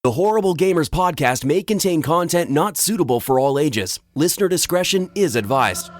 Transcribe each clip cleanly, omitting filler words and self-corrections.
The Horrible Gamers podcast may contain content not suitable for all ages. Listener discretion is advised.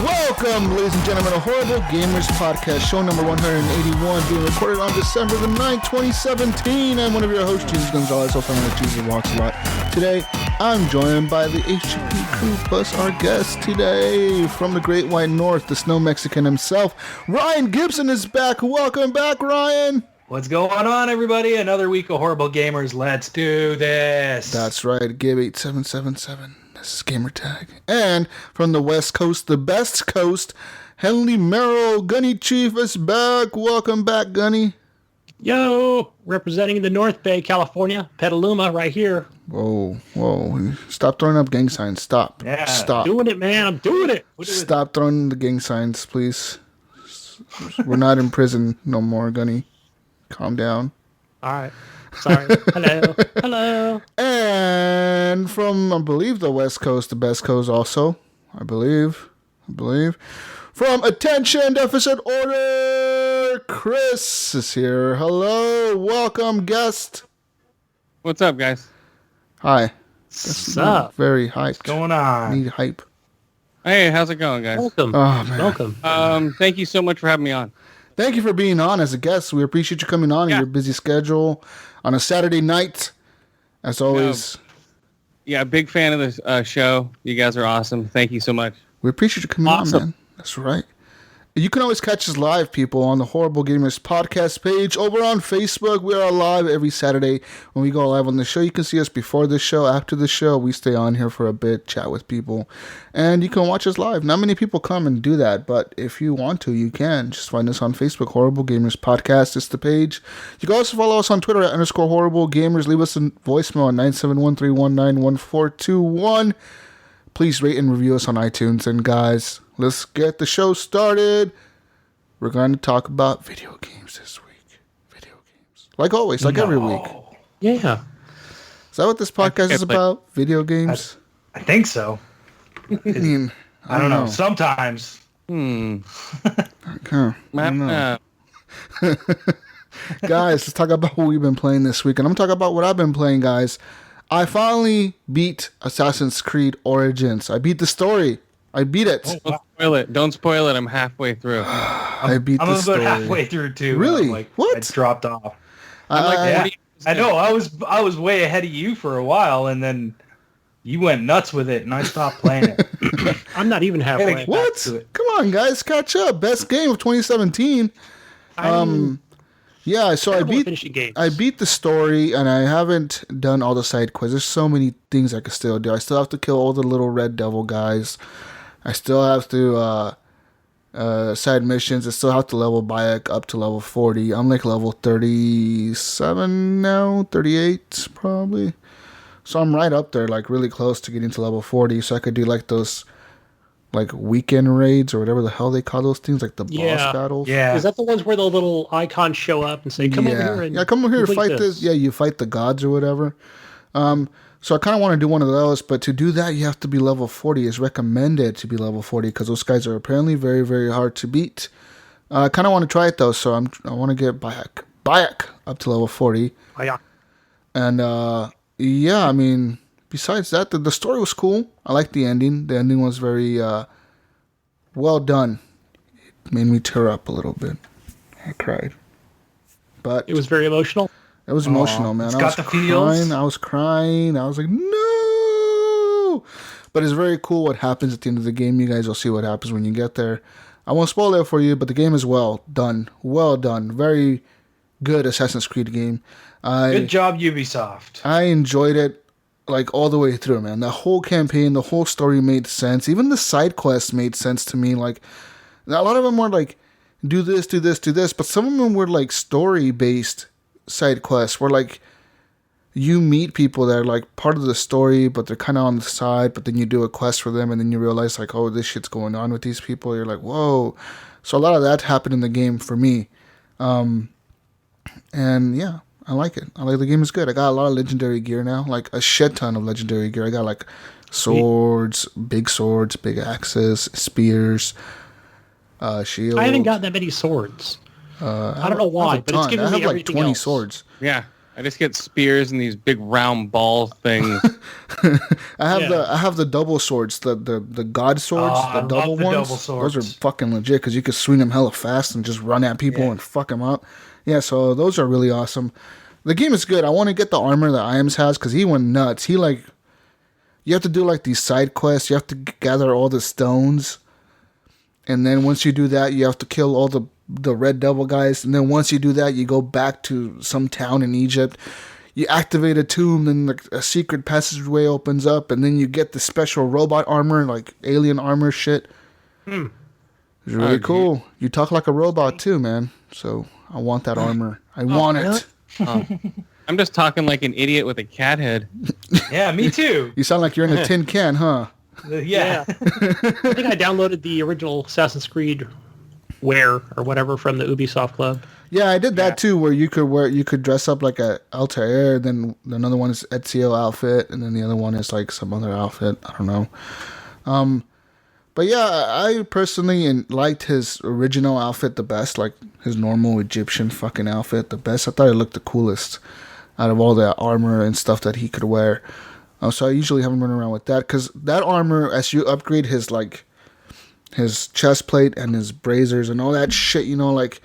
Welcome, ladies and gentlemen, to Horrible Gamers Podcast, show number 181, being recorded on December the 9th, 2017. I'm one of your hosts, Gonzalez, also known as Jesuswalksalot. Today, I'm joined by the HGP crew, plus our guest today from the Great White North, the Snow Mexican himself. Ryan Gibson is back. Welcome back, Ryan. What's going on, everybody? Another week of Horrible Gamers. Let's do this. That's right, Gib8777. This is gamer tag. And from the West Coast, the best coast, Henley, Merrill, Gunnychief is back. Welcome back, Gunny. Yo, representing the North Bay, California, Petaluma, right here. Whoa. Stop throwing up gang signs. Stop. Yeah. Stop. Doing it, man. I'm doing it. Stop throwing the gang signs, please. We're not in prison no more, Gunny. Calm down. All right. Sorry. Hello. And from, I believe, the West Coast, the best coast also. I believe. From Attention Deficit Order, Chris is here. Hello. Welcome, guest. What's up, guys? Hi. What's up? Very hyped. What's going on? Need hype. Hey, how's it going, guys? Welcome. Oh, man. Welcome. Thank you so much for having me on. Thank you for being on as a guest. We appreciate you coming on in your busy schedule on a Saturday night, as always. Yeah, big fan of the show. You guys are awesome. Thank you so much. We appreciate you coming on, man. That's right. You can always catch us live, people, on the Horrible Gamers podcast page over on Facebook. We are live every Saturday when we go live on the show. You can see us before the show, after the show. We stay on here for a bit, chat with people, and you can watch us live. Not many people come and do that, but if you want to, you can. Just find us on Facebook, Horrible Gamers Podcast is the page. You can also follow us on Twitter at _Horrible Gamers. Leave us a voicemail at 971-319-1421. Please rate and review us on iTunes. And guys, let's get the show started. We're going to talk about video games this week. Video games. Like always, like every week. Yeah. Is that what this podcast is about? Video games? I think so. I mean, I don't know. Sometimes. Okay. I don't know. Guys, let's talk about what we've been playing this week. And I'm talking about what I've been playing, guys. I finally beat Assassin's Creed Origins. I beat the story. I beat it. Don't spoil it. I'm halfway through. I beat the story. I'm about halfway through too. Really? What? I dropped off. I'm I know. I was way ahead of you for a while, and then you went nuts with it, and I stopped playing it. I'm not even halfway. What? Come on, guys, catch up. Best game of 2017. Yeah, so I beat the story, and I haven't done all the side quests. There's so many things I could still do. I still have to kill all the little red devil guys. I still have to side missions. I still have to level Bayek up to level 40. I'm like level 37 now, 38 probably. So I'm right up there, like really close to getting to level 40. So I could do like those like weekend raids or whatever the hell they call those things, like the boss battles. Yeah. Is that the ones where the little icons show up and say, come over here and come over here and fight this? Yeah, you fight the gods or whatever. So I kind of want to do one of those, but to do that, you have to be level 40. It's recommended to be level 40 because those guys are apparently very, very hard to beat. I kind of want to try it, though, so I want to get Bayek up to level 40. Oh, yeah. And, yeah, I mean, besides that, the story was cool. I liked the ending. The ending was very well done. It made me tear up a little bit. I cried. But it was very emotional? It was emotional, man. I was crying. I was like, no! But it's very cool what happens at the end of the game. You guys will see what happens when you get there. I won't spoil it for you, but the game is well done. Well done. Very good Assassin's Creed game. Good job, Ubisoft. I enjoyed it like all the way through, man. The whole campaign, the whole story made sense. Even the side quests made sense to me. Like, a lot of them were like do this, do this, do this. But some of them were like story-based side quests where like you meet people that are like part of the story, but they're kind of on the side, but then you do a quest for them and then you realize like, oh, this shit's going on with these people. You're like, whoa. So a lot of that happened in the game for me. And yeah, I like it. I like the game is good. I got a lot of legendary gear now, like a shit ton of legendary gear. I got like swords, big axes, spears, shields. I haven't got that many swords. I don't know why, but it's giving me everything else. I have like 20 swords. Yeah. I just get spears and these big round ball things. I have the double swords, the god swords, the double ones. Double swords. Those are fucking legit because you can swing them hella fast and just run at people and fuck them up. Yeah, so those are really awesome. The game is good. I want to get the armor that Iams has because he went nuts. He like, you have to do like these side quests. You have to gather all the stones, and then once you do that, you have to kill all the red devil guys, and then once you do that, you go back to some town in Egypt. You activate a tomb, then a secret passageway opens up, and then you get the special robot armor, like alien armor shit. It's really cool. You talk like a robot too, man. So I want that armor. I want it. I'm just talking like an idiot with a cat head. Yeah, me too. You sound like you're in a tin can, huh? Yeah. I think I downloaded the original Assassin's Creed Wear or whatever from the Ubisoft Club. Yeah, I did that too, where you could dress up like a Altair, then another one is Ezio outfit, and then the other one is like some other outfit. I don't know. But yeah, I personally liked his original outfit the best, like his normal Egyptian fucking outfit the best. I thought it looked the coolest out of all the armor and stuff that he could wear. So I usually have him run around with that, because that armor, as you upgrade his like his chest plate and his braziers and all that shit, you know, like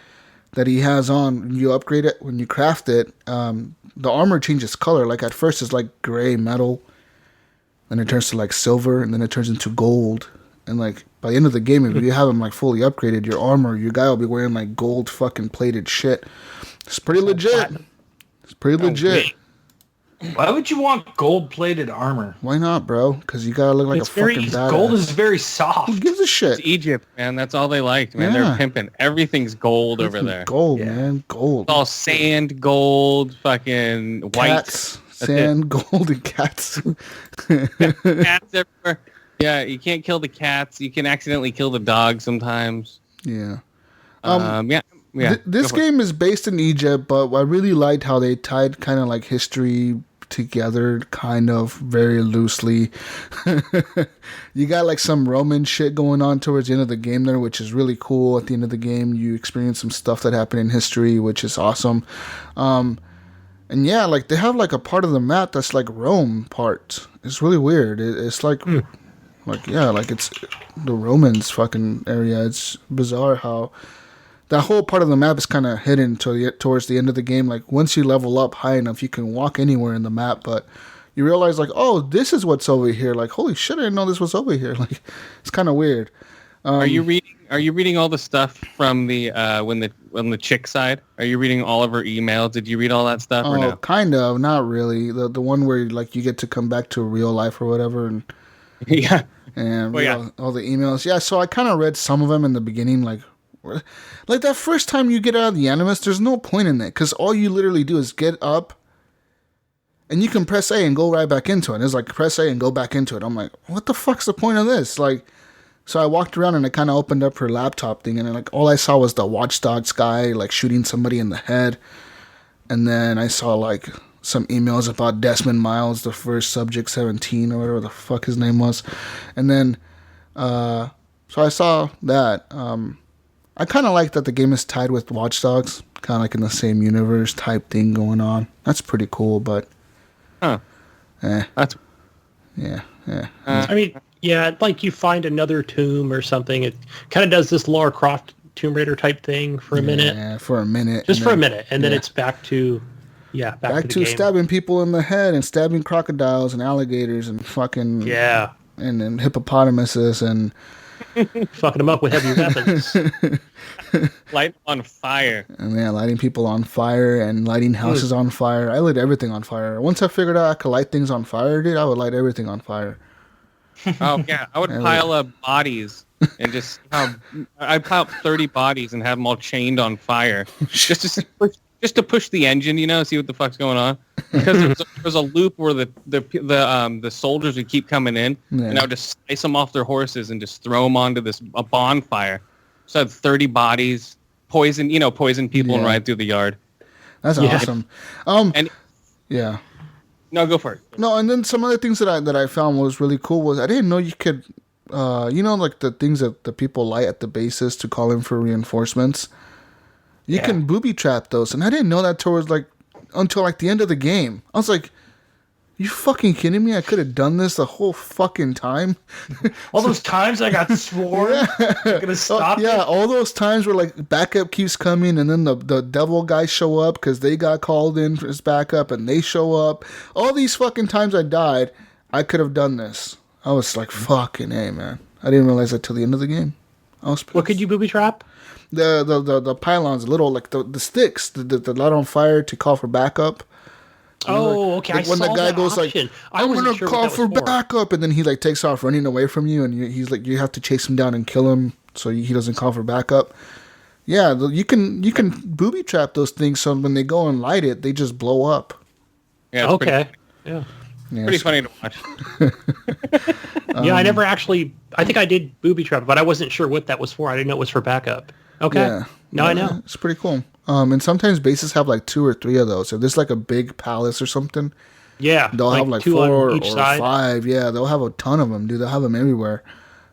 that he has on, you upgrade it when you craft it, the armor changes color. Like at first it's like gray metal, then it turns to like silver, and then it turns into gold. And like by the end of the game, if you have him like fully upgraded, your armor, your guy will be wearing like gold fucking plated shit. It's pretty legit. It's pretty legit. Why would you want gold-plated armor? Why not, bro? Because you gotta look like a fucking badass. Gold is very soft. Who gives a shit? It's Egypt, man. That's all they liked, man. They're pimping. Everything's gold over there. Gold, man. Gold. It's all sand, gold, fucking white. Cats, sand, gold, and cats. Cats everywhere. Yeah, you can't kill the cats. You can accidentally kill the dog sometimes. Yeah. This game is based in Egypt, but I really liked how they tied kind of like history together, kind of very loosely. You got like some Roman shit going on towards the end of the game there, which is really cool. At the end of the game, you experience some stuff that happened in history, which is awesome. And yeah, like they have like a part of the map that's like Rome part. It's really weird. It's like like it's the Romans fucking area. It's bizarre how that whole part of the map is kind of hidden towards the end of the game. Like once you level up high enough, you can walk anywhere in the map, but you realize like, oh, this is what's over here. Like, holy shit, I didn't know this was over here. Like, it's kind of weird. Are you reading all the stuff from the when the chick side? Are you reading all of her emails? Did you read all that stuff or no? Kind of, not really. The one where like you get to come back to real life or whatever, and and all the emails. Yeah, so I kind of read some of them in the beginning, like that first time you get out of the Animus, there's no point in it, because all you literally do is get up, and you can press A and go right back into it. It's like press A and go back into it. I'm like, what the fuck's the point of this? Like, so I walked around and it kind of opened up her laptop thing, and like all I saw was the Watchdogs guy like shooting somebody in the head, and then I saw like some emails about Desmond Miles, the first Subject 17 or whatever the fuck his name was, and then so I saw that. I kind of like that the game is tied with Watch Dogs, kind of like in the same universe type thing going on. That's pretty cool, but that's I mean, yeah, like you find another tomb or something. It kind of does this Lara Croft Tomb Raider type thing for a minute. Yeah, for a minute. Just for a minute, and then it's back to back to stabbing people in the head and stabbing crocodiles and alligators and fucking and then hippopotamuses and fucking them up with heavy weapons. Light on fire. And yeah, lighting people on fire and lighting houses on fire. I lit everything on fire. Once I figured out I could light things on fire, dude, I would light everything on fire. Oh yeah, I would pile up bodies and just I'd pile up 30 bodies and have them all chained on fire just to push the engine, see what the fuck's going on. Because there's a loop where the soldiers would keep coming in, and I would just slice them off their horses and just throw them onto a bonfire. So I had 30 bodies, poison people and ride through the yard. That's awesome. Yeah. No, go for it. No, and then some other things that I found was really cool was I didn't know you could, like the things that the people light at the bases to call in for reinforcements. You can booby trap those, and I didn't know that until the end of the game. I was like, you fucking kidding me? I could have done this the whole fucking time. All those times I got sworn. You're gonna stop it? All those times where backup keeps coming, and then the devil guys show up because they got called in as backup, and they show up. All these fucking times I died, I could have done this. I was like, fucking A, man. I didn't realize that till the end of the game. I was pissed. What could you booby trap? The pylons, little the sticks that light on fire to call for backup. Oh, okay. When the guy goes option. I'm gonna call for backup, and then he takes off running away from you, and he's like, you have to chase him down and kill him so he doesn't call for backup. Yeah, you can booby trap those things so when they go and light it, they just blow up. Yeah. Okay. Pretty funny to watch. I never actually. I think I did booby trap, but I wasn't sure what that was for. I didn't know it was for backup. Okay. Yeah. Now I know. It's pretty cool. And sometimes bases have 2 or 3 of those. If there's a big palace or something, they'll have 2 4 on each or side. 5. Yeah, they'll have a ton of them, dude. They'll have them everywhere.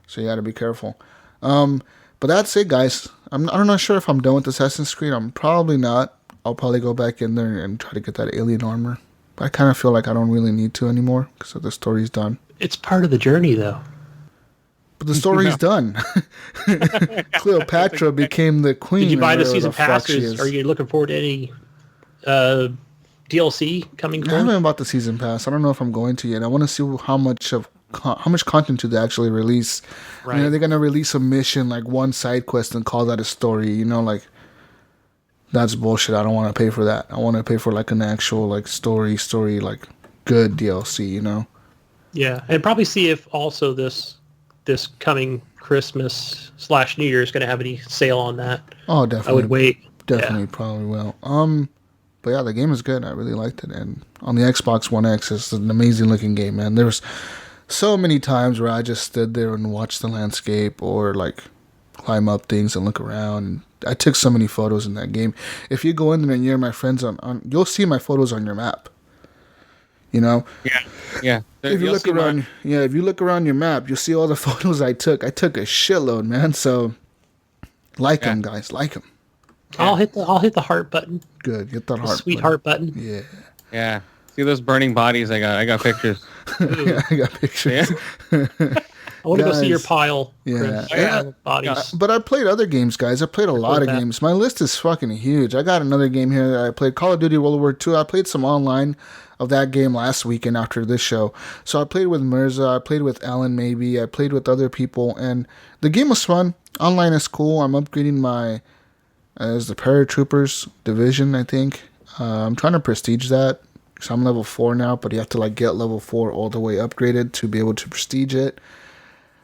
So you got to be careful. But that's it, guys. I'm not sure if I'm done with Assassin's Creed. I'm probably not. I'll probably go back in there and try to get that alien armor. But I kind of feel like I don't really need to anymore because the story's done. It's part of the journey, though. But the story's done. Cleopatra became the queen. Did you buy the season pass? Are you looking forward to any DLC coming forward? I haven't bought the season pass. I don't know if I'm going to yet. I want to see how much content do they actually release. Right. They're going to release a mission, one side quest, and call that a story. That's bullshit. I don't want to pay for that. I want to pay for an actual story, good DLC. Yeah, and probably see if also this coming Christmas / New Year is going to have any sale on that. Oh, definitely. I would wait. Definitely, probably will. But yeah, the game is good. I really liked it. And on the Xbox One X, it's an amazing looking game, man. There was so many times where I just stood there and watched the landscape or climb up things and look around. I took so many photos in that game. If you go in there and you're my friends on you'll see my photos on your map. Yeah. If you look around, if you look around your map, you'll see all the photos I took. I took a shitload, man. So, them, guys, them. I'll hit the heart button. Good, hit that heart. Sweet heart button. Yeah. Yeah. See those burning bodies I got? I got pictures. Yeah, I got pictures. Yeah. I want to go see your pile. Yeah. Chris, bodies. But I played other games, guys. I played a lot of games. My list is fucking huge. I got another game here that I played. Call of Duty World War II. I played some online of that game last weekend after this show. So I played with Mirza. I played with Alan maybe. I played with other people. And the game was fun. Online is cool. I'm upgrading my... as the Paratroopers Division, I think. I'm trying to prestige that. So I'm level 4 now, but you have to get level 4 all the way upgraded to be able to prestige it.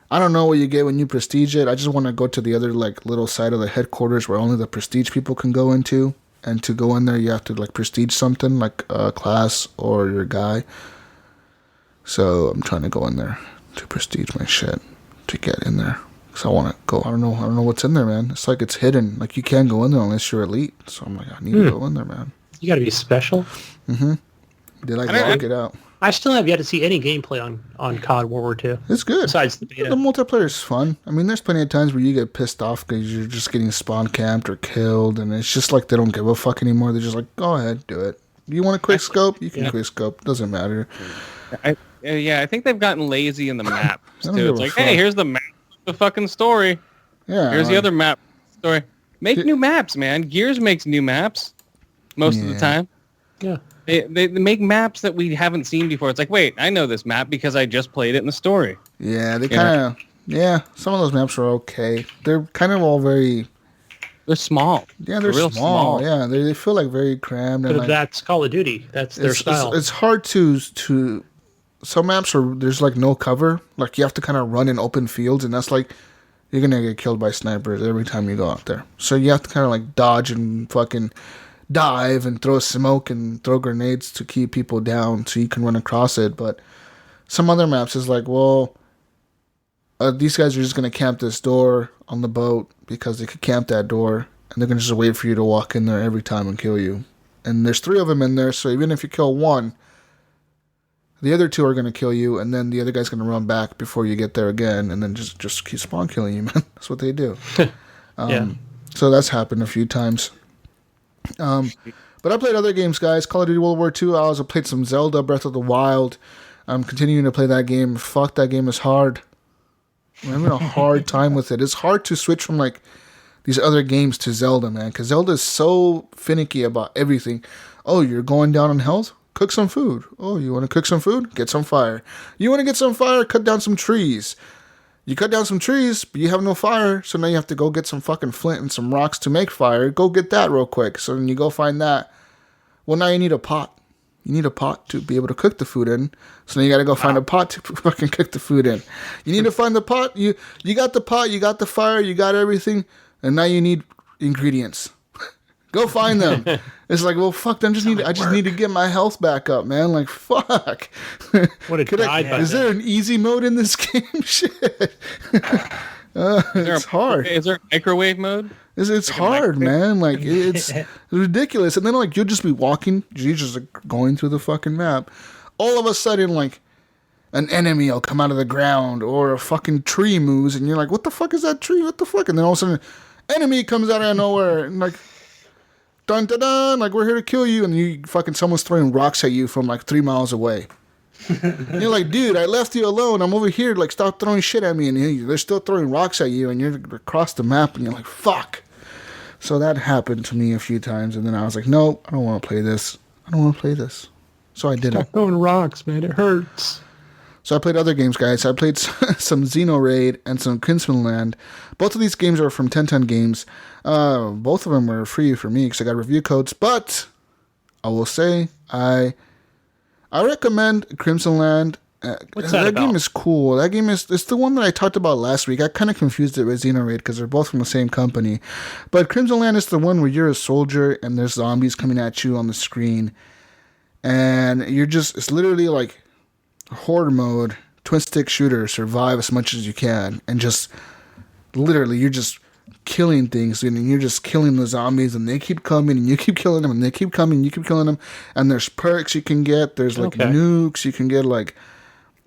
I don't know what you get when you prestige it. I just want to go to the other little side of the headquarters where only the prestige people can go into. And to go in there, you have to prestige something like a class or your guy. So I'm trying to go in there to prestige my shit to get in there. So I want to go. I don't know what's in there, man. It's it's hidden. You can't go in there unless you're elite. So I'm I need to go in there, man. You got to be special. Mm-hmm. They lock it out. I still have yet to see any gameplay on COD World War II. It's good. Besides the beta. The multiplayer is fun. I mean, there's plenty of times where you get pissed off because you're just getting spawn camped or killed, and it's just they don't give a fuck anymore. They're just go ahead, do it. You want a quick scope? You can quick scope. Doesn't matter. I think they've gotten lazy in the map too. It's hey, here's the map, the fucking story. Yeah. Here's the other map story. Make new maps, man. Gears makes new maps most of the time. Yeah. They make maps that we haven't seen before. It's wait, I know this map because I just played it in the story. Yeah, they kind of... Yeah, some of those maps are okay. They're kind of all very... They're small. Yeah, they're real small. Yeah, they feel very crammed. But and that's Call of Duty. That's their style. It's hard to... Some maps are... There's no cover. You have to kind of run in open fields, and that's you're going to get killed by snipers every time you go out there. So you have to kind of like dodge and fucking dive and throw smoke and throw grenades to keep people down so you can run across it. But some other maps is like, well, these guys are just going to camp this door on the boat because they could camp that door, and they're going to just wait for you to walk in there every time and kill you. And there's 3 of them in there, so even if you kill one, the other 2 are going to kill you, and then the other guy's going to run back before you get there again, and then just keep spawn killing you, man. That's what they do. Yeah. So that's happened a few times. But I played other games, guys. Call of Duty World War II. I also played some Zelda Breath of the Wild. I'm continuing to play that game. Fuck, that game is hard. I'm having a hard time with it. It's hard to switch from like these other games to Zelda, man, because Zelda is so finicky about everything. Oh, you're going down on health? Cook some food. Oh, you want to cook some food? Get some fire. You want to get some fire? Cut down some trees. You cut down some trees, but you have no fire, so now you have to go get some fucking flint and some rocks to make fire. Go get that real quick. So then you go find that. Well, now you need a pot. You need a pot to be able to cook the food in. So now you got to go find a pot to fucking cook the food in. You need to find the pot. You got the pot. You got the fire. You got everything. And now you need ingredients. Go find them. It's like, well, fuck. I just need to get my health back up, man. Like, fuck. What a guide. Is there an easy mode in this game? Shit. It's hard. Is there a microwave mode? It's hard, man. Like, it's ridiculous. And then, like, you'll just be walking. You're just like, going through the fucking map. All of a sudden, like, an enemy will come out of the ground or a fucking tree moves. And you're like, what the fuck is that tree? What the fuck? And then all of a sudden, enemy comes out of nowhere. And, like, dun dun dun. Like, we're here to kill you. And you fucking, someone's throwing rocks at you from, like, 3 miles away. And you're like, dude, I left you alone. I'm over here. Like, stop throwing shit at me. And they're still throwing rocks at you. And you're across the map. And you're like, fuck. So that happened to me a few times, and then I was like, no, I don't want to play this. So I did it. Stop throwing rocks, man. It hurts. So I played other games, guys. I played some Xenoraid and some Crimson Land. Both of these games are from 1010 Games. Both of them were free for me because I got review codes. But I will say I recommend Crimson Land. What's that about? Game is cool. That game it's the one that I talked about last week. I kind of confused it with Xenoraid because they're both from the same company. But Crimson Land is the one where you're a soldier and there's zombies coming at you on the screen. And it's literally like horde mode, twin stick shooter, survive as much as you can. And just literally you're just killing things and you're just killing the zombies and they keep coming and you keep killing them and they keep coming and you keep killing them. And there's perks you can get. There's like nukes. You can get like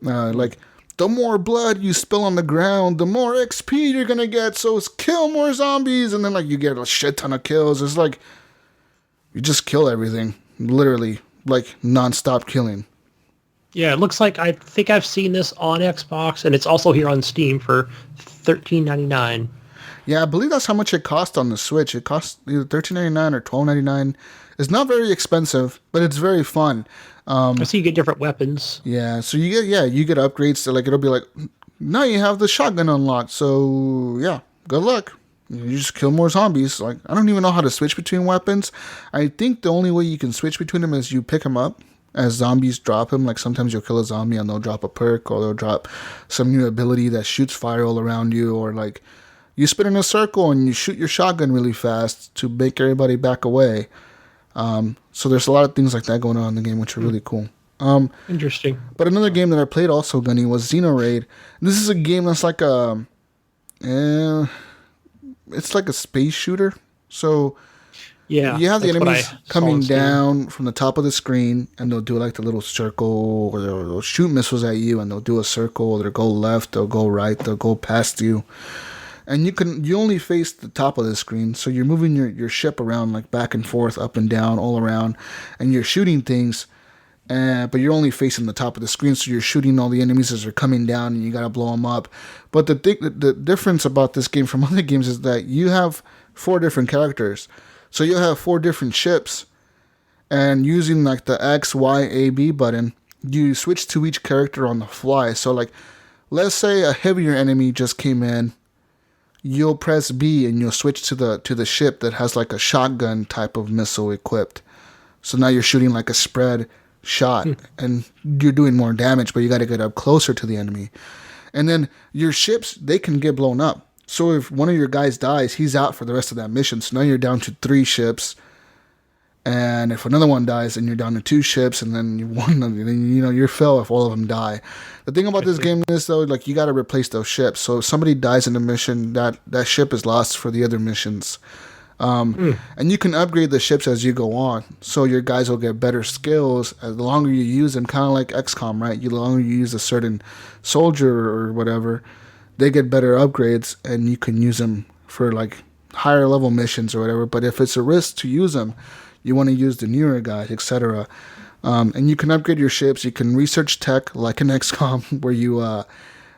the more blood you spill on the ground, the more XP you're gonna get. So it's kill more zombies, and then like you get a shit ton of kills. It's like you just kill everything, literally, like non-stop killing. Yeah, it looks like I think I've seen this on Xbox, and it's also here on Steam for $13.99. Yeah, I believe that's how much it cost on the Switch. It costs either $13.99 or $12.99. It's not very expensive, but it's very fun. I see you get different weapons. Yeah, so you get upgrades. So like it'll be like, now you have the shotgun unlocked. So yeah, good luck. You just kill more zombies. Like I don't even know how to switch between weapons. I think the only way you can switch between them is you pick them up as zombies drop them. Like sometimes you'll kill a zombie and they'll drop a perk or they'll drop some new ability that shoots fire all around you, or like you spin in a circle and you shoot your shotgun really fast to make everybody back away. So there's a lot of things like that going on in the game, which are really cool. Interesting. But another game that I played also, Gunny, was Xenoraid. This is a game that's like it's like a space shooter. So yeah, you have the enemies coming down from the top of the screen, and they'll do like the little circle, or they'll shoot missiles at you, and they'll do a circle. They'll go left, they'll go right, they'll go past you. And you only face the top of the screen, so you're moving your ship around like back and forth, up and down, all around, and you're shooting things, but you're only facing the top of the screen, so you're shooting all the enemies as they're coming down, and you gotta blow them up. But the difference about this game from other games is that you have 4 different characters, so you'll have 4 different ships, and using like the X, Y, A, B button, you switch to each character on the fly. So like, let's say a heavier enemy just came in. You'll press B and you'll switch to the ship that has like a shotgun type of missile equipped. So now you're shooting like a spread shot and you're doing more damage, but you got to get up closer to the enemy. And then your ships, they can get blown up. So if one of your guys dies, he's out for the rest of that mission. So now you're down to 3 ships. And if another one dies, then you're down to 2 ships, and then you're fail if all of them die. The thing about this game is though, like you got to replace those ships. So if somebody dies in a mission, that ship is lost for the other missions. And you can upgrade the ships as you go on, so your guys will get better skills as the longer you use them. Kind of like XCOM, right? The longer you use a certain soldier or whatever, they get better upgrades, and you can use them for like higher level missions or whatever. But if it's a risk to use them, you want to use the newer guys, etc. And you can upgrade your ships. You can research tech like in XCOM, where you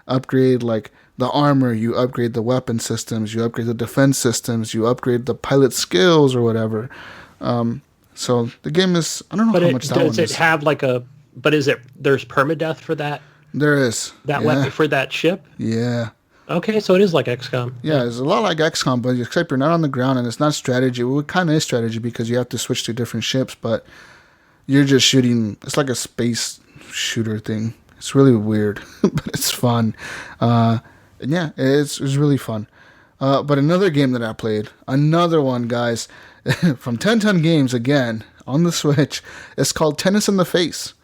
upgrade like the armor, you upgrade the weapon systems, you upgrade the defense systems, you upgrade the pilot skills or whatever. So the game is, I don't know how much that one is. Does it have like a? But is it? There's permadeath for that? There is that weapon for that ship. Yeah. Okay, so it is like XCOM. Yeah, it's a lot like XCOM, but except you're not on the ground and it's not strategy. Well, it kind of is strategy because you have to switch to different ships, but you're just shooting. It's like a space shooter thing. It's really weird, but it's fun. And yeah, it's really fun. But another game that I played, another one, guys, from 10 Ton Games again on the Switch. It's called Tennis in the Face.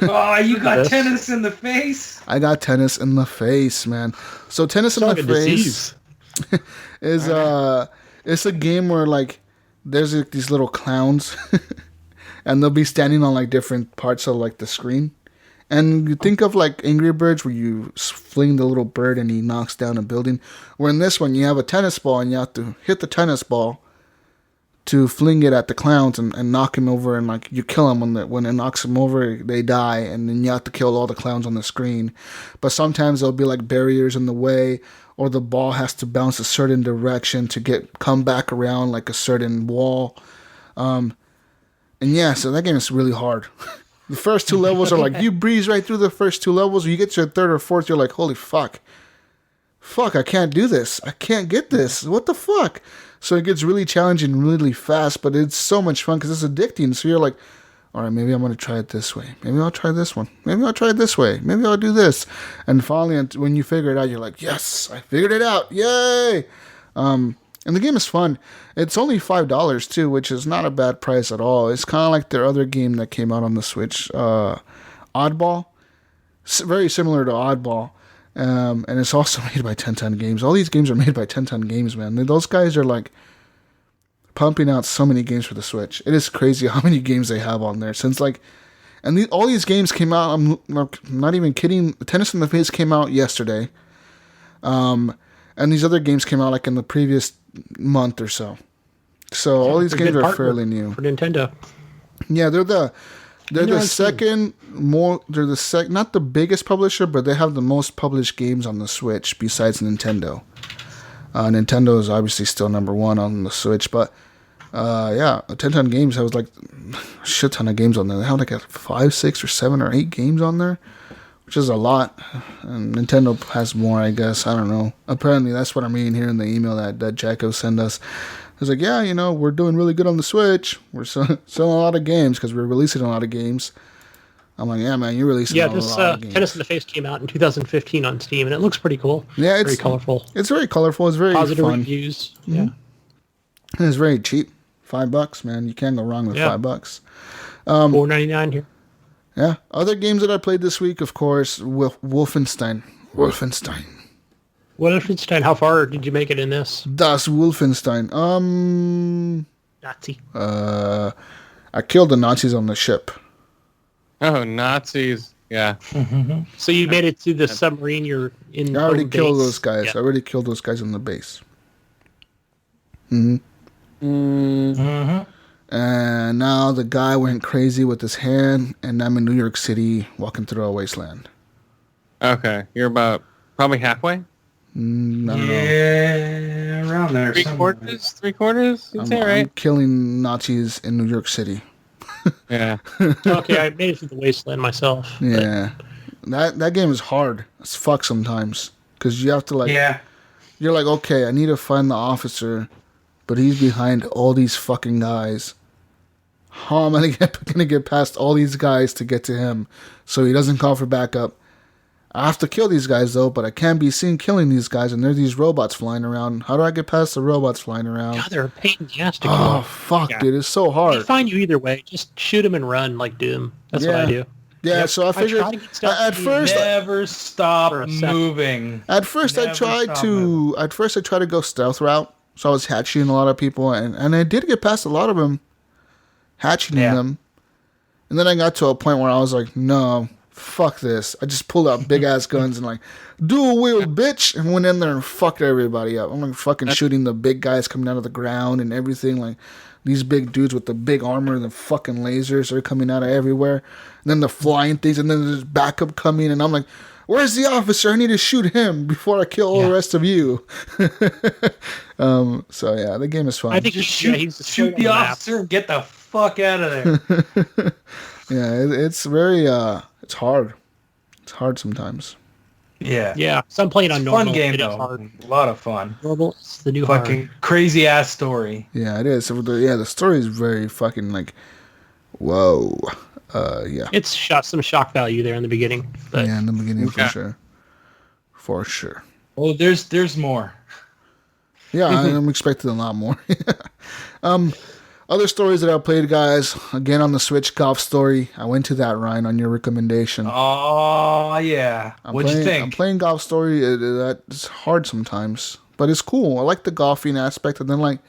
Oh, you got tennis in the face? I got tennis in the face, man. So tennis in the face is it's a game where like there's these little clowns and they'll be standing on like different parts of like the screen. And you think of like Angry Birds where you fling the little bird and he knocks down a building. Where in this one you have a tennis ball and you have to hit the tennis ball to fling it at the clowns and knock him over, and like you kill him when it knocks him over, they die, and then you have to kill all the clowns on the screen. But sometimes there'll be like barriers in the way, or the ball has to bounce a certain direction to come back around like a certain wall. And yeah, so that game is really hard. The first 2 levels are like you breeze right through the first 2 levels. When you get to the 3rd or 4th, you're like, holy fuck, I can't do this. I can't get this. What the fuck? So it gets really challenging really fast, but it's so much fun because it's addicting. So you're like, all right, maybe I'm going to try it this way. Maybe I'll try this one. Maybe I'll try it this way. Maybe I'll do this. And finally, when you figure it out, you're like, yes, I figured it out. Yay! And the game is fun. It's only $5 too, which is not a bad price at all. It's kind of like their other game that came out on the Switch, Oddball. Very similar to Oddball. And it's also made by 10 Ton Games. All these games are made by 10 Ton Games, man. Those guys are like pumping out so many games for the Switch. It is crazy how many games they have on there. Since like, and all these games came out. I'm not even kidding. Tennis in the Face came out yesterday. And these other games came out like in the previous month or so. So all these games are fairly new for Nintendo. Yeah, they're the second not the biggest publisher, but they have the most published games on the Switch besides Nintendo. Nintendo is obviously still number 1 on the Switch, but 10 Ton Games has like a shit ton of games on there. They have like 5, 6, or 7 or 8 games on there, which is a lot. And Nintendo has more, I guess. I don't know. Apparently, that's what I'm reading here in the email that Jacko sent us. It's like, yeah, we're doing really good on the Switch. We're selling a lot of games because we're releasing a lot of games. I'm like, yeah, man, you're releasing a lot of games. Tennis in the Face came out in 2015 on Steam, and it looks pretty cool. Yeah, it's very colorful. It's very colorful. It's very positive fun. Reviews. Mm-hmm. Yeah, and it's very cheap. $5, man. You can't go wrong with $5. $4.99 here. Yeah. Other games that I played this week, of course, Wolfenstein. Wolfenstein, how far did you make it in this? Das Wolfenstein. Nazi. I killed the Nazis on the ship. Oh, Nazis. Yeah. Mm-hmm. So you made it to the submarine you're in. I already killed those guys. Yeah. I already killed those guys on the base. Mm-hmm. Mm-hmm. And now the guy went crazy with his hand, and I'm in New York City walking through a wasteland. Okay. You're about probably halfway? I don't know. Around there. Three quarters? You'd say, right? I'm killing Nazis in New York City. Yeah. Okay, I made it through the wasteland myself. Yeah. That game is hard as fuck sometimes. Because you have to like... Yeah. You're like, okay, I need to find the officer, but he's behind all these fucking guys. How am I gonna get past all these guys to get to him so he doesn't call for backup? I have to kill these guys, though, but I can't be seen killing these guys, and there are these robots flying around. How do I get past the robots flying around? God, they're a pain in the ass to kill. Oh, fuck, dude. It's so They hard. find you either way. Just shoot them and run like Doom. That's what I do. Yeah, Yep. so I figured try to get stuff at first Never stop For a second. moving. At first, I Never tried stop to. moving. At first, I tried to go stealth route, so I was hatching a lot of people, and I did get past a lot of them, hatching them. And then I got to a point where I was like, no, fuck this. I just pulled out big ass guns and like, dual wield, bitch, and went in there and fucked everybody up. I'm like fucking shooting the big guys coming out of the ground and everything. Like these big dudes with the big armor and the fucking lasers are coming out of everywhere. And then the flying things, and then there's backup coming, and I'm like, where's the officer? I need to shoot him before I kill all the rest of you. So yeah, the game is fun. I think Just shoot the officer and get the fuck out of there. Yeah, it's very it's hard. It's hard sometimes. Yeah. Yeah, so I'm playing on normal. Fun game, It is though. hard. A lot of fun. Normal, it's the new Fucking crazy ass story. Yeah, it is. So the story is very fucking like, whoa. Yeah. It's some shock value there in the beginning. But Yeah, in the beginning for sure. For sure. Oh, there's more. Yeah, I'm expecting a lot more. Other stories that I played, guys. Again on the Switch, Golf Story. I went to that, Ryan, on your recommendation. Oh yeah. What'd you think? I'm playing Golf Story. It's hard sometimes, but it's cool. I like the golfing aspect, and then like,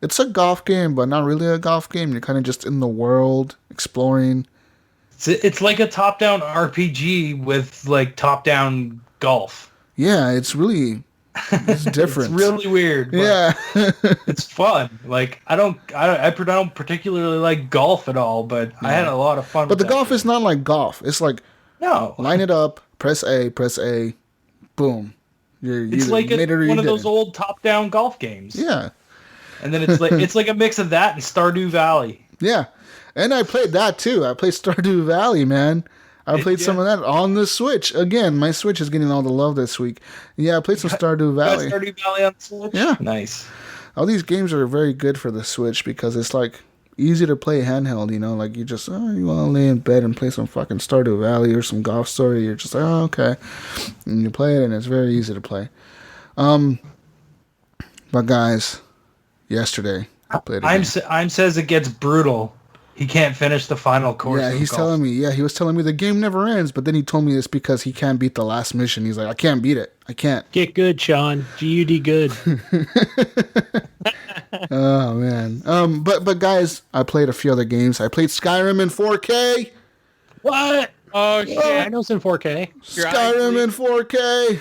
it's a golf game, but not really a golf game. You're kind of just in the world exploring. It's like a top-down RPG with like top-down golf. Yeah, it's different. It's really weird. But Yeah. it's fun. Like I don't particularly like golf at all, but I had a lot of fun. But the with that golf game. is not like golf. It's like No. line it up, press A, boom. You It's like made it or you one of those didn't. old top-down golf games. Yeah, And then it's like a mix of that and Stardew Valley. yeah. And I played that too. I played Stardew Valley, man. I played some of that on the Switch. Again, my Switch is getting all the love this week. Yeah, I played some Stardew Valley. Stardew Valley on the Switch? Yeah. Nice. All these games are very good for the Switch because it's like easy to play handheld, you know, like you just, you want to lay in bed and play some fucking Stardew Valley or some Golf Story. You're just like, oh, okay. And you play it and it's very easy to play. But guys, yesterday I played a game. I'm says it gets brutal. He can't finish the final course. Yeah, of he's golf. telling me. Yeah, he was telling me the game never ends, but then he told me it's because he can't beat the last mission. He's like, I can't beat it. I can't. get good, Sean. GUD good. Oh man. But guys, I played a few other games. I played Skyrim in 4K. What? Oh shit! I know it's in 4K. Skyrim in 4K.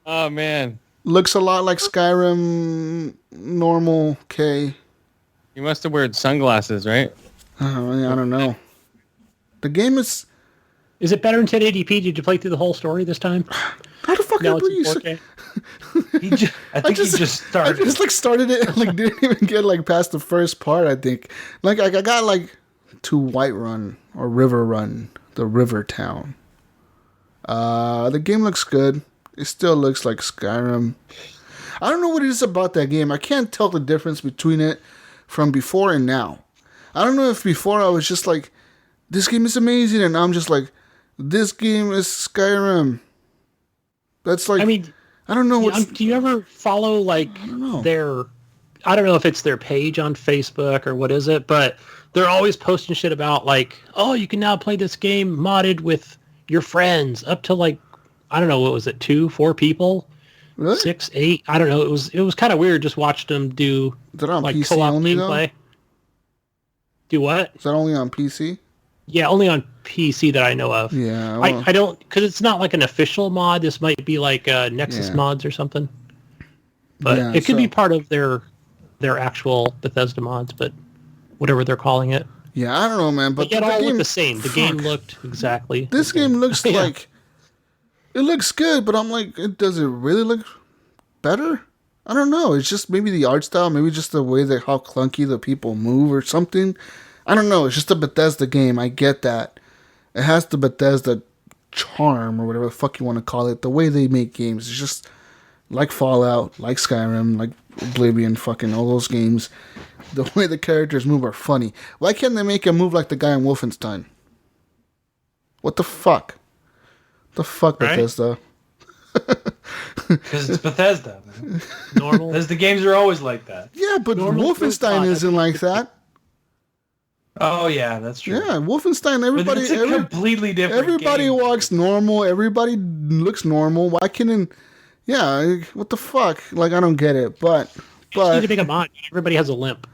Oh man, Looks a lot like Skyrim normal K. you must have worn sunglasses, right? I don't know. The game is. Is it better in 1080p? Did you play through the whole story this time? How the fuck No, did it's you in say? 4K. I think he just started. I just like started it and like didn't even get like past the first part. I think like I got like to Whiterun or Riverrun, the river town. The game looks good. It still looks like Skyrim. I don't know what it is about that game. I can't tell the difference between it from before and now. I don't know if before I was just like, this game is amazing, and I'm just like, this game is Skyrim. That's like, I mean, I don't know what's. do you ever follow like their? I don't know if it's their page on Facebook or what is it, but they're always posting shit about like, oh, you can now play this game modded with your friends up to like, I don't know, what was it, 2-4 people, Really? 6, 8? I don't know. It was kind of weird. Just watched them do Is that on like PC co-op only though? gameplay. Do what? Is that only on PC? Yeah, only on PC that I know of. Yeah. Well, I don't, because it's not like an official mod. This might be like Nexus Yeah. mods or something. But Yeah, it could be so- part of their actual Bethesda mods, but whatever they're calling it. yeah, I don't know, man. But But yet the all game, look the same. The game fuck. looked exactly This the same. game looks Yeah. like it looks good, but I'm like, does it really look better? I don't know. It's just maybe the art style, maybe just the way that how clunky the people move or something. I don't know. It's just a Bethesda game. I get that. It has the Bethesda charm or whatever the fuck you want to call it. The way they make games, it's just like Fallout, like Skyrim, like Oblivion, fucking all those games. The way the characters move are funny. Why can't they make him move like the guy in Wolfenstein? What the fuck? The fuck, Right? Bethesda? Because it's Bethesda, man. Normal. Bethesda games are always like that. Yeah, but Normal Wolfenstein Wolfenstein. isn't like that. Oh yeah, that's true. Yeah, Wolfenstein. But it's a completely different. Everybody game. walks normal. Everybody looks normal. Why can't? Yeah, what the fuck? Like, I don't get it. But You need to make a mod. Everybody has a limp.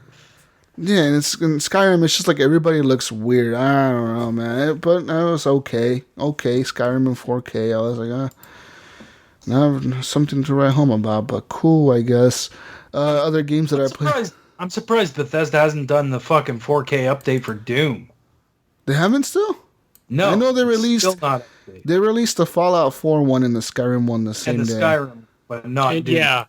yeah, and it's in Skyrim. It's just like everybody looks weird. I don't know, man. But it was okay. Okay, Skyrim in 4K. I was like, now something to write home about. But cool, I guess. Other games that I played. I'm surprised Bethesda hasn't done the fucking 4K update for Doom. They haven't still. No, I know they it's released. still not updated. They released the Fallout 4 one and the Skyrim one the same And the day. Skyrim, but not Doom. Yeah.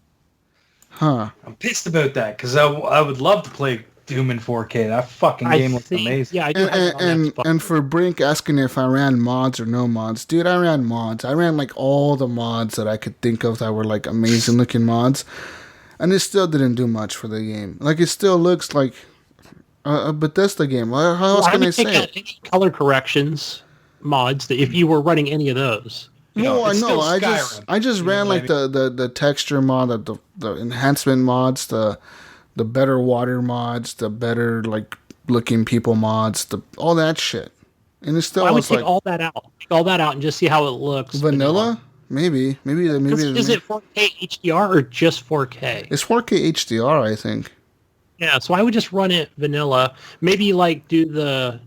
Huh. I'm pissed about that because I would love to play Doom in 4K. That fucking game looks amazing. Yeah, I do have it on Xbox. And for Brink asking if I ran mods or no mods, dude, I ran mods. I ran like all the mods that I could think of that were like amazing looking mods, and it still didn't do much for the game. Like, it still looks like a Bethesda game. How else can I say take out it? any color corrections mods that if you were running any of those. No, I it's know. still I just Skyrim. ran like the texture mod, the enhancement mods, the better water mods, the better like looking people mods, all that shit. And it's still I would was take like all that out. Take all that out and just see how it looks. vanilla. Maybe. Is it 4K HDR or just 4K? It's 4K HDR, I think. Yeah, so I would just run it vanilla. Maybe like do the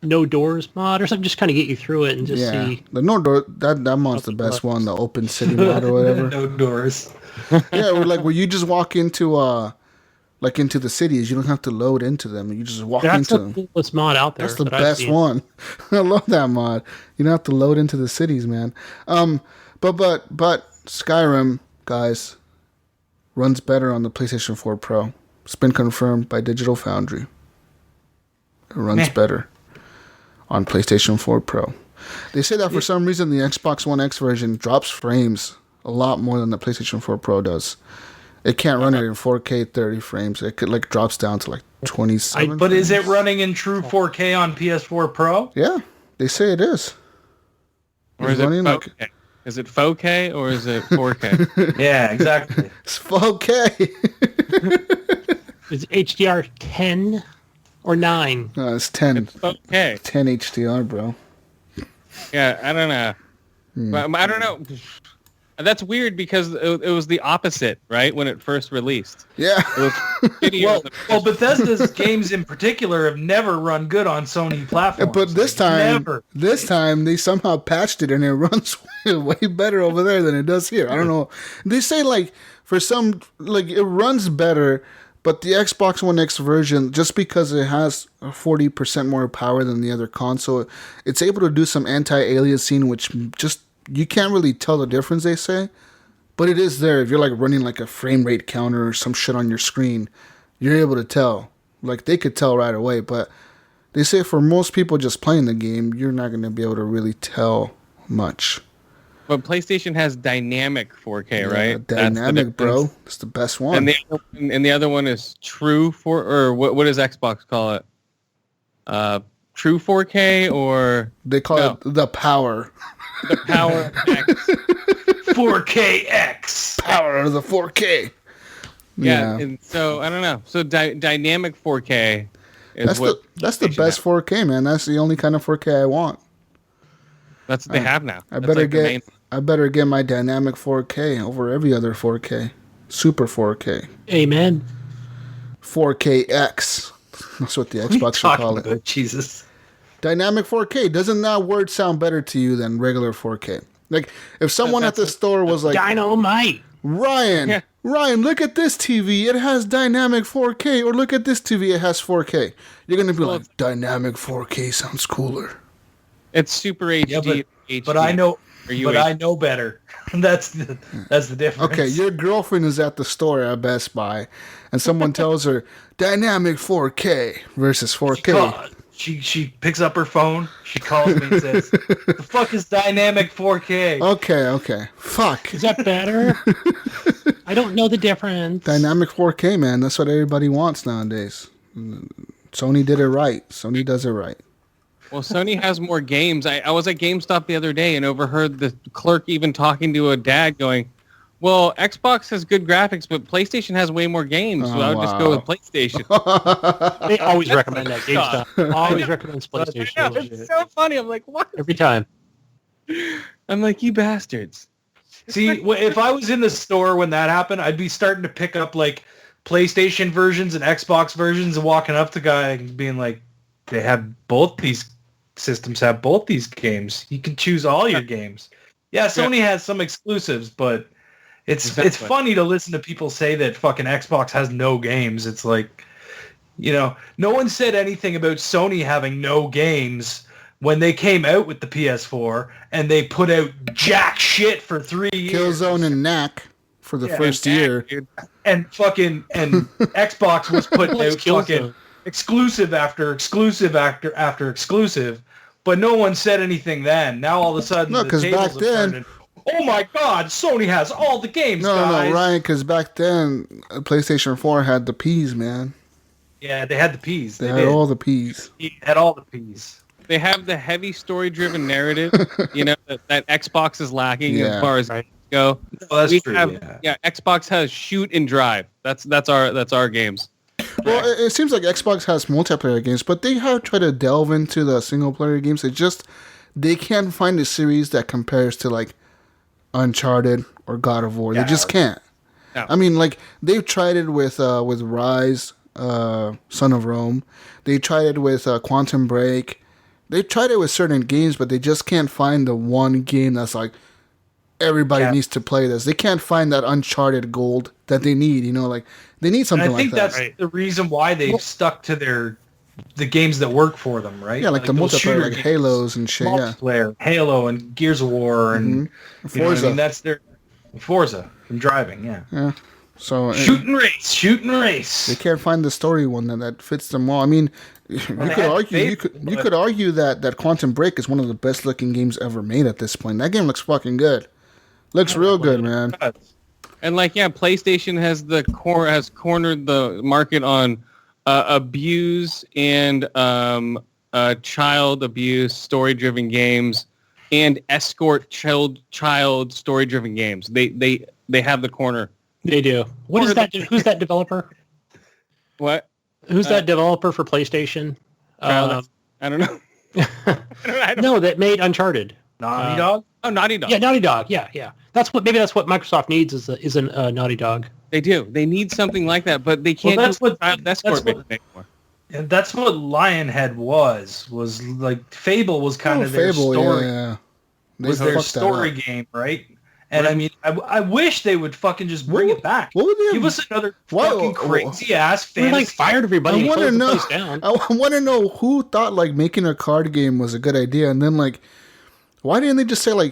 no doors mod or something, just kind of get you through it and just Yeah, see. the no door that mod's the best one, the open city mod or whatever. No doors. Yeah, where you just walk into like into the cities, you don't have to load into them. You just walk That's into the them. coolest mod out there. That's the that I've best seen. one. I love that mod. You don't have to load into the cities, man. But Skyrim, guys, runs better on the PlayStation 4 Pro. It's been confirmed by Digital Foundry. It runs better on PlayStation 4 Pro. They say that for some reason the Xbox One X version drops frames a lot more than the PlayStation 4 Pro does. It can't run it in 4K 30 frames. It could like drops down to like 27. But is it running in true 4K on PS4 Pro? Yeah, they say it is. Or It's is it running like 4K? Is it 4K or is it 4K? Yeah, exactly. it's 4K. Is HDR 10 or 9? No, it's 10. 4K. 10 HDR, bro. Yeah, I don't know. But I don't know. That's weird because it was the opposite, right? When it first released. Yeah. It was shittier on the Well, Bethesda's games in particular have never run good on Sony platforms. But this Like, time they somehow patched it and it runs way better over there than it does here. I don't know. They say like for some like it runs better, but the Xbox One X version, just because it has 40% more power than the other console, it's able to do some anti-aliasing, which just you can't really tell the difference, they say. But it is there. If you're like running like a frame rate counter or some shit on your screen, you're able to tell. Like they could tell right away. But they say for most people just playing the game, you're not going to be able to really tell much. But PlayStation has dynamic 4K, right? Dynamic, bro. It's the best one. And the other one is true or what does Xbox call it? True 4K or they call it the power. The Power X. 4KX. Power of the 4K. Yeah, and so I don't know. So dynamic 4K is that's the best 4K, man. That's the only kind of 4K I want. That's what they have now. I better get my dynamic 4K over every other 4K. Super 4K. Amen. 4KX. That's what the Xbox should call it. About? Jesus. Dynamic 4K. Doesn't that word sound better to you than regular 4K? Like, if someone at the store was like, Dynamite. Ryan, look at this TV. It has dynamic 4K. Or look at this TV. It has 4K. You're going to be like, dynamic 4K sounds cooler. It's Super HD. Yeah, but I know better. That's the difference. Okay, your girlfriend is at the store at Best Buy, and someone tells her dynamic 4K versus 4K. She picks up her phone. She calls me and says, "The fuck is dynamic 4K?" Okay. Fuck. Is that better? I don't know the difference. Dynamic 4K, man. That's what everybody wants nowadays. Sony did it right. Sony does it right. Well, Sony has more games. I was at GameStop the other day and overheard the clerk even talking to a dad going, well, Xbox has good graphics, but PlayStation has way more games, so I would just go with PlayStation. They always recommend that. GameStop always recommends PlayStation. I know, it's so funny. I'm like, what? Every time. I'm like, you bastards. See, if I was in the store when that happened, I'd be starting to pick up like PlayStation versions and Xbox versions and walking up to guy and being like, they have both these systems, have both these games. You can choose all your games. Yeah, Sony has some exclusives, but it's funny to listen to people say that fucking Xbox has no games. It's like, no one said anything about Sony having no games when they came out with the PS4 and they put out jack shit for 3 years. Killzone and Knack for the first year. And Xbox was putting out fucking exclusive after exclusive after exclusive, but no one said anything then. Now all of a sudden, no, because back then, oh my God, Sony has all the games. No, guys. Ryan, because back then, PlayStation 4 had the Ps, man. Yeah, they had the Ps. They had all the Ps. He had all the Ps. They have the heavy story-driven narrative, that Xbox is lacking as far as go. Well, that's true. Xbox has shoot and drive. That's our games. Well, it seems like Xbox has multiplayer games, but they have tried to delve into the single-player games. They can't find a series that compares to like Uncharted or God of War. They just can't. No. I mean, like they've tried it with Rise, Son of Rome. They tried it with Quantum Break. They tried it with certain games, but they just can't find the one game that's like everybody needs to play this. They can't find that Uncharted gold that they need. Like they need something like that. I think that's the reason why they've stuck to the games that work for them, right? Yeah, like the multiplayer, like Halos and shit. Multiplayer, Halo and Gears of War and Forza. That's their Forza and driving. Yeah. So shoot and race. They can't find the story one that fits them all. I mean, you could argue that Quantum Break is one of the best looking games ever made at this point. That game looks fucking good. Looks real good, man. And PlayStation has cornered the market on abuse and child abuse story-driven games and escort child story-driven games. They have the corner. They do. What is that? Who's that developer? What? Who's that developer for PlayStation? I don't know. No, that made Uncharted. Naughty Dog? Oh, Naughty Dog. Yeah, Naughty Dog. Yeah. Maybe that's what Microsoft needs is a Naughty Dog. They do. They need something like that, but they can't do child escort anymore. And that's what Lionhead was like. Fable was kind of their story. Yeah. Was their story game, right? And I mean, I wish they would fucking just bring it back. What would they give us another fucking crazy ass fantasy? They fired everybody. I want to know who thought making a card game was a good idea, and then why didn't they just say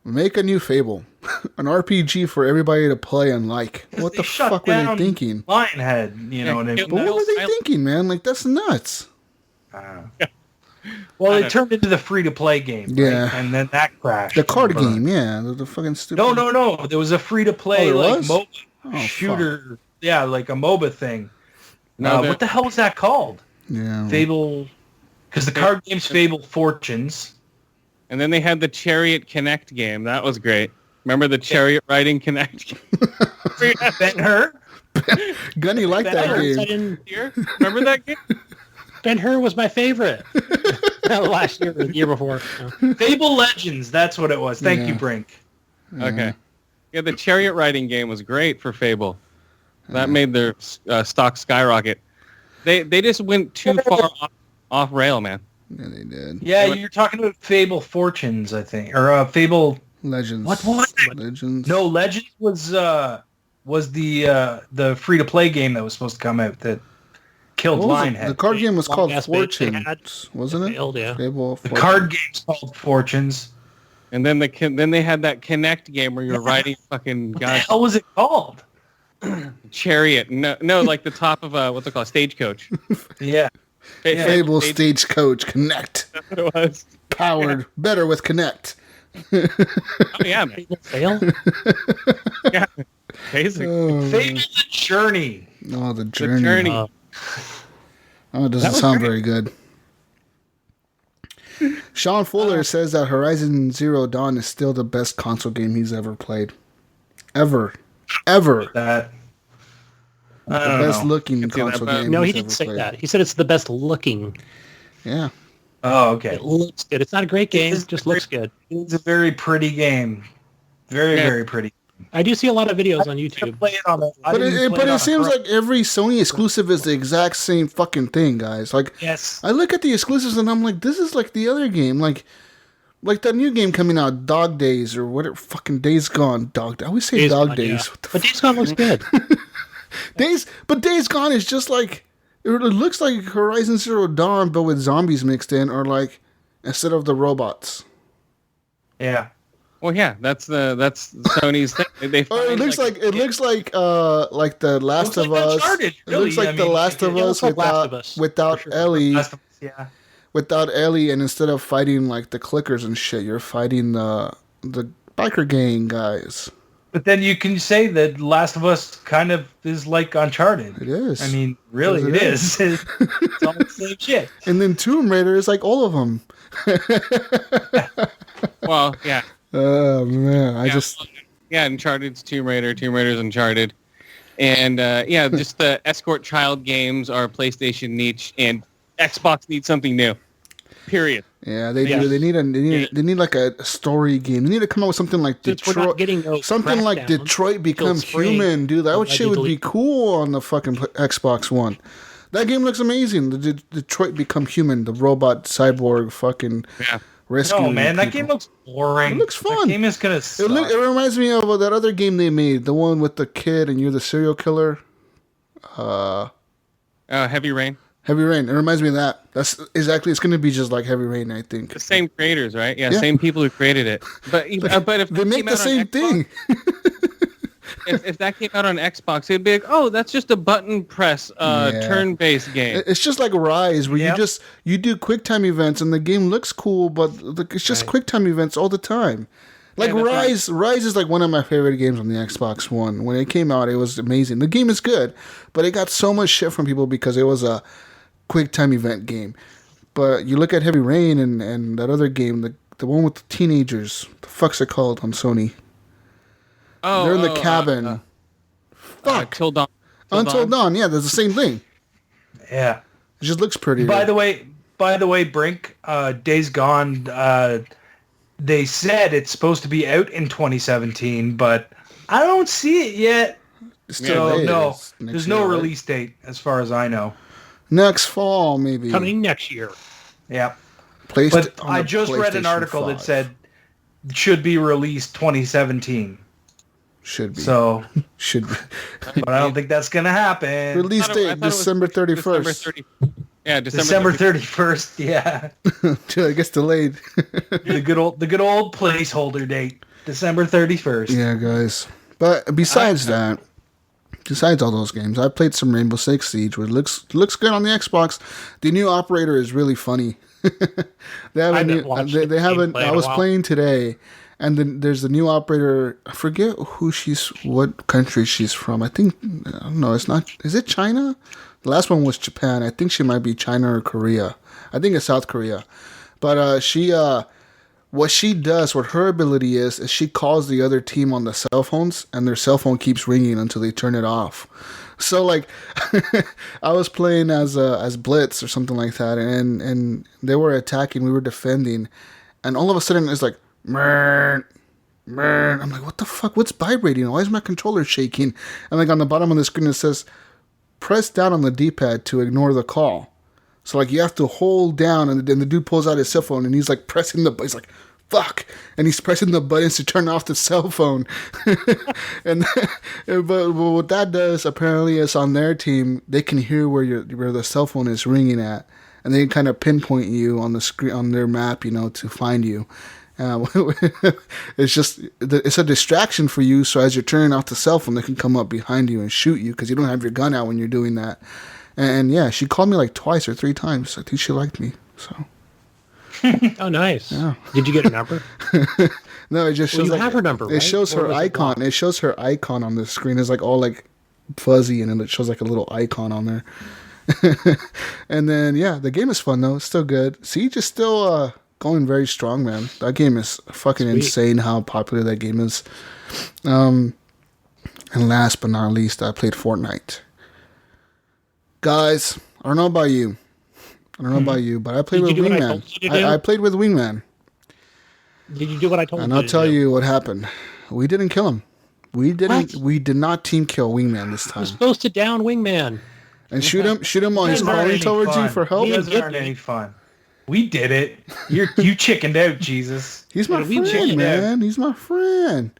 make a new Fable, an RPG for everybody to play and like? What the fuck were they thinking? Lionhead, you know what I mean? But what were they thinking, man? That's nuts. Well, it turned into the free-to-play game, right? And then that crashed. The card game, the fucking stupid... No. There was a free-to-play, MOBA shooter. Fuck. Yeah, like a MOBA thing. What the hell was that called? Yeah. Fable... Because the card game's Fable Fortunes. And then they had the Chariot Connect game. That was great. Remember the Chariot Riding Connect game? Ben-Hur? Gunny liked that game. Remember that game? Ben-Hur was my favorite. Last year or the year before. Fable Legends, that's what it was. Thank you, Brink. Okay. Yeah, the chariot riding game was great for Fable. That made their stock skyrocket. They just went too far off rail, man. Yeah, they did. Yeah, you're talking about Fable Fortunes, I think, or Fable Legends. What was it? Legends. No, Legends was the free-to-play game that was supposed to come out that killed Lionhead. The card game was called Fortunes, wasn't it? Failed, yeah. The card game's called Fortunes. And then they had that Connect game where you're riding fucking guys. What the hell was it called? Chariot. No, like the top of what's it called? Stagecoach. Yeah. Fable Stagecoach Connect. That's what it was. Powered better with Connect. Oh yeah, man. Fail? Yeah. Basically. Fable the Journey. Oh, the Journey. The Journey. Oh, it doesn't sound very good. Sean Fuller says that Horizon Zero Dawn is still the best console game he's ever played. Ever. That. The best looking console game. No, he he's didn't ever say played. that. He said it's the best looking. Yeah. Oh, okay. It looks good. It's not a great game. It just looks good. It's a very pretty game. Very pretty. I do see a lot of videos on YouTube. Play it on it. But it seems like every Sony exclusive is the exact same fucking thing, guys. Like, yes. I look at the exclusives and I'm like, this is like the other game. Like that new game coming out, Dog Days or whatever, fucking Days Gone. I always say Days Dog Gone, Days. yeah. But Days Gone looks good. Days Gone is just like, it looks like Horizon Zero Dawn, but with zombies mixed in, or like instead of the robots. Yeah. Well, yeah, that's Sony's thing. It looks like the Last of Us. Uncharted, It looks like the Last of Us without Ellie. Yeah. Without Ellie, and instead of fighting like the clickers and shit, you're fighting the biker gang guys. But then you can say that Last of Us kind of is like Uncharted. It is. I mean, really, it is. It's all the same shit. And then Tomb Raider is like all of them. Well, yeah. Oh man, Uncharted's Tomb Raider. Tomb Raider's Uncharted, and just the escort child games are PlayStation niche, and Xbox needs something new. Period. Yeah, they do. They need like a story game. They need to come up with something like Detroit. Something like Detroit Become Human, dude. That shit would be cool on the fucking Xbox One. That game looks amazing. The Detroit Become Human, the robot cyborg fucking rescue. No, man, that game looks boring. It looks fun. That game is gonna suck. It reminds me of that other game they made, the one with the kid and you're the serial killer. Heavy Rain. Heavy Rain. It reminds me of that. That's exactly. It's going to be just like Heavy Rain, I think. The same creators, right? Yeah, same people who created it. But if they make the same thing. if that came out on Xbox, it'd be like, oh, that's just a button press turn-based game. It's just like Rise, where you do QuickTime events and the game looks cool, but it's just QuickTime events all the time. Like Rise is like one of my favorite games on the Xbox One. When it came out, it was amazing. The game is good, but it got so much shit from people because it was a QuickTime event game. But you look at Heavy Rain and that other game, the one with the teenagers. What the fuck's it called on Sony? Oh, they're in the cabin. Until Dawn. Until Dawn. Yeah, that's the same thing. Yeah, it just looks prettier. By the way, Brink, Days Gone. They said it's supposed to be out in 2017, but I don't see it yet. There's no release date as far as I know. Next fall, maybe. Coming next year. Yeah. But I just read an article that said it should be released 2017. Should be. So. Should be. But I don't think that's going to happen. Release date, December 31st. December 31st, yeah. I guess delayed. the good old placeholder date, December 31st. Yeah, guys. But besides all those games, I played some Rainbow Six Siege, which looks good on the Xbox. The new operator is really funny. I was playing today, and then there's the new operator. I forget what country she's from. I don't know. It's not. Is it China? The last one was Japan. I think she might be China or Korea. I think it's South Korea. But what she does, what her ability is she calls the other team on the cell phones, and their cell phone keeps ringing until they turn it off. So like, I was playing as Blitz or something like that, and they were attacking, we were defending, and all of a sudden it's like, Mern. I'm like, what the fuck? What's vibrating? Why is my controller shaking? And like on the bottom of the screen it says, press down on the D-pad to ignore the call. So like you have to hold down, and then the dude pulls out his cell phone and he's like pressing the button. He's like, fuck, and he's pressing the buttons to turn off the cell phone. But what that does apparently is on their team they can hear where the cell phone is ringing at, and they can kind of pinpoint you on the screen on their map, to find you. It's a distraction for you, so as you're turning off the cell phone, they can come up behind you and shoot you because you don't have your gun out when you're doing that. And yeah, she called me like twice or three times. I think she liked me. So. Oh, nice. Yeah. Did you get a number? No, it just shows. You have her number. Right? It shows her icon. It shows her icon on the screen. It's like all like fuzzy, and then it shows like a little icon on there. And then yeah, the game is fun though. It's still good. Siege is still going very strong, man. That game is fucking insane how popular that game is. And last but not least, I played Fortnite. Guys, I don't know about you. But I played with Wingman. I played with Wingman. Did you do what I told you? And I'll tell you what happened. We didn't kill him. We did not team kill Wingman this time. You're supposed to down Wingman. And shoot him while he's calling towards you for help. Those aren't any fun. We did it. You chickened out, Jesus. He's my friend, man. He's my friend.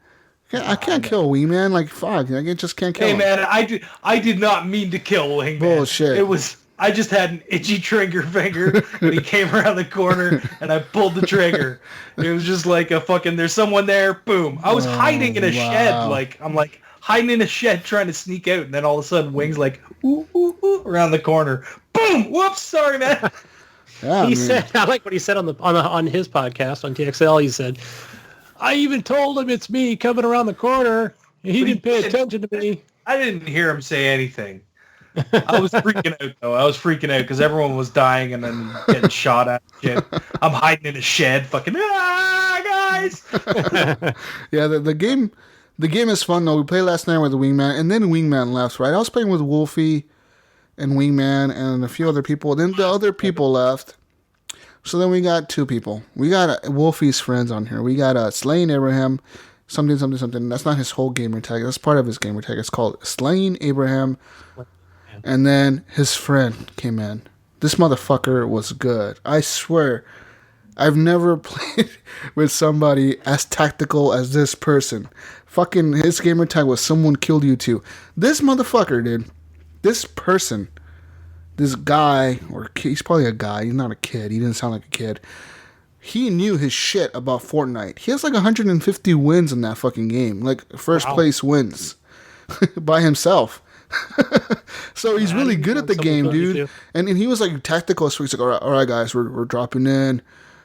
I can't kill Wingman. Like, fuck. I just can't kill him. Hey, man, I did not mean to kill Wingman. Bullshit. I just had an itchy trigger finger, and he came around the corner, and I pulled the trigger. It was just like a fucking, there's someone there, boom. I was hiding in a shed, I'm hiding in a shed trying to sneak out, and then all of a sudden, Wings like, ooh, ooh, ooh, around the corner. Boom! Whoops, sorry, man. Yeah, said, I like what he said on his podcast, on TXL, he said, I even told him it's me coming around the corner, and he didn't pay attention to me. I didn't hear him say anything. I was freaking out, though. I was freaking out because everyone was dying and then getting shot at. Shit. I'm hiding in a shed, fucking, guys! Yeah, the game is fun, though. We played last night with the Wingman, and then Wingman left, right? I was playing with Wolfie and Wingman and a few other people. Then the other people left. So then we got two people. We got Wolfie's friends on here. We got Slaying Abraham, something. That's not his whole gamer tag. That's part of his gamer tag. It's called Slaying Abraham. And then his friend came in. This motherfucker was good. I swear, I've never played with somebody as tactical as this person. Fucking his gamer tag was someone killed you too. This motherfucker, dude. This person. This guy, or he's probably a guy. He's not a kid. He didn't sound like a kid. He knew his shit about Fortnite. He has like 150 wins in that fucking game. Like first place wins by himself. So he's really good at the game, dude. And he was like tactical. So he's like, all right, guys, we're dropping in.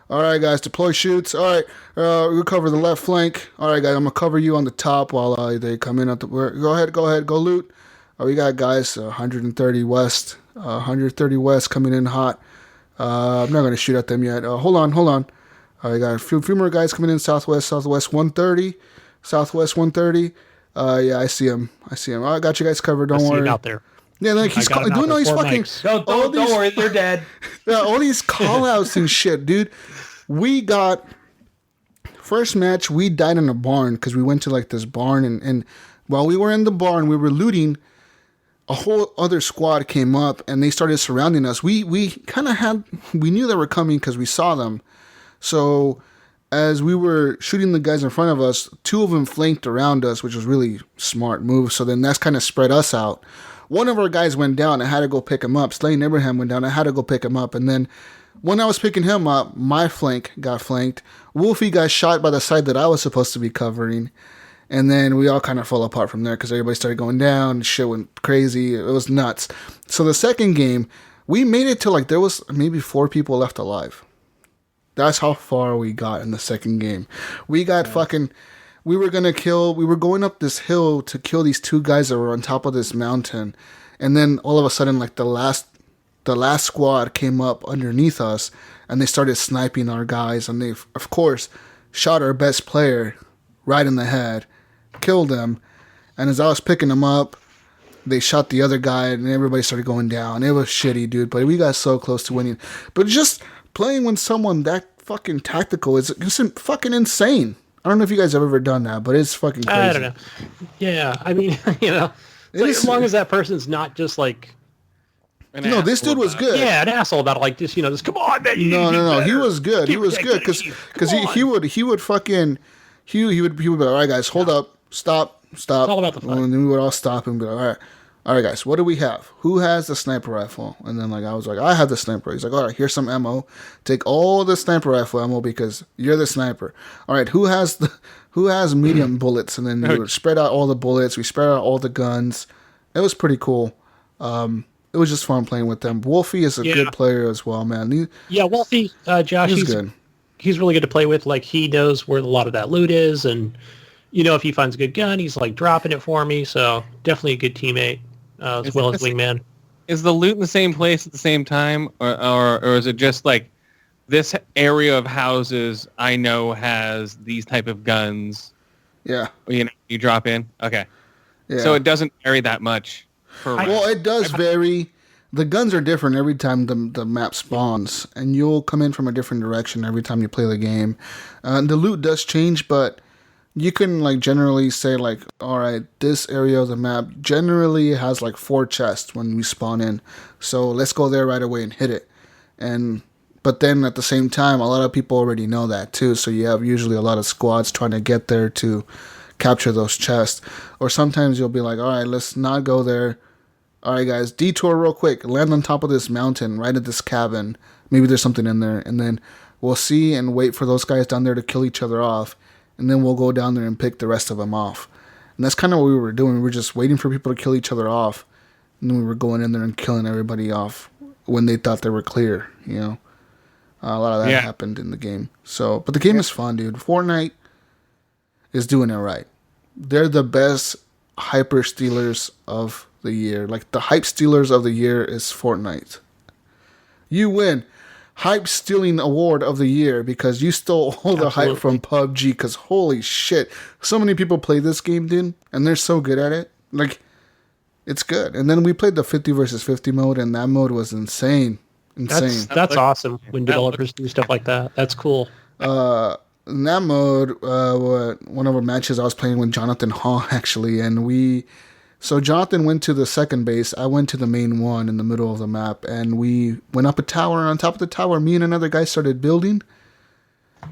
All right, guys, deploy shoots. All right, we'll cover the left flank. All right, guys, I'm gonna cover you on the top while they come in at the. Go ahead, go loot. We got guys 130 west, 130 west coming in hot. I'm not gonna shoot at them yet. Hold on. We got a few more guys coming in southwest 130, southwest 130. Yeah, I see him. I got you guys covered. Don't worry. Out there. Yeah, like he's doing all these fucking. Don't worry, they're dead. Yeah, all these call outs and shit, dude. We got first match. We died in a barn because we went to like this barn, and while we were in the barn, we were looting. A whole other squad came up and they started surrounding us. We knew they were coming because we saw them. So as we were shooting the guys in front of us, two of them flanked around us, which was really smart move. So then that's kind of spread us out. One of our guys went down. I had to go pick him up. Slaying Abraham went down. I had to go pick him up. And then when I was picking him up, my flank got flanked. Wolfie got shot by the side that I was supposed to be covering. And then we all kind of fell apart from there because everybody started going down. Shit went crazy. It was nuts. So the second game, we made it to like there was maybe 4 people left alive. That's how far we got in the second game. We got we were going up this hill to kill these 2 guys that were on top of this mountain. And then all of a sudden, like the last squad came up underneath us and they started sniping our guys. And they, of course, shot our best player right in the head. Killed him, and as I was picking him up, they shot the other guy, and everybody started going down. It was shitty, dude, but we got so close to winning. But just playing with someone that fucking tactical is fucking insane. I don't know if you guys have ever done that, but it's fucking crazy. I don't know. Yeah, I mean, as long as that person's not just like. No, this dude was good. Yeah, an asshole about it, like just just come on, man. No. He was good. He was good because he would be all right, guys, hold up. Stop. It's all about the fun. And then we would all stop and be like, all right, guys, what do we have? Who has the sniper rifle? And then I was like, I have the sniper. He's like, all right, here's some ammo. Take all the sniper rifle ammo because you're the sniper. All right, who has medium bullets? And then we would spread out all the bullets. We spread out all the guns. It was pretty cool. It was just fun playing with them. Wolfie is a good player as well, man. Wolfie, Josh, he's good. He's really good to play with. Like, he knows where a lot of that loot is, and if he finds a good gun, he's like dropping it for me. So definitely a good teammate, as well as wingman. Is the loot in the same place at the same time, or is it just like this area of houses I know has these type of guns. Yeah. You know, you drop in. Okay. Yeah. So it doesn't vary that much. Well, it does vary. The guns are different every time the map spawns, and you'll come in from a different direction every time you play the game. The loot does change, but you can like generally say like, all right, this area of the map generally has like 4 chests when we spawn in, so let's go there right away and hit it. But then at the same time, a lot of people already know that too, so you have usually a lot of squads trying to get there to capture those chests. Or sometimes you'll be like, all right, let's not go there. All right, guys, detour real quick, land on top of this mountain right at this cabin. Maybe there's something in there, and then we'll see and wait for those guys down there to kill each other off, and then we'll go down there and pick the rest of them off. And that's kind of what we were doing. We were just waiting for people to kill each other off, and then we were going in there and killing everybody off when they thought they were clear, you know. A lot of that happened in the game. So, but the game is fun, dude. Fortnite is doing it right. They're the best hyper stealers of the year. Like, the hype stealers of the year is Fortnite. You win hype stealing award of the year because you stole all the hype from PUBG. Because holy shit, so many people play this game, dude, and they're so good at it. Like, it's good. And then we played the 50 versus 50 mode, and that mode was insane. That's awesome when developers do stuff like that. That's cool. In that mode, one of our matches I was playing with Jonathan Hall actually, and so Jonathan went to the second base, I went to the main one in the middle of the map, and we went up a tower, and on top of the tower, me and another guy started building,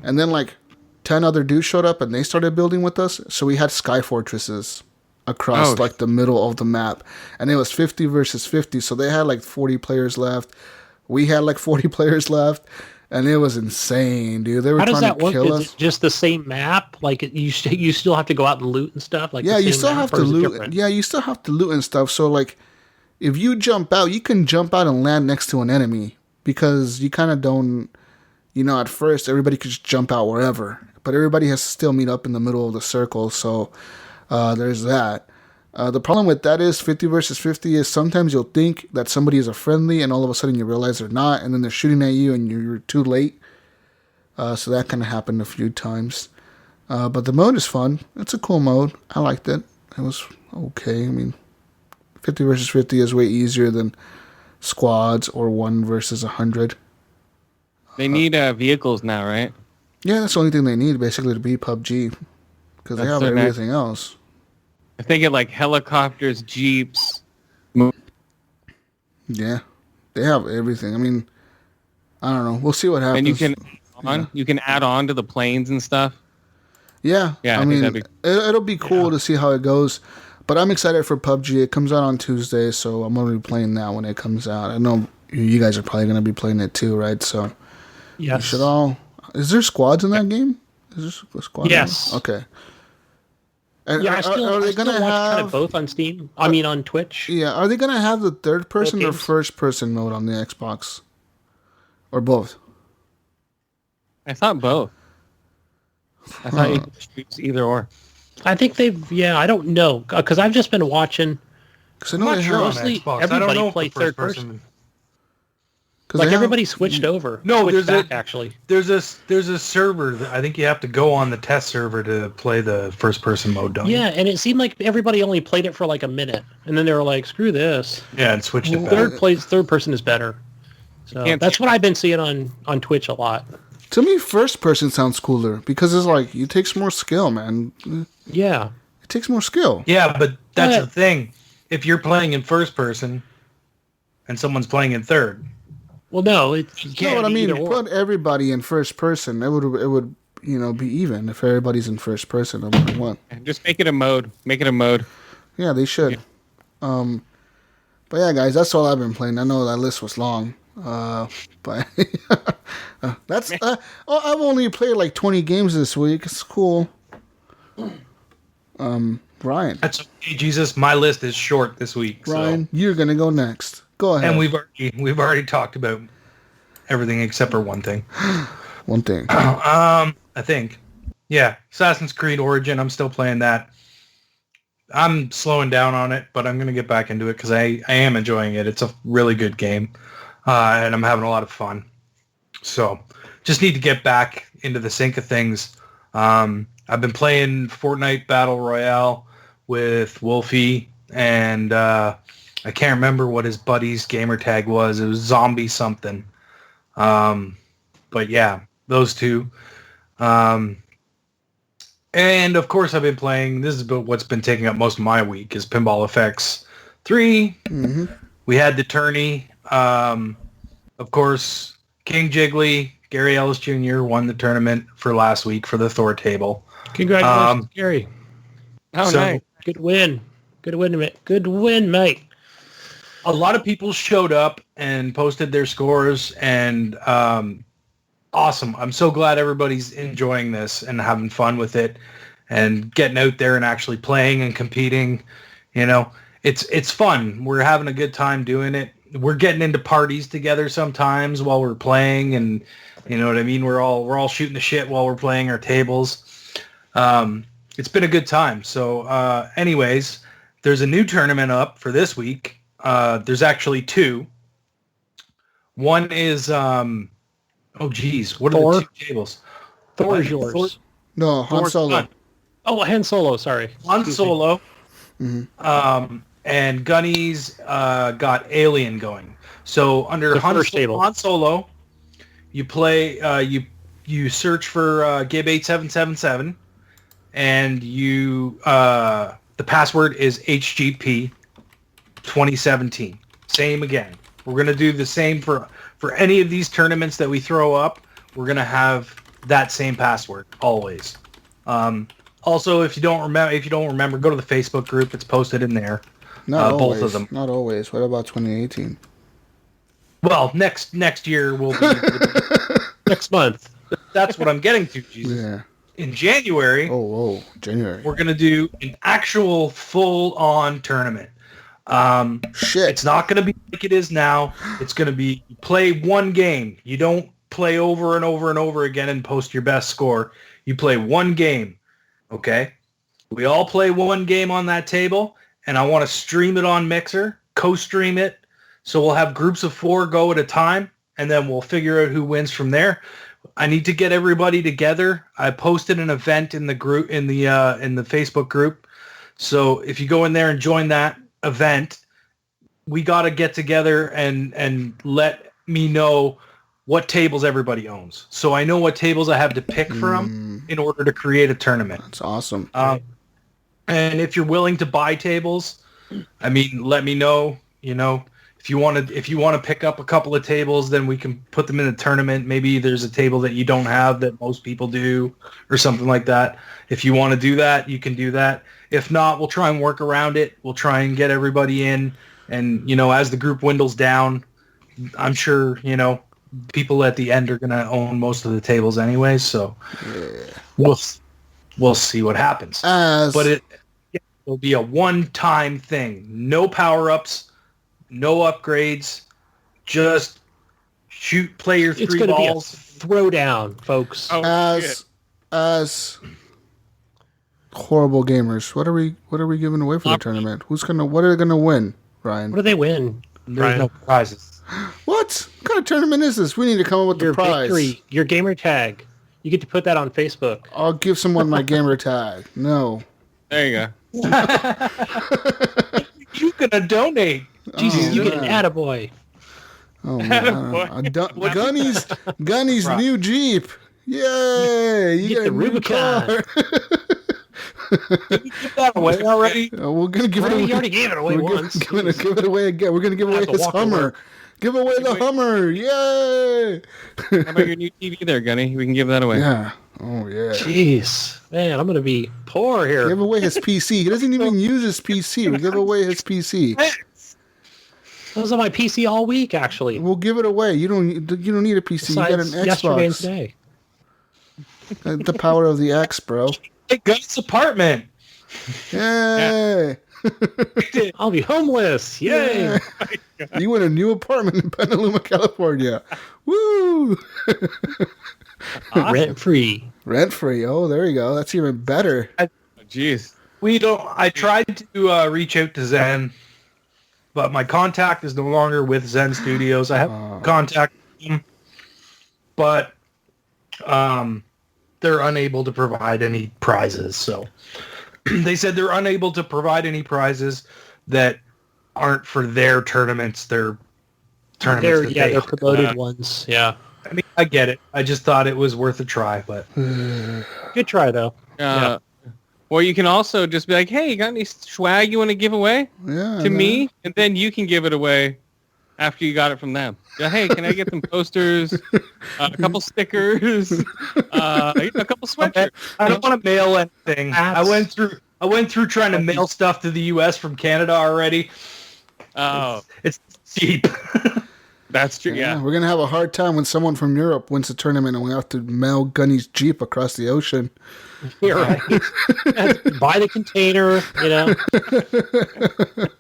and then like 10 other dudes showed up, and they started building with us, so we had sky fortresses across like the middle of the map, and it was 50 versus 50, so they had like 40 players left. We had like 40 players left, and it was insane, dude. They were trying to kill us. Is it just the same map? Like you still have to go out and loot and stuff? Like you still have to loot. Yeah, you still have to loot and stuff. So like, if you jump out, you can jump out and land next to an enemy because you kind of don't. You know, at first everybody could just jump out wherever, but everybody has to still meet up in the middle of the circle. So there's that. The problem with that is 50 versus 50 is sometimes you'll think that somebody is a friendly and all of a sudden you realize they're not, and then they're shooting at you and you're too late. So that kind of happened a few times. But the mode is fun. It's a cool mode. I liked it. It was okay. I mean, 50 versus 50 is way easier than squads or 1 versus 100. They need vehicles now, right? Yeah, that's the only thing they need basically to beat PUBG because they have everything else. If they get like helicopters, jeeps. Yeah, they have everything. I mean, I don't know. We'll see what happens. And you can add on to the planes and stuff. Yeah. I mean, it'll be cool to see how it goes. But I'm excited for PUBG. It comes out on Tuesday, so I'm going to be playing that when it comes out. I know you guys are probably going to be playing it too, right? So yes. You should all. Is there squads in that game? Is there a squad? Yes. Okay. And I still watch kind of both on Steam. I mean, on Twitch. Yeah, are they gonna have the third person or first person mode on the Xbox, or both? I thought both. I thought you could choose either or. I think they've. Yeah, I don't know because I've just been watching. Because I know they have mostly everybody play third person. Like everybody switched over. No, actually. There's a server that I think you have to go on the test server to play the first person mode, don't you? Yeah, and it seemed like everybody only played it for like a minute, and then they were like, "Screw this." Yeah, and switched it back. Third person is better. So that's what I've been seeing on Twitch a lot. To me, first person sounds cooler because it's like it takes more skill, man. Yeah, it takes more skill. Yeah, but that's the thing. If you're playing in first person, and someone's playing in third. Well, no, you can't. You know what I mean? Put everybody in first person. It would be even if everybody's in first person. No matter what. Just make it a mode. Yeah, they should. Yeah. But yeah, guys, that's all I've been playing. I know that list was long, but that's. I've only played like 20 games this week. It's cool. Ryan. That's okay, Jesus. My list is short this week. Ryan, you're gonna go next. Go ahead. And we've already talked about everything except for one thing. One thing. I think. Yeah, Assassin's Creed Origin. I'm still playing that. I'm slowing down on it, but I'm going to get back into it because I am enjoying it. It's a really good game, and I'm having a lot of fun. So just need to get back into the sync of things. I've been playing Fortnite Battle Royale with Wolfie, and I can't remember what his buddy's gamer tag was. It was Zombie something. But yeah, those two. And of course I've been playing, this is what's been taking up most of my week, is Pinball FX3. Mm-hmm. We had the tourney. Of course, King Jiggly, Gary Ellis Jr. won the tournament for last week for the Thor table. Congratulations, Gary. Oh, So- nice. Good win. Good win, mate. Good win, mate. A lot of people showed up and posted their scores, and awesome. I'm so glad everybody's enjoying this and having fun with it and getting out there and actually playing and competing. You know, it's fun. We're having a good time doing it. We're getting into parties together sometimes while we're playing, and you know what I mean? We're all shooting the shit while we're playing our tables. It's been a good time. So anyways, there's a new tournament up for this week. There's actually two. One is oh geez, what are the two tables? Thor is yours. No, Han Thor's Solo. fun. Oh, Han Solo, sorry. Han Excuse me. Solo. Mm-hmm. And Gunny's got Alien going. So under The first table. Han Solo, you play you search for Gib 8777, and you the password is HGP 2017. Same again. We're gonna do the same for any of these tournaments that we throw up. We're gonna have that same password always. Also, if you don't remember, go to the Facebook group. It's posted in there. Not always. Both of them. Not always. What about 2018? Well, next year will be Next month. that's what I'm getting to, Jesus. Yeah. In January, Oh, January. we're going to do an actual full-on tournament. Shit. It's not going to be like it is now. It's going to be you play one game. You don't play over and over and over again and post your best score. You play one game, okay? We all play one game on that table, and I want to stream it on Mixer, co-stream it. So we'll have groups of 4 go at a time, and then we'll figure out who wins from there. I need to get everybody together. I posted an event in the group in the Facebook group. So if you go in there and join that event, we got to get together and let me know what tables everybody owns. So I know what tables I have to pick from in order to create a tournament. That's awesome. And if you're willing to buy tables, I mean, let me know, you know. If you want to pick up a couple of tables, then we can put them in the tournament. Maybe there's a table that you don't have that most people do or something like that. If you want to do that, you can do that. If not, we'll try and work around it. We'll try and get everybody in. And, you know, as the group dwindles down, I'm sure, you know, people at the end are going to own most of the tables anyway. So we'll see what happens. But it'll be a one-time thing. No power-ups. No upgrades, just play your 3 It's going to be a balls. throwdown, folks. Oh, as horrible gamers, what are we giving away for the tournament? What are they gonna win, Ryan? What do they win? There's Brian? no prizes. What kind of tournament is this? We need to come up with Your the prize. victory, your gamer tag. You get to put that on Facebook. I'll give someone my gamer tag. No. There you go. You're gonna donate. Jesus, you yeah. get an attaboy. Oh man. Gunny's Right. new Jeep. Yay! You get got the a new Rubicon. car. Did we give that away already? We're gonna give it Well, away. you already gave it away We're once. give it away again. We're gonna give away have to his walk to Hummer. work. Give away the Hummer. Yay! How about your new TV there, Gunny? We can give that away. Yeah. Oh yeah. Jeez, man, I'm gonna be poor here. Give away his PC. He doesn't even use his PC. We give away his PC. I was on my PC all week, actually. We'll give it away. You don't need a PC. You got Besides an yesterday and Xbox. today. The power of the X, bro. Hey, Gun's apartment. Yay! I'll be homeless. Yay! You want a new apartment in Petaluma, California. Woo! Rent free. Rent free. Oh, there you go. That's even better. Oh, jeez. I tried to reach out to Zen, but my contact is no longer with Zen Studios. I have contact with him, but they're unable to provide any prizes. So they said they're unable to provide any prizes that aren't for their tournaments. Their tournaments. They're promoted ones. Yeah. I mean, I get it. I just thought it was worth a try, but good try though. Yeah. Or you can also just be like, "Hey, you got any swag you want to give away to me?" And then you can give it away after you got it from them. Yeah, hey, can I get some posters, a couple stickers, a couple sweatshirts? I don't want to mail anything. I went through trying to mail stuff to the U.S. from Canada already. Oh, it's cheap. That's true. Yeah, we're gonna have a hard time when someone from Europe wins a tournament and we have to mail Gunny's Jeep across the ocean. You're right. Buy the container, you know.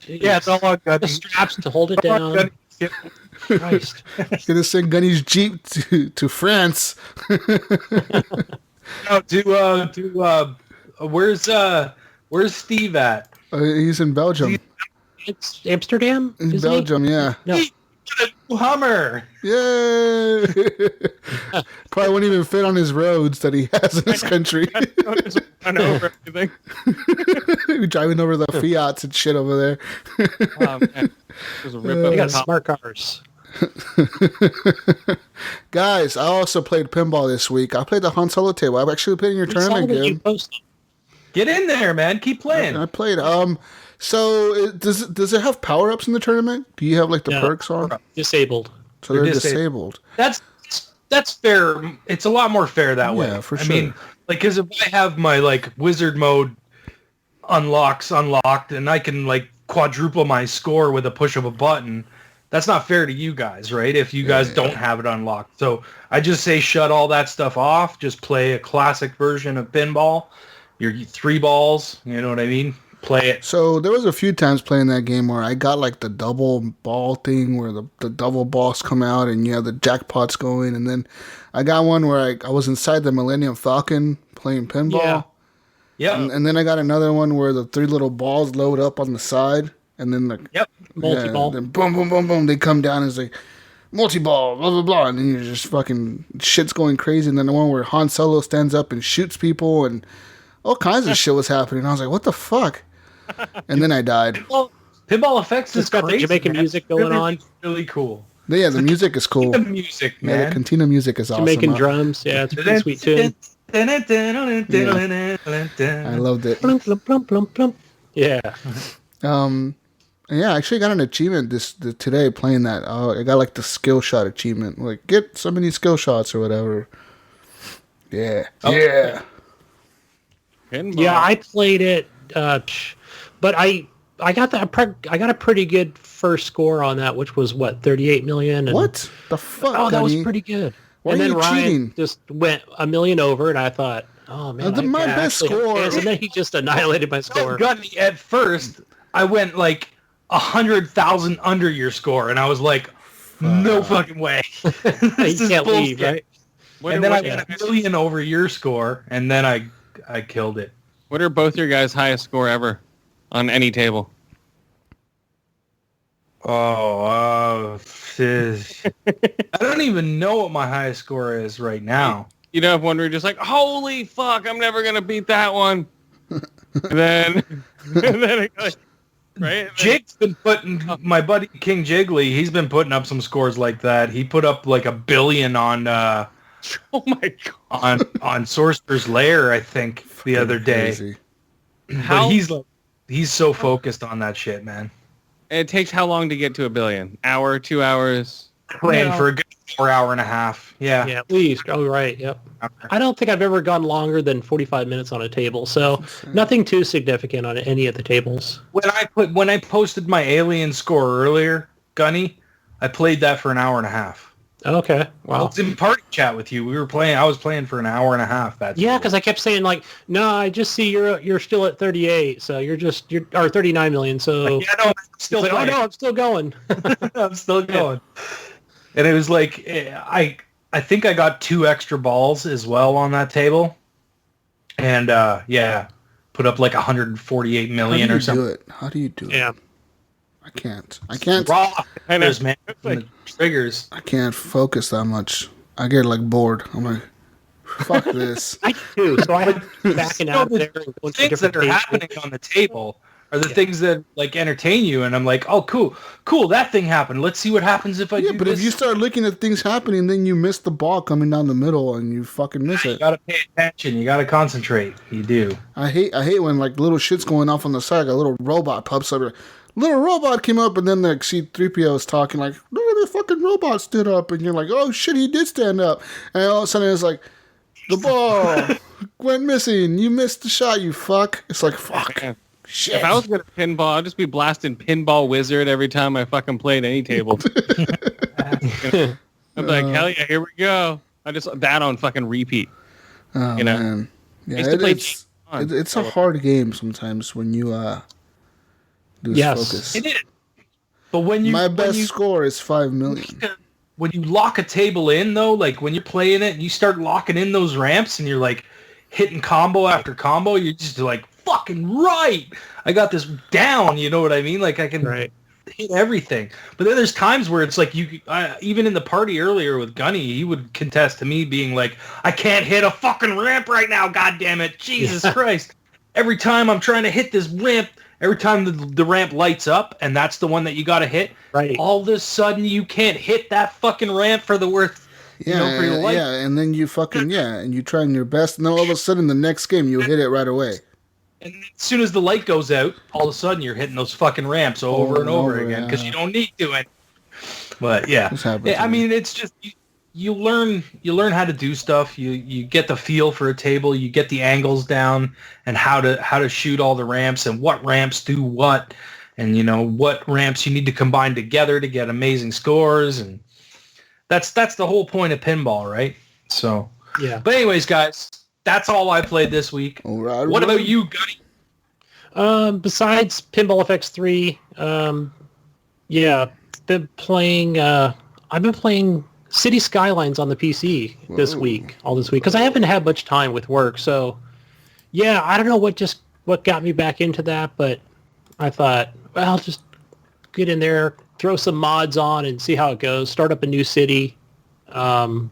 Yeah, it's all on Gunny. The straps to hold it down. Christ. Gonna send Gunny's Jeep to France. No, where's Steve at? He's in Belgium. It's Amsterdam. In Belgium, yeah. No. Hummer. Yay! Probably won't even fit on his roads that he has in this country. Run over everything. Driving over the Fiats and shit over there. Oh, man. There's a rip They got smart cars. Guys, I also played pinball this week. I played the Han Solo table. I've actually played in your tournament game. Get in there, man. Keep playing. I played. So does it have power ups in the tournament? Do you have like the perks on? Disabled. So they're disabled. That's fair. It's a lot more fair that way. Yeah, for sure. I mean, like, because if I have my like wizard mode unlocked, and I can like quadruple my score with a push of a button, that's not fair to you guys, right? If you guys don't have it unlocked. So I just say shut all that stuff off. Just play a classic version of pinball. Your 3 balls. You know what I mean? Play it. So there was a few times playing that game where I got like the double ball thing where the double balls come out and you have the jackpots going, and then I got one where I was inside the Millennium Falcon playing pinball. Yeah. And then I got another one where the 3 little balls load up on the side, and then multi-ball. Then boom, boom, boom, boom, they come down and it's like multi-ball, blah, blah, blah, and then you're just fucking shit's going crazy. And then the one where Han Solo stands up and shoots people and all kinds of shit was happening. I was like, what the fuck? And then I died. Pinball FX is got the Jamaican music going on. Really cool. Yeah, the music is cool. The music, man. Yeah, the Cantina music is awesome. Jamaican drums. Yeah, it's a pretty sweet tune. I loved it. Plum, plum, plum, plum, plum. Yeah. Yeah, I actually got an achievement today playing that. I got like the skill shot achievement. Like, get so many skill shots or whatever. Yeah. Yeah. Yeah, I played it, but I got a pretty good first score on that, which was what, 38 million. And, what the fuck? Oh, that was pretty good. Why and are then you Ryan cheating? just went a million over, and I thought, oh man, my best score. And then he just annihilated my score. Gunny, at first, I went like 100,000 under your score, and I was like, no fucking way. You can't leave, right? And then I went a million over your score, and then I killed it. What are both your guys' highest score ever on any table? I don't even know what my highest score is right now. You know, if one were just like, holy fuck, I'm never going to beat that one. and then right? Jake's been putting, my buddy King Jiggly, he's been putting up some scores like that. He put up like 1 billion on, oh my god, on Sorcerer's Lair, I think, the other day. Crazy. But he's so focused on that shit, man. It takes how long to get to 1 billion? Hour, 2 hours? Playing for a good hour and a half. Yeah. Yeah, at least. Oh, right. Yep. I don't think I've ever gone longer than 45 minutes on a table, so nothing too significant on any of the tables. When I posted my Alien score earlier, Gunny, I played that for an hour and a half. Okay. Wow. I was in party chat with you. I was playing for an hour and a half. Yeah, because I kept saying like, no, I just see you're still at 38, so you're or 39 million. So yeah, no, I'm still like, oh no, I'm still going. I'm still going. And it was like I think I got 2 extra balls as well on that table, and put up like 148 million or something. How do you do it? Yeah. I can't. Raw triggers, man. The triggers. I can't focus that much. I get like bored. I'm like, fuck this. I do too. So I had backing out there. And the things that are happening on the table are the things that like entertain you, and I'm like, oh, cool, that thing happened. Let's see what happens if I do Yeah, but this. if you start looking at things happening, then you miss the ball coming down the middle, and you fucking miss it. You gotta pay attention. You gotta concentrate. You do. I hate when like little shit's going off on the side. Like, a little robot pops up. Little robot came up, and then the C-3PO is talking like, look at the fucking robot stood up, and you're like, oh shit, he did stand up, and all of a sudden it's like, the ball went missing. You missed the shot, you fuck. It's like, fuck. Shit. If I was good at pinball, I'd just be blasting Pinball Wizard every time I fucking played any table. I'd be like, hell yeah, here we go. I just that on fucking repeat. Oh, you know, man. Yeah, it's a hard game sometimes when you lose focus. It is. But when you my best score is 5 million. When you lock a table in though, like when you're playing it and you start locking in those ramps and you're like hitting combo after combo, you're just like, fucking right, I got this down, you know what I mean? Like I can hit everything. But then there's times where it's like even in the party earlier with Gunny, he would contest to me being like, I can't hit a fucking ramp right now, god damn it, Jesus Christ. Every time I'm trying to hit this ramp, every time the ramp lights up and that's the one that you got to hit, all of a sudden you can't hit that fucking ramp for the worth. Yeah, for your life. Yeah, and then you fucking and you trying your best, and then all of a sudden the next game you hit it right away. And as soon as the light goes out, all of a sudden you're hitting those fucking ramps over and over again because you don't need to. But I mean, it's just you learn how to do stuff. You get the feel for a table. You get the angles down and how to shoot all the ramps and what ramps do what, and you know what ramps you need to combine together to get amazing scores. And that's the whole point of pinball, right? So yeah. But anyways, guys. That's all I played this week. All right, what about you, Gunny? Besides Pinball FX3, I've been playing City Skylines on the PC this week, because I haven't had much time with work. So, yeah, I don't know what got me back into that, but I thought, well, I'll just get in there, throw some mods on, and see how it goes. Start up a new city. So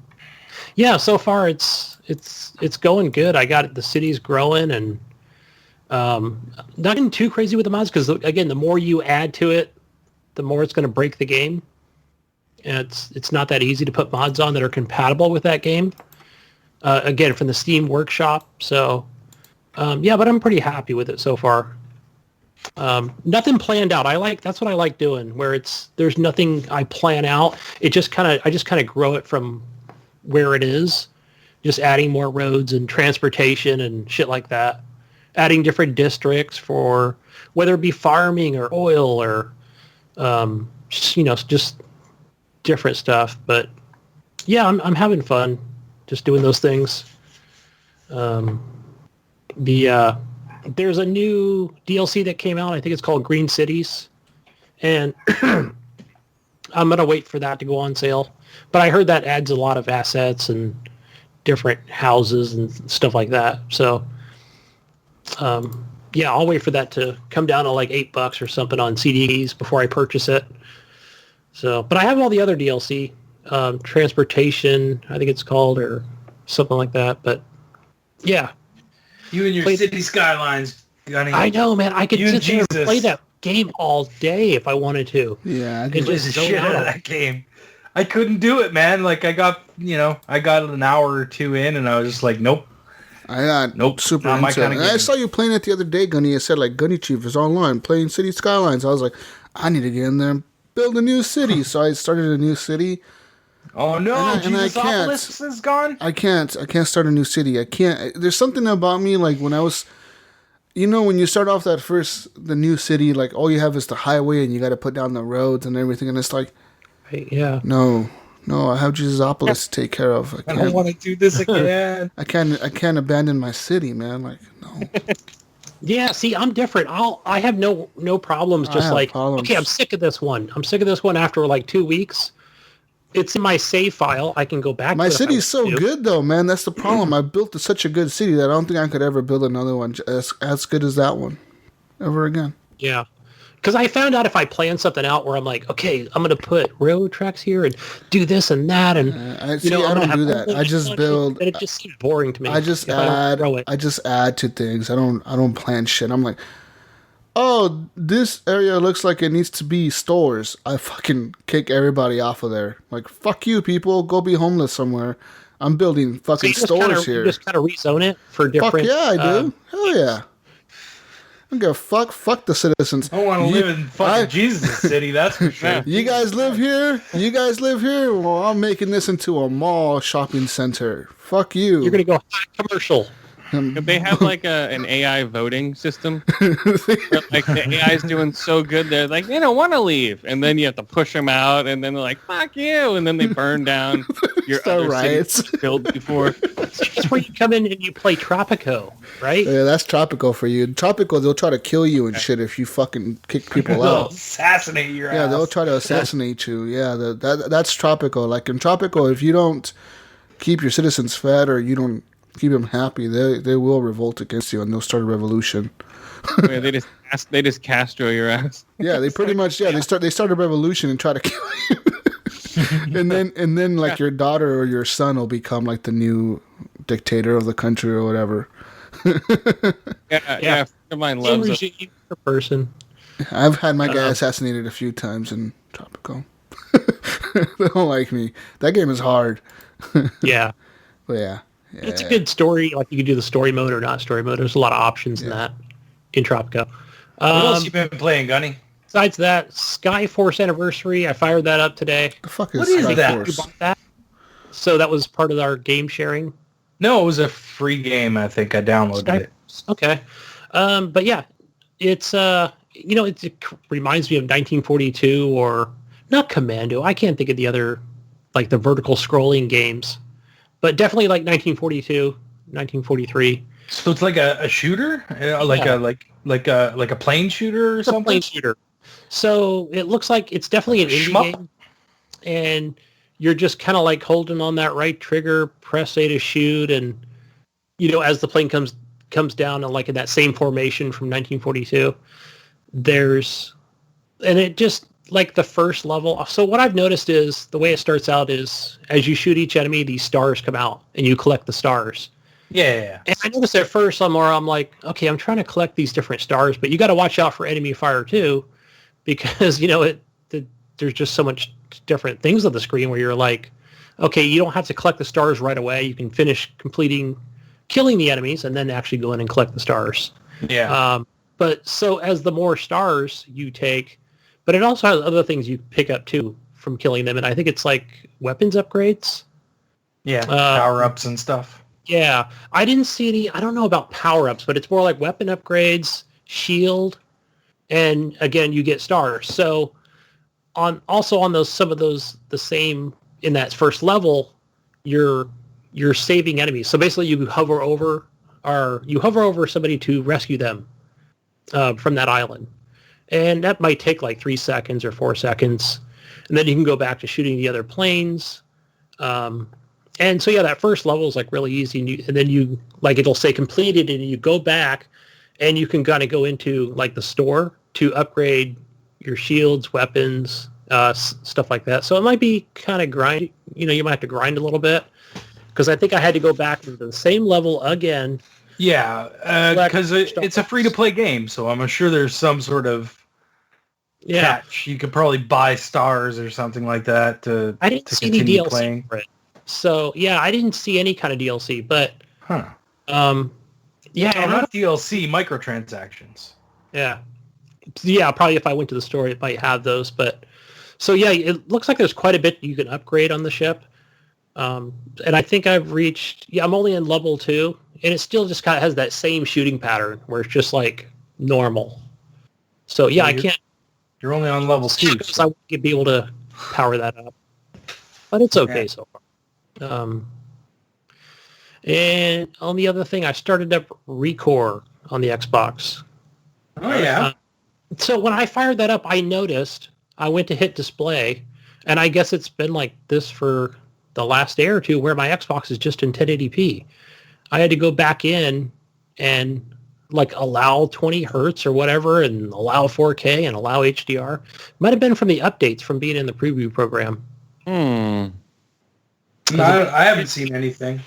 far it's going good. I got it. The city's growing, and not getting too crazy with the mods because again, the more you add to it, the more it's going to break the game. And it's not that easy to put mods on that are compatible with that game. Again, from the Steam Workshop. So but I'm pretty happy with it so far. Nothing planned out. That's what I like doing, where there's nothing I plan out. I just kind of grow it from where it is. Just adding more roads and transportation and shit like that. Adding different districts for whether it be farming or oil or, just different stuff. But yeah, I'm having fun just doing those things. There's a new DLC that came out. I think it's called Green Cities. And I'm going to wait for that to go on sale. But I heard that adds a lot of assets and different houses and stuff like that. So, I'll wait for that to come down to like $8 or something on CDs before I purchase it. So, but I have all the other DLC, transportation, I think it's called, or something like that. But yeah, you and your City Skylines, Gunny. I know, man. I could sit there and play that game all day if I wanted to. Yeah, I could just shit out of that game. I couldn't do it, man. Like I got an hour or two in, and I was just like, nope. I got super into it. I saw you playing it the other day, Gunny. It said like Gunnychief is online playing City Skylines. I was like, I need to get in there and build a new city. So I started a new city. Oh no, Jesuswalksalot is gone. I can't start a new city. I can't. There's something about me like when I was, when you start off the new city, like all you have is the highway and you got to put down the roads and everything, and it's like. Yeah. No, I have Jesuswalksalot to take care of. I don't want to do this again. I can't abandon my city, man. Like, no. Yeah, see, I'm different. I have no problems. Just like, okay, I'm sick of this one. After like 2 weeks. It's in my save file. I can go back. My city's so good, though, man. That's the problem. I built such a good city that I don't think I could ever build another one as good as that one ever again. Yeah. because I found out if I plan something out where I'm like, okay, I'm going to put railroad tracks here and do this and that, and I don't do that. I just build. And it just seems boring to me. I just add. I just add to things. I don't plan shit. I'm like, oh, this area looks like it needs to be stores. I fucking kick everybody off of there. Like, fuck you, people. Go be homeless somewhere. I'm building fucking stores here. You just kind of rezone it for different. Fuck yeah, I do. Hell yeah. I don't give a fuck. Fuck the citizens. I want to live in fucking Jesus City, that's for sure. You guys live here? You guys live here? Well, I'm making this into a mall shopping center. Fuck you. You're going to go commercial. If they have like an AI voting system, where, like the AI is doing so good, they're like, they don't want to leave, and then you have to push them out, and then they're like, fuck you, and then they burn down your other riots cities built before. That's where you come in and you play Tropico, right? Yeah, that's Tropico for you. Tropico, they'll try to kill you and shit if you fucking kick people They'll out. assassinate your ass. Yeah, they'll try to assassinate you. Yeah, that's Tropico. Like in Tropico, if you don't keep your citizens fed or you don't keep them happy, they will revolt against you and they'll start a revolution. Yeah, they just Castro your ass. Yeah, they pretty much they start a revolution and try to kill you. and then like your daughter or your son will become like the new dictator of the country or whatever. Yeah. A friend of mine loves regime per person. I've had my guy assassinated a few times in Tropico. They don't like me. That game is hard. Yeah. But yeah. It's a good story. Like you can do the story mode or not story mode. There's a lot of options in that in Tropico. What else you been playing, Gunny? Besides that, Skyforce Anniversary. I fired that up today. The fuck is What is that? Skyforce? You bought that? So that was part of our game sharing. No, it was a free game. I think I downloaded it. Okay. But yeah, it's it reminds me of 1942 or not Commando. I can't think of the other, like the vertical scrolling games, but definitely like 1942, 1943. So it's like a shooter, like a plane shooter or something. Plane shooter. So it looks like it's definitely an indie game, and you're just kind of like holding on that right trigger, press A to shoot, and as the plane comes down, and like in that same formation from 1942, and it just like the first level. So what I've noticed is the way it starts out is as you shoot each enemy, these stars come out, and you collect the stars. Yeah. And I noticed at first I'm like, okay, I'm trying to collect these different stars, but you got to watch out for enemy fire too, because there's just so much different things on the screen where you're like, okay, you don't have to collect the stars right away. You can finish killing the enemies, and then actually go in and collect the stars. Yeah. But so as the more stars you take, but it also has other things you pick up too from killing them, and I think it's like weapons upgrades. Yeah, power-ups and stuff. Yeah, I didn't see any. I don't know about power-ups, but it's more like weapon upgrades, shield, and again, you get stars. So on some of those the same in that first level, you're saving enemies. So basically, you hover over somebody to rescue them from that island, and that might take like 3 seconds or 4 seconds, and then you can go back to shooting the other planes. And so, yeah, that first level is like really easy. And then you it'll say completed, and you go back and you can kind of go into like the store to upgrade your shields, weapons, stuff like that. So it might be kind of grind. You might have to grind a little bit, because I think I had to go back to the same level again. Yeah, because it's a free-to-play game, so I'm sure there's some sort of catch. You could probably buy stars or something like that to see any continue DLC playing. for it. So yeah, I didn't see any kind of DLC, but not DLC, microtransactions. Yeah, probably if I went to the store, it might have those. But so yeah, it looks like there's quite a bit you can upgrade on the ship. And I think I've reached. Yeah, I'm only in level 2, and it still just kind of has that same shooting pattern where it's just like normal. So yeah, I can't. You're only on level 2. So I wouldn't be able to power that up, but it's okay so far. And on the other thing, I started up Recore on the Xbox. Oh yeah. So when I fired that up, I noticed I went to hit display, and I guess it's been like this for the last day or two, where my Xbox is just in 1080p. I had to go back in and like allow 20 hertz or whatever and allow 4K and allow HDR. Might have been from the updates from being in the preview program. No, I haven't seen anything.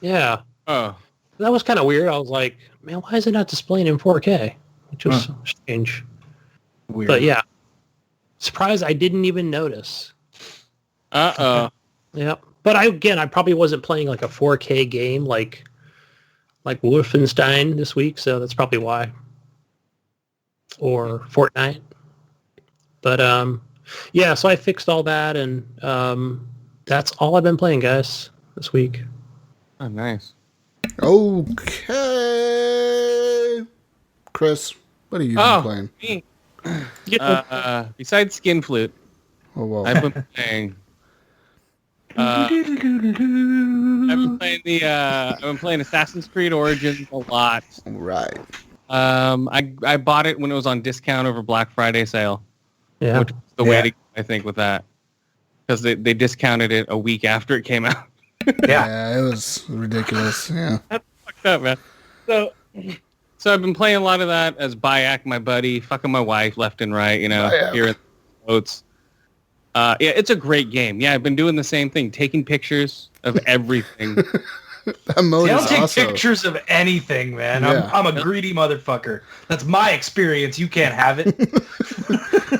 Yeah. Oh. That was kind of weird. I was like, man, why is it not displaying in 4K? Which was strange. Weird. But yeah. Surprised I didn't even notice. Uh-oh. Yep. But I probably wasn't playing like a 4K game like Wolfenstein this week, so that's probably why. Or Fortnite. But yeah, so I fixed all that, and that's all I've been playing, guys, this week. Oh, nice. Okay. Chris, what have you been playing? Me. Besides Skin Flute, Oh, whoa. I've been playing. I've been playing Assassin's Creed Origins a lot. Right. I bought it when it was on discount over Black Friday sale. Yeah. Which was the way to go, I think, with that, because they discounted it a week after it came out. Yeah, it was ridiculous. Yeah. That's fucked up, man. So I've been playing a lot of that as Bayak, my buddy, fucking my wife left and right, here in the boats. Yeah, it's a great game. Yeah, I've been doing the same thing, taking pictures of everything. That mode I don't is take awesome. pictures of anything, man. Yeah. I'm a greedy motherfucker. That's my experience. You can't have it.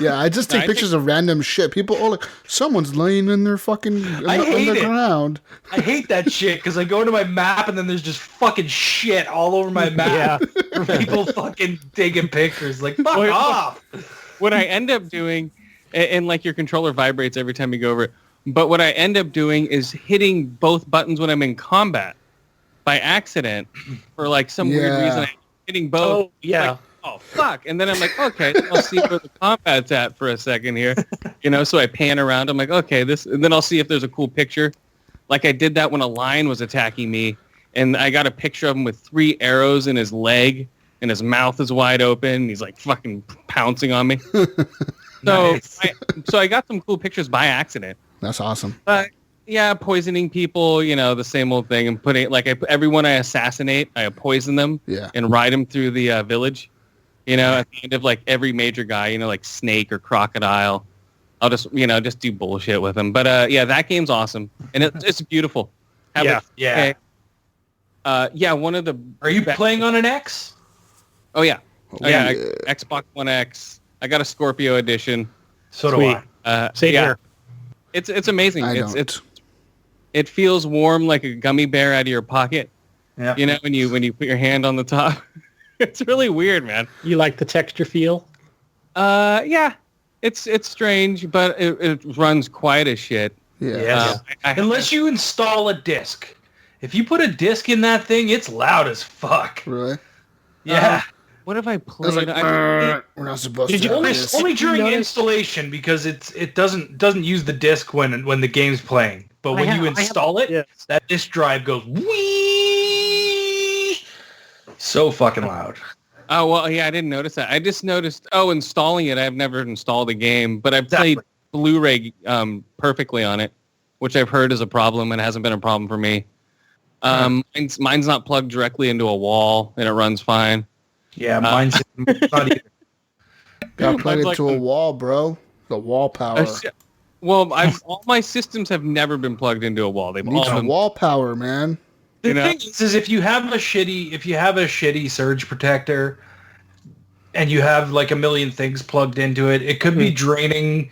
Yeah, I just take pictures of random shit. People are like, someone's laying in their fucking underground. I hate that shit because I go into my map and then there's just fucking shit all over my map. Yeah. People fucking taking pictures. Like, fuck off. What I end up doing, and like your controller vibrates every time you go over it, but what I end up doing is hitting both buttons when I'm in combat by accident for like some weird reason. I'm hitting both. Oh, yeah. Like, oh, fuck. And then I'm like, okay, I'll see where the combat's at for a second here. So I pan around. I'm like, okay, this, and then I'll see if there's a cool picture. Like I did that when a lion was attacking me, and I got a picture of him with 3 arrows in his leg, and his mouth is wide open. He's like fucking pouncing on me. Nice. So I got some cool pictures by accident. That's awesome. Yeah, poisoning people, the same old thing, and putting everyone I assassinate, I poison them and ride them through the village. At the end of like every major guy, like Snake or Crocodile, I'll just do bullshit with them. But yeah, that game's awesome, and it's beautiful. Yeah. One of the. Are you playing on an X? Oh yeah, Xbox One X. I got a Scorpio edition. So do I. Same here. It's amazing. It It feels warm like a gummy bear out of your pocket. Yeah. When you put your hand on the top. It's really weird, man. You like the texture feel? Yeah. It's strange, but it runs quiet as shit. Yeah. Unless you install a disc. If you put a disc in that thing, it's loud as fuck. Really? Yeah. What have I It was played? like, we're not supposed Did to you have only, this. only during notice- installation because it doesn't use the disc when the game's playing. But when you install it, that disc drive goes wee. So fucking loud. Oh, well, yeah, I didn't notice that. I just noticed, installing it. I've never installed a game, but I've played Blu-ray perfectly on it, which I've heard is a problem and hasn't been a problem for me. Mine's not plugged directly into a wall, and it runs fine. Yeah, mine's not either. Got plugged into a wall, bro. The wall power. Well, all my systems have never been plugged into a wall. They've all Needs been wall power, man. The thing is if you have a shitty surge protector and you have like a million things plugged into it, it could be draining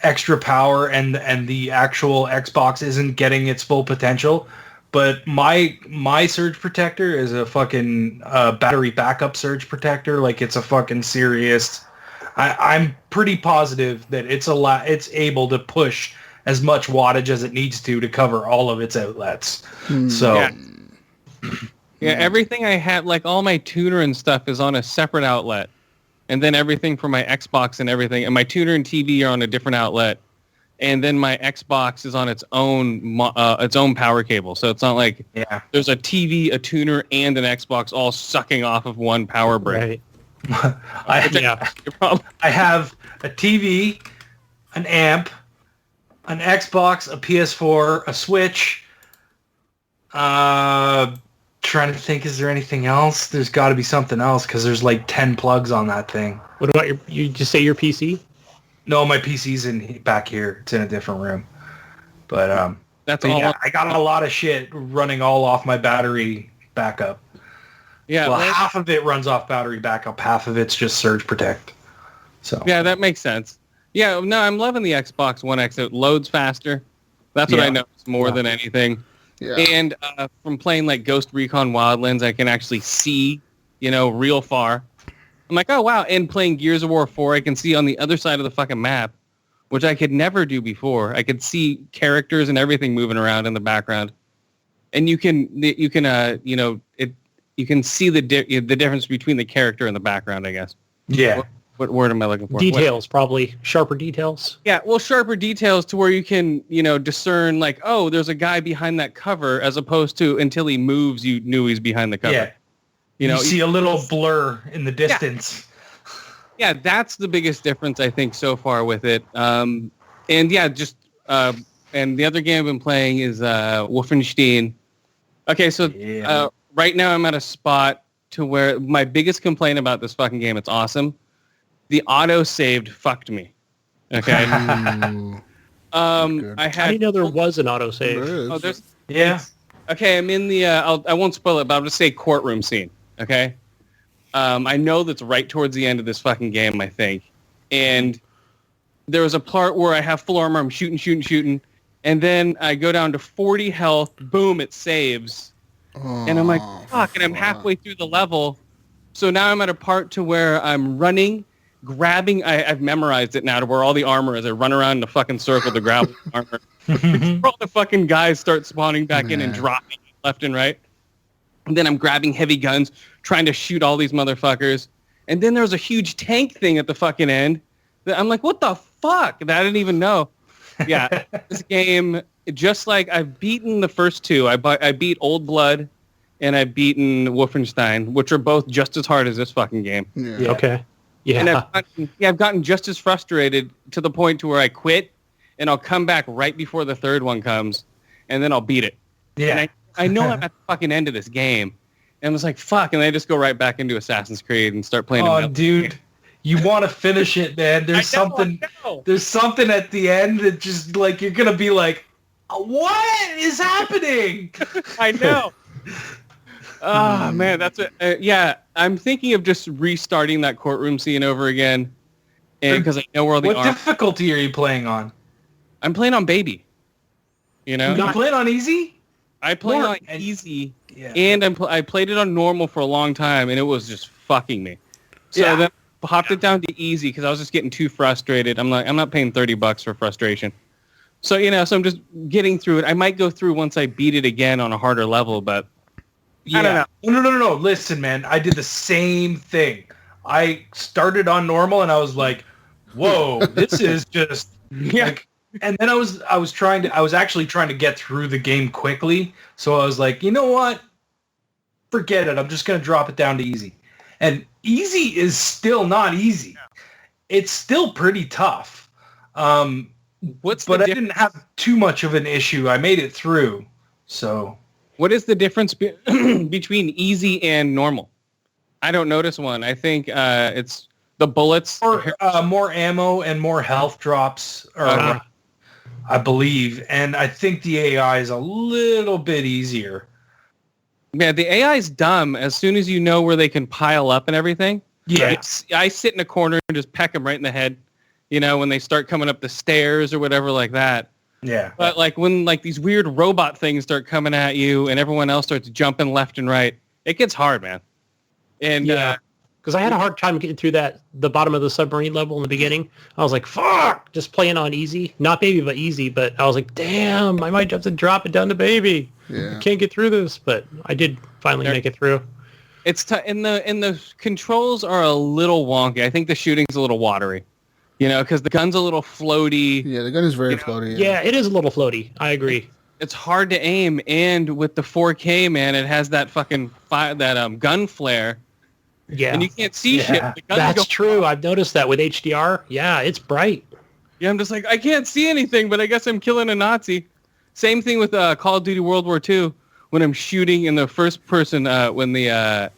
extra power and the actual Xbox isn't getting its full potential. But my surge protector is a fucking battery backup surge protector. Like it's a fucking serious. I'm pretty positive that it's able to push as much wattage as it needs to cover all of its outlets. So everything I have, like all my tuner and stuff, is on a separate outlet, and then everything for my Xbox and everything, and my tuner and TV are on a different outlet. And then my Xbox is on its own power cable. So it's not like there's a TV, a tuner, and an Xbox all sucking off of one power brick. Right. I have a TV, an amp, an Xbox, a PS4, a Switch, trying to think, is there anything else? There's got to be something else because there's like 10 plugs on that thing. What about you just say your PC? No, my PC's back here. It's in a different room. But That's all. yeah, I got a lot of shit running all off my battery backup. Yeah, well, half of it runs off battery backup. Half of it's just surge protect. So yeah, that makes sense. Yeah, no, I'm loving the Xbox One X. It loads faster. That's what I noticed more than anything. Yeah. And from playing like Ghost Recon Wildlands, I can actually see, real far. I'm like, oh, wow. And playing Gears of War 4, I can see on the other side of the fucking map, which I could never do before. I could see characters and everything moving around in the background. And you can see the difference between the character and the background, I guess. Yeah. What word am I looking for? Details, probably. Sharper details. Yeah, well, sharper details to where you can, discern, like, oh, there's a guy behind that cover, as opposed to until he moves, you knew he's behind the cover. Yeah. You see a little blur in the distance. Yeah, that's the biggest difference, I think, so far with it. And the other game I've been playing is Wolfenstein. Okay, so right now I'm at a spot to where my biggest complaint about this fucking game, it's awesome. The auto-saved fucked me. Okay? I didn't know there was an auto-save. Oh, there's... Yeah. Okay, I'm in the... I won't spoil it, but I'll just say courtroom scene. Okay? I know that's right towards the end of this fucking game, I think. And there was a part where I have full armor, I'm shooting, and then I go down to 40 health, boom, it saves. And I'm like, fuck, and I'm halfway through the level. So now I'm at a part to where I'm running, grabbing, I've memorized it now to where all the armor is. I run around in a fucking circle to grab armor. All the fucking guys start spawning back in and dropping left and right. And then I'm grabbing heavy guns, trying to shoot all these motherfuckers. And then there's a huge tank thing at the fucking end. That I'm like, what the fuck? That I didn't even know. Yeah, this game, just like I've beaten the first two. I beat Old Blood and I've beaten Wolfenstein, which are both just as hard as this fucking game. Yeah. Okay. Yeah. And I've gotten just as frustrated to the point to where I quit and I'll come back right before the third one comes and then I'll beat it. Yeah. And I know I'm at the fucking end of this game. And I was like, fuck. And I just go right back into Assassin's Creed and start playing. Oh, dude. You want to finish it, man. There's something at the end that just, like, you're going to be like, what is happening? I know. Oh, man. That's it. Yeah. I'm thinking of just restarting that courtroom scene over again. And because I know where all the What difficulty are you playing on? I'm playing on baby. You playing on easy? I play on easy, and I played it on normal for a long time, and it was just fucking me. So then I hopped it down to easy because I was just getting too frustrated. I'm like, I'm not paying $30 for frustration. So, so I'm just getting through it. I might go through once I beat it again on a harder level, but I don't know. No. Listen, man, I did the same thing. I started on normal, and I was like, whoa, this is just... like, and then I was actually trying to get through the game quickly. So I was like, you know what? Forget it. I'm just going to drop it down to easy. And easy is still not easy. It's still pretty tough. But I didn't have too much of an issue. I made it through. So what is the difference between easy and normal? I don't notice one. I think it's the bullets. More ammo and more health drops. I believe, and I think the AI is a little bit easier. Yeah, the AI is dumb as soon as you know where they can pile up and everything. Yeah. I sit in a corner and just peck them right in the head, when they start coming up the stairs or whatever like that. Yeah. But like when like these weird robot things start coming at you and everyone else starts jumping left and right, it gets hard, man. And because I had a hard time getting through the bottom of the submarine level in the beginning. I was like, fuck, just playing on easy. Not baby, but easy. But I was like, damn, I might have to drop it down to baby. Yeah. I can't get through this. But I did finally make it through. It's and the controls are a little wonky. I think the shooting's a little watery. Because the gun's a little floaty. Yeah, the gun is very floaty. Yeah, it is a little floaty. I agree. It's hard to aim. And with the 4K, man, it has that fucking gun flare. Yeah. And you can't see shit. That's true. I've noticed that with HDR. Yeah, it's bright. Yeah, I'm just like, I can't see anything, but I guess I'm killing a Nazi. Same thing with Call of Duty World War II, when I'm shooting in the first person, in the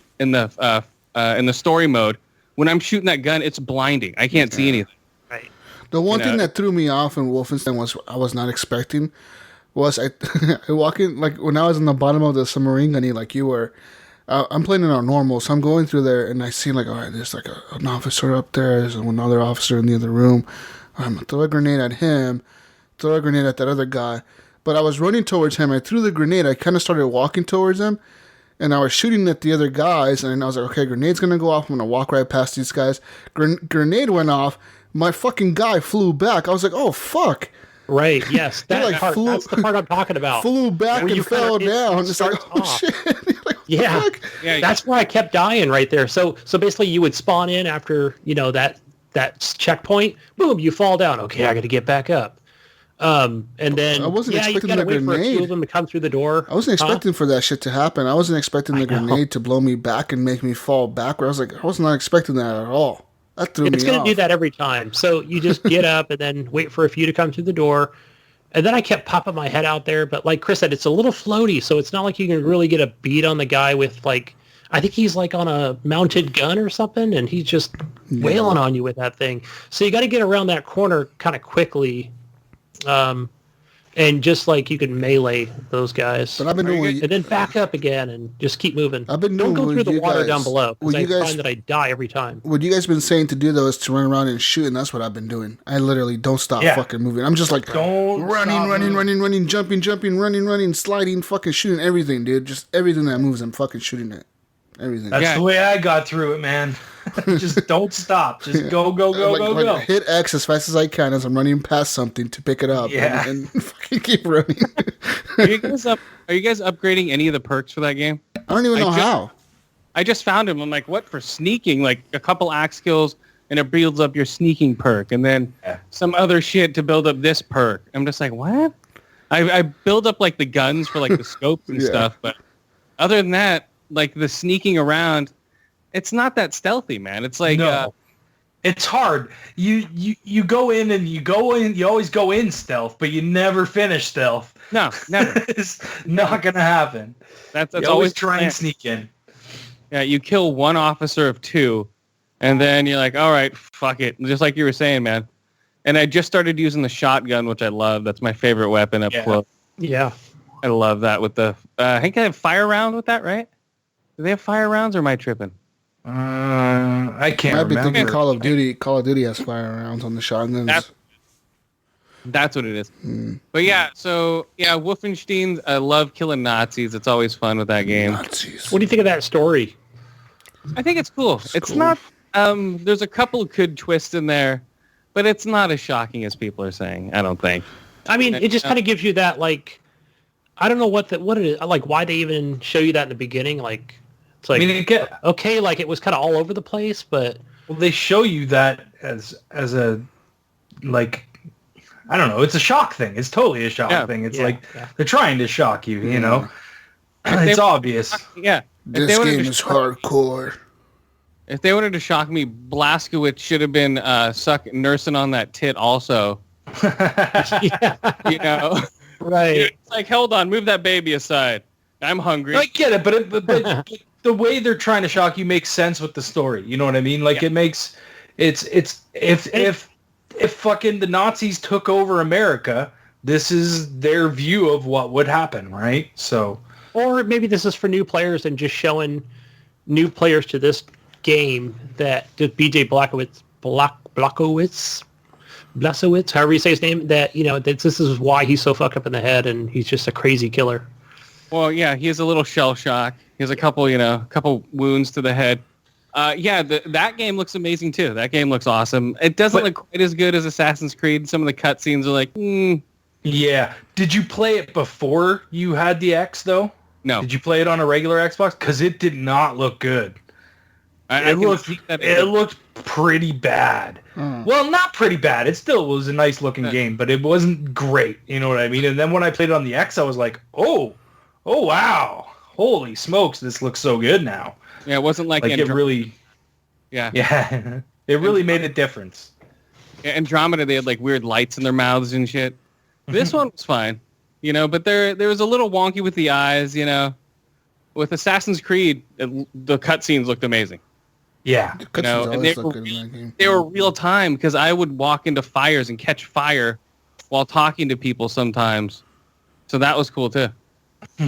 story mode, when I'm shooting that gun, it's blinding. I can't see anything. Right. The one thing that threw me off in Wolfenstein was I was not expecting was I walk in, like when I was in the bottom of the submarine gunny like you were. I'm playing it on normal, so I'm going through there, and I see like, all right, there's like an officer up there, there's another officer in the other room. I'm gonna throw a grenade at him, throw a grenade at that other guy. But I was running towards him. I threw the grenade. I kind of started walking towards him, and I was shooting at the other guys. And I was like, okay, grenade's gonna go off. I'm gonna walk right past these guys. Grenade went off. My fucking guy flew back. I was like, oh fuck. Right. Yes. That's the part I'm talking about. Flew back and fell down. It's like, oh off. shit. Like, yeah. fuck? Yeah. That's why I kept dying right there. So basically, you would spawn in after that checkpoint. Boom, you fall down. Okay, I got to get back up. And then I wasn't expecting you gotta the wait for a few grenade. of them to come through the door. I wasn't expecting for that shit to happen. I wasn't expecting the grenade to blow me back and make me fall backward. I was like, I was not expecting that at all. That threw me off. It's going to do that every time. So you just get up and then wait for a few to come through the door. And then I kept popping my head out there. But like Chris said, it's a little floaty. So it's not like you can really get a beat on the guy with like, I think he's like on a mounted gun or something. And he's just wailing on you with that thing. So you got to get around that corner kind of quickly. And just like you can melee those guys. But I've been doing, and then back up again and just keep moving. I've been Don't doing go through the you water guys- down below what because you I guys- find that I die every time. what you guys been saying to do though is to run around and shoot, and that's what I've been doing. I literally don't stop fucking moving. I'm just like running, jumping, sliding, fucking shooting everything, dude. Just everything that moves, I'm fucking shooting it. Everything. That's the way I got through it, man. Just don't stop. Just go. Hit X as fast as I can as I'm running past something to pick it up. Yeah. And fucking keep running. Are you guys upgrading any of the perks for that game? I don't even know how. I just found him. I'm like, what for sneaking? Like a couple axe skills, and it builds up your sneaking perk, and then some other shit to build up this perk. I'm just like, what? I build up like the guns for like the scopes and stuff, but other than that, like the sneaking around, it's not that stealthy, man. It's like it's hard. You go in and you always go in stealth, but you never finish stealth. No, never. It's not gonna happen. That's you always try and sneak in. Yeah, you kill one officer of two, and then you're like, all right, fuck it. Just like you were saying, man. And I just started using the shotgun, which I love. That's my favorite weapon up close. Yeah. I love that with the... I think I have fire round with that, right? Do they have fire rounds, or am I tripping? I can't I've been remember. thinking Call of Duty. Call of Duty has fire rounds on the shotguns. That's what it is. But yeah, so yeah, Wolfenstein. I love killing Nazis. It's always fun with that game. Nazis. What do you think of that story? I think it's cool. It's cool. not. There's a couple of good twists in there, but it's not as shocking as people are saying. I don't think. I mean, it just kind of gives you that, like, I don't know what it is, like, why they even show you that in the beginning. Like, it's like, okay, like, it was kind of all over the place, but... Well, they show you that as a, like, I don't know, it's a shock thing. It's totally a shock thing. It's they're trying to shock you, you know? It's obvious. Yeah. This game is hardcore. If they wanted to shock me, Blazkowicz should have been nursing on that tit also. You know? Right. It's like, hold on, move that baby aside. I'm hungry. I get it, but the way they're trying to shock you makes sense with the story. You know what I mean? Like it makes if fucking the Nazis took over America, this is their view of what would happen, right? So, or maybe this is for new players and just showing new players to this game that BJ Blazkowicz, however you say his name, that, you know, that this is why he's so fucked up in the head and he's just a crazy killer. Well, yeah, he has a little shell shock. He has a couple wounds to the head. That game looks amazing too. That game looks awesome. It doesn't look quite as good as Assassin's Creed. Some of the cutscenes are like, Yeah. Did you play it before you had the X though? No. Did you play it on a regular Xbox? Because it did not look good. It looked pretty bad. Well, not pretty bad. It still was a nice looking game, but it wasn't great. You know what I mean? And then when I played it on the X, I was like, oh wow, holy smokes, this looks so good now. Yeah, it wasn't like it really. Yeah, it really made a difference. Yeah, Andromeda, they had like weird lights in their mouths and shit. This one was fine. you know, but there was a little wonky with the eyes, you know. With Assassin's Creed, the cutscenes looked amazing. Yeah. You know, and they were real time because I would walk into fires and catch fire while talking to people sometimes. So that was cool too.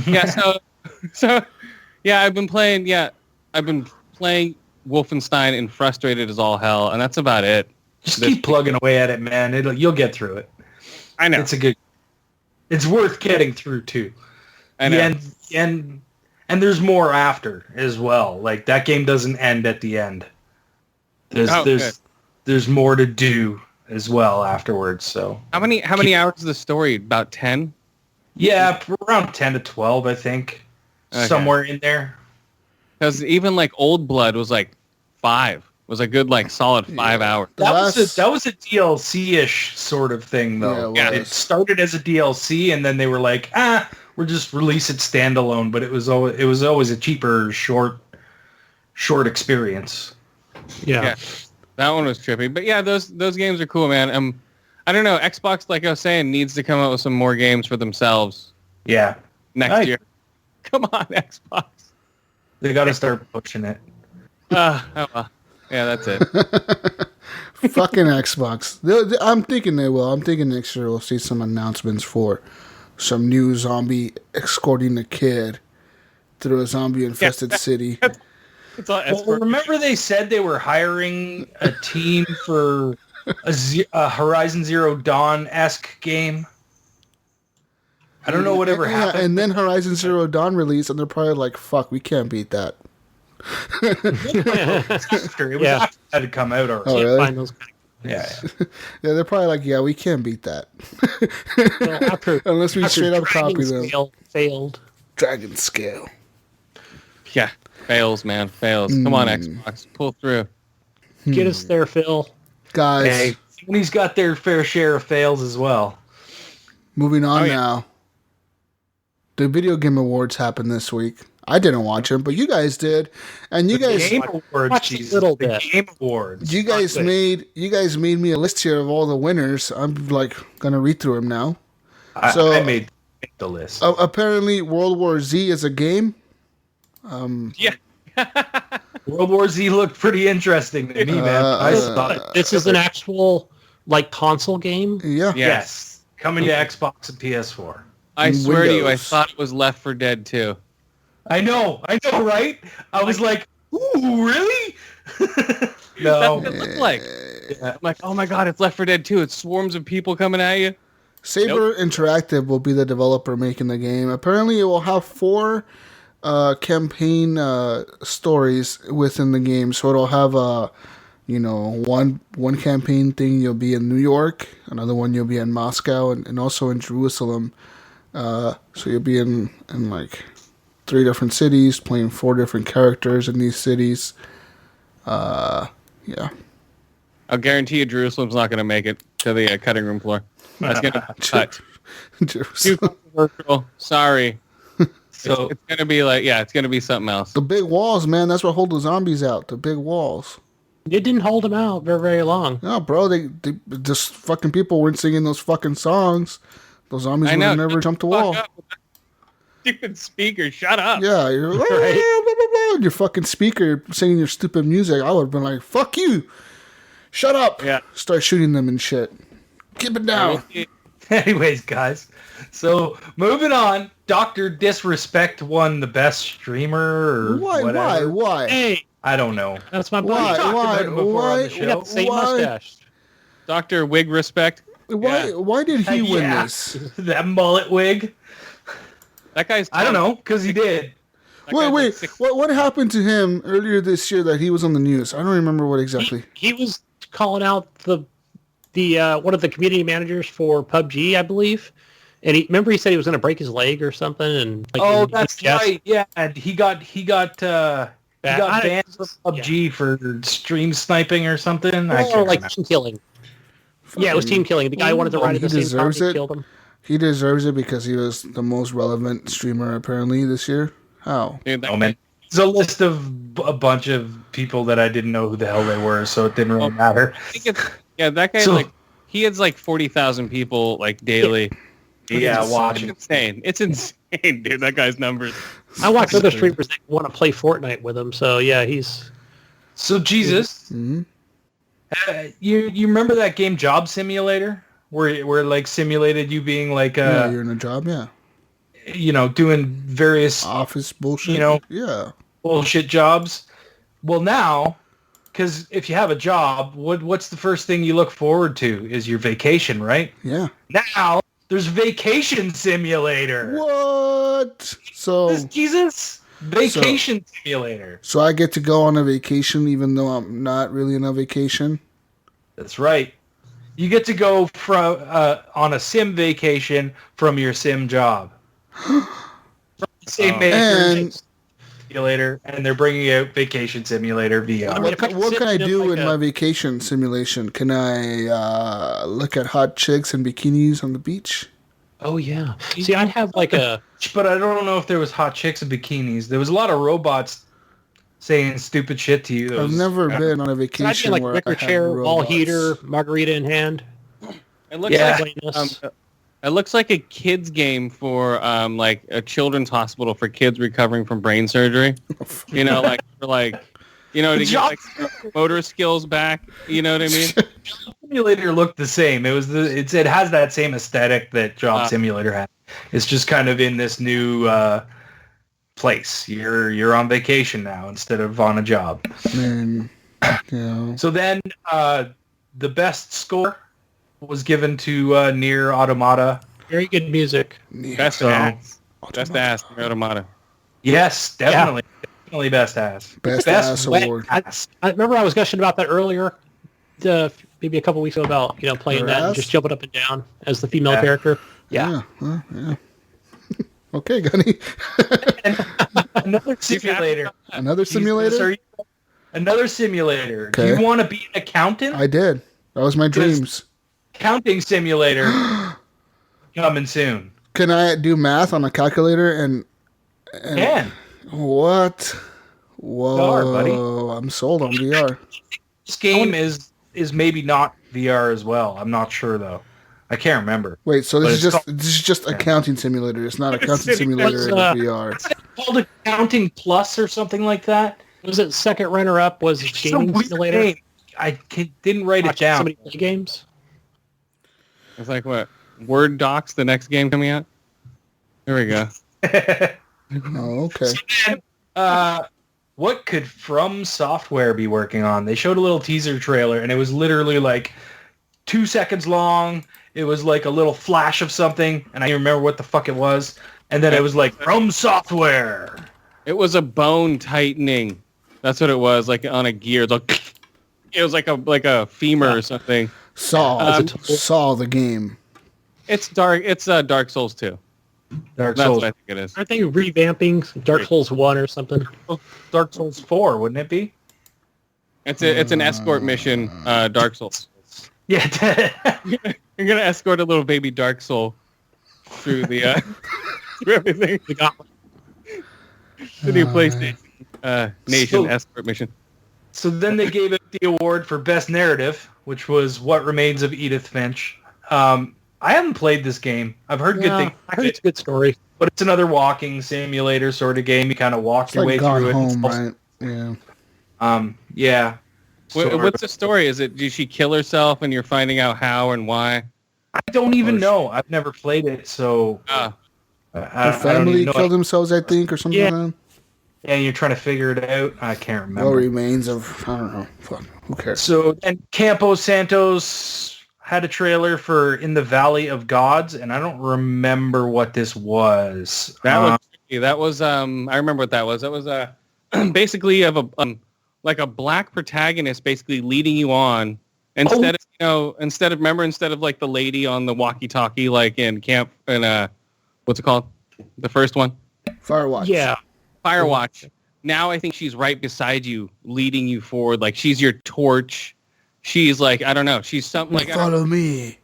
Yeah, so yeah, I've been playing Wolfenstein and frustrated as all hell, and that's about it. Just keep plugging away at it, man. You'll get through it. I know. It's worth getting through too. I know. And there's more after as well. Like that game doesn't end at the end. There's more to do as well afterwards. So how many hours is the story? About 10? Yeah, around 10 to 12, I think. Okay. Somewhere in there. Because even like Old Blood was like 5. Was a good like solid 5 hours. That was a DLC-ish sort of thing though. Yeah, it started as a DLC and then they were like, we'll just release it standalone, but it was always a cheaper short experience. Yeah. That one was trippy. But yeah, those games are cool, man. I don't know, Xbox, like I was saying, needs to come out with some more games for themselves. Yeah. Next year. Come on, Xbox. They got to start pushing it. Oh well. Yeah, that's it. Fucking Xbox. I'm thinking they will. I'm thinking next year we'll see some announcements for some new zombie escorting a kid through a zombie-infested city. Well, remember they said they were hiring a team for a Horizon Zero Dawn-esque game? I don't know whatever happened. And then Horizon Zero Dawn released, and they're probably like, fuck, we can't beat that. It was after it had come out already. Oh, really? Find those Yeah. Yeah, they're probably like, yeah, we can't beat that. Unless we straight up copy them. Failed. Dragon Scale. Yeah. Fails, man. Fails. Come on, Xbox. Pull through. Get us there, Phil. Guys. Hey, Sony's got their fair share of fails as well. Moving on now. The Video Game Awards happened this week. I didn't watch them, but you guys did, and you guys Game Awards, a little bit. Game Awards. You guys made me a list here of all the winners. I'm like gonna read through them now. I made the list. Apparently, World War Z is a game. Yeah. World War Z looked pretty interesting to me, man. I thought this is an actual like console game. Yeah. Yes, coming to Xbox and PS4. I swear to you, I Windows. thought it was Left 4 Dead 2. I know, right? I was like, ooh, really? No. That's what it looked like. I'm like, oh my god, it's Left 4 Dead 2. It's swarms of people coming at you. Saber Interactive will be the developer making the game. Apparently, it will have 4 campaign stories within the game. So it'll have one campaign thing you'll be in New York, another one you'll be in Moscow, and also in Jerusalem. So you'll be in like 3 different cities, playing 4 different characters in these cities. Yeah. I'll guarantee you Jerusalem's not going to make it to the cutting room floor. That's going to cut. Too controversial. Sorry. So it's going to be like, it's going to be something else. The big walls, man, that's what hold the zombies out. The big walls. It didn't hold them out very, very long. No, bro, they just fucking people weren't singing those fucking songs. Those zombies would have never jumped the wall. Stupid speaker, shut up. Yeah, you're like, blah, blah, blah, your fucking speaker singing your stupid music. I would have been like, fuck you. Shut up. Yeah. Start shooting them and shit. Keep it down. anyways, guys. So moving on, Dr. Disrespect won the best streamer or whatever. Why? Hey, I don't know. that's my boy. Why? We got the same mustache. Dr. Wig Respect. Why did he win Yeah. this? That mullet wig. That guy's I don't know, because he did. Wait. What happened to him earlier this year that he was on the news? I don't remember what exactly. He was calling out the one of the community managers for PUBG, I believe. And he said he was going to break his leg or something. And That's right. Yeah, and he got banned from PUBG for stream sniping or something. I can't remember. team killing. Yeah, it was team killing. The guy wanted to ride at the same time and killed him. He deserves it because he was the most relevant streamer apparently this year. How? Dude, Oh man, it's a list of a bunch of people that I didn't know who the hell they were, so it didn't really matter. that guy he has like 40,000 people like daily. Yeah, watching. It's insane. It's insane, dude. That guy's numbers. I watch other streamers that want to play Fortnite with him. So yeah, he's. So Jesus, you remember that game Job Simulator, where like simulated you being like you're in a job, doing various office bullshit, bullshit jobs. Well, now, because if you have a job, what's the first thing you look forward to is your vacation, right? Yeah. Now there's Vacation Simulator. What? So Jesus. Vacation Simulator. So I get to go on a vacation even though I'm not really on a vacation? That's right. You get to go from on a sim vacation from your sim job. From the same makers, simulator, and they're bringing out Vacation Simulator VR. What can I do in my vacation simulation? Can I look at hot chicks and bikinis on the beach? Oh, yeah. See, I'd have like a... But I don't know if there was hot chicks in bikinis. There was a lot of robots saying stupid shit to you. I've never been on a vacation like where wicker I had chair, robots. wall heater, margarita in hand. It looks like a kid's game for like a children's hospital for kids recovering from brain surgery. To get like motor skills back. You know what I mean? Simulator looked the same. It has that same aesthetic that Job Simulator had. It's just kind of in this new place. You're on vacation now instead of on a job. So then the best score was given to Nier Automata. Very good music. Best ass. Best ass, Nier Automata. Yes, definitely. Yeah. Definitely best ass. Best ass award. I remember I was gushing about that earlier, maybe a couple weeks ago about playing that and just jumping up and down as the female character. Yeah. Okay, Gunny. Another simulator. Another simulator? Another simulator. Okay. Do you want to be an accountant? I did. That was my dreams. Accounting simulator coming soon. Can I do math on a calculator and can. What? Whoa, VR, buddy. I'm sold on VR. This game is maybe not VR as well. I'm not sure though. I can't remember. Wait, so this is just accounting simulator. It's not accounting simulator in VR. It's called Accounting Plus or something like that. Was it second runner up? Was it gaming simulator? Name. I didn't write it down. Somebody play games. It's like what? Word Docs, the next game coming out. There we go. Oh, okay. So then, what could From Software be working on? They showed a little teaser trailer, and it was literally like 2 seconds long. It was like a little flash of something, and I don't remember what the fuck it was. And then it was like, From Software. It was a bone tightening. That's what it was, like on a gear. It was like a femur or something. Saw the game. It's Dark Souls 2. That's what I think it is. Aren't they revamping Dark Souls 1 or something? Dark Souls 4, wouldn't it be? It's an escort mission, Dark Souls. Yeah. You're gonna escort a little baby Dark Soul through the through everything. The new PlayStation Nation escort mission. So then they gave it the award for Best Narrative, which was What Remains of Edith Finch. I haven't played this game. I've heard good things. I heard it's a good story. But it's another walking simulator sort of game. You kind of walk your way through Home, it. Right? Yeah. Yeah. What's the story? Did she kill herself and you're finding out how and why? I don't even know. I've never played it, so... Her family killed themselves, I think, or something like that. Yeah, you're trying to figure it out. I can't remember. What remains of... I don't know. Fuck. Who cares? So, and Campo Santos had a trailer for In the Valley of Gods, and I don't remember what this was. That was I remember what that was. That was basically of a like a black protagonist basically leading you on instead of like the lady on the walkie-talkie like in camp and what's it called? The first one? Firewatch. Yeah. Firewatch. Now I think she's right beside you, leading you forward. Like she's your torch. She's like, I don't know. She's something like... Follow me.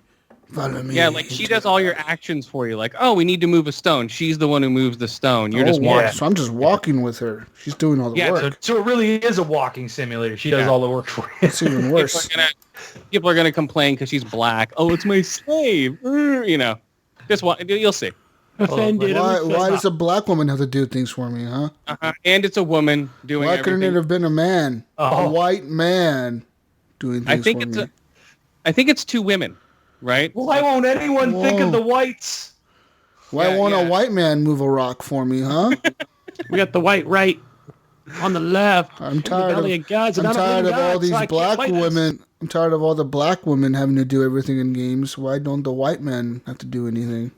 Yeah, like she does all your actions for you. Like, oh, we need to move a stone. She's the one who moves the stone. You're just walking. So I'm just walking with her. She's doing all the work. So it really is a walking simulator. She does all the work for you. It's even worse. People are gonna complain because she's black. Oh, it's my slave. Just You'll see. Offended. Why does a black woman have to do things for me, huh? And it's a woman doing Why everything. couldn't it have been a man? A white man doing things for me? I think it's two women, right? Why won't anyone think of the whites? Why won't a white man move a rock for me, huh? We got the white right on the left. I'm tired of all these black women. I'm tired of all the black women having to do everything in games. Why don't the white men have to do anything?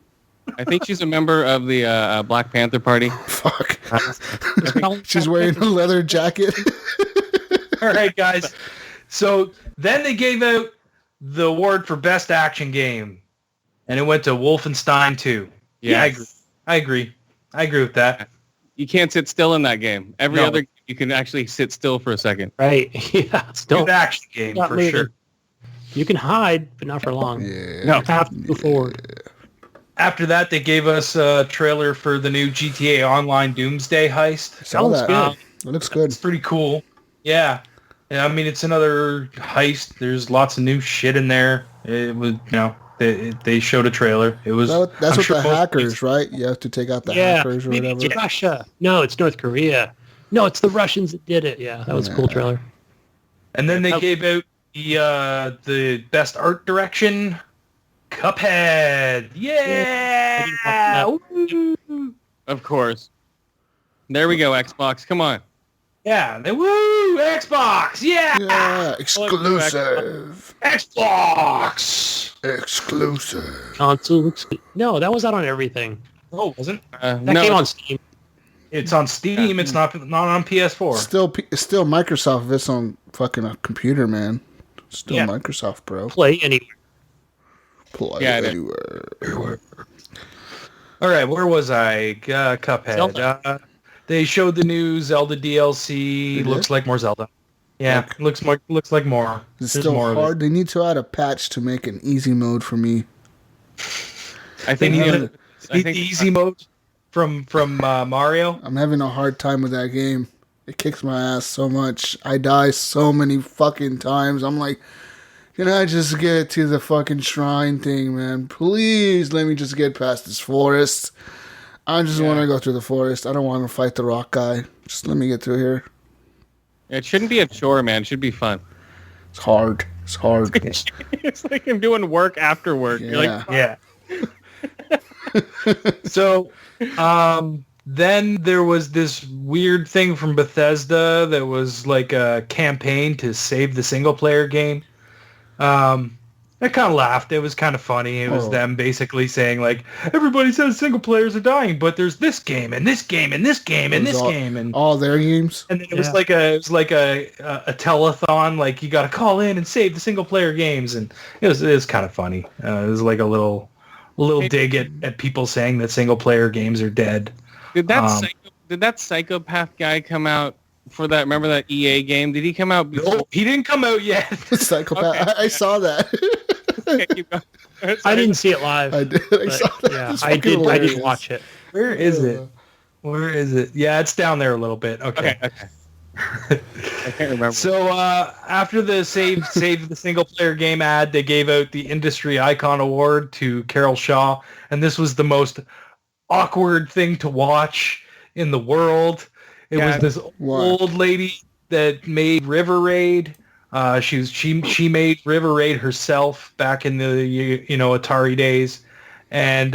I think she's a member of the Black Panther Party. Fuck. She's wearing a leather jacket. All right, guys. So then they gave out the award for Best Action Game, and it went to Wolfenstein 2. Yeah, yes. I agree with that. You can't sit still in that game. Every other game, you can actually sit still for a second. Right. Yeah. Still good action game for sure. You can hide, but not for long. Yeah. No, have to go forward. After that, they gave us a trailer for the new GTA Online Doomsday Heist. Sounds good. It looks good. It's pretty cool. Yeah. I mean, it's another heist. There's lots of new shit in there. It was, they showed a trailer. It was. That's what the hackers, right? You have to take out the hackers or whatever. It's Russia. No, it's North Korea. No, it's the Russians that did it. Yeah, that was a cool trailer. And then they gave out the best art direction. Cuphead. Yeah. Of course. There we go, Xbox. Come on. Yeah. Woo! Xbox. Yeah. Yeah. Exclusive. Xbox. Exclusive. Console exclusive. No, that was out on everything. Oh, wasn't? That came on Steam. It's on Steam. It's not on PS4. Still Microsoft. If it's on fucking a computer, man. Still Microsoft, bro. Play anywhere. Anywhere. All right, where was I? Cuphead. They showed the new Zelda DLC. Looks like more Zelda. Yeah, looks like more. It's still more hard. They need to add a patch to make an easy mode for me. I think the easy mode from Mario. I'm having a hard time with that game. It kicks my ass so much. I die so many fucking times. I'm like, can I just get to the fucking shrine thing, man? Please let me just get past this forest. I just want to go through the forest. I don't want to fight the rock guy. Just let me get through here. It shouldn't be a chore, man. It should be fun. It's hard. It's like I'm doing work after work. Yeah. You're like, yeah. So, then there was this weird thing from Bethesda that was like a campaign to save the single-player game. I kind of laughed. It was kind of funny. It was them basically saying like, everybody says single players are dying, but there's this game and this game and this game and this game and all their games. And then it was like a telethon. Like you got to call in and save the single player games, and it was kind of funny. It was like a little dig at people saying that single player games are dead. Did that psychopath guy come out for that? Remember that EA game? Did he come out before? No, he didn't come out yet. Psychopath. Okay. I saw that. Okay, I didn't see it live. I did. I saw that. Yeah, I did watch it. Where is it? Yeah, it's down there a little bit. Okay. I can't remember. So after the save the single player game ad, they gave out the Industry Icon Award to Carol Shaw, and this was the most awkward thing to watch in the world. It was this old lady that made River Raid. She made River Raid herself back in the Atari days, and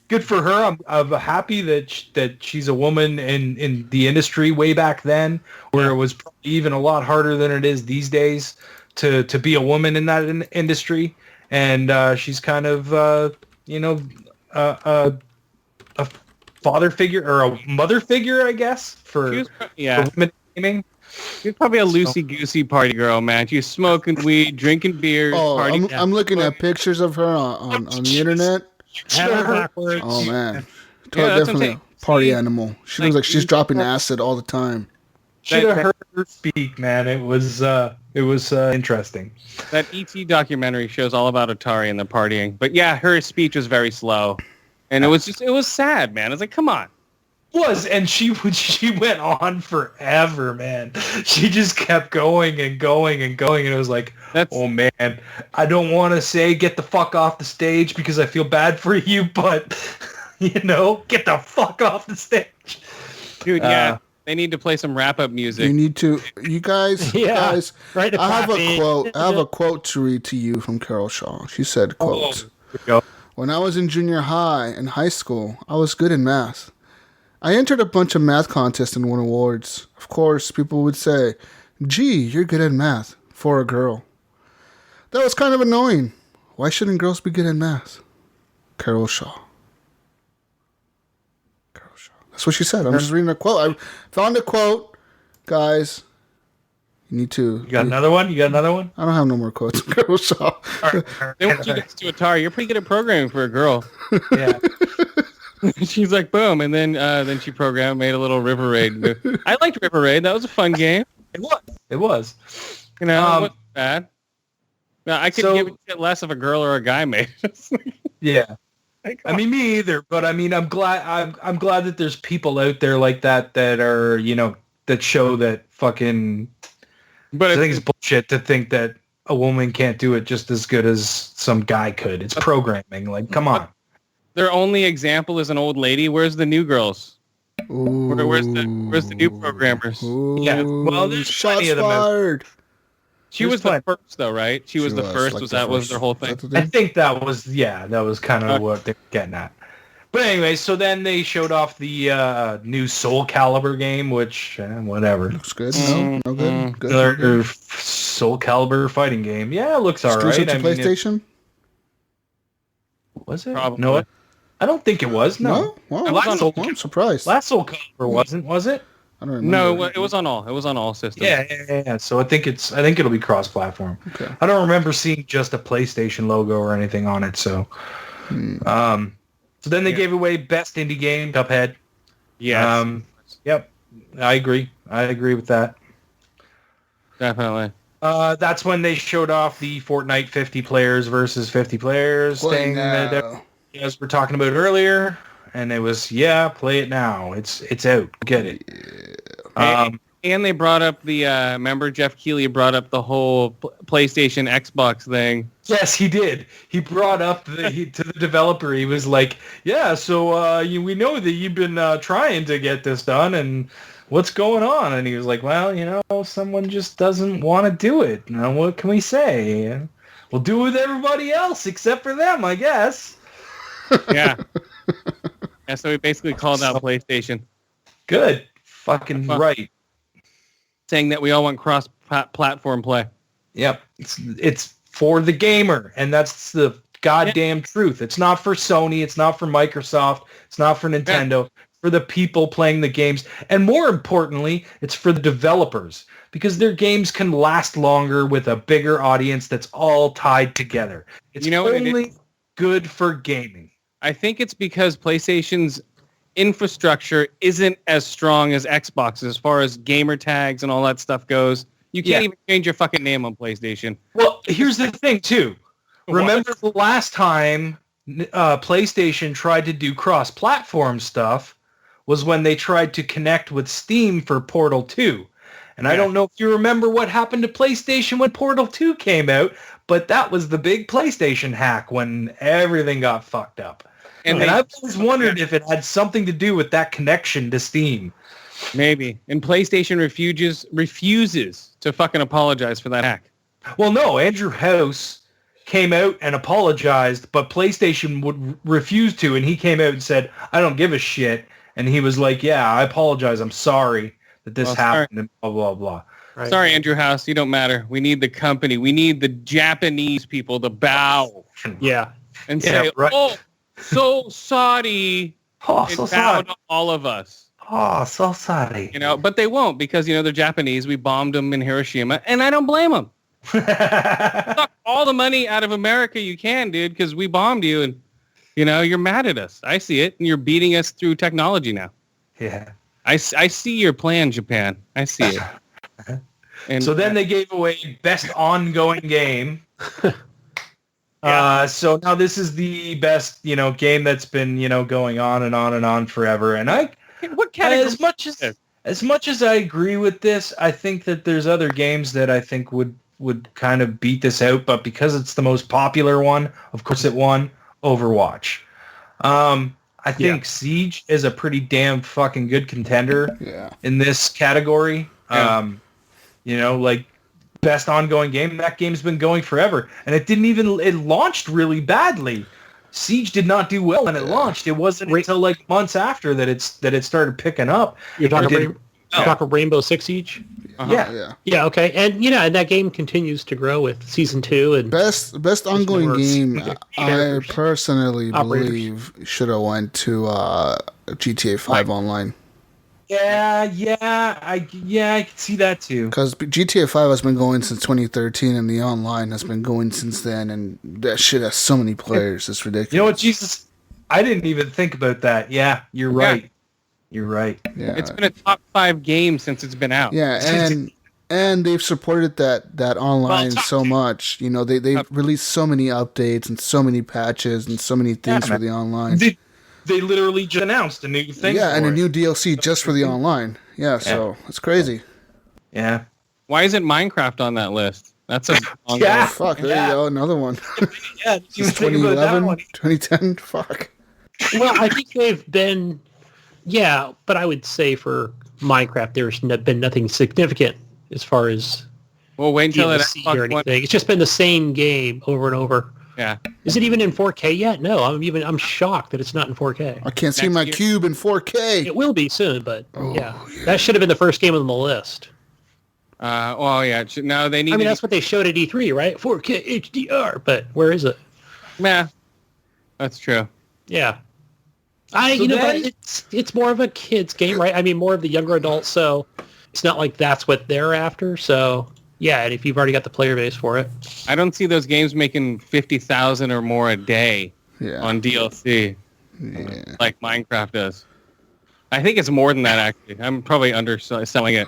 good for her. I'm happy that she's a woman in the industry way back then, where it was probably even a lot harder than it is these days to be a woman in that industry, and she's kind of a father figure or a mother figure, I guess, for women gaming. She's probably a loosey-goosey party girl, man. She's smoking weed, drinking beers, partying. I'm looking at pictures of her on the internet. Oh, man. Definitely a party animal. She looks like she's dropping acid all the time. Should have heard her speak, man. It was interesting. That ET documentary shows all about Atari and the partying. But yeah, her speech was very slow. And it was sad, man. It's like, come on. was, and she went on forever, man. She just kept going and going and going, and it was like, oh man, I don't want to say get the fuck off the stage because I feel bad for you, but get the fuck off the stage, dude. Yeah, they need to play some wrap-up music. You guys, guys. Right. I have a quote to read to you from Carol Shaw. She said, "Quote: When I was in junior high and high school, I was good in math. I entered a bunch of math contests and won awards. Of course, people would say, 'Gee, you're good at math for a girl.' That was kind of annoying. Why shouldn't girls be good at math?" Carol Shaw. That's what she said. I'm just reading a quote. I found a quote. Guys, you need to... You got another one? I don't have no more quotes. Carol Shaw. They want you guys to Atari. You're pretty good at programming for a girl. Yeah. She's like, boom. And then she made a little River Raid. I liked River Raid. That was a fun game. It was. It wasn't bad. No, I could give a shit less if a girl or a guy made it. Yeah. I mean, me either, but I mean, I'm glad that there's people out there like that are, that show that fucking, but I think it's bullshit to think that a woman can't do it just as good as some guy could. It's programming. Like, come on. Their only example is an old lady. Where's the new girls? Where's the new programmers? Ooh, yeah. Well, there's plenty of them. Fired. She was the first, though, right? She was the first. Like was their whole thing? I think that was kind of what they were getting at. But anyway, so then they showed off the new Soul Calibur game, which whatever. Looks good. No good. Good. Soul Calibur fighting game. Yeah, it looks all right. Exclusive to PlayStation? Was it? Probably. No, I don't think it was. No. Wow. I'm surprised. Last Soul Calibur wasn't, was it? I don't remember. No, it was on all. It was on all systems. Yeah. So I think it'll be cross-platform. Okay. I don't remember seeing just a PlayStation logo or anything on it. So, so then they gave away Best Indie Game, Cuphead. Yeah. Yep. I agree with that. Definitely. That's when they showed off the Fortnite 50 players versus 50 players thing that you guys were talking about earlier. And it was, play it now. It's out. Get it. Yeah. And they brought up the, remember Jeff Keighley brought up the whole PlayStation Xbox thing. Yes, he did. He brought up to the developer. He was like, so we know that you've been trying to get this done, and what's going on? And he was like, well, someone just doesn't want to do it. Now, what can we say? We'll do it with everybody else except for them, I guess. Yeah. Yeah, so we basically called out PlayStation. Good. Fucking right. Saying that we all want cross-platform play. Yep. It's for the gamer, and that's the goddamn truth. It's not for Sony. It's not for Microsoft. It's not for Nintendo. It's for the people playing the games. And more importantly, it's for the developers, because their games can last longer with a bigger audience that's all tied together. It's only good for gaming. I think it's because PlayStation's infrastructure isn't as strong as Xbox as far as gamer tags and all that stuff goes. You can't even change your fucking name on PlayStation. Well, here's the thing, too. Remember the last time PlayStation tried to do cross-platform stuff was when they tried to connect with Steam for Portal 2. And I don't know if you remember what happened to PlayStation when Portal 2 came out, but that was the big PlayStation hack when everything got fucked up. And I've always wondered if it had something to do with that connection to Steam. Maybe. And PlayStation refuses to fucking apologize for that hack. Well, no, Andrew House came out and apologized, but PlayStation would refuse to, and he came out and said, I don't give a shit. And he was like, I apologize. I'm sorry that this happened, and blah, blah, blah. Right. Sorry, Andrew House. You don't matter. We need the company. We need the Japanese people to bow. Yeah. And say, so sorry. So sorry to all of us. Oh, so sorry. But they won't because, they're Japanese. We bombed them in Hiroshima, and I don't blame them. Suck all the money out of America you can, dude, because we bombed you, and, you're mad at us. I see it, and you're beating us through technology now. Yeah. I see your plan, Japan. I see it. And so then they gave away Best Ongoing Game. So now this is the best, game that's been, going on and on and on forever. And I What category? As much as I agree with this, I think that there's other games that I think would kind of beat this out, but because it's the most popular one, of course it won. Overwatch. I think Siege is a pretty damn fucking good contender in this category. Yeah. Like best ongoing game. That game's been going forever, and it launched really badly. Siege did not do well when it launched. It wasn't until like months after that it started picking up. You're talking Rainbow Six Siege? Uh-huh. Yeah, okay. And and that game continues to grow with season 2 and best ongoing game I personally believe should have went to GTA 5 Online. I can see that too. Because GTA 5 has been going since 2013, and the online has been going since then, and that shit has so many players. It's ridiculous. You know what, Jesus? I didn't even think about that. Yeah, you're right. Yeah. You're right. Yeah. It's been a top 5 game since it's been out. Yeah, and they've supported that online so much. They've released so many updates and so many patches and so many things for the online. They literally just announced a new thing. Yeah, and a new DLC just for the online. Yeah, so it's crazy. Yeah. Why isn't Minecraft on that list? That's a Fuck, there you go, another one. Yeah, It's 2011, 2010, fuck. Well, I think they've been, but I would say for Minecraft, there's been nothing significant as far as Well, wait until that DLC or anything. It's just been the same game over and over. Yeah. Is it even in 4K yet? No, I'm shocked that it's not in 4K. I can't see my cube in 4K. It will be soon, but that should have been the first game on the list. No, they need. I mean, that's what they showed at E3, right? 4K HDR, but where is it? Yeah, that's true. Yeah. But it's more of a kid's game, right? I mean, more of the younger adults, so it's not like that's what they're after. So, yeah, and if you've already got the player base for it. I don't see those games making 50,000 or more a day on DLC like Minecraft does. I think it's more than that, actually. I'm probably underselling it.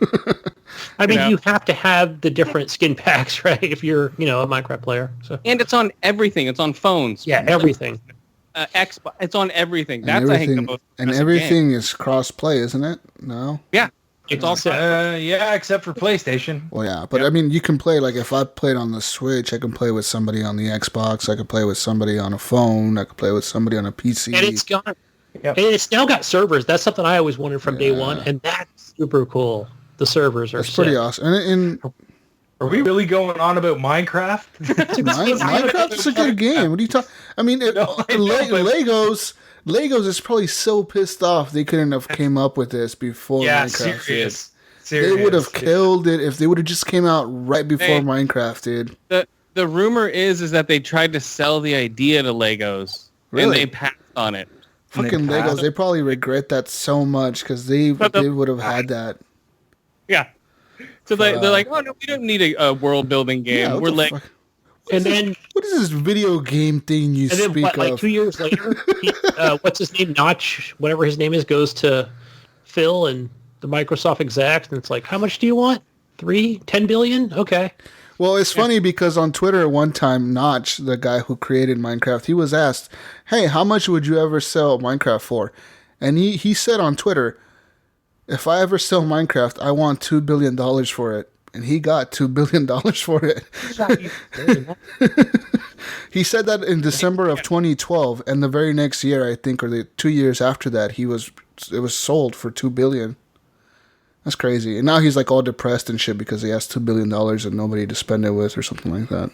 I mean, you have to have the different skin packs, right, if you're, a Minecraft player. So. And it's on everything. It's on phones. Yeah, everything. Xbox. It's on everything. That's, I think, the most and everything game. Is cross-play, isn't it? No? Yeah. It's also except for PlayStation. Well, yeah, but I mean, you can play, like, if I played on the Switch, I can play with somebody on the Xbox, I could play with somebody on a phone, I could play with somebody on a PC. And it's got, and it's now got servers. That's something I always wanted from day one, and that's super cool. The servers are pretty awesome. And are we really going on about Minecraft? Minecraft's a good game. What are you talking? I mean, Legos is probably so pissed off they couldn't have came up with this before Minecraft. Serious. They would have killed it if they would have just came out right before Minecraft did. The rumor is that they tried to sell the idea to Legos, and they passed on it. Fucking Legos, they probably regret that so much because they would have had that. Yeah. So they're like, oh no, we don't need a world building game. Yeah, we're like, and then what is this video game thing you speak of? Like 2 years later, what's his name? Notch, whatever his name is, goes to Phil and the Microsoft execs, and it's like, how much do you want? 10 billion? Okay. Well, it's funny because on Twitter at one time, Notch, the guy who created Minecraft, he was asked, hey, how much would you ever sell Minecraft for? And he said on Twitter, if I ever sell Minecraft, I want $2 billion for it. And he got $2 billion for it. He said that in December of 2012, and the very next year, I think, or the 2 years after that, it was sold for $2 billion. That's crazy. And now he's like all depressed and shit because he has $2 billion and nobody to spend it with or something like that.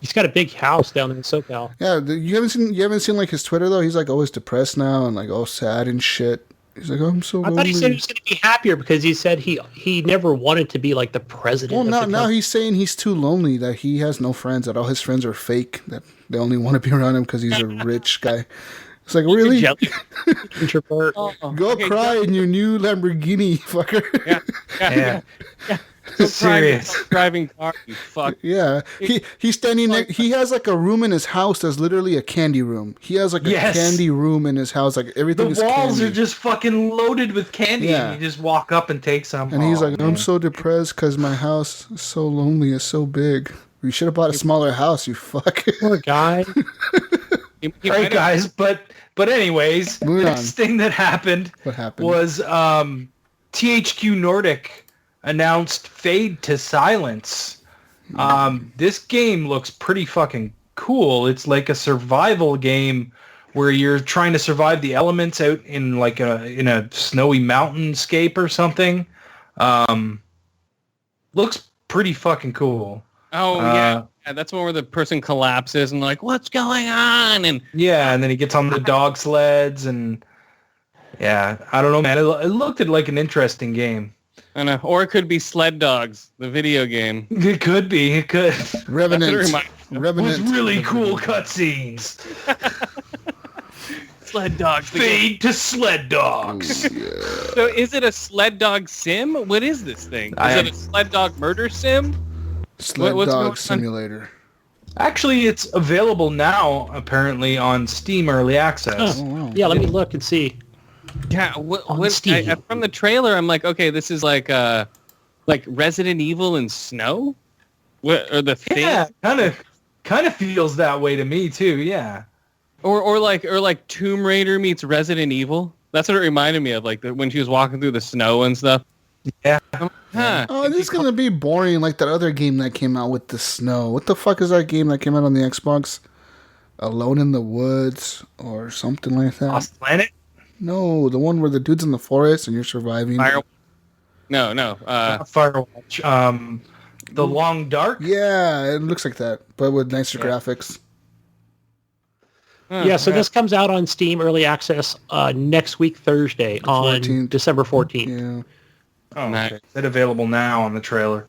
He's got a big house down in SoCal. Yeah, you haven't seen like his Twitter though. He's like always depressed now and like all sad and shit. He's like, oh, I'm so lonely. I thought he said he was going to be happier because he said he never wanted to be like the president. Well, now he's saying he's too lonely, that he has no friends, that all his friends are fake, that they only want to be around him because he's a rich guy. It's like, really? Introvert. Go cry in your new Lamborghini, fucker. Yeah. Serious. Driving car, you fuck. Yeah. He's standing next. He has like a room in his house that's literally a candy room. He has like a candy room in his house. Like everything is candy. The walls are just fucking loaded with candy. Yeah. And you just walk up and take some. And he's like, I'm so depressed because my house is so lonely. It's so big. You should have bought a smaller house, you fuck. Poor guy. Right, guys, but anyways, the Moving next thing that happened, What happened? was THQ Nordic announced Fade to Silence. This game looks pretty fucking cool. It's like a survival game where you're trying to survive the elements out in like in a snowy mountainscape or something. Looks pretty fucking cool. Oh, yeah. That's one where the person collapses and like, what's going on? And then he gets on the dog sleds and I don't know, man. It looked like an interesting game. I know. Or it could be Sled Dogs, the video game. It could be. It could. Revenant. With really cool cutscenes. Sled Dogs. Fade to Sled Dogs. Yeah. So is it a sled dog sim? What is this thing? Is it a sled dog murder sim? Sled What's going Dog on? Simulator. Actually, it's available now, apparently, on Steam Early Access. Oh, wow. Yeah, let me look and see. Yeah, On Steam. from the trailer, I'm like, okay, this is like Resident Evil in snow? Or the thing? Yeah, kind of feels that way to me, too, yeah. Or like Tomb Raider meets Resident Evil. That's what it reminded me of, like when she was walking through the snow and stuff. Yeah. Huh. Oh, this is going to be boring like that other game that came out with the snow. What the fuck is that game that came out on the Xbox? Alone in the Woods or something like that? Lost Planet? No, the one where the dude's in the forest and you're surviving. No. Firewatch. The Long Dark? Yeah, it looks like that, but with nicer graphics. Yeah, so this comes out on Steam Early Access next week, Thursday, on 14th. December 14th. Yeah. Oh, Nice. okay. It's available now on the trailer.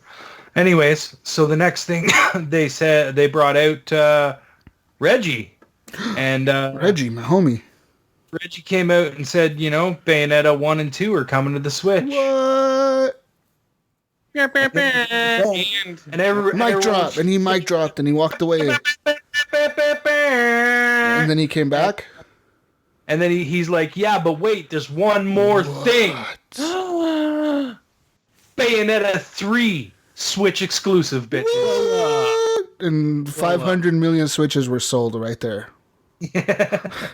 Anyways, so the next thing they said, they brought out Reggie. And Reggie, my homie. Reggie came out and said, Bayonetta 1 and 2 are coming to the Switch. What? And Mic drop, and he mic dropped, and he walked away. And then he came back? And then he's like, yeah, but wait, there's one more thing. Bayonetta 3 Switch exclusive, bitches. What? And 500 million Switches were sold right there.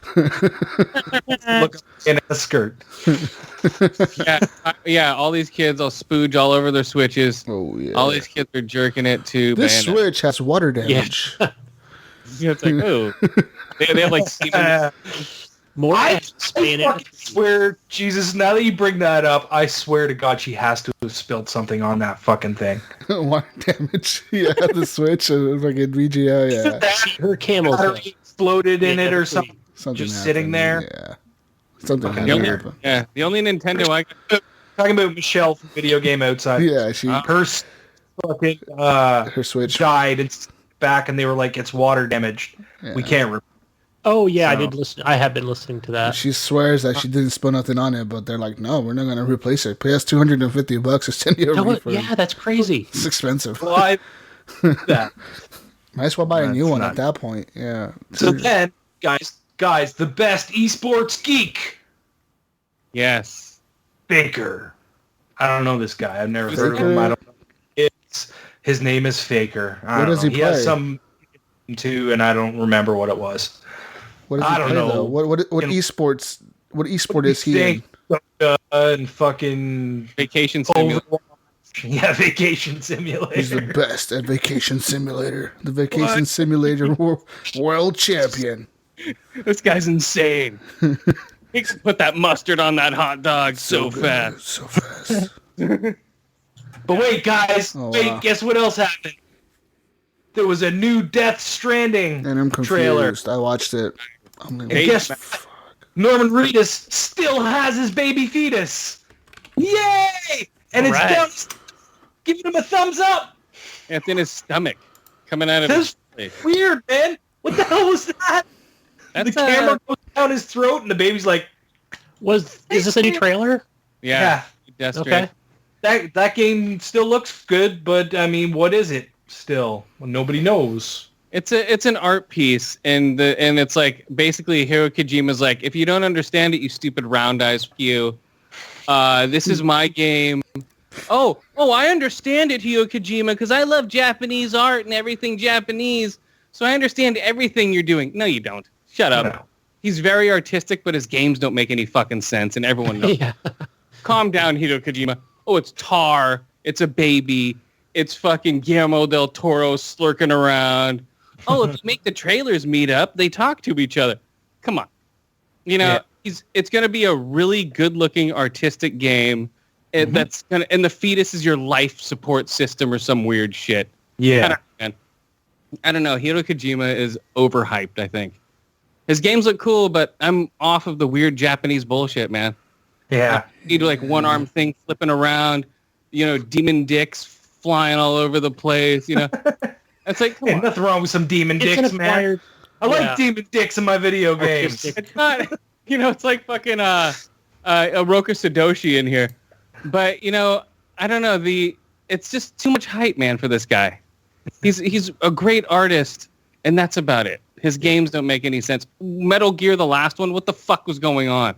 Look in a skirt. yeah, all these kids all spooge all over their Switches. Oh, yeah. All these kids are jerking it to This Bayonetta. Switch has water damage. Yeah, it's like, oh. They have like Steven. More I Bayonetta fucking swear, Jesus, now that you bring that up, I swear to God she has to have spilled something on that fucking thing. Water damage. Yeah, the Switch and fucking VGA, yeah. her camel Battery thing. exploded in it or something. Something Just sitting there. Yeah. Something Fucking happened. weird. Yeah, the only Nintendo I Talking about Michelle from Video Game Outside. Yeah, she Her fucking her Switch. died and back, and they were like, it's water damaged. Yeah. We can't. Oh yeah, I So- did listen. I have been listening to that. She swears that she didn't spill nothing on it, but they're like, no, we're not going to replace it. Pay us $250 to send you a You know what? refund. Yeah, that's crazy. It's expensive. Well, I that. Might as well buy a new That's one not- at that point. Yeah. So then, guys, the best esports geek, Yes. Faker. I don't know this guy. I've never heard of him. I don't know. His name is Faker. I What don't does know. he He has play? some too, and I don't remember what it was. What does he I don't play, know. though? What esports? What esport is he in? And fucking Vacation Simulator. Overwatch. Yeah, Vacation Simulator. He's the best at Vacation Simulator. The Vacation Simulator world champion. This guy's insane. He can put that mustard on that hot dog so good. fast. So fast. But wait, guys. Oh, wait, wow. guess what else happened? There was a new Death Stranding And I'm confused. trailer. I watched it. I'm like, And guess what? Norman Reedus still has his baby fetus. Yay! And it's Alright. down, giving him a thumbs up. It's in his stomach. Coming out of That's his face. weird, man. What the hell was that? That's the camera goes down his throat, and the baby's like, Is this a new trailer? Yeah. Death Okay. Stranding. that game still looks good, but I mean, what is it still? Well, nobody knows. It's an art piece, and it's like basically Hiro Kojima's like, if you don't understand it, you stupid round eyes, you. This is my game. Oh, I understand it, Hiro Kojima, because I love Japanese art and everything Japanese, so I understand everything you're doing. No, you don't. Shut up. No. He's very artistic, but his games don't make any fucking sense, and everyone knows. Yeah. Calm down, Hideo Kojima. Oh, it's Tar. It's a baby. It's fucking Guillermo del Toro slurking around. Oh, if you make the trailers meet up, they talk to each other. Come on. You know, it's going to be a really good-looking artistic game that's going to, and the fetus is your life support system or some weird shit. Yeah. I don't know. Hideo Kojima is overhyped, I think. His games look cool, but I'm off of the weird Japanese bullshit, man. Yeah. I need like one-arm thing flipping around, you know, demon dicks flying all over the place, you know. It's like, come on. Nothing wrong with some demon dicks, man. I like demon dicks in my video games. It's not, you know, it's like fucking a Roka Sadoshi in here. But, you know, I don't know. It's just too much hype, man, for this guy. He's a great artist, and that's about it. His games don't make any sense. Metal Gear, the last one, what the fuck was going on?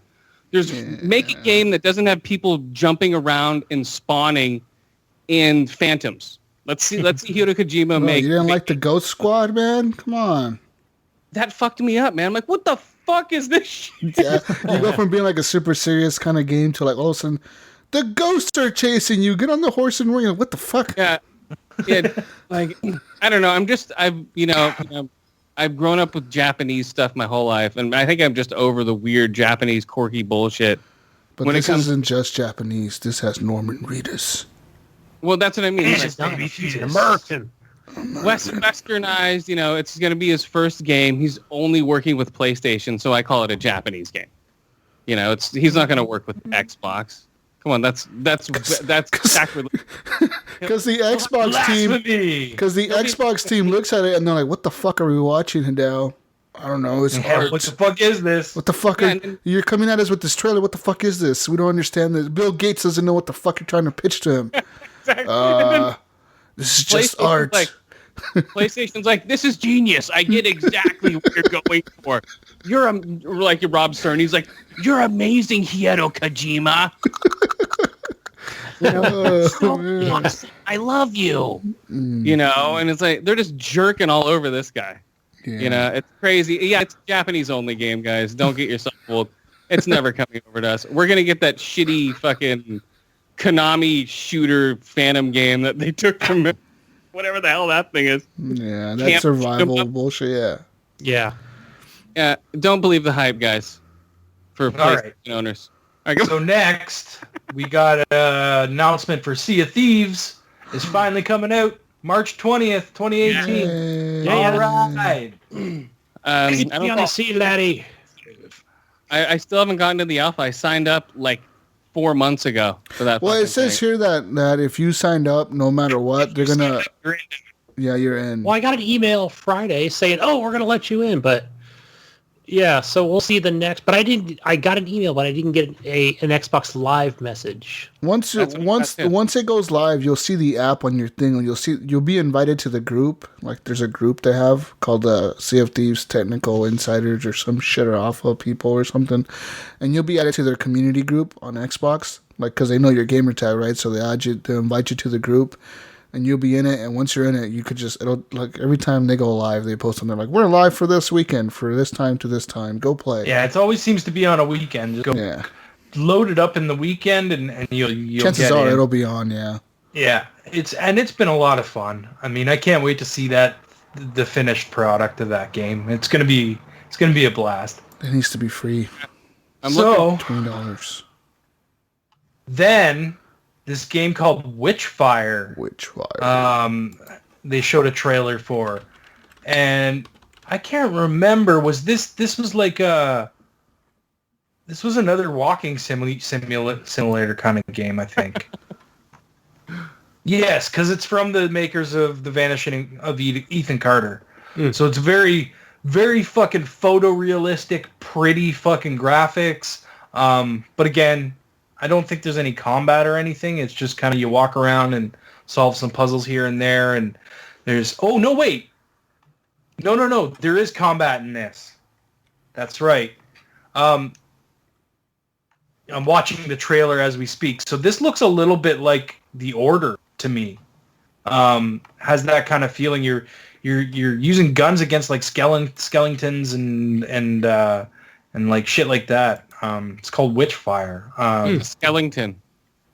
Make a game that doesn't have people jumping around and spawning in phantoms. Let's see Hideo Kojima make. You didn't like the Ghost Squad, man? Come on. That fucked me up, man. I'm like, what the fuck is this shit? Yeah, you go from being like a super serious kind of game to like all of a sudden, the ghosts are chasing you. Get on the horse and ring. What the fuck? Yeah, like I don't know. I've grown up with Japanese stuff my whole life, and I think I'm just over the weird Japanese quirky bullshit. But this isn't just Japanese. This has Norman Reedus. Well, that's what I mean. He's American. Westernized, you know, it's going to be his first game. He's only working with PlayStation, so I call it a Japanese game. You know, he's not going to work with Xbox. Come on, that's sacrilege. Because the Xbox team looks at it and they're like, "What the fuck are we watching, Hideo? I don't know. It's art. What the fuck is this? What the fuck? You're coming at us with this trailer. What the fuck is this? We don't understand this. Bill Gates doesn't know what the fuck you're trying to pitch to him. Exactly. This is just art." PlayStation's like, this is genius. I get exactly what you're going for. You're like Rob Stern. He's like, you're amazing, Hideo Kojima. I love you. You know, and it's like they're just jerking all over this guy. Yeah. You know, it's crazy. Yeah, it's a Japanese only game, guys. Don't get yourself fooled. It's never coming over to us. We're gonna get that shitty fucking Konami shooter Phantom game that they took from it. Whatever the hell that thing is. Yeah, that's survival bullshit, Yeah. Yeah, don't believe the hype, guys, for PlayStation owners. All right, so next, we got an announcement for Sea of Thieves. It's finally coming out March 20th, 2018. All right. I don't know. Sea laddie. I still haven't gotten to the alpha. I signed up like 4 months ago for that. Well, it says here that if you signed up, no matter what, they're gonna. Yeah, you're in. Well, I got an email Friday saying, "Oh, we're gonna let you in," but yeah, so we'll see the next. But I got an email, but I didn't get an Xbox Live message. Once it goes live, you'll see the app on your thing, and you'll be invited to the group. Like there's a group they have called the Sea of Thieves Technical Insiders or some shit or alpha people or something, and you'll be added to their community group on Xbox. Like because they know your gamer tag, right? So they invite you to the group. And you'll be in it, and once you're in it, you could it'll like every time they go live, they post something like, "We're live for this weekend, for this time to this time. Go play." Yeah, it always seems to be on a weekend. Just go load it up in the weekend, and you'll chances get are in. It'll be on. Yeah. Yeah, it's been a lot of fun. I mean, I can't wait to see the finished product of that game. It's gonna be a blast. It needs to be free. I'm looking $20. Then. This game called Witchfire. They showed a trailer for, and I can't remember. This was like this was another walking simulator kind of game, I think. Yes, because it's from the makers of The Vanishing of Ethan Carter. So it's very, very fucking photorealistic, pretty fucking graphics. But again, I don't think there's any combat or anything. It's just kind of you walk around and solve some puzzles here and there. And there's... Oh, no, wait. No. There is combat in this. That's right. I'm watching the trailer as we speak. So this looks a little bit like The Order to me. has that kind of feeling. You're using guns against like skeletons and like shit like that. It's called Witchfire. Skellington.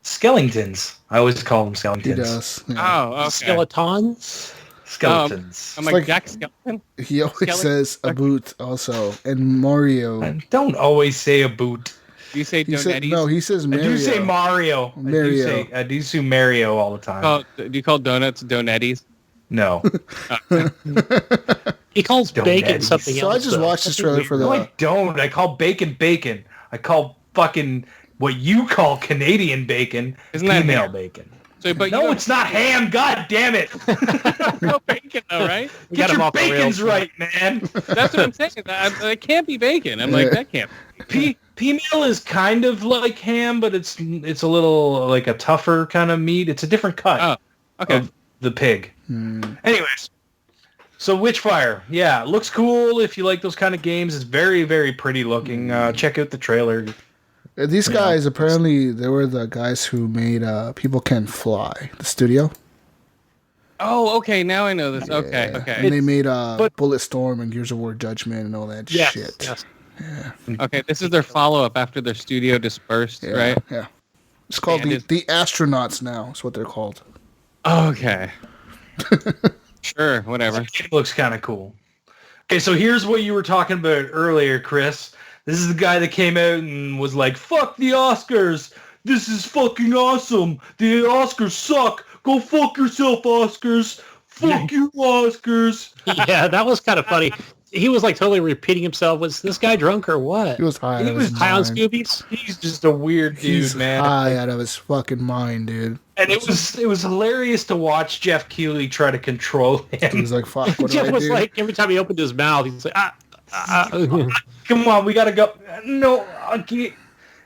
Skeletons. I always call them skeletons. He does. Yeah. Oh, okay. Skeletons. Skeletons. I'm It's like like- Jack Skellington. He always Skeleton. says a boot also, and Mario. I don't always say a boot. Do you say He said, Donettis? no, he says I Mario. do say Mario. Mario. I do say Mario all the time. Do you call donuts Donettis? No. He calls bacon Donettis. something So else. I just though. watched this trailer for No, the. I don't. I call bacon bacon. I call fucking what you call Canadian bacon Isn't that female ham? bacon. So, but No, it's not ham. God damn it. no bacon, though, right? We Get got him your off the bacon's rails. right, man. That's what I'm saying. That can't be bacon. I'm like, that can't be. Female is kind of like ham, but it's a little like a tougher kind of meat. It's a different cut Oh, okay. of the pig. Anyways, so Witchfire, yeah, looks cool if you like those kind of games. It's very, very pretty looking. Check out the trailer. These guys, apparently, they were the guys who made People Can Fly, the studio. Oh, okay. Now I know this. Okay, Yeah. okay. And they made Bulletstorm and Gears of War Judgment and all that Yes, shit. yes. Okay, this is their follow-up after their studio dispersed, Yeah, right? Yeah. It's called And the Astronauts now. That's what they're called. Okay. Sure, whatever. It looks kind of cool. Okay, so here's what you were talking about earlier, Chris. This is the guy that came out and was like, fuck the Oscars. This is fucking awesome. The Oscars suck. Go fuck yourself, Oscars. Fuck you, Oscars. Yeah, that was kind of funny. He was like totally repeating himself. Was this guy drunk or what? He was high. He out of was his High on mind. Scoobies? He's just a weird dude, He's man. high out of his fucking mind, dude. And it was hilarious to watch Jeff Keighley try to control He him. was like, fuck, what do Jeff I was do? like, every time he opened his mouth, he's like, Come on, we gotta go. No, I can't.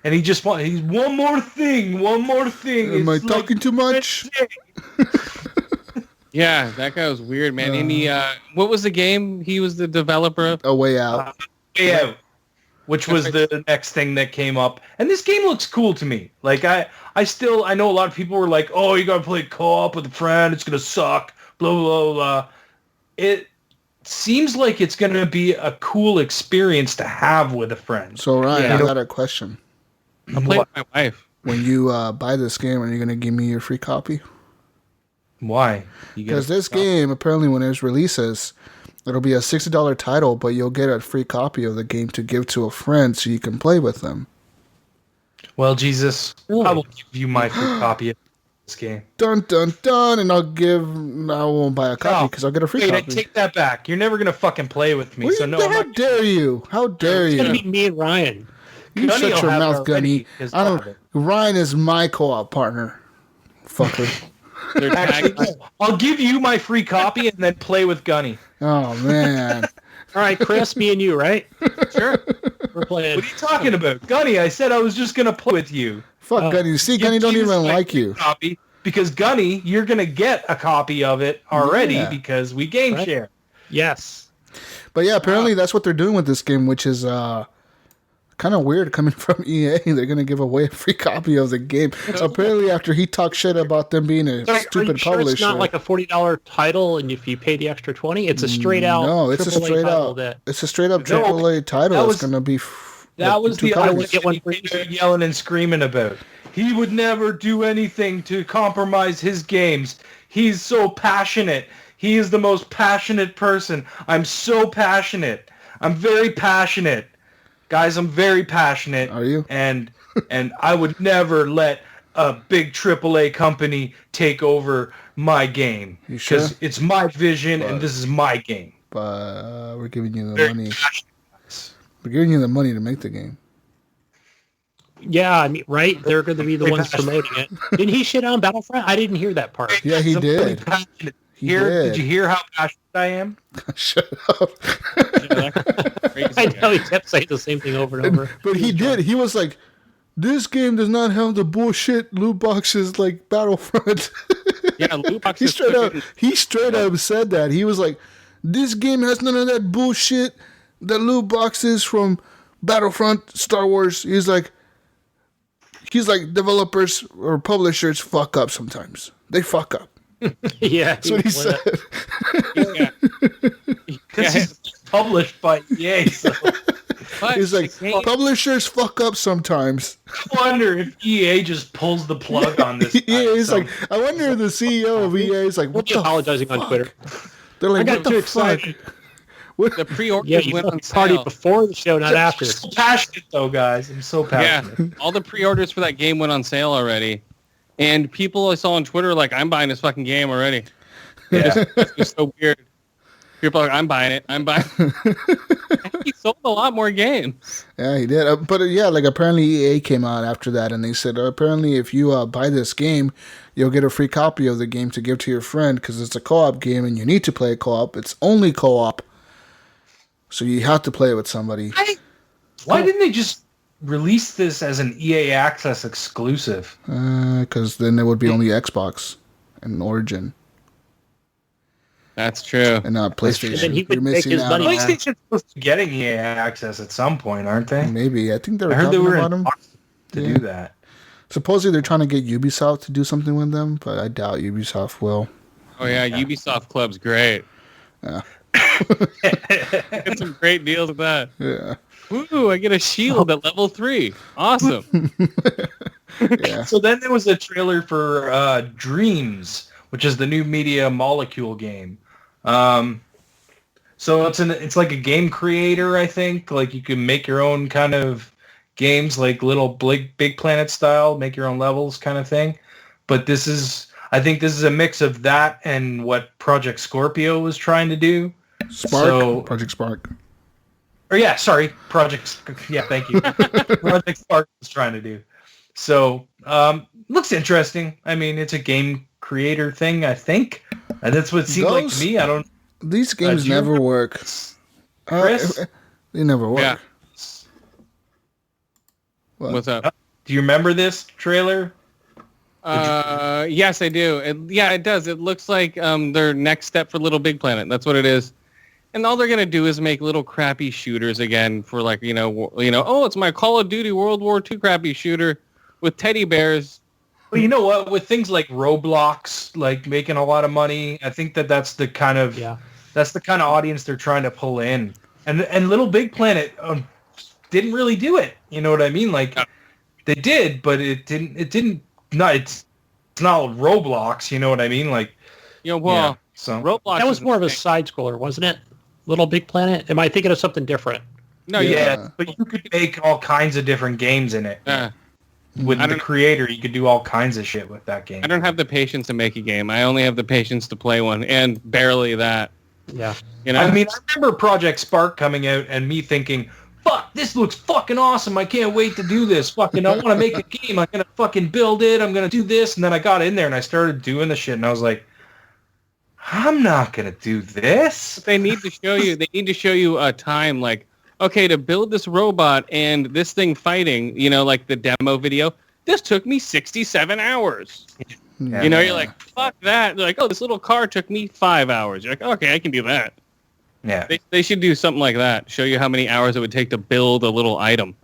And he's one more thing. Am I It's talking too much? Yeah, that guy was weird, man. And he, what was the game he was the developer of? A Way Out. Yeah, which was the next thing that came up. And this game looks cool to me. Like I know a lot of people were like, "Oh, you gotta play co-op with a friend. It's gonna suck." Blah blah blah. It seems like it's gonna be a cool experience to have with a friend. So, Ryan, Yeah. I got a question. I played with my wife. When you buy this game, are you going to give me your free copy? Why? You get Because a- this game, apparently when it releases, it'll be a $60 title, but you'll get a free copy of the game to give to a friend so you can play with them. Well, Jesus, Really? I will give you my free copy of this game. Dun, dun, dun, and I won't buy a copy because I'll get a free Wait, I copy. take that back. You're never gonna fucking play with me, What so you- no. I'm how not- dare you? How dare it's going to you? be me and Ryan. You Gunny shut will your have it mouth, already, Gunny. 'cause I I'll don't. have it. Ryan is my co-op partner. Fucker. They're Actually, tagged- I'll give you my free copy and then play with Gunny. Oh man. All right, Chris, me and you, right? Sure. We're playing. What are you talking about, Gunny? I said I was just gonna play with you. Fuck Oh. Gunny. See, Give Gunny don't Jesus even my like free you. Copy because Gunny, you're gonna get a copy of it already Yeah. because we game Right. share. Yes. But yeah, apparently that's what they're doing with this game, which is kind of weird coming from EA. They're gonna give away a free copy of the game. Apparently, after he talked shit about them being a Are you stupid sure publisher. it's not like a $40 title, and if you pay the extra $20, it's a straight out. No, it's a AAA straight title out. That, It's a straight up No, AAA title. that It's was- gonna be. That was two the copies. other get one shit for he each. was yelling and screaming about. He would never do anything to compromise his games. He's so passionate. He is the most passionate person. I'm so passionate. I'm very passionate. Guys, I'm very passionate. Are you? And I would never let a big AAA company take over my game. You sure? Because it's my vision But- and this is my game. But we're giving you the Very money. passionate. We're giving you the money to make the game. yeah, I mean, right? They're going to be the Very ones passionate. promoting it. Didn't he shit on Battlefront? I didn't hear that part. Yeah, he I'm really did. passionate. He Did did. you hear how passionate I am? Shut up. Crazy I guy. know he kept saying the same thing over and over. But he did. He was like, "This game does not have the bullshit loot boxes like Battlefront." Yeah, loot he boxes. straight up said that. He was like, "This game has none of that bullshit, the loot boxes from Battlefront, Star Wars." He's like, developers or publishers fuck up sometimes. They fuck up. Yeah, That's what he said. Yeah. Because he's published by EA. So But He's like, the game- publishers fuck up sometimes. I wonder if EA just pulls the plug on this. Yeah, he's like, I wonder if the CEO of EA is like, We'll what be the apologizing on fuck? Twitter. They're like, I what got too the fuck? excited. What? the pre-orders Yeah, you went on fucking partied sale. before the show, not after. I'm so passionate though, guys. I'm so passionate. Yeah, all the pre-orders for that game went on sale already, and people I saw on Twitter were like, "I'm buying this fucking game already." Yeah. It's so weird. People are like, "I'm buying it. I'm buying." He sold a lot more games. Yeah, he did. But yeah, like apparently EA came out after that, and they said apparently if you buy this game, you'll get a free copy of the game to give to your friend because it's a co-op game and you need to play co-op. It's only co-op, so you have to play it with somebody. Why didn't they just release this as an EA Access exclusive? Because then it would be only Xbox and Origin That's true. and not PlayStation. then he could You're make missing his out money on back. that. PlayStation's supposed to be getting EA Access at some point, aren't they? Maybe. I think they were I heard they talking were about in them. talks to Yeah. do that. Supposedly they're trying to get Ubisoft to do something with them, but I doubt Ubisoft will. Oh yeah, Ubisoft Club's great. Yeah. Get some great deals with that. Yeah. Ooh, I get a shield at level 3. Awesome. Yeah. So then there was a trailer for Dreams, which is the new Media Molecule game. So it's like a game creator, I think. Like you can make your own kind of games, like little Big Planet style, make your own levels kind of thing. But I think this is a mix of that and what Project Scorpio was trying to do. Spark. Project Spark. Or yeah, sorry, thank you. Project Spark was trying to do. So, looks interesting. I mean, it's a game creator thing, I think. And that's what it seemed like to me. I don't... These games do you never remember work. Chris? They never work. Yeah. What? What's up? Do you remember this trailer? Yes, I do. It does. It looks like their next step for Little Big Planet. That's what it is. And all they're gonna do is make little crappy shooters again for like oh, it's my Call of Duty World War II crappy shooter with teddy bears. Well, you know what? With things like Roblox, like making a lot of money, I think that's the kind of audience they're trying to pull in. And Little Big Planet didn't really do it. You know what I mean? Like they did, but it didn't. No, it's not Roblox. You know what I mean? Like so Roblox. That was more of a side scroller, wasn't it? Little Big Planet? Am I thinking of something different? No, yeah, but you could make all kinds of different games in it. With the creator, you could do all kinds of shit with that game. I don't have the patience to make a game. I only have the patience to play one, and barely that. Yeah. You know? I mean, I remember Project Spark coming out and me thinking, fuck, this looks fucking awesome. I can't wait to do this. Fucking, I want to make a game. I'm going to fucking build it. I'm going to do this. And then I got in there and I started doing the shit and I was like, I'm not going to do this. They need to show you a time like, okay, to build this robot and this thing fighting, like the demo video, this took me 67 hours. Yeah. You're like, fuck that. They're like, oh, this little car took me 5 hours. You're like, okay, I can do that. Yeah. They should do something like that. Show you how many hours it would take to build a little item.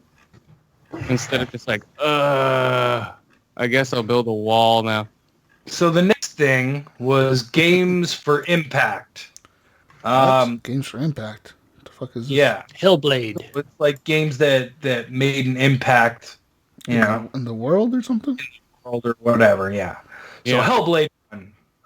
Instead of just like, I guess I'll build a wall now. So the next thing was Games for Impact. Games for Impact. What the fuck is this? Yeah. Hellblade. It's like games that made an impact, In the world or something? world or whatever, yeah. So Yeah. Hellblade,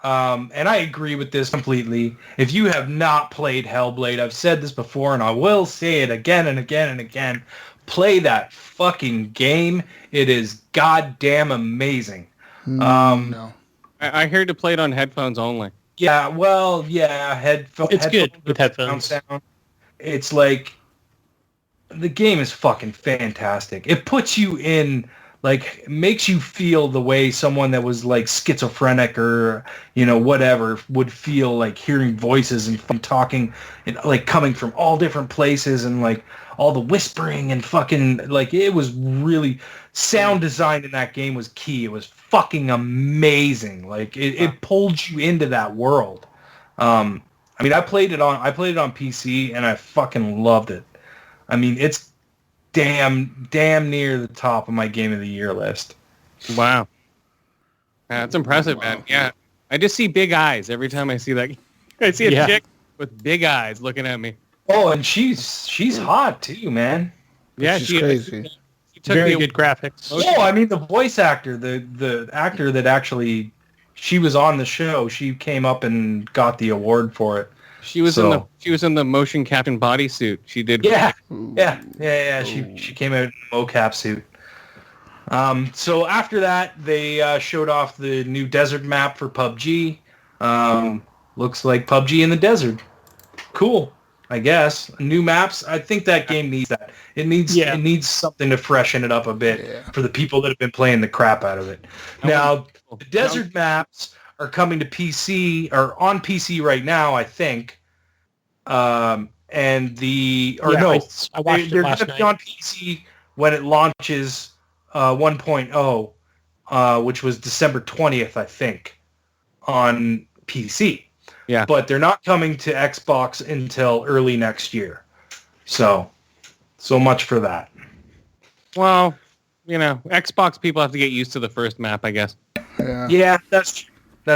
and I agree with this completely. If you have not played Hellblade, I've said this before and I will say it again and again and again, play that fucking game. It is goddamn amazing. No. I heard to play it on headphones only. Yeah, well, yeah, It's good with headphones. Sound. It's like, the game is fucking fantastic. It puts you in, like, makes you feel the way someone that was, like, schizophrenic or, whatever would feel, like, hearing voices and talking, and, like, coming from all different places and, like, all the whispering and fucking, like, it was really, sound design in that game was key. It was fucking amazing. Like, it pulled you into that world. I mean, I played it on PC and I fucking loved it. I mean, it's damn near the top of my Game of the Year list. Wow. That's impressive, man. Yeah. I just see big eyes every time I see that. I see a chick with big eyes looking at me. Oh, and she's hot too, man. Yeah, she's crazy. She took Very good graphics. Oh, I mean the voice actor, the actor that actually she was on the show. She came up and got the award for it. She was in the motion captain bodysuit. She did. Yeah. She came out in a mocap suit. So after that, they showed off the new desert map for PUBG. Looks like PUBG in the desert. Cool, I guess. New maps. I think that game needs that. It needs something to freshen it up a bit for the people that have been playing the crap out of it. Now, the desert maps are coming to PC, or on PC right now, I think. I watched it they're last going to night. be on PC when it launches 1.0, which was December 20th, I think, on PC. Yeah. But they're not coming to Xbox until early next year. So much for that. Well, Xbox people have to get used to the first map, I guess. Yeah, that's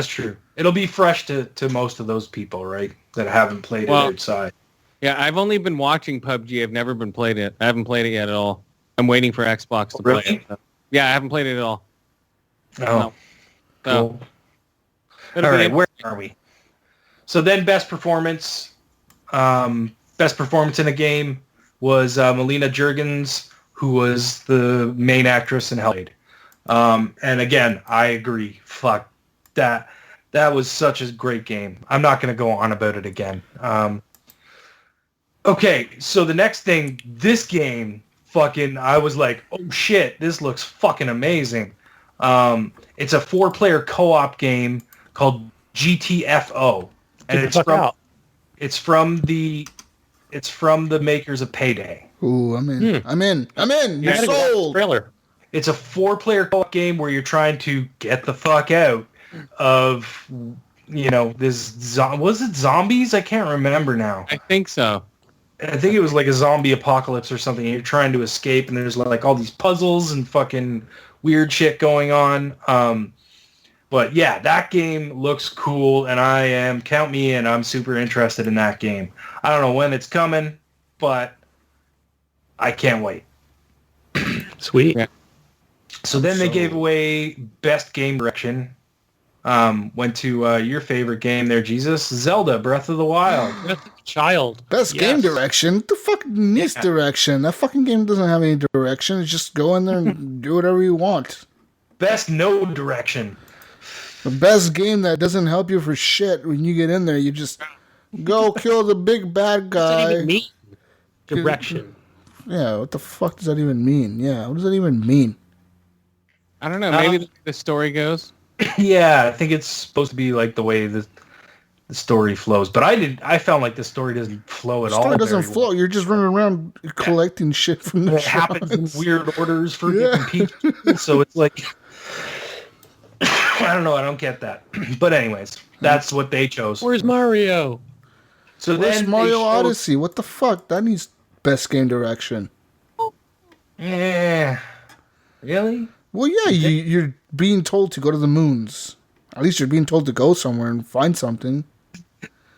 true. It'll be fresh to most of those people, right, that haven't played it outside. Yeah, I've only been watching PUBG. I've never been played it. I haven't played it yet at all. I'm waiting for Xbox to play it. Yeah, I haven't played it at all. Oh, No. cool. All right, where are we? So then best performance in a game was Melina Juergens, who was the main actress in Hellblade. And again, I agree. Fuck, that was such a great game. I'm not going to go on about it again. Okay, so the next thing, this game, I was like, oh shit, this looks fucking amazing. It's a 4-player co-op game called GTFO. And it's from the makers of Payday. Ooh, I'm in. I'm in. You're sold. Trailer. It's a 4-player co-op game where you're trying to get the fuck out of, this was it zombies? I can't remember now. I think so. I think it was like a zombie apocalypse or something. You're trying to escape, and there's like all these puzzles and fucking weird shit going on. But yeah, that game looks cool, and count me in. I'm super interested in that game. I don't know when it's coming, but I can't wait. Sweet. Yeah. So then they gave away best game direction. Went to your favorite game there, Jesus. Zelda Breath of the Wild. Child. Best game direction? What the fuck needs direction? That fucking game doesn't have any direction. It's just go in there and do whatever you want. Best no direction. The best game that doesn't help you for shit. When you get in there, you just go kill the big bad guy. What does that even mean? Direction. Yeah, what the fuck does that even mean? Yeah, what does that even mean? I don't know. Maybe the story goes. Yeah, I think it's supposed to be like the way the story flows. But I found like the story doesn't flow at all. The story doesn't flow. You're just running around collecting shit from the It happens in weird orders for different people. So it's like... I don't know. I don't get that. But anyways, that's what they chose. Where's Mario? So Where's then Mario Odyssey? What the fuck? That needs best game direction. Yeah. Really? Well, yeah, you're being told to go to the moons. At least you're being told to go somewhere and find something.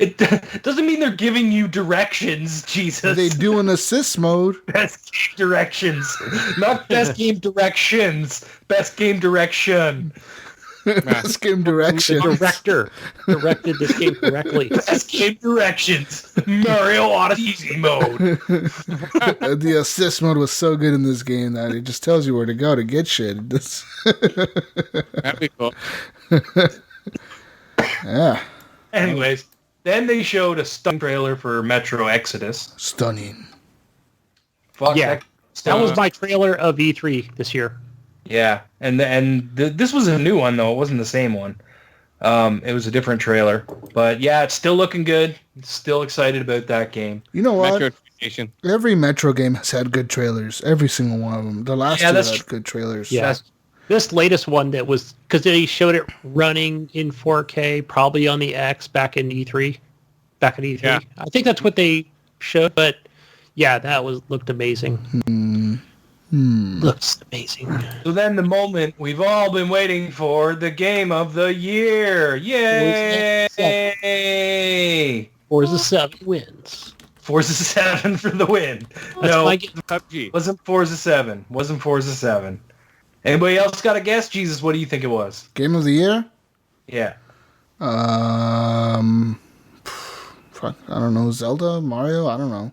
It doesn't mean they're giving you directions, Jesus. They do in assist mode. Best game directions. Not best game directions. Best game direction. Best game direction. The director directed this game correctly. Best game directions. Mario Odyssey mode. The assist mode was so good in this game that it just tells you where to go to get shit. That'd be cool. Yeah. Anyways, then they showed a stunning trailer for Metro Exodus. Stunning. Fuck Yeah. That was my trailer of E3 this year. Yeah, and this was a new one though. It wasn't the same one. It was a different trailer, but yeah, it's still looking good. Still excited about that game. You know what? Metro Station. Every Metro game has had good trailers. Every single one of them. The last two had good trailers. Yeah. This latest one that was, because they showed it running in 4K, probably on the X back in E3. Yeah. I think that's what they showed, but yeah, that looked amazing. Looks amazing. So then the moment we've all been waiting for, the game of the year. Yay! Forza 7 wins. Forza 7 for the win. That's my game. PUBG. Wasn't Forza 7. Wasn't Forza 7. Anybody else got a guess? Jesus, what do you think it was? Game of the year? Yeah. Fuck, I don't know. Zelda? Mario? I don't know.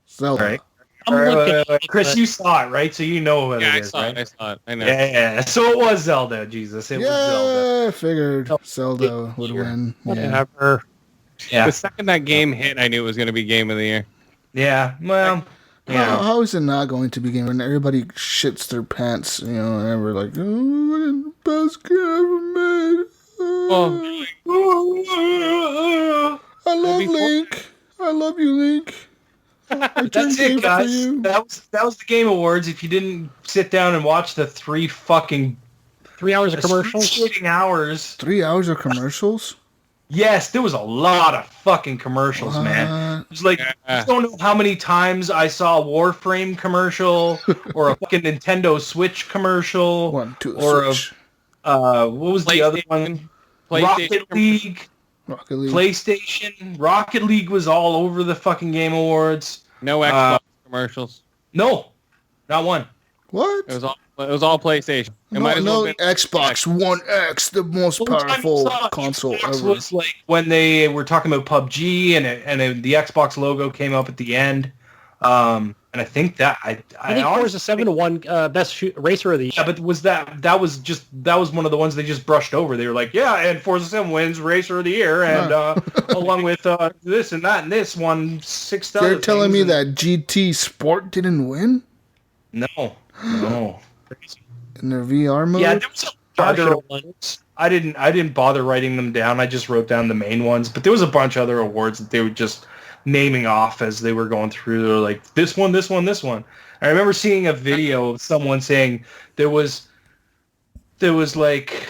Zelda. All right. I'm Chris, you saw it, right? So you know what Yeah, it is, right? I saw it. I know. Yeah. So it was Zelda, Jesus. It was Zelda. I figured Zelda would win. Yeah. Whatever. Yeah. The second that game hit, I knew it was going to be game of the year. Yeah. Well, yeah. How is it not going to be game when everybody shits their pants, and we're like, oh, the best game ever made. I love Link. I love you, Link. That's it, guys. That was the Game Awards. If you didn't sit down and watch the 3 hours of commercials. Hours. 3 hours of commercials? Yes, there was a lot of fucking commercials, man. It was like, I don't know how many times I saw a Warframe commercial or a fucking Nintendo Switch commercial. Or Switch. what was the other one? Rocket League. PlayStation. Rocket League was all over the fucking Game Awards. No Xbox commercials. No, not one. What? It was all PlayStation. It might as well been Xbox One X, the most powerful console Xbox ever. was like when they were talking about PUBG and the Xbox logo came up at the end. And I think that I think Forza 7 won best racer of the year. Yeah, but that was one of the ones they just brushed over. They were like, yeah, and Forza 7 wins racer of the year, and along with this and that and this won 6 other You're telling me things. that GT Sport didn't win? No. In their VR mode? Yeah, there was other ones. I didn't bother writing them down. I just wrote down the main ones. But there was a bunch of other awards that they were just naming off as they were going through. They were like, this one, this one, this one. I remember seeing a video of someone saying there was like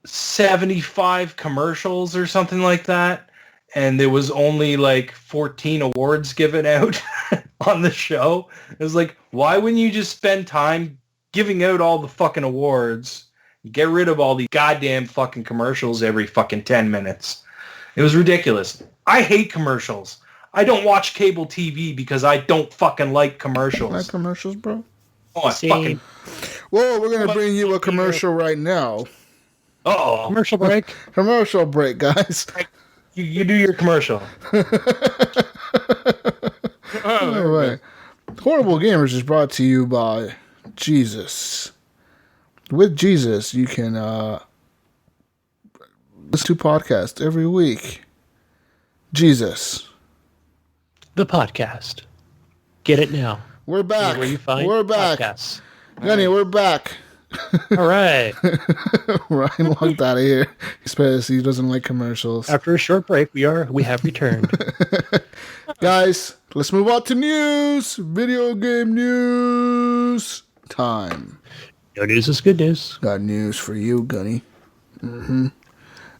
75 commercials or something like that. And there was only like 14 awards given out on the show. It was like, why wouldn't you just spend time giving out all the fucking awards? Get rid of all these goddamn fucking commercials every fucking 10 minutes. It was ridiculous. I hate commercials. I don't watch cable TV because I don't fucking like commercials. Like commercials, bro? Oh, I fucking... Well, we're going to bring you a commercial right now. Uh-oh. Commercial break. Commercial break, guys. You do your commercial. All right. Horrible Gamers is brought to you by Jesus. With Jesus, you can listen to podcasts every week. Jesus. The podcast. Get it now. We're back. Where you find We're back. podcasts. Gunny, we're back. All right. Ryan walked out of here. He doesn't like commercials. After a short break, we have returned. Guys, let's move on to news. Video game news time. No news is good news. Got news for you, Gunny. Mm-hmm.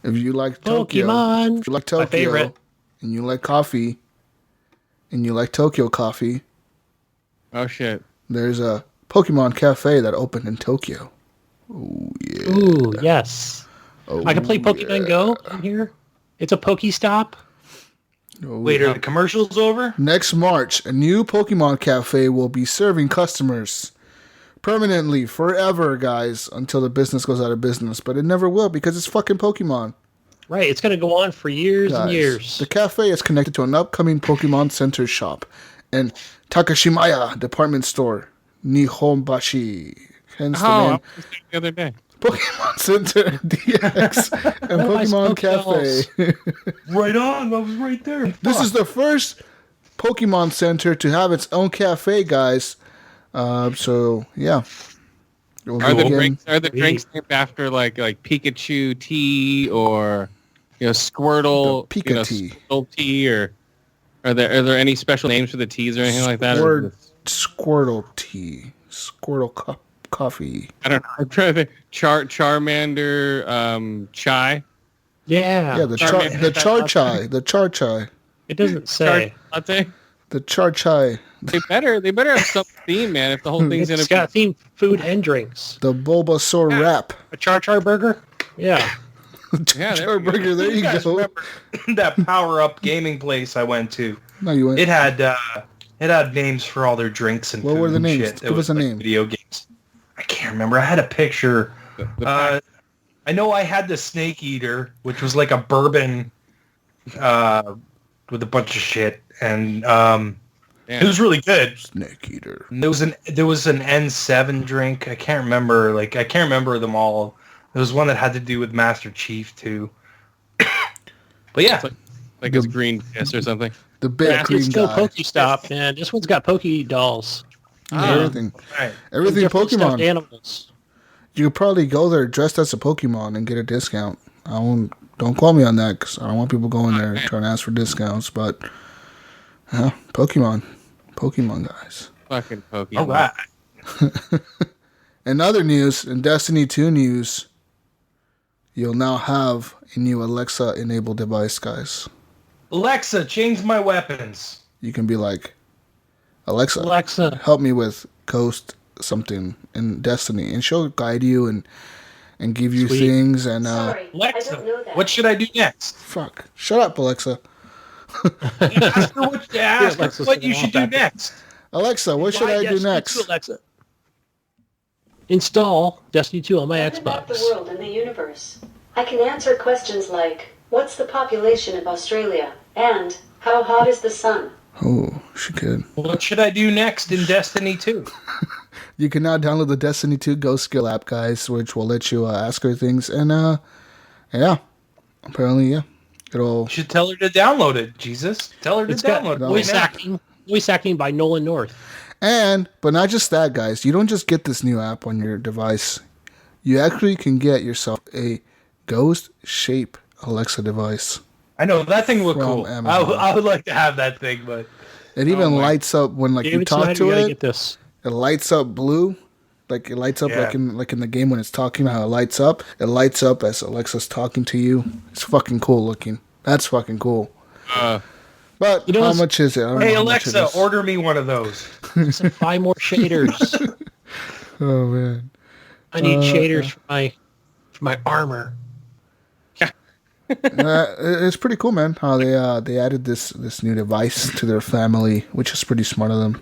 If you like Tokyo, Pokemon. if you like My Tokyo, favorite. and you like coffee, and you like Tokyo coffee, Oh shit! there's a Pokemon Cafe that opened in Tokyo. Oh yeah. Ooh, yes. Oh, I can play Pokemon Go in here. It's a Pokestop. Oh, Wait, are the commercials over? Next March, a new Pokemon Cafe will be serving customers permanently, forever, guys, until the business goes out of business. But it never will because it's fucking Pokemon. Right, it's going to go on for years Guys, and years. The cafe is connected to an upcoming Pokemon Center shop and Takashimaya department store, Nihonbashi. Hence the I name was there the other day. Pokemon Center DX and Pokemon Cafe. Right on. I was right there. This is the first Pokemon Center to have its own cafe, guys. So yeah. Are the drinks named after like Pikachu tea or Squirtle The Pika tea. Squirtle tea, or are there any special names for the teas or anything like that? Squirtle tea. Squirtle coffee. I don't know. I'm trying to think. Charmander chai. Yeah. Yeah, the char chai. It doesn't say. Latte. The char chai. They better have some theme, man. If the whole thing's It's got themed food and drinks. The Bulbasaur wrap. A char burger? Yeah. Char burger, there you guys go. remember that Power Up gaming place I went to? No, you went. It had names for all their drinks and What food were the and names? shit. Give us a name. Video games. I can't remember. I had a picture. I know I had the Snake Eater, which was like a bourbon with a bunch of shit, and it was really good. Snake Eater. And there was an N7 drink. I can't remember. I can't remember them all. There was one that had to do with Master Chief too. But yeah, like it's green piss or something. The big green It's still guy. Pokestop, man. This one's got Poke dolls. Everything. right. Everything Different stuffed Pokemon. animals. You could probably go there dressed as a Pokemon and get a discount. Don't call me on that because I don't want people going there trying to ask for discounts. But Pokemon guys. Fucking Pokemon. All right. In other news, in Destiny 2 news, you'll now have a new Alexa-enabled device, guys. Alexa, change my weapons. You can be like, Alexa. help me with Coast something in Destiny, and she'll guide you and give you Sweet. things. And Sorry, Alexa, I don't know that. what should I do next? fuck, shut up, Alexa. Ask her Alexa's what you gonna should do want that. next. Alexa, what should I do next? Alexa. Install Destiny 2 on my What about the Xbox. world and the universe? I can answer questions like, what's the population of Australia? And, how hot is the sun? Oh, she could. What should I do next in Destiny 2? You can now download the Destiny 2 Ghost Skill app, guys, which will let you ask her things. And, apparently, it'll... You should tell her to download it, Jesus. Tell her to It's got download it. voice right now. acting by Nolan North. But not just that, guys. You don't just get this new app on your device. You actually can get yourself a ghost shape Alexa device. I know, that thing looked From cool. Amazon. I would like to have that thing, but... It even lights up when you David talk Snyder, to you gotta it. get this. It lights up blue. Like it lights up Yeah. like in the game when it's talking, how it lights up. It lights up as Alexa's talking to you. It's fucking cool looking. That's fucking cool. But know how what's- much is it? I don't Hey, know how much it Alexa, is. order me one of those. Buy more shaders. Oh man. I need shaders for my armor. It's pretty cool, man. How they added this new device to their family, which is pretty smart of them.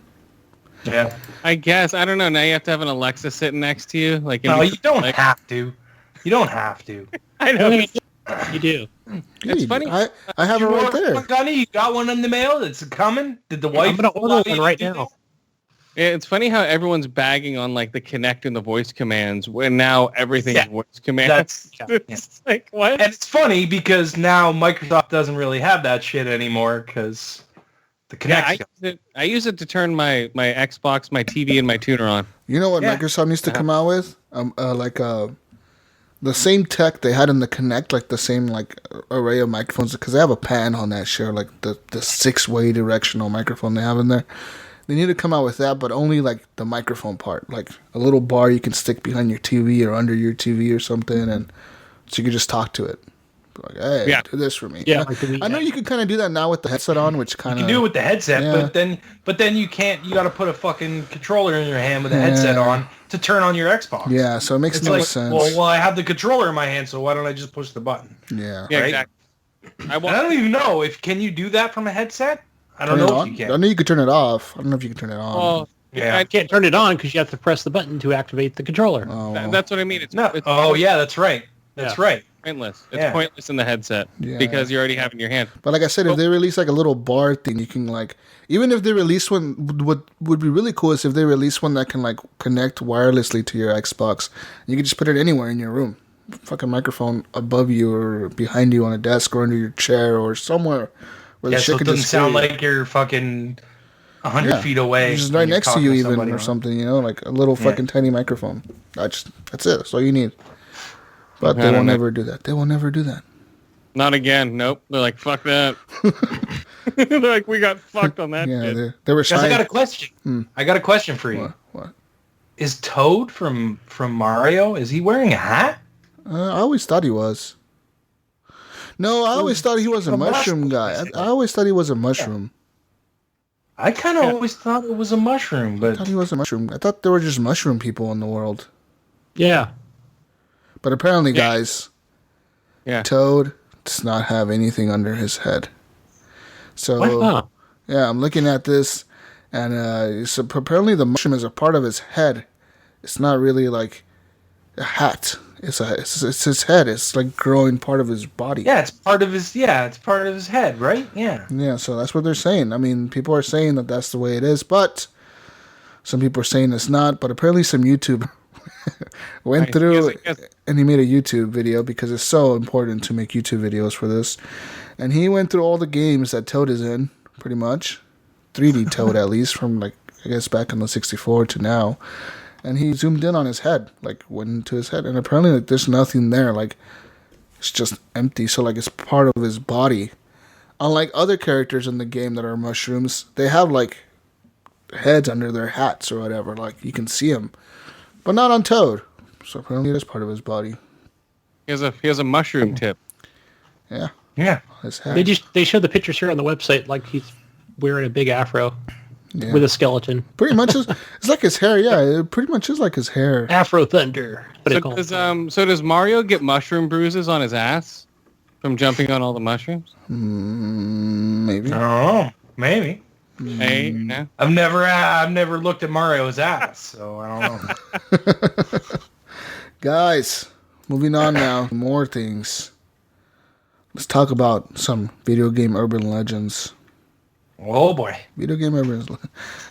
Yeah. I guess. I don't know. Now you have to have an Alexa sitting next to you. No, you don't have to. You don't have to. I know. You do. It's funny. I have it You right ordered there. one, Gunny? You got one in the mail? It's coming? Did the wife... I'm gonna order allow one you right to do now. It's funny how everyone's bagging on like the Connect and the voice commands when now everything's Yeah. voice commands. It's like what? And it's funny because now Microsoft doesn't really have that shit anymore because the Yeah, Kinect. I use it to turn my Xbox, my TV, and my tuner on. You know what Yeah. Microsoft needs to come out with? The same tech they had in the Kinect, like the same array of microphones, because they have a pan on that share, like the 6-way directional microphone they have in there. They need to come out with that, but only like the microphone part, like a little bar you can stick behind your TV or under your TV or something, and so you can just talk to it. Like, hey, Yeah. do this for me. Yeah, like the Wii I know you can kind of do that now with the headset on, which kind You of can do it with the headset, Yeah. but then you can't. You got to put a fucking controller in your hand with a headset on to turn on your Xbox. Yeah, so it makes It's no like, sense. well, I have the controller in my hand, so why don't I just push the button? yeah. Yeah, Right? exactly. I And I want. don't even know if can you do that from a headset. I don't Turn it know if on? you I can. know you can turn it off. I don't know if you can turn it on. Well, Yeah. I can't turn it on because you have to press the button to activate the controller. Oh, well. that's what I mean. It's No. it's Oh yeah, that's right. That's Yeah. right. pointless. It's Yeah. pointless in the headset Yeah. because you already have it in your hand. But like I said, if they release like a little bar thing, you can like, even if they release one, what would be really cool is if they release one that can like connect wirelessly to your Xbox. You can just put it anywhere in your room. Fucking microphone above you or behind you on a desk or under your chair or somewhere where Yeah, the so shit it can doesn't just sound hear you. like you're fucking 100 feet away. Just when right you're next to talking you even somebody, or huh? something, you know, like a little fucking tiny microphone. That's it. That's all you need. But they I will don't know. never do that. They will never do that. Not again. Nope. They're like, fuck that. They're like, we got fucked on that. Yeah, shit. they were Guys, shy. I got a question. I got a question for you. What? Is Toad from Mario? Is he wearing a hat? I always thought he was. No, I always thought he was a a mushroom mushroom. guy. I always thought he was a mushroom. I kind of always thought it was a mushroom, I but thought he was a mushroom. I thought there were just mushroom people in the world. Yeah. But apparently, guys, Yeah. Toad does not have anything under his head. So, Wow. yeah, I'm looking at this, and so apparently the mushroom is a part of his head. It's not really like a hat. It's his head. It's like growing part of his body. yeah, it's part of his head, right? Yeah. Yeah, so that's what they're saying. I mean, people are saying that that's the way it is, but some people are saying it's not. But apparently some YouTube went through and he made a YouTube video because it's so important to make YouTube videos for this. And he went through all the games that Toad is in, pretty much. 3D Toad, at least, from, like, I guess back in the 64 to now. And he zoomed in on his head, like, went into his head. And apparently, like, there's nothing there. Like, it's just empty. So, like, it's part of his body. Unlike other characters in the game that are mushrooms, they have, like, heads under their hats or whatever. Like, you can see them. But not on Toad. So, apparently, it is part of his body. He has a mushroom tip. Yeah. Yeah. His head. They showed the pictures here on the website, like he's wearing a big afro with a skeleton. Pretty much, it's like his hair. Yeah, it pretty much is like his hair. Afro Thunder. So does Mario get mushroom bruises on his ass from jumping on all the mushrooms? Maybe. Oh, maybe. Hey, no? I've never looked at Mario's ass, so I don't know. Guys, moving on now. More things. Let's talk about some video game urban legends. Oh boy. Video game urban.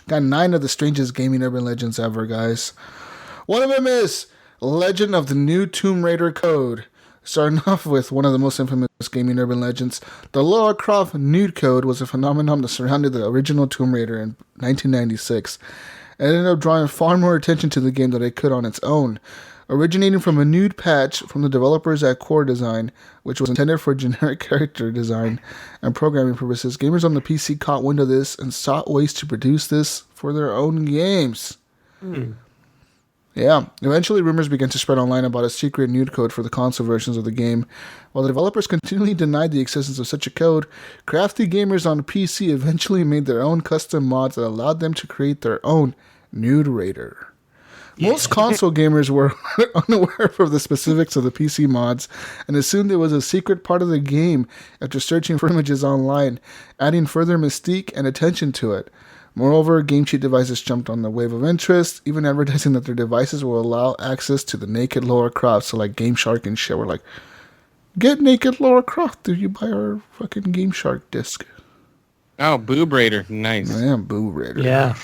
Got 9 of the strangest gaming urban legends ever, guys. One of them is Legend of the New Tomb Raider Code. Starting off with one of the most infamous gaming urban legends, the Lara Croft nude code was a phenomenon that surrounded the original Tomb Raider in 1996. It ended up drawing far more attention to the game than it could on its own. Originating from a nude patch from the developers at Core Design, which was intended for generic character design and programming purposes, gamers on the PC caught wind of this and sought ways to produce this for their own games. Yeah, eventually rumors began to spread online about a secret nude code for the console versions of the game. While the developers continually denied the existence of such a code, crafty gamers on PC eventually made their own custom mods that allowed them to create their own nude raider. Most console gamers were unaware of the specifics of the PC mods and assumed it was a secret part of the game after searching for images online, adding further mystique and attention to it. Moreover, game cheat devices jumped on the wave of interest, even advertising that their devices will allow access to the naked Lara Croft. So like Game Shark and shit were like, get naked Lara Croft if you buy our fucking Game Shark disc. Oh, Boob Raider. Nice. Yeah, Boob Raider. Yeah.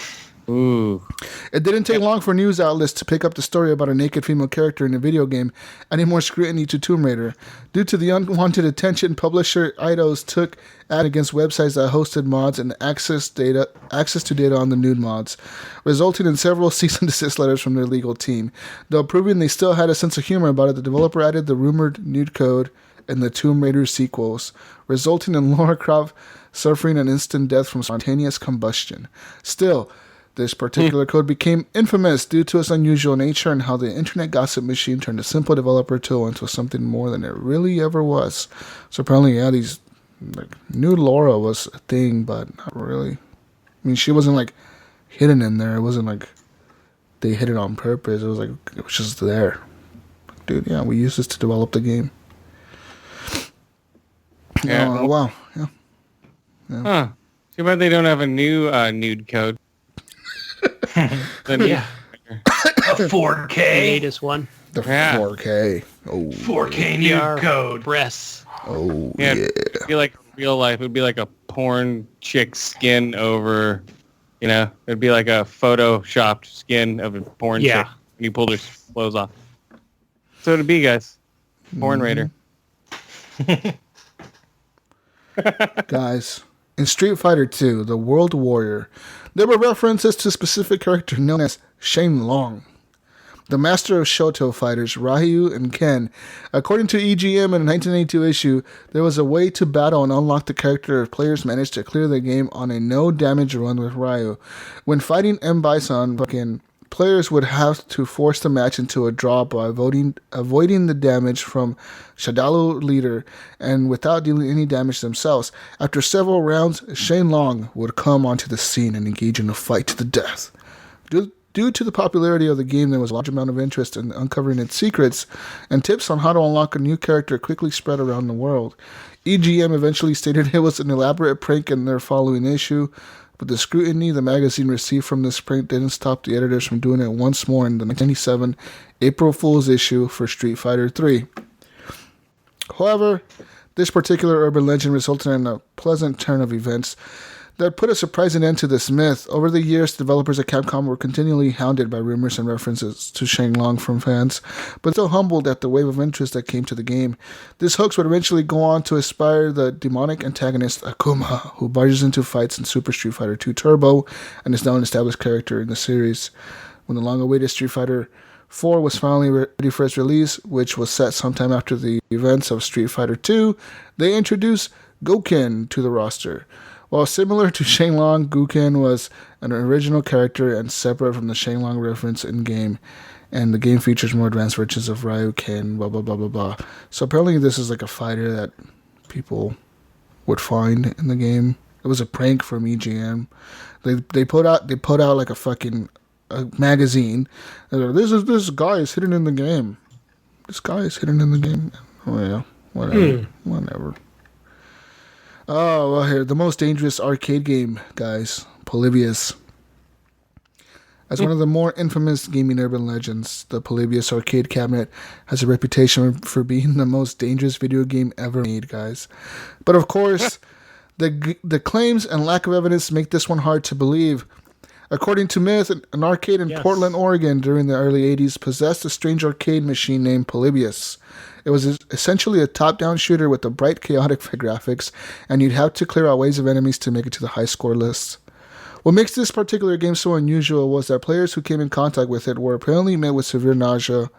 Ooh. It didn't take long for news outlets to pick up the story about a naked female character in a video game, adding more scrutiny to Tomb Raider. Due to the unwanted attention, publisher Eidos took action against websites that hosted mods and access to data on the nude mods, resulting in several cease and desist letters from their legal team. Though proving they still had a sense of humor about it, the developer added the rumored nude code in the Tomb Raider sequels, resulting in Lara Croft suffering an instant death from spontaneous combustion. Still, this particular code became infamous due to its unusual nature and how the internet gossip machine turned a simple developer tool into something more than it really ever was. So apparently, yeah, these like nude Laura was a thing, but not really. I mean, she wasn't like hidden in there. It wasn't like they hid it on purpose. It was like it was just there. Dude, yeah, we used this to develop the game. Yeah. Oh, wow. Yeah. Huh. Too bad they don't have a new nude code. Yeah. A 4K. Latest one. The Yeah. 4K. Oh, 4K nude code. Breasts. oh Yeah, yeah. it'd be like real life. It would be like a porn chick skin over, it'd be like a photoshopped skin of a porn Yeah. chick when you pull their clothes off. So it'd be, guys. Porn Raider. Guys, in Street Fighter II, the World Warrior, there were references to a specific character known as Shane Long, the master of Shoto fighters Ryu and Ken. According to EGM in a 1982 issue, there was a way to battle and unlock the character if players managed to clear the game on a no-damage run with Ryu. When fighting M. Bison, fucking players would have to force the match into a draw by avoiding the damage from Shadalo leader and without dealing any damage themselves. After several rounds, Shane Long would come onto the scene and engage in a fight to the death. Due to the popularity of the game, there was a large amount of interest in uncovering its secrets, and tips on how to unlock a new character quickly spread around the world. EGM eventually stated it was an elaborate prank in their following issue, but the scrutiny the magazine received from this prank didn't stop the editors from doing it once more in the 1997 April Fool's issue for Street Fighter 3. However, this particular urban legend resulted in a pleasant turn of events that put a surprising end to this myth. Over the years, developers at Capcom were continually hounded by rumors and references to Shang Long from fans, but still humbled at the wave of interest that came to the game. This hoax would eventually go on to inspire the demonic antagonist Akuma, who barges into fights in Super Street Fighter 2 Turbo and is now an established character in the series. When the long-awaited Street Fighter 4 was finally ready for its release, which was set sometime after the events of Street Fighter 2, they introduced Gouken to the roster. While similar to Shang Long, Gouken was an original character and separate from the Shang Long reference in-game, and the game features more advanced versions of Ryu, Ken, blah, blah, blah, blah, blah. So apparently this is like a fighter that people would find in the game. It was a prank from EGM. They put out like a fucking magazine. Like, this guy is hidden in the game. This guy is hidden in the game. Oh yeah, whatever. Oh, well, here, the most dangerous arcade game, guys, Polybius. As one of the more infamous gaming urban legends, the Polybius arcade cabinet has a reputation for being the most dangerous video game ever made, guys. But of course, the claims and lack of evidence make this one hard to believe. According to myth, an arcade in Portland, Oregon during the early 80s possessed a strange arcade machine named Polybius. It was essentially a top-down shooter with a bright, chaotic graphics, and you'd have to clear out waves of enemies to make it to the high score list. What makes this particular game so unusual was that players who came in contact with it were apparently met with severe nausea,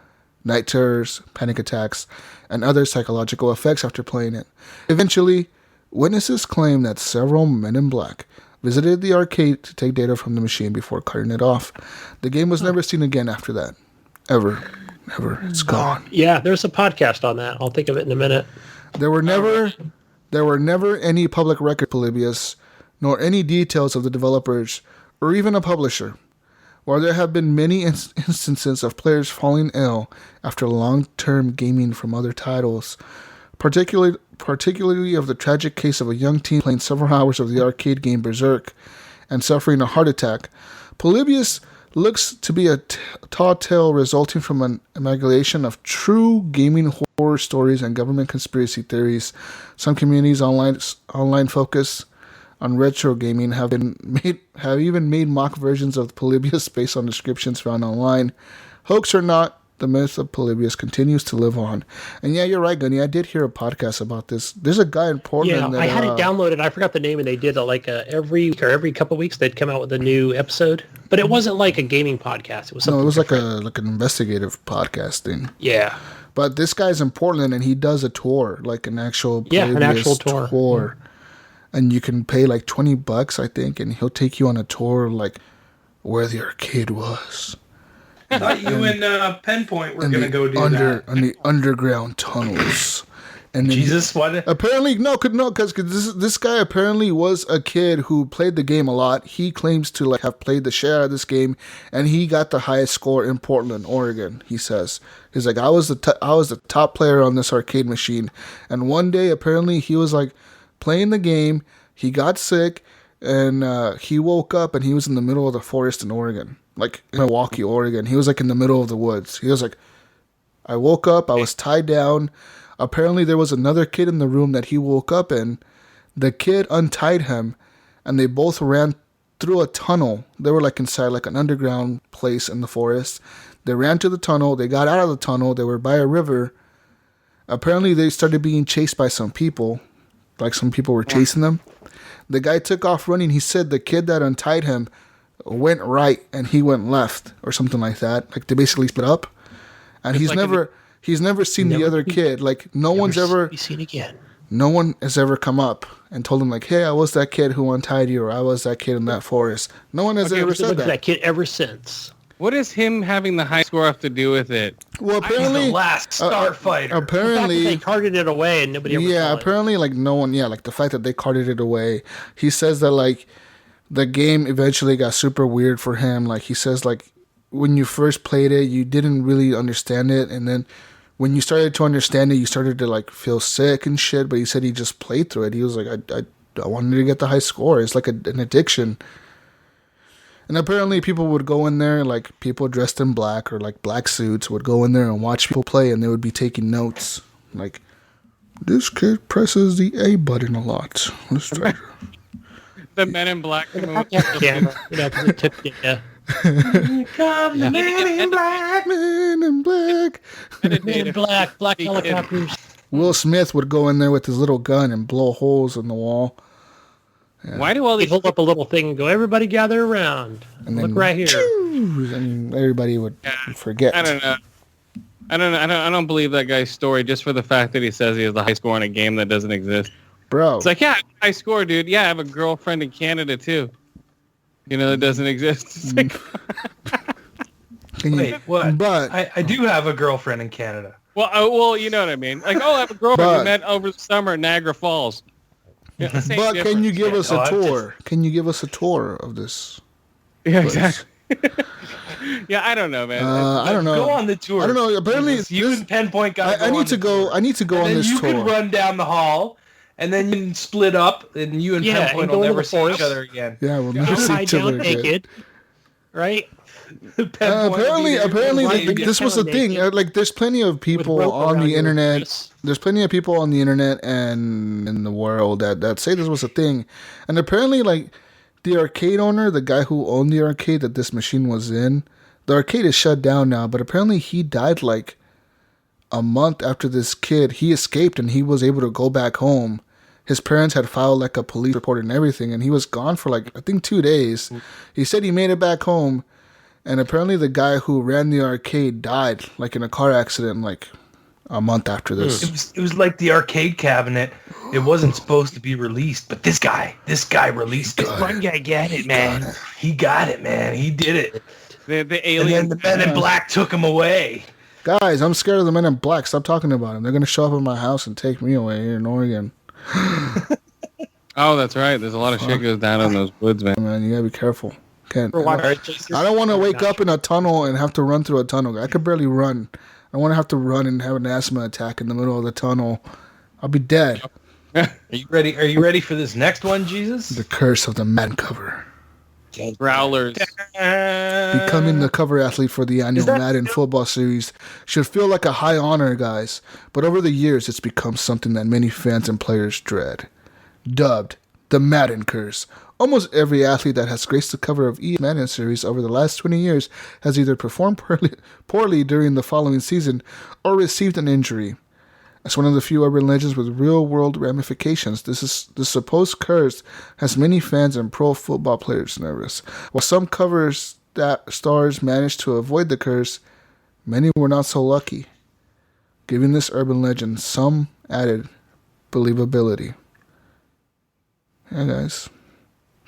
night terrors, panic attacks, and other psychological effects after playing it. Eventually, witnesses claim that several men in black visited the arcade to take data from the machine before cutting it off. The game was never seen again after that. Ever. Never. It's gone. Yeah, there's a podcast on that. I'll think of it in a minute. There were never any public record of Polybius, nor any details of the developers, or even a publisher. While there have been many instances of players falling ill after long-term gaming from other titles, particularly of the tragic case of a young teen playing several hours of the arcade game Berserk and suffering a heart attack, Polybius looks to be a tall tale resulting from an amalgamation of true gaming horror stories and government conspiracy theories. Some communities online focus on retro gaming have even made mock versions of Polybius based on descriptions found online. Hoax or not, the myth of Polybius continues to live on. And yeah, you're right, Gunny. I did hear a podcast about this. There's a guy in Portland. Yeah, I had it downloaded. I forgot the name, and they did every couple of weeks they'd come out with a new episode. But it wasn't like a gaming podcast. It was something. No, it was different. like an investigative podcast thing. Yeah. But this guy's in Portland, and he does a tour, like an actual Polybius tour. Mm. And you can pay like $20, I think, and he'll take you on a tour like where the arcade was. I thought you and Penpoint were going to go do that. On the underground tunnels. And Jesus, what? Apparently, because this guy apparently was a kid who played the game a lot. He claims to have played the shit out of this game, and he got the highest score in Portland, Oregon. He says he's like, I was the top player on this arcade machine, and one day apparently he was like playing the game. He got sick, and he woke up, and he was in the middle of the forest in Oregon. Like in Milwaukee, Oregon. He was like in the middle of the woods. He was like, I woke up, I was tied down. Apparently there was another kid in the room that he woke up in. The kid untied him, and they both ran through a tunnel. They were like inside like an underground place in the forest. They ran to the tunnel. They got out of the tunnel. They were by a river. Apparently they started being chased by some people. Like some people were chasing them. The guy took off running. He said the kid that untied him went right and he went left or something like that. Like they basically split up, and he's never seen the other kid. Like no one's ever seen again. No one has ever come up and told him like, "Hey, I was that kid who untied you," or "I was that kid in that forest." No one has ever said that. That kid ever since. What does him having the high score have to do with it? Well, apparently, the last starfighter. Apparently, they carted it away and nobody ever saw it. apparently, like no one. Yeah, like the fact that they carted it away. He says that like the game eventually got super weird for him. Like he says, like when you first played it, you didn't really understand it, and then when you started to understand it, you started to like feel sick and shit. But he said he just played through it. He was like, I wanted to get the high score. It's like an addiction. And apparently people would go in there, like people dressed in black or like black suits would go in there and watch people play, and they would be taking notes. Like, this kid presses the A button a lot. Let's try. The Men in Black. Yeah, it took, Come the Men in Black. Men in black. Men in Black, black helicopters. Will Smith would go in there with his little gun and blow holes in the wall. Yeah. Why do all They these hold up a little thing and go, everybody gather around. And Look then, right here. And everybody would forget. I don't know. I don't believe that guy's story just for the fact that he says he has the high score in a game that doesn't exist. Bro. It's like, yeah, high score, dude. Yeah, I have a girlfriend in Canada too. You know, that doesn't exist. It's like, Wait, what? But I do have a girlfriend in Canada. well, you know what I mean. Like, I have a girlfriend we met over the summer in Niagara Falls. Yeah, but can you give us a tour? just... Can you give us a tour of this? Yeah, place? exactly. Yeah, I don't know, man. I don't know. Go on the tour. I don't know. Apparently, you and Penpoint got. I need to go. I need to go on this you tour. You can run down the hall, and then you can split up, and you and Penpoint will never see each other again. Yeah, we'll never see each other again. Naked, right? Apparently, this was the thing. Like, there's plenty of people on the internet. There's plenty of people on the internet and in the world that say this was a thing. And apparently, like, the arcade owner, the guy who owned the arcade that this machine was in, the arcade is shut down now. But apparently, he died like a month after this kid. He escaped and he was able to go back home. His parents had filed like a police report and everything, and he was gone for like I think 2 days. He said he made it back home. And apparently the guy who ran the arcade died, like in a car accident, like a month after this. It was like the arcade cabinet. It wasn't supposed to be released, but this guy released it. One guy got it, man. He got it, man. He did it. The alien. And then the Men in Black took him away. Guys, I'm scared of the Men in Black. Stop talking about them. They're going to show up at my house and take me away here in Oregon. Oh, that's right. There's a lot of shit goes down in those woods, man. Man, you got to be careful. I don't I want to wake up in a tunnel and have to run through a tunnel. I could barely run. I want to have to run and have an asthma attack in the middle of the tunnel. I'll be dead. Are you ready? Are you ready for this next one, Jesus? The curse of the Madden cover. Growlers. Becoming the cover athlete for the annual Madden football series should feel like a high honor, guys. But over the years, it's become something that many fans and players dread. Dubbed the Madden curse. Almost every athlete that has graced the cover of EA Madden series over the last 20 years has either performed poorly during the following season or received an injury. As one of the few urban legends with real-world ramifications, this supposed curse has many fans and pro football players nervous. While some cover stars managed to avoid the curse, many were not so lucky, giving this urban legend some added believability. Yeah, guys.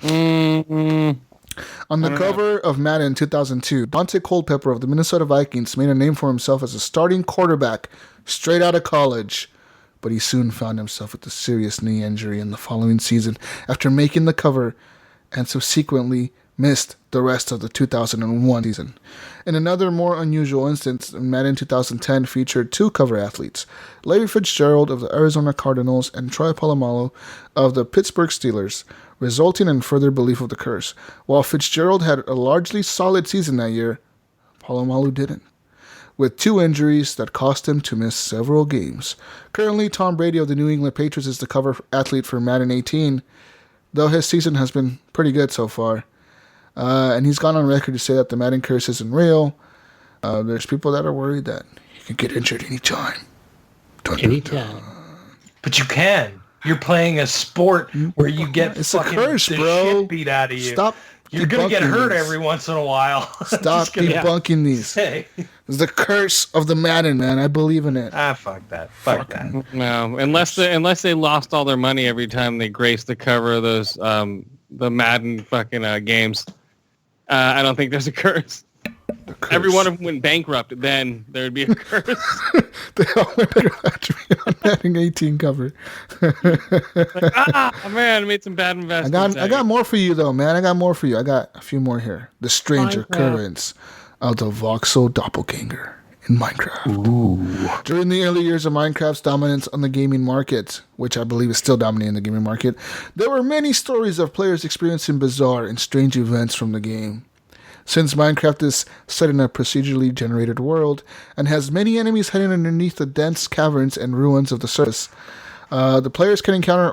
On the cover of Madden 2002, Dante Culpepper of the Minnesota Vikings made a name for himself as a starting quarterback straight out of college, but he soon found himself with a serious knee injury in the following season after making the cover and subsequently missed the rest of the 2001 season. In another more unusual instance, Madden 2010 featured two cover athletes, Larry Fitzgerald of the Arizona Cardinals and Troy Polamalu of the Pittsburgh Steelers, resulting in further belief of the curse. While Fitzgerald had a largely solid season that year, Polamalu didn't, with two injuries that cost him to miss several games. Currently, Tom Brady of the New England Patriots is the cover athlete for Madden 18, though his season has been pretty good so far. And he's gone on record to say that the Madden curse isn't real. There's people that are worried that you can get injured anytime. Anytime. But you can. You're playing a sport where you get it's a fucking curse, the bro. shit beat out of you. Stop. You're going to get hurt these. every once in a while. Stop debunking these. Hey. It's the curse of the Madden, man. I believe in it. Fuck that. Fuck that. No, unless they lost all their money every time they graced the cover of those the Madden fucking games. I don't think there's a curse. every one of them went bankrupt, then there would be a curse. They all went bankrupt on Madden 18 cover. Man, I made some bad investments. I got more for you, though, man. I got more for you. I got a few more here. The strange occurrence of the voxel doppelganger in Minecraft. Ooh. During the early years of Minecraft's dominance on the gaming market, which I believe is still dominating the gaming market, there were many stories of players experiencing bizarre and strange events from the game. Since Minecraft is set in a procedurally generated world and has many enemies hiding underneath the dense caverns and ruins of the surface, the players can encounter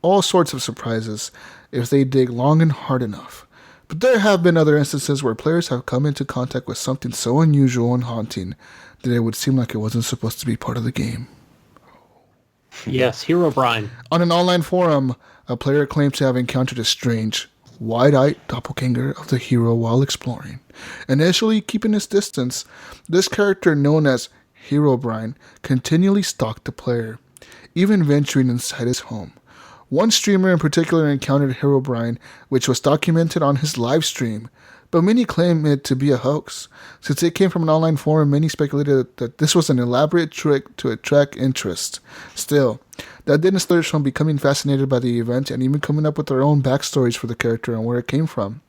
all sorts of surprises if they dig long and hard enough. But there have been other instances where players have come into contact with something so unusual and haunting that it would seem like it wasn't supposed to be part of the game. Yes, Herobrine. On an online forum, a player claims to have encountered a strange, wide-eyed doppelganger of the hero while exploring. Initially keeping his distance, this character known as Herobrine continually stalked the player, even venturing inside his home. One streamer in particular encountered Herobrine, which was documented on his live stream, but many claim it to be a hoax. Since it came from an online forum, many speculated that this was an elaborate trick to attract interest. Still, that didn't stop us from becoming fascinated by the event and even coming up with their own backstories for the character and where it came from.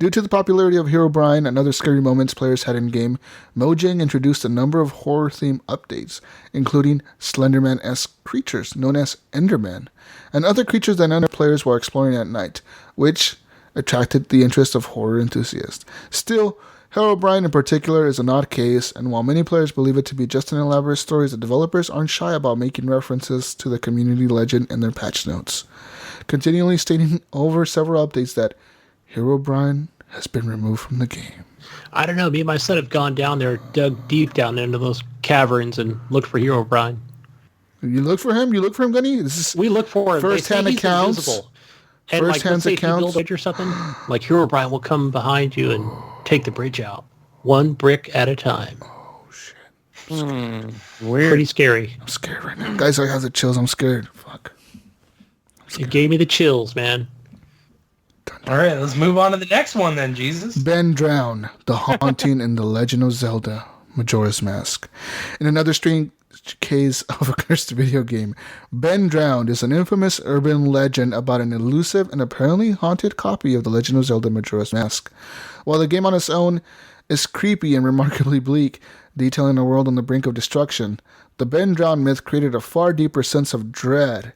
Due to the popularity of Herobrine and other scary moments players had in-game, Mojang introduced a number of horror-themed updates, including Slenderman-esque creatures known as Enderman, and other creatures that other players were exploring at night, which attracted the interest of horror enthusiasts. Still, Herobrine in particular is an odd case, and while many players believe it to be just an elaborate story, the developers aren't shy about making references to the community legend in their patch notes, continually stating over several updates that Herobrine has been removed from the game. I don't know. Me and my son have gone down there, dug deep down into those caverns, and looked for Herobrine. You look for him? You look for him, Gunny? We look for him. First-hand accounts. Invisible. And First-hand like, accounts. If you build a bridge or something, like Herobrine will come behind you and take the bridge out, one brick at a time. Oh shit! Weird. Pretty scary. I'm scared right now, guys. I have the chills. I'm scared. Fuck. It gave me the chills, man. All right, let's move on to the next one then, Jesus. Ben Drown, the haunting in The Legend of Zelda, Majora's Mask. In another strange case of a cursed video game, Ben Drowned is an infamous urban legend about an elusive and apparently haunted copy of The Legend of Zelda, Majora's Mask. While the game on its own is creepy and remarkably bleak, detailing a world on the brink of destruction, the Ben Drowned myth created a far deeper sense of dread.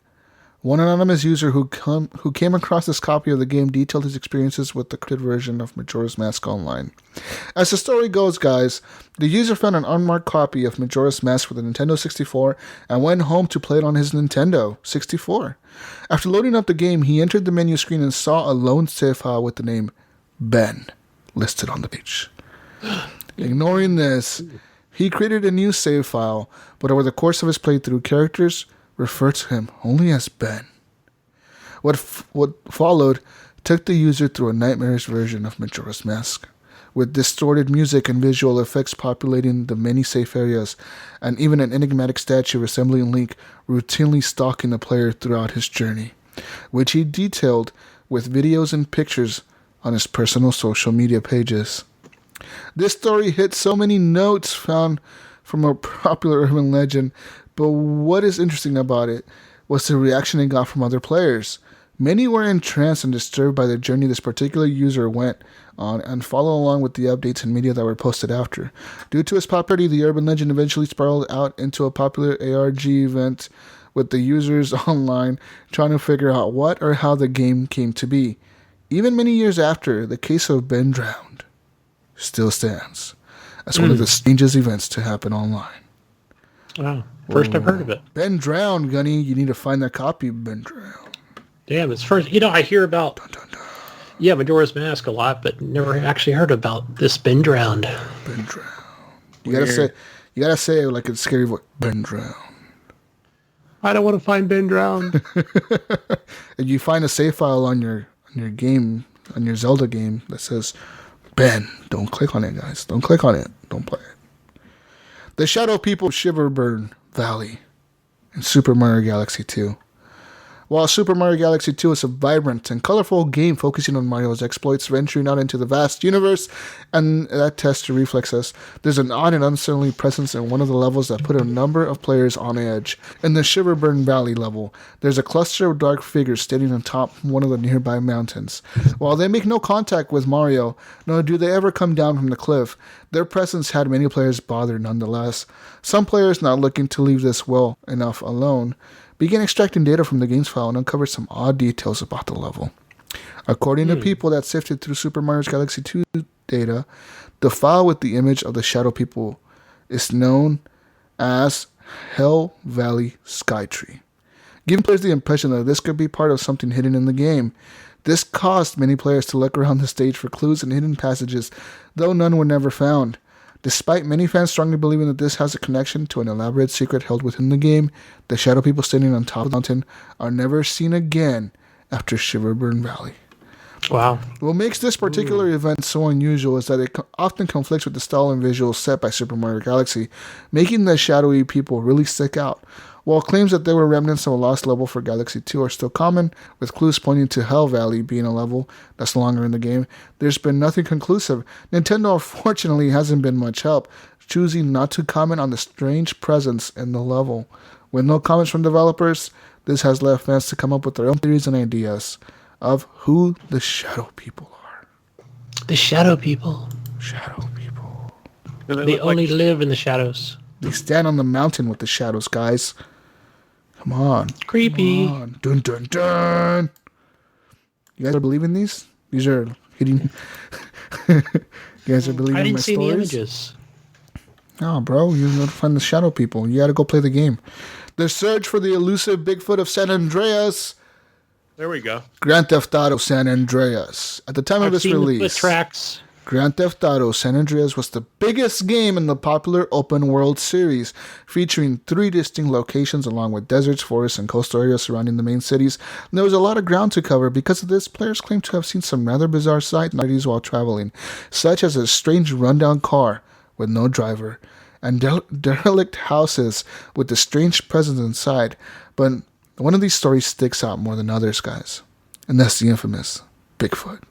One anonymous user who came across this copy of the game detailed his experiences with the cryptid version of Majora's Mask online. As the story goes, guys, the user found an unmarked copy of Majora's Mask for the Nintendo 64 and went home to play it on his Nintendo 64. After loading up the game, he entered the menu screen and saw a lone save file with the name Ben listed on the page. Ignoring this, he created a new save file, but over the course of his playthrough, characters referred to him only as Ben. What followed took the user through a nightmarish version of Majora's Mask, with distorted music and visual effects populating the many safe areas, and even an enigmatic statue resembling Link routinely stalking the player throughout his journey, which he detailed with videos and pictures on his personal social media pages. This story hit so many notes found from a popular urban legend, but what is interesting about it was the reaction it got from other players. Many were entranced and disturbed by the journey this particular user went on and followed along with the updates and media that were posted after. Due to its popularity, the urban legend eventually spiraled out into a popular ARG event with the users online trying to figure out what or how the game came to be. Even many years after, the case of Ben Drowned still stands as one of the strangest events to happen online. Wow. First I've heard of it. Ben Drowned, Gunny. You need to find that copy of Ben Drowned. Damn, it's first. I hear about Majora's Mask a lot, but never actually heard about this Ben Drowned. Ben Drowned. You gotta say it like it's scary voice. Ben Drowned. I don't want to find Ben Drowned. And you find a save file on your game, on your Zelda game that says Ben. Don't click on it, guys. Don't click on it. Don't play it. The Shadow People of Shiverburn Valley in Super Mario Galaxy 2. While Super Mario Galaxy 2 is a vibrant and colorful game focusing on Mario's exploits, venturing out into the vast universe, and that tests your reflexes, there's an odd and unsettling presence in one of the levels that put a number of players on edge. In the Shiverburn Valley level, there's a cluster of dark figures standing on top of one of the nearby mountains. While they make no contact with Mario, nor do they ever come down from the cliff, their presence had many players bothered nonetheless. Some players, not looking to leave this well enough alone, began extracting data from the game's file and uncovered some odd details about the level. According to people that sifted through Super Mario Galaxy 2 data, the file with the image of the Shadow People is known as Hell Valley Skytree, giving players the impression that this could be part of something hidden in the game. This caused many players to look around the stage for clues and hidden passages, though none were never found. Despite many fans strongly believing that this has a connection to an elaborate secret held within the game, the Shadow People standing on top of the mountain are never seen again after Shiverburn Valley. Wow. What makes this particular event so unusual is that it often conflicts with the style and visuals set by Super Mario Galaxy, making the shadowy people really stick out. While claims that there were remnants of a lost level for Galaxy 2 are still common, with clues pointing to Hell Valley being a level that's no longer in the game, there's been nothing conclusive. Nintendo, unfortunately, hasn't been much help, choosing not to comment on the strange presence in the level. With no comments from developers, this has left fans to come up with their own theories and ideas of who the Shadow People are. The Shadow People. Shadow People. They only live in the shadows. They stand on the mountain with the shadows, guys. Come on. Creepy. Come on. Dun, dun, dun. You guys are believing these? These are hitting... You guys are believing my stories? I didn't see the images. Oh, bro, you gotta find the Shadow People. You gotta go play the game. The search for the elusive Bigfoot of San Andreas. There we go. Grand Theft Auto San Andreas. At the time of its release, the tracks. Grand Theft Auto San Andreas was the biggest game in the popular open world series, featuring 3 distinct locations along with deserts, forests, and coastal areas surrounding the main cities. And there was a lot of ground to cover. Because of this, players claim to have seen some rather bizarre sights and oddities while traveling, such as a strange rundown car with no driver, and derelict houses with a strange presence inside. But one of these stories sticks out more than others, guys, and that's the infamous Bigfoot,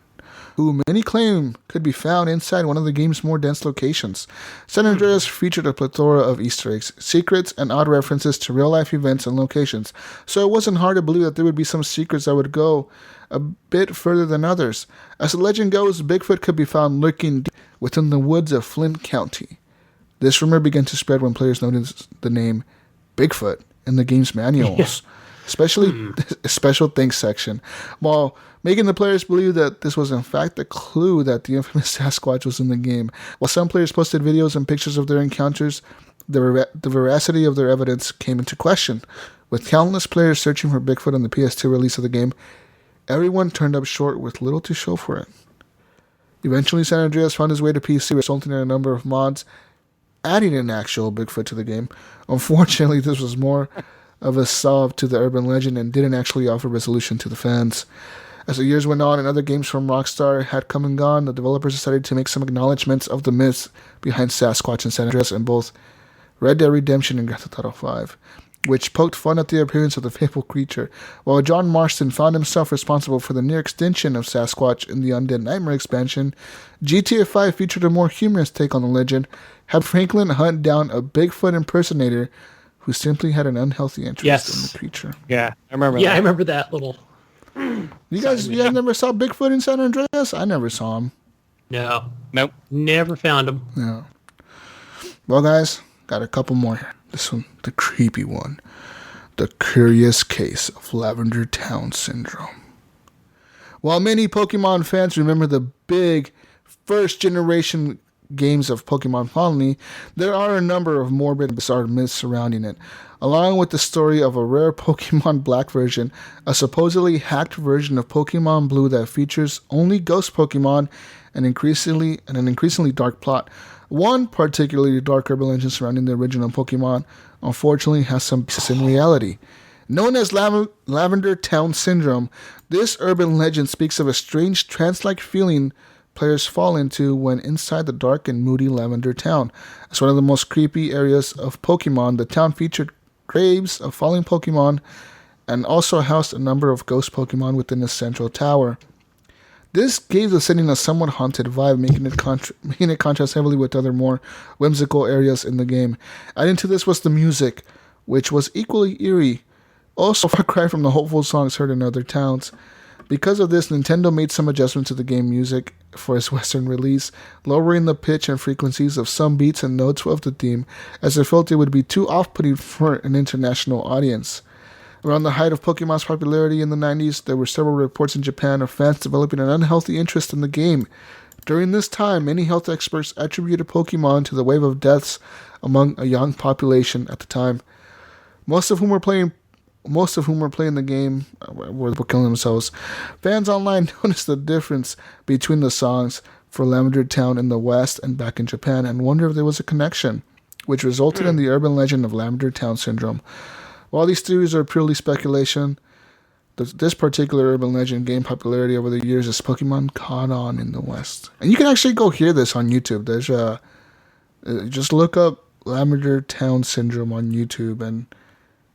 who many claim could be found inside one of the game's more dense locations. San Andreas featured a plethora of Easter eggs, secrets, and odd references to real-life events and locations, so it wasn't hard to believe that there would be some secrets that would go a bit further than others. As the legend goes, Bigfoot could be found lurking deep within the woods of Flint County. This rumor began to spread when players noticed the name Bigfoot in the game's manuals. Especially a special thanks section, while making the players believe that this was in fact a clue that the infamous Sasquatch was in the game. While some players posted videos and pictures of their encounters, the veracity of their evidence came into question. With countless players searching for Bigfoot on the PS2 release of the game, everyone turned up short with little to show for it. Eventually, San Andreas found his way to PC, resulting in a number of mods adding an actual Bigfoot to the game. Unfortunately, this was more of a solve to the urban legend and didn't actually offer resolution to the fans. As the years went on and other games from Rockstar had come and gone, the developers decided to make some acknowledgments of the myths behind Sasquatch and San Andreas in both Red Dead Redemption and Grand Theft Auto V, which poked fun at the appearance of the fabled creature. While John Marston found himself responsible for the near extinction of Sasquatch in the Undead Nightmare expansion, GTA V featured a more humorous take on the legend, had Franklin hunt down a Bigfoot impersonator who simply had an unhealthy interest in the creature. Yeah, I remember. Yeah, I remember that little. You guys never saw Bigfoot in San Andreas? I never saw him. No. Nope. Never found him. Yeah. Well, guys, got a couple more here. This one, the creepy one. The curious case of Lavender Town Syndrome. While many Pokemon fans remember the big first-generation games of Pokemon fondly, there are a number of morbid and bizarre myths surrounding it, along with the story of a rare Pokemon Black version, a supposedly hacked version of Pokemon Blue that features only ghost Pokemon and an increasingly dark plot. One particularly dark urban legend surrounding the original Pokemon unfortunately has some basis in reality. Known as Lavender Town Syndrome, this urban legend speaks of a strange trance-like feeling players fall into when inside the dark and moody Lavender Town. As one of the most creepy areas of Pokemon, the town featured graves of fallen Pokemon and also housed a number of ghost Pokemon within the central tower. This gave the setting a somewhat haunted vibe, making it contrast heavily with other more whimsical areas in the game. Adding to this was the music, which was equally eerie, also far cry from the hopeful songs heard in other towns. Because of this, Nintendo made some adjustments to the game music for its Western release, lowering the pitch and frequencies of some beats and notes of the theme, as they felt it would be too off-putting for an international audience. Around the height of Pokemon's popularity in the 90s, there were several reports in Japan of fans developing an unhealthy interest in the game. During this time, many health experts attributed Pokemon to the wave of deaths among a young population at the time. Most of whom were playing the game were killing themselves. Fans online noticed the difference between the songs for Lavender Town in the West and back in Japan and wondered if there was a connection, which resulted in the urban legend of Lavender Town Syndrome. While these theories are purely speculation, this particular urban legend gained popularity over the years as Pokemon caught on in the West. And you can actually go hear this on YouTube. There's just look up Lavender Town Syndrome on YouTube and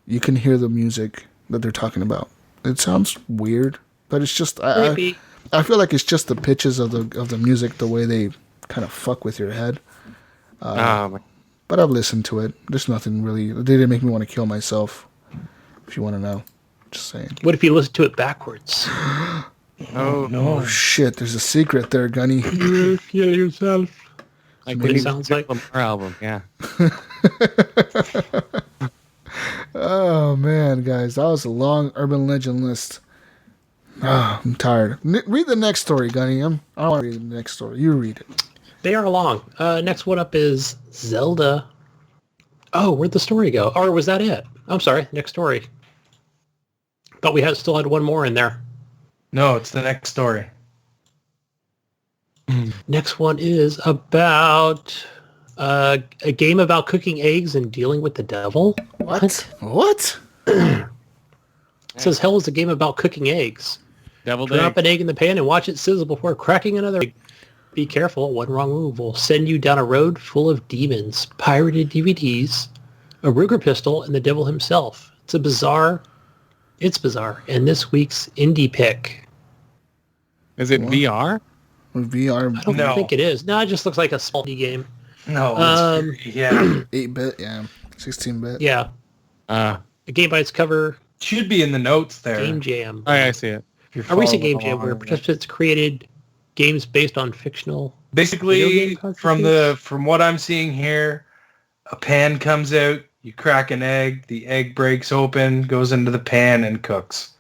you can hear the music that they're talking about. It sounds weird, but it's just I feel like it's just the pitches of the music, the way they kind of fuck with your head. But I've listened to it. There's nothing really. They didn't make me want to kill myself. If you want to know, just saying. What if you listen to it backwards? Oh shit! There's a secret there, Gunny. You kill yourself. Like what it sounds like. Our album, yeah. Oh man, guys, that was a long urban legend list. I'm tired. Read the next story, Gunny. I want to read the next story. You read it. They are long. Next one up is Zelda. Oh, where'd the story go? Or was that it? I'm sorry. Next story. Thought we still had one more in there. No, it's the next story. Next one is about a game about cooking eggs and dealing with the devil. What? It says, hell is a game about cooking eggs. Deviled Drop egg. an egg in the pan and watch it sizzle before cracking another egg. Be careful, one wrong move will send you down a road full of demons, pirated DVDs, a Ruger pistol, and the devil himself. It's bizarre. And this week's indie pick. Is it VR? VR? I don't think it is. No, it just looks like a small indie game. No. Yeah. 8-bit, yeah. 16-bit. Yeah. A game by its cover. Should be in the notes there. Game Jam. Oh, yeah, I see it. A recent Game Jam where participants created games based on fictional. Basically, from what I'm seeing here, a pan comes out, you crack an egg, the egg breaks open, goes into the pan, and cooks.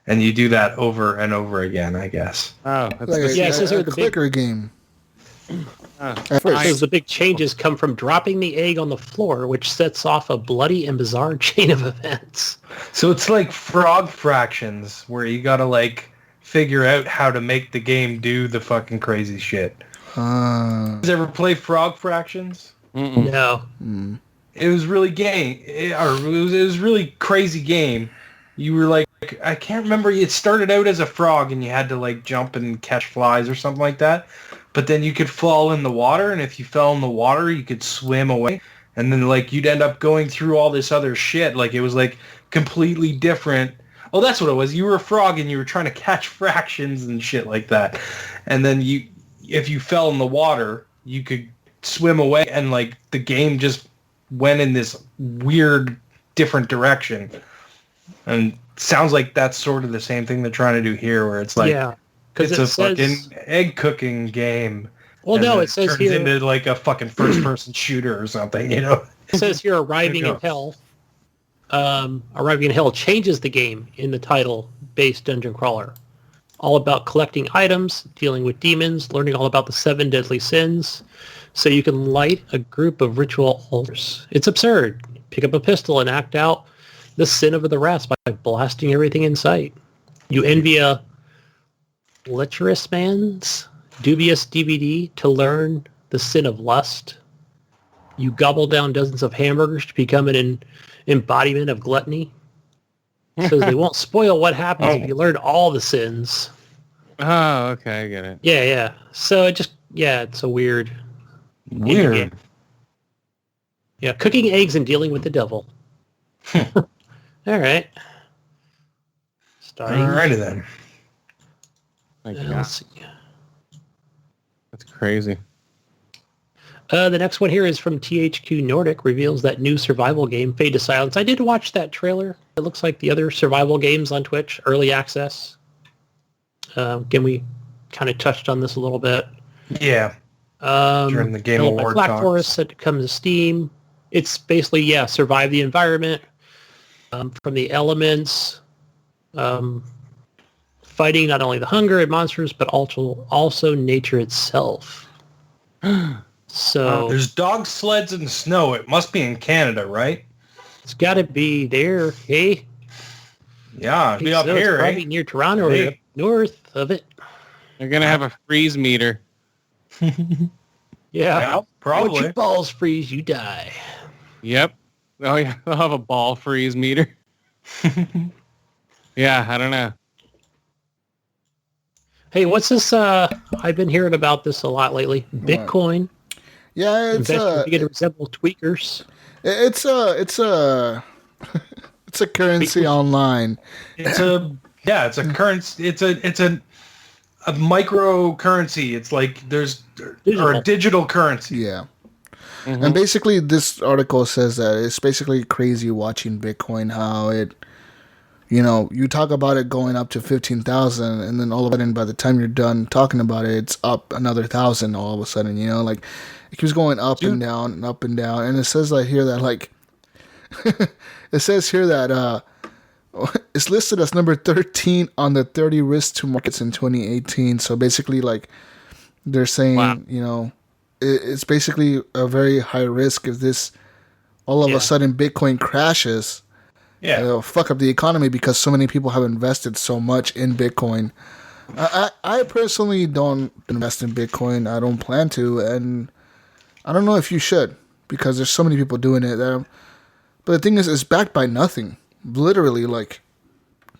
And you do that over and over again, I guess. Oh, that's Like Yeah, it says here the clicker game. It says the big changes come from dropping the egg on the floor, which sets off a bloody and bizarre chain of events. So it's like frog fractions, where you gotta like figure out how to make the game do the fucking crazy shit. You guys ever play Frog Fractions? No. It was really it was really crazy game. You were like, I can't remember, it started out as a frog and you had to like jump and catch flies or something like that. But then you could fall in the water, and if you fell in the water, you could swim away. And then like you'd end up going through all this other shit. Like it was like completely different. Oh, that's what it was. You were a frog and you were trying to catch fractions and shit like that. And then if you fell in the water, you could swim away, and like the game just went in this weird different direction. And sounds like that's sort of the same thing they're trying to do here, where it's like, it's a fucking egg cooking game. Well, no, it says turns here into like a fucking first person shooter or something, you know? It says here arriving in hell. Arriving in Hell changes the game in the title-based dungeon crawler. All about collecting items, dealing with demons, learning all about the 7 deadly sins, so you can light a group of ritual altars. It's absurd. Pick up a pistol and act out the sin of the rest by blasting everything in sight. You envy a lecherous man's dubious DVD to learn the sin of lust. You gobble down dozens of hamburgers to become an embodiment of gluttony. So they won't spoil what happens if you learn all the sins. Oh, okay, I get it. Yeah. So it's a weird game. Yeah, cooking eggs and dealing with the devil. All right. Starting. Alrighty then. Let's see. That's crazy. The next one here is from THQ Nordic, reveals that new survival game, Fade to Silence. I did watch that trailer. It looks like the other survival games on Twitch, early access. Again, we kind of touched on this a little bit. Yeah. During the Game Award Black talks. Forest said to come to Steam. It's basically, survive the environment from the elements, fighting not only the hunger and monsters, but also nature itself. So there's dog sleds in the snow. It must be in Canada, right? it's got to be there, hey? Yeah, it'd be up So here, it's probably near Toronto or up north of it. They're gonna have a freeze meter. Yeah, probably. Once your balls freeze, you die. Yep. Oh yeah, they'll have a ball freeze meter. Yeah, I don't know. Hey, what's this? I've been hearing about this a lot lately. Bitcoin. Yeah, it's Investors to resemble tweakers. it's a currency online. It's a currency. It's a microcurrency. It's like there's or a digital currency. Yeah. Mm-hmm. And basically this article says that it's basically crazy watching Bitcoin, how it, you talk about it going up to 15,000 and then all of a sudden by the time you're done talking about it, it's up another 1,000 all of a sudden, like it keeps going up and down and up and down. And it says here that it says here that it's listed as number 13 on the 30 risks to markets in 2018. So basically they're saying, it's basically a very high risk if this all of a sudden Bitcoin crashes. Yeah, it'll fuck up the economy because so many people have invested so much in Bitcoin. I personally don't invest in Bitcoin. I don't plan to, and I don't know if you should because there's so many people doing it. But the thing is, it's backed by nothing. Literally,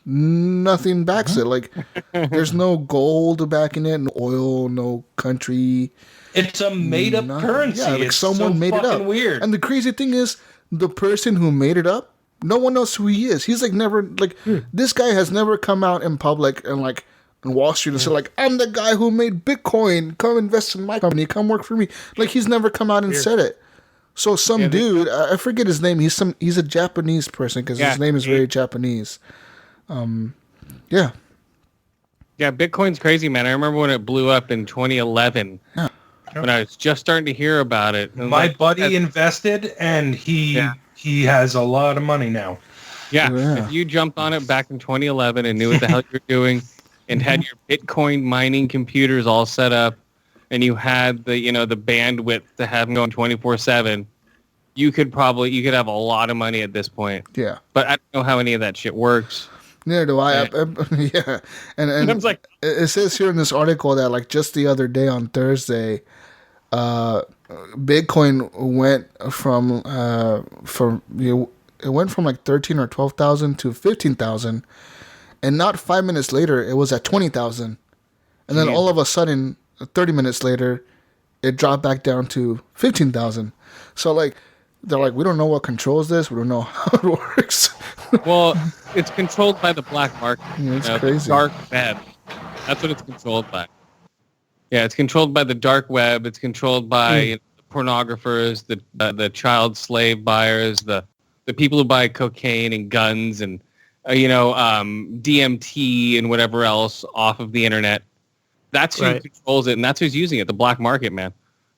nothing backs it. There's no gold backing it, no oil, no country. It's a made-up currency. Yeah, it's someone so made it up. Weird. And the crazy thing is, the person who made it up, no one knows who he is. He's never this guy has never come out in public and on Wall Street and said I'm the guy who made Bitcoin. Come invest in my company. Come work for me. He's never come out and said it. So some dude, I forget his name. He's a Japanese person because his name is very Japanese. Yeah. Yeah, Bitcoin's crazy, man. I remember when it blew up in 2011. Yeah. When I was just starting to hear about it. My buddy invested, and he has a lot of money now. Yeah, if you jumped on it back in 2011 and knew what the hell you were doing, and had your Bitcoin mining computers all set up, and you had the the bandwidth to have them going 24/7, you could have a lot of money at this point. Yeah, but I don't know how any of that shit works. Neither do I. Yeah, and I was it says here in this article that just the other day on Thursday, Bitcoin went from it went from 13 or 12,000 to 15,000, and not 5 minutes later it was at 20,000, and then all of a sudden 30 minutes later it dropped back down to 15,000. So they're we don't know what controls this. We don't know how it works. Well, it's controlled by the black market. Yeah, it's crazy. Dark web. That's what it's controlled by. Yeah, it's controlled by the dark web. It's controlled by pornographers, the child slave buyers, the people who buy cocaine and guns and DMT and whatever else off of the internet. That's who controls it, and that's who's using it. The black market, man.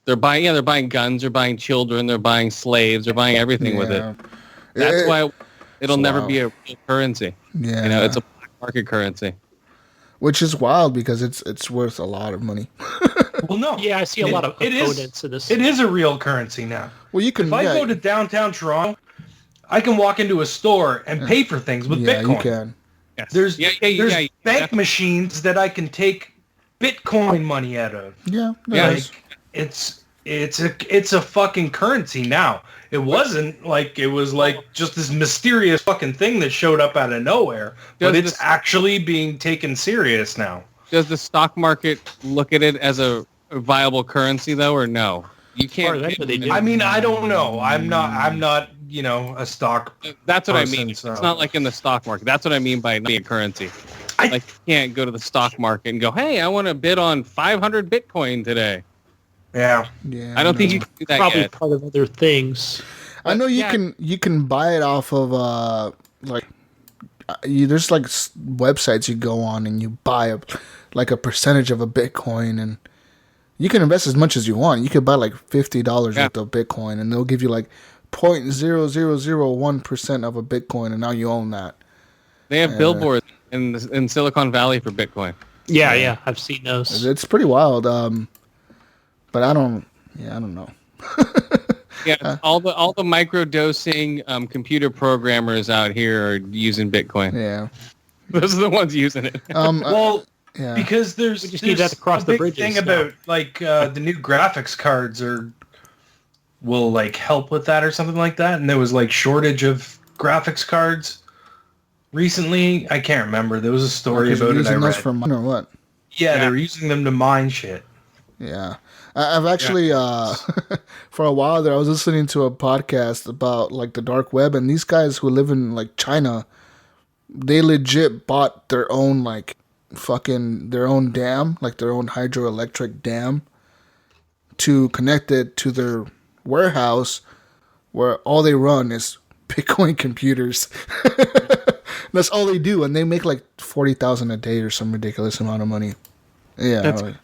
They're buying guns, they're buying children, they're buying slaves, they're buying everything with it. That's why it'll never be a real currency. Yeah, it's a black market currency. Which is wild because it's worth a lot of money. Well, no. Yeah, I see a lot of opponents in this. It is a real currency now. Well, you can. If I go to downtown Toronto, I can walk into a store and pay for things with Bitcoin. You can. Yes. There's bank machines that I can take Bitcoin money out of. Yeah. Nice. It's a fucking currency now. It wasn't it was just this mysterious fucking thing that showed up out of nowhere, but it's actually being taken serious now. Does the stock market look at it as a viable currency though, or no? You can't. I mean, I don't know. I'm not a stock. That's what person, I mean. so. It's not like in the stock market. That's what I mean by being a currency. Like you can't go to the stock market and go, hey, I want to bid on 500 Bitcoin today. Yeah. I don't think you can do that Probably yet. part of other things. I know you can buy it off of there's like websites you go on and you buy a percentage of a Bitcoin, and you can invest as much as you want. You could buy like $50 worth of Bitcoin, and they'll give you like 0.0001% of a Bitcoin, and now you own that. They have billboards in Silicon Valley for Bitcoin. Yeah, I've seen those. It's pretty wild. But I don't know. All the micro-dosing computer programmers out here are using Bitcoin. Yeah. Those are the ones using it. Because there's need that to cross the big bridges thing now. about the new graphics cards will like help with that or something like that, and there was like shortage of graphics cards recently. I can't remember. There was a story about it. I read. For mine or what? Yeah, they were using them to mine shit. Yeah. I've actually, for a while there, I was listening to a podcast about like the dark web, and these guys who live in like China, they legit bought their own like their own dam, like their own hydroelectric dam, to connect it to their warehouse where all they run is Bitcoin computers. That's all they do, and they make like $40,000 a day or some ridiculous amount of money. Yeah.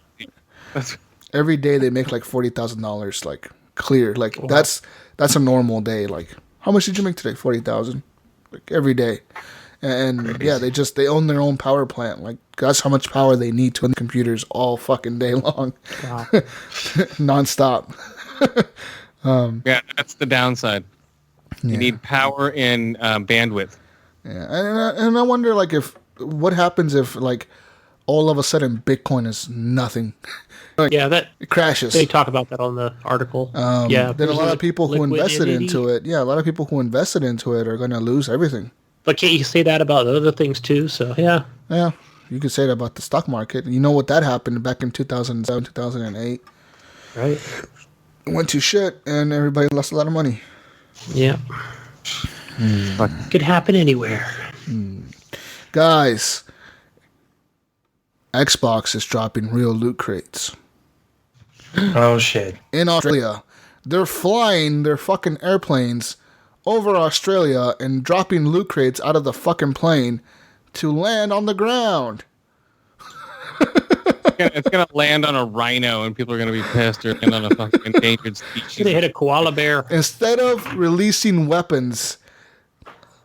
That's every day they make like $40,000, like clear. Like that's a normal day. Like, how much did you make today? 40,000. Like every day. And yeah, they own their own power plant. Like that's how much power they need to run computers all fucking day long. Wow. Non-stop. yeah, that's the downside. You need power and bandwidth. Yeah, and I wonder like what happens if like all of a sudden Bitcoin is nothing. Like, that it crashes. They talk about that on the article. Then a lot of people who invested into it, a lot of people who invested into it are going to lose everything. But can't you say that about other things too? So yeah, you could say that about the stock market. You know what that happened back in 2007, 2008. Right. It went to shit, and everybody lost a lot of money. Yeah. Could happen anywhere. Guys, Xbox is dropping real loot crates. Oh shit. In Australia. They're flying their fucking airplanes over Australia and dropping loot crates out of the fucking plane to land on the ground. It's gonna land on a rhino, and people are gonna be pissed, or land on a fucking endangered species. They hit a koala bear. Instead of releasing weapons,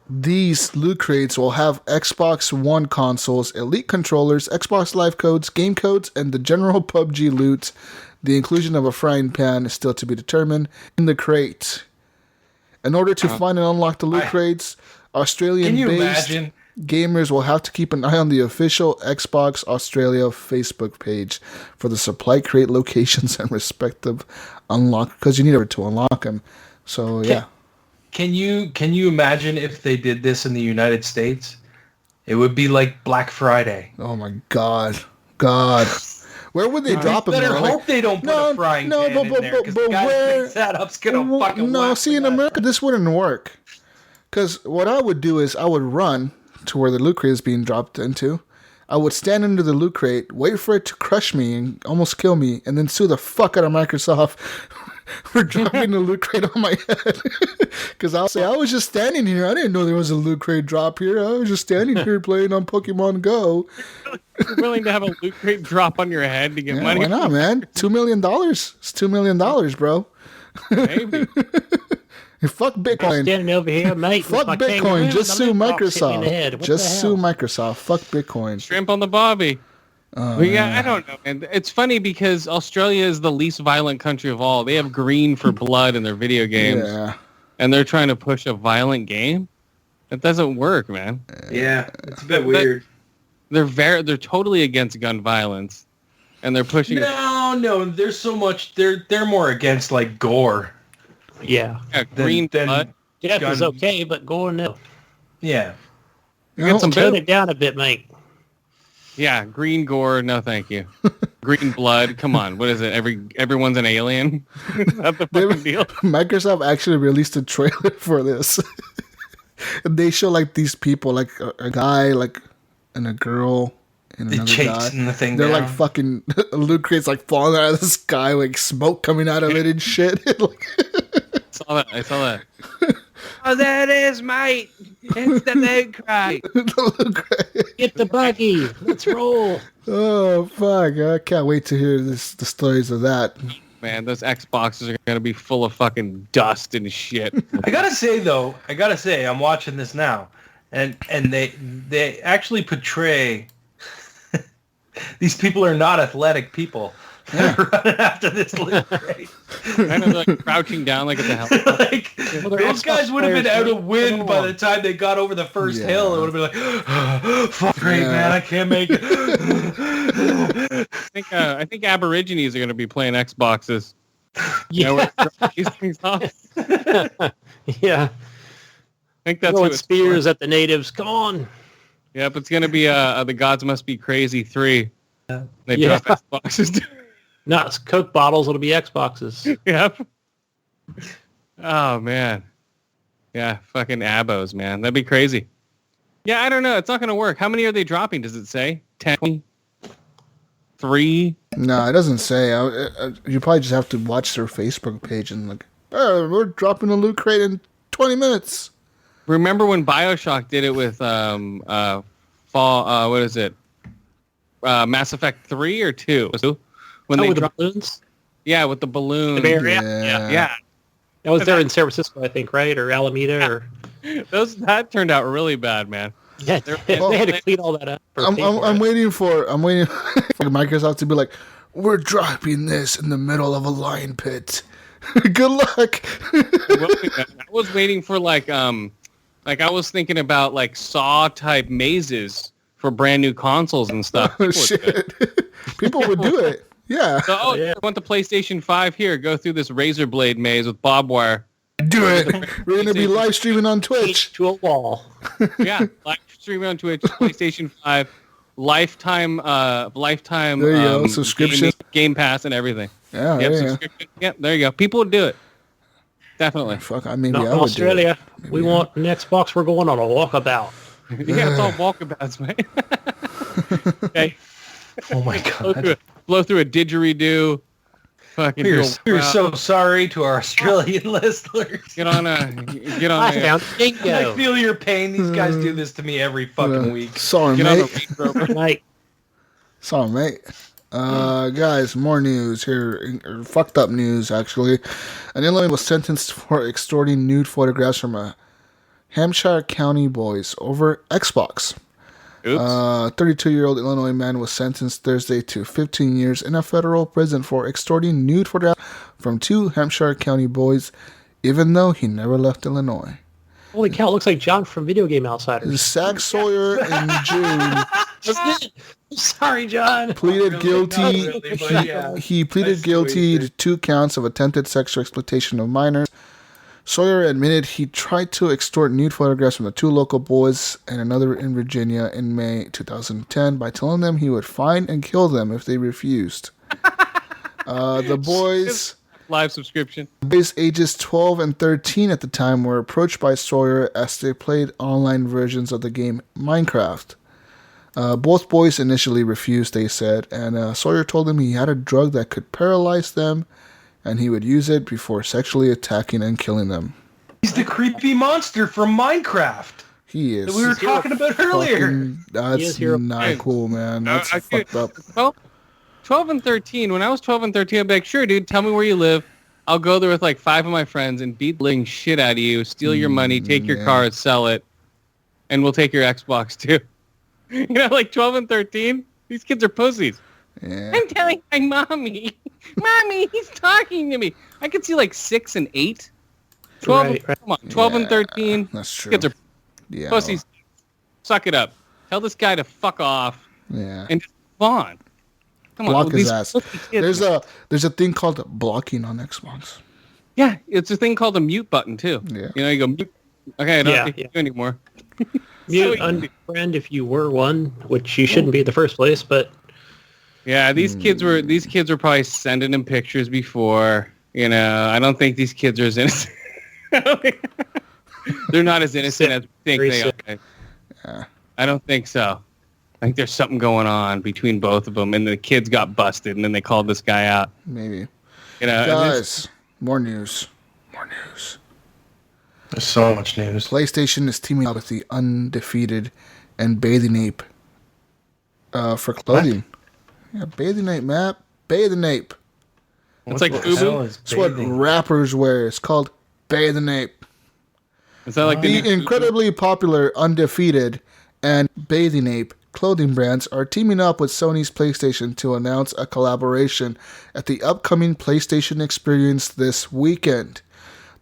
these loot crates will have Xbox One consoles, Elite controllers, Xbox Live codes, game codes, and the general PUBG loot. The inclusion of a frying pan is still to be determined in the crate. In order to find and unlock the loot crates, Australian-based gamers will have to keep an eye on the official Xbox Australia Facebook page for the supply crate locations and respective unlock, because you need it to unlock them. So yeah. Can you imagine if they did this in the United States? It would be like Black Friday. Oh my God. Where would they drop them? Better hope they don't put a frying pan in there, because the guy that picks that up's gonna fucking No, see, in America, this wouldn't work. Because what I would do is I would run to where the loot crate is being dropped into. I would stand under the loot crate, wait for it to crush me and almost kill me, and then sue the fuck out of Microsoft for dropping the loot crate on my head. Because I'll say, I was just standing here. I didn't know there was a loot crate drop here. I was just standing here playing on Pokemon Go. You're willing to have a loot crate drop on your head to get money? Why not, man? $2 million. It's $2 million, bro. Maybe. Fuck Bitcoin. Standing over here, mate. Fuck Bitcoin. Just sue Microsoft. Just sue Microsoft. Fuck Bitcoin. Shrimp on the bobby. I don't know. And it's funny because Australia is the least violent country of all. They have green for blood in their video games. Yeah. And they're trying to push a violent game? That doesn't work, man. Yeah, it's a bit weird. They're totally against gun violence. And they're pushing No, there's so much they're more against like gore. Yeah. Green blood. Death is okay, but gore no. Yeah. You get some Tone it down a bit, mate. Yeah, green gore, no thank you. Green blood, come on. What is it? Everyone's an alien? That's the fucking deal. Microsoft actually released a trailer for this. And they show like these people, like a guy, like and a girl and another guy. Chasing the thing They're down. like fucking loot crates like falling out of the sky, like smoke coming out of it and shit. I saw that. Oh, there it is, mate. It's the loot crate. The loot crate. Get the buggy. Let's roll. Oh fuck! I can't wait to hear the stories of that. Man, those Xboxes are gonna be full of fucking dust and shit. I gotta say, I'm watching this now, and they actually portray these people are not athletic people. They're running after this loot crate. Kind of like crouching down like at the hell. Like those guys would have been out of wind by the time they got over the first hill. It would have been like, fuck great, man, I can't make it. I think Aborigines are gonna be playing Xboxes. Yeah. These things off. Yeah. I think that's Throwing what spears at the natives. Come on. Yep, it's gonna be The Gods Must Be Crazy 3. They Yeah. drop Xboxes. No, it's Coke bottles. It'll be Xboxes. Yep. Oh man. Yeah, fucking abos, man. That'd be crazy. Yeah, I don't know. It's not gonna work. How many are they dropping? Does it say 10? 20? 3? No, it doesn't say. You probably just have to watch their Facebook page and like, oh, we're dropping a loot crate in 20 minutes. Remember when BioShock did it with what is it? Mass Effect 3 or 2? When they with dropped the balloons? Yeah, with the balloon. The Bay Area? Yeah. That was there in San Francisco, I think, right? Or Alameda? Or That turned out really bad, man. yeah, they had to clean all that up. I'm waiting for Microsoft to be like, we're dropping this in the middle of a lion pit. Good luck. I was waiting for like I was thinking about like Saw type mazes for brand new consoles and stuff. Oh, shit. People would do it. Yeah. So, I want the PlayStation 5 here. Go through this razor blade maze with barbed wire. Do it. We're going to be live streaming on Twitch. To a wall. Yeah, live streaming on Twitch, PlayStation 5, lifetime There you go. Subscription. Game Pass and everything. Yeah, Yep, yeah. subscription. Yep, there you go. People would do it. Definitely. Fuck, maybe Not I in would Australia. do it. We want an Xbox. We're going on a walkabout. Yeah, it's all walkabouts, man. Okay. Oh my god. Blow through a didgeridoo. Fucking We're so sorry to our Australian listeners. get on I a found I Dingo. feel your pain. These guys do this to me every fucking week. Sorry, get on a mate. Range Rover. Night. Sorry, mate. Guys, more news here. Fucked up news, actually. An Illinois was sentenced for extorting nude photographs from a Hampshire County boys over Xbox. Oops. 32-year-old Illinois man was sentenced Thursday to 15 years in a federal prison for extorting nude photographs from 2 Hampshire County boys, even though he never left Illinois. Holy cow, it looks like John from Video Game Outsiders. Zach Sawyer in June Sorry, John. pleaded guilty. Not really, but yeah. He pleaded I see what guilty you to did. 2 counts of attempted sexual exploitation of minors. Sawyer admitted he tried to extort nude photographs from the 2 local boys and another in Virginia in May 2010 by telling them he would find and kill them if they refused. The boys, Live subscription. ages 12 and 13 at the time, were approached by Sawyer as they played online versions of the game Minecraft. Both boys initially refused, they said, and Sawyer told them he had a drug that could paralyze them and he would use it before sexually attacking and killing them. He's the creepy monster from Minecraft He is. that we were talking about earlier. fucking- That's hero. not cool, man. That's I fucked up. 12 and 13. When I was 12 and 13, I'd be like, sure, dude, tell me where you live. I'll go there with like 5 of my friends and beat the living shit out of you, steal your money, take your car, sell it, and we'll take your Xbox too. You know, like 12 and 13? These kids are pussies. Yeah. I'm telling my mommy. Mommy, he's talking to me. I could see like 6 and 8. 12, Right. Come on, 12 and Yeah, 13. That's true. Kids are Yeah. pussies. Suck it up. Tell this guy to fuck off Yeah. and just move on. Come on. Block his these ass. pussy kids. There's a thing called blocking on Xbox. Yeah, it's a thing called a mute button too. Yeah. You know, you go mute. Okay, I don't Yeah, have to yeah. hear you anymore. mute, unfriend if you were one, which you shouldn't be in the first place. But yeah, these kids were probably sending him pictures before. You know, I don't think these kids are as innocent. They're not as innocent as we think they are. Yeah. I don't think so. I think there's something going on between both of them, and the kids got busted, and then they called this guy out. Maybe. You know, guys, more news. More news. There's so much news. PlayStation is teaming up with the Undefeated and Bathing Ape for clothing. What? Yeah, Bathing Ape map. Bathing Ape. It's like FUBU. It's what rappers wear. It's called Bathing Ape. Is that like the incredibly popular Undefeated and Bathing Ape clothing brands are teaming up with Sony's PlayStation to announce a collaboration at the upcoming PlayStation Experience this weekend.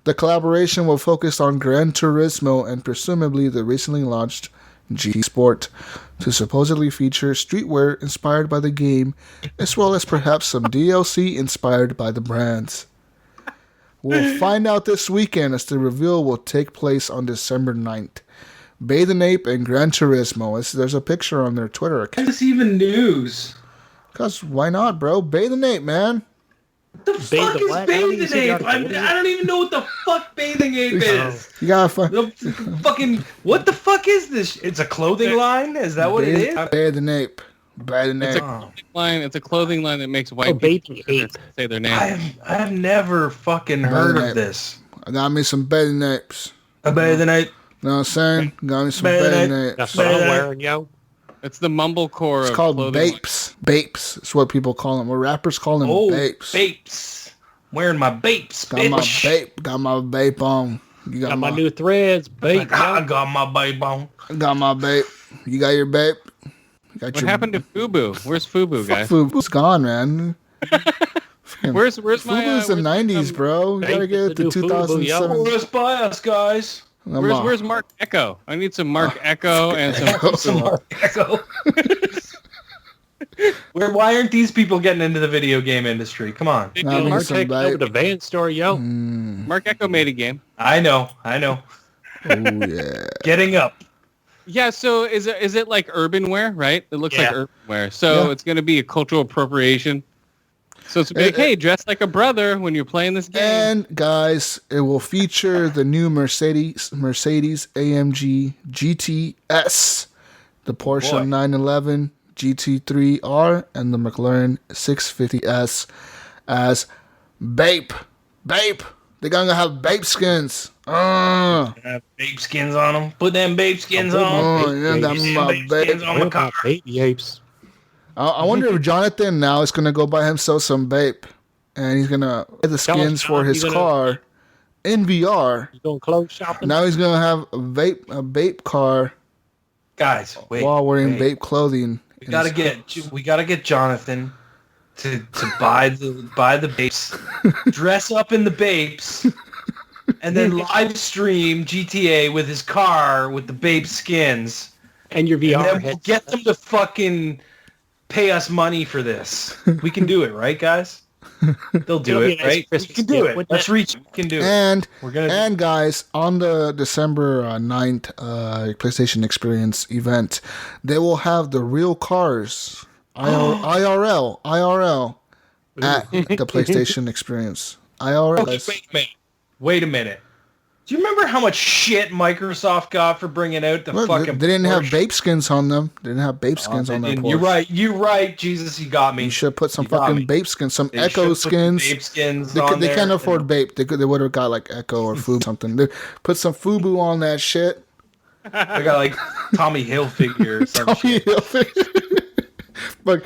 The collaboration will focus on Gran Turismo and presumably the recently launched G Sport to supposedly feature streetwear inspired by the game, as well as perhaps some DLC inspired by the brands. We'll find out this weekend as the reveal will take place on December 9th. Bathing Ape and Gran Turismo. There's a picture on their Twitter account. Is this even news? Because why not, bro? Bathing Ape, man. What the fuck is Bathing Ape? I don't even know what the fuck Bathing Ape is. You gotta fucking what the fuck is this? It's a clothing line? Is that what it is? Bathing Ape. Bathing Ape. It's a clothing line. It's a clothing line that makes white people say their name. I have never fucking heard of this. I got me some Bathing Apes. A Bathing Ape. You know what I'm saying? Got me some Bathing Apes. That's what I'm wearing, yo. It's the mumblecore It's of called clothing. Bapes. Bapes. It's what people call them. What rappers call them Bapes. Bapes. Wearing my Bapes, Got my Bape. Got my Bape on. You got my new threads, Bape. I got my Bape on. I got my Bape. You got your Bape? What happened to FUBU? Where's FUBU, guy? FUBU's gone, man. Where's my... FUBU's the 90s, bro. You gotta get it to 2007. Let's buy us, guys. Where's Mark Echo? I need some Mark Echo and some Mark Echo. Why aren't these people getting into the video game industry? Come on. Mark take over the van store, yo. Mark Echo made a game. I know. Oh, yeah. Getting up. Yeah, so is it like urban wear, right? It looks like urban wear. So it's going to be a cultural appropriation. So it's like, hey, dress like a brother when you're playing this game. And guys, it will feature the new Mercedes AMG GTS, the Porsche 911 GT3R, and the McLaren 650S as Bape. They're gonna have Bape skins. Have Bape skins on them. Put them Bape skins on. Oh, yeah, that's my Bape. On my car. Baby apes. I wonder if Jonathan now is gonna go buy himself some Bape, and he's gonna get the skins for his car in VR. You going clothes shopping? Now he's gonna have a Bape car, guys. Wait, while wearing Bape clothing. We gotta get Jonathan to buy the Bapes, dress up in the Bapes, and then live stream GTA with his car with the Bape skins and your VR. And then we'll get them to fucking pay us money for this. We can do it, right, guys? They'll do it, right? We can do it. Let's reach. We can do it. And guys, on the December 9th PlayStation Experience event, they will have the real cars, IRL, at the PlayStation Experience. IRL. Okay, wait a minute. Do you remember how much shit Microsoft got for bringing out the fucking They didn't Porsche? have Bape skins on them. They didn't have Bape skins on them. You're right. Jesus, you got me. You should put some fucking Bape skins, some Echo skins. Bape skins they can't afford Bape. They would have got like Echo or FUBU something. They put some FUBU on that shit. They got like Tommy Hilfiger or some Tommy Hilfiger. But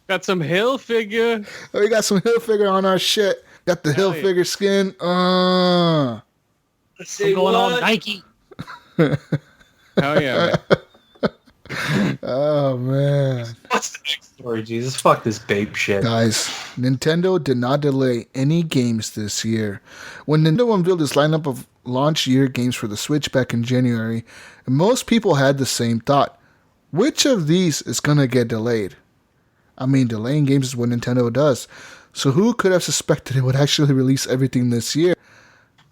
got some Hilfiger. We got some Hilfiger on our shit. Got the Hilfiger skin. I'm going on Nike. Hell yeah, man. Oh, man. What's the next story, Jesus? Fuck this Bape shit. Guys, Nintendo did not delay any games this year. When Nintendo unveiled its lineup of launch year games for the Switch back in January, most people had the same thought. Which of these is going to get delayed? I mean, delaying games is what Nintendo does. So who could have suspected it would actually release everything this year?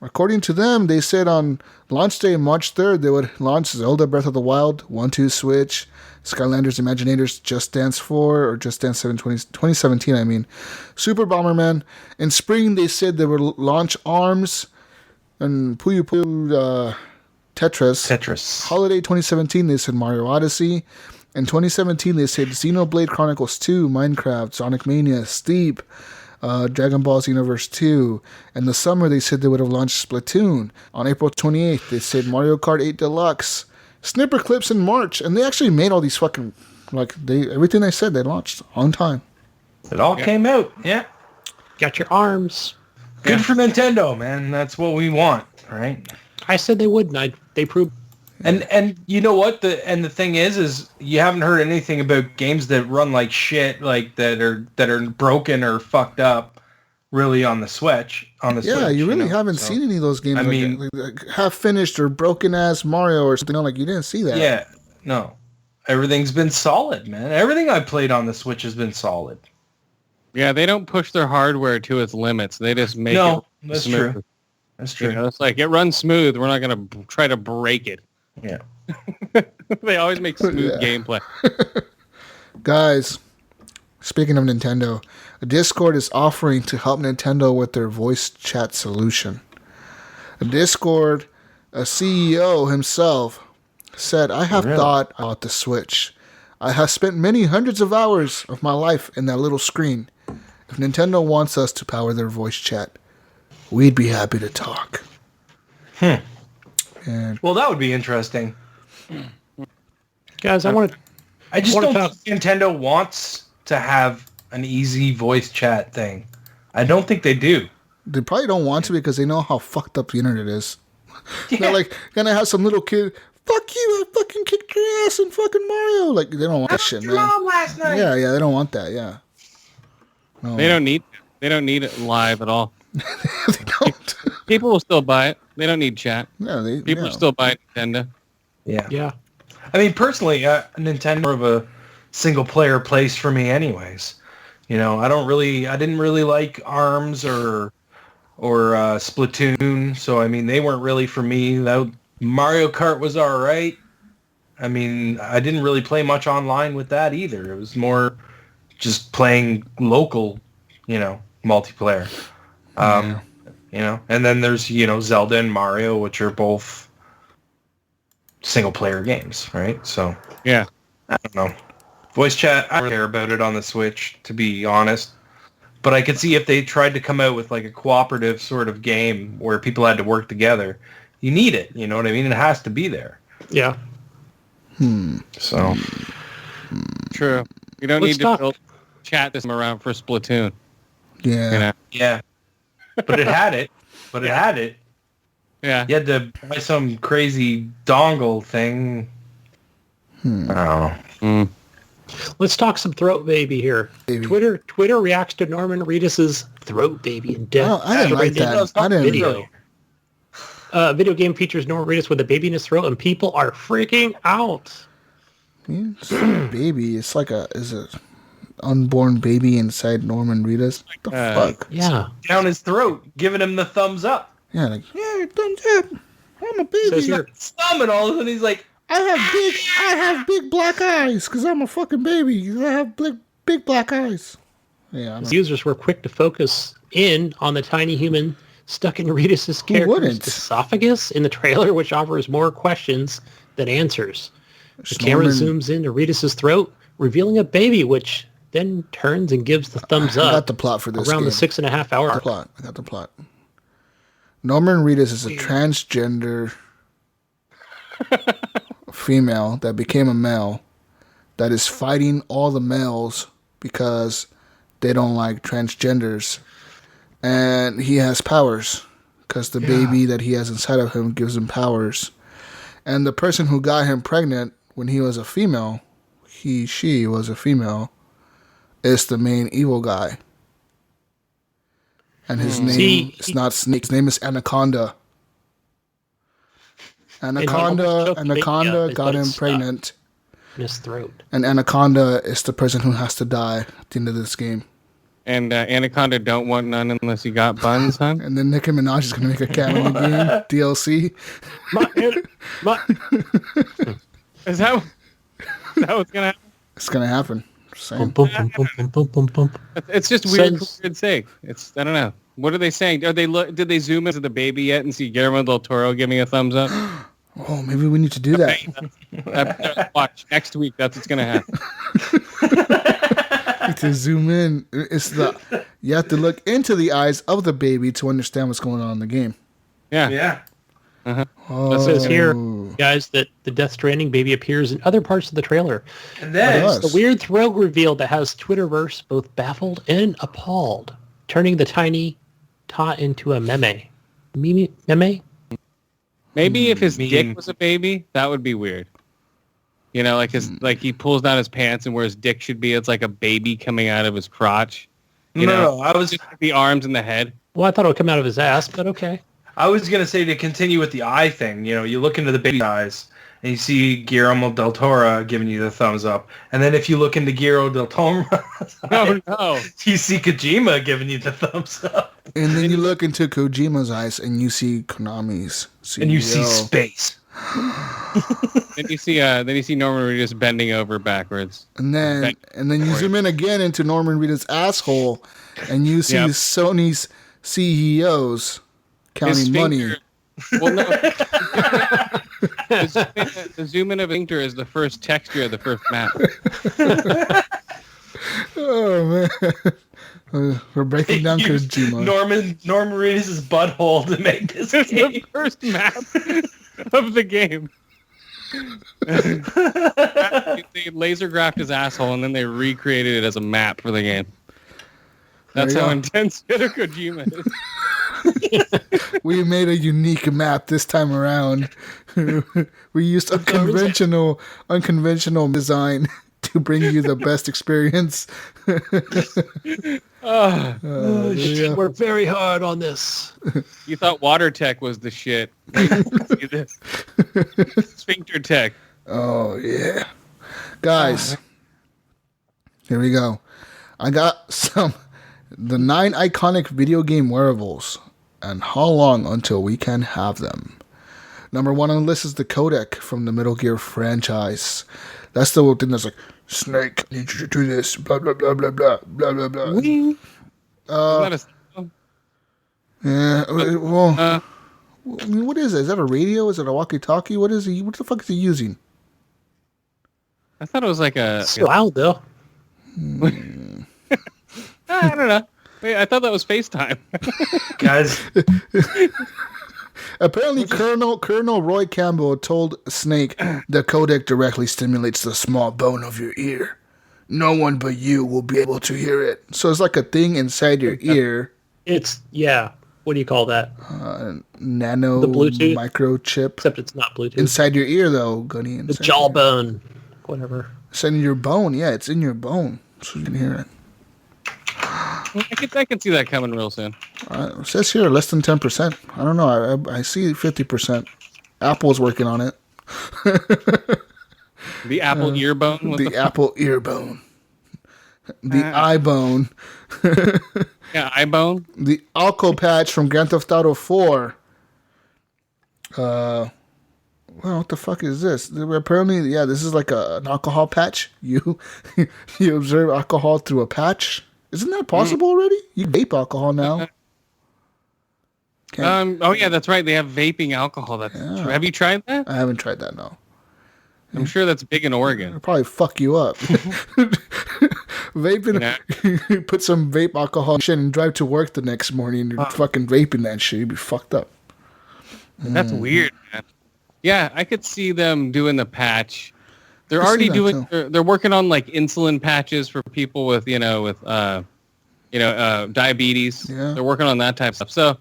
According to them, they said on launch day, March 3rd, they would launch Zelda Breath of the Wild, 1-2 Switch, Skylanders Imaginators Just Dance 4, or Just Dance 7 2017, I mean. Super Bomberman. In spring, they said they would launch ARMS and Puyo Puyo Tetris. Holiday 2017, they said Mario Odyssey. In 2017, they said Xenoblade Chronicles 2, Minecraft, Sonic Mania, Steep, Dragon Ball Xenoverse 2. In the summer, they said they would have launched Splatoon. On April 28th, they said Mario Kart 8 Deluxe. Snipper clips in March. And they actually made all these fucking... everything they said, they launched on time. It all came out, yeah. Got your arms. Good for Nintendo, man. That's what we want, right? I said they wouldn't. They proved... And you know what? The thing is you haven't heard anything about games that run like shit, like that are broken or fucked up, really on the Switch. Yeah, you really haven't seen any of those games. I mean, like half finished or broken ass Mario or something like you didn't see that. Yeah, no, everything's been solid, man. Everything I played on the Switch has been solid. Yeah, they don't push their hardware to its limits. They just make it that's smooth. true. That's true. You know, it's like it runs smooth. We're not going to try to break it. Yeah. They always make smooth gameplay. Guys, speaking of Nintendo, Discord is offering to help Nintendo with their voice chat solution. Discord, a CEO himself, said, I have thought about the Switch. I have spent many hundreds of hours of my life in that little screen. If Nintendo wants us to power their voice chat, we'd be happy to talk. And well, that would be interesting. Guys, I just don't think Nintendo wants to have an easy voice chat thing. I don't think they do. They probably don't want to because they know how fucked up the internet is. Yeah. They're like, gonna have some little kid, fuck you, I fucking kicked your ass in fucking Mario. Like, they don't want that shit, man. Mom last night. Yeah, they don't want that, yeah. No. They don't need it live at all. They don't. People will still buy it. They don't need chat. Yeah, People will still buy Nintendo. Yeah. I mean, personally, Nintendo more of a single player place for me, anyways. You know, I didn't really like ARMS or Splatoon. So I mean, they weren't really for me. Mario Kart was all right. I mean, I didn't really play much online with that either. It was more just playing local, multiplayer. And then there's, Zelda and Mario, which are both single player games, right? So, yeah, I don't know. Voice chat, I don't care about it on the Switch, to be honest. But I could see if they tried to come out with like a cooperative sort of game where people had to work together. You need it, you know what I mean? It has to be there. Yeah. So. True. You don't need to build chat this around for Splatoon. Yeah. Yeah. But it had it. Yeah. You had to buy some crazy dongle thing. I don't know. Let's talk some Throat Baby here. Twitter reacts to Norman Reedus's Throat Baby in depth. Oh, I didn't like that. I didn't. Video. Video game features Norman Reedus with a baby in his throat, and people are freaking out. It's a baby. It's like is a unborn baby inside Norman Reedus. What the fuck? Yeah. Down his throat, giving him the thumbs up. Yeah, thumbs up. I'm a baby. He's like, thumb, and all of a sudden he's like, I have big black eyes because I'm a fucking baby. I have big black eyes. Yeah. Users were quick to focus in on the tiny human stuck in Reedus's character's esophagus in the trailer, which offers more questions than answers. The camera zooms into Reedus's throat, revealing a baby, which then turns and gives the thumbs up. I got the plot for this around game. The 6.5 hour mark. I got the plot. Norman Reedus is a transgender female that became a male that is fighting all the males because they don't like transgenders. And he has powers because the baby that he has inside of him gives him powers. And the person who got him pregnant when he was a female, she was a female, is the main evil guy. And his name is not Snake. His name is Anaconda. Anaconda got him pregnant. In his throat. And Anaconda is the person who has to die at the end of this game. And Anaconda don't want none unless you got buns, huh? And then Nicki Minaj is going to make a cameo in the game. DLC. Is that what's going to happen? It's going to happen. Same. It's just weird for weird's sake. I don't know. What are they saying? Did they zoom into the baby yet and see Guillermo del Toro giving a thumbs up? Oh, maybe we need to do that. Watch next week. That's what's going to happen. To zoom in, you have to look into the eyes of the baby to understand what's going on in the game. Yeah. Uh-huh. Oh. It says here, guys, that the Death Stranding baby appears in other parts of the trailer. And then It's the weird thrill reveal that has Twitterverse both baffled and appalled, turning the tiny tot into a meme. Meme? Maybe if his dick was a baby, that would be weird. You know, like he pulls down his pants and where his dick should be, it's like a baby coming out of his crotch. No, I was just the arms and the head. Well, I thought it would come out of his ass, but okay. I was gonna say to continue with the eye thing. You know, you look into the baby's eyes and you see Guillermo del Toro giving you the thumbs up, and then if you look into Guillermo del Toro's eyes, No. you see Kojima giving you the thumbs up, And then you look into Kojima's eyes and you see Konami's CEO. and you see space. Then you see Norman Reedus bending over backwards. And then you zoom in again into Norman Reedus' asshole, and you see Sony's CEOs counting money. Well, no. The zoom in of Inkter is the first texture of the first map. Oh man, we're breaking down Kojima. Norman Reedus' butthole to make this It's game. the first map of the game. They laser graphed his asshole and then they recreated it as a map for the game. That's how intense Hideo Kojima is. We made a unique map this time around. We used unconventional design to bring you the best experience. We're very hard on this. You thought water tech was the shit. See this. Sphincter tech. Oh yeah, guys, here we go. I got the 9 iconic video game wearables, and how long until we can have them. Number 1 on the list is the codec from the Metal Gear franchise. That's the thing that's like, Snake, I need you to do this, blah, blah, blah, blah, blah, blah, blah, blah. Yeah, well, I mean, what is it? Is that a radio? Is it a walkie-talkie? What is he? What the fuck is he using? I thought it was like a... It's loud, though. I don't know. Wait, I thought that was FaceTime. Guys, Apparently, Colonel Roy Campbell told Snake the codec directly stimulates the small bone of your ear. No one but you will be able to hear it. So it's like a thing inside your ear. It's, what do you call that? Nano The Bluetooth? microchip. Except it's not Bluetooth. Inside your ear, though, Gunny. The jawbone. Whatever. It's in your bone. Yeah, it's in your bone. So you can hear it. I can see that coming real soon. It says here less than 10%. I don't know. I see 50%. Apple's working on it. The Apple ear bone? The Apple ear bone. The eye bone. Yeah, eye bone. The alcohol patch from Grand Theft Auto 4. Well, what the fuck is this? Apparently, this is like an alcohol patch. You observe alcohol through a patch. Isn't that possible already? You vape alcohol now. Oh yeah, that's right. They have vaping alcohol. Have you tried that? I haven't tried that, no. I'm sure that's big in Oregon. It'll probably fuck you up. Vaping, put some vape alcohol in shit and drive to work the next morning and you're fucking vaping that shit. You'd be fucked up. That's weird, man. Yeah, I could see them doing the patch. They're already doing. They're working on like insulin patches for people with diabetes. Yeah. They're working on that type of stuff. So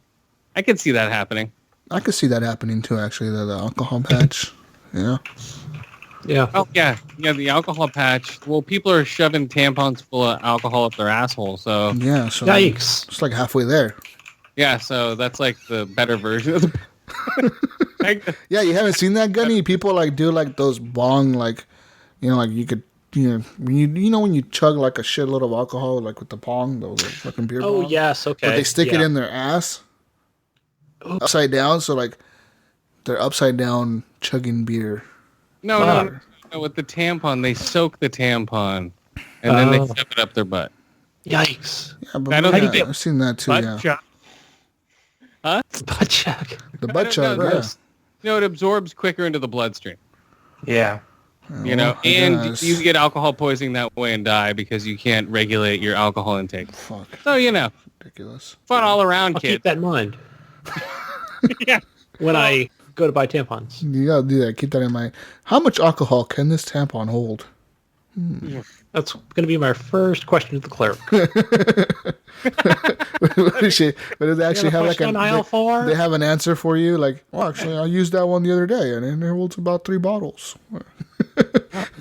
I could see that happening. I could see that happening too. Actually, the alcohol patch. Yeah. Yeah. Oh yeah. The alcohol patch. Well, people are shoving tampons full of alcohol up their asshole. So yeah. So yikes! It's like halfway there. Yeah. So that's like the better version of the. Yeah, you haven't seen that, Gunny? People like do like those bong, like, like you could, you know when you chug like a shitload of alcohol, like with the pong, those fucking beer Oh bong? yes, okay. But they stick it in their ass upside down, so like they're upside down chugging beer. No. With the tampon, they soak the tampon and then they shove it up their butt. Yikes! Yeah, but I've seen that too. Butt chug. Huh? Butt chug. The butt chug. No, Yeah. No, it absorbs quicker into the bloodstream. Yeah. And you get alcohol poisoning that way and die because you can't regulate your alcohol intake. Fuck. So Ridiculous. fun all around, I'll kid. keep that in mind. Yeah. When I go to buy tampons. You gotta do that. Keep that in mind. How much alcohol can this tampon hold? That's going to be my first question to the clerk. But they actually have like aisle 4? they have an answer for you. Like, well, actually, I used that one the other day, and it holds about 3 bottles.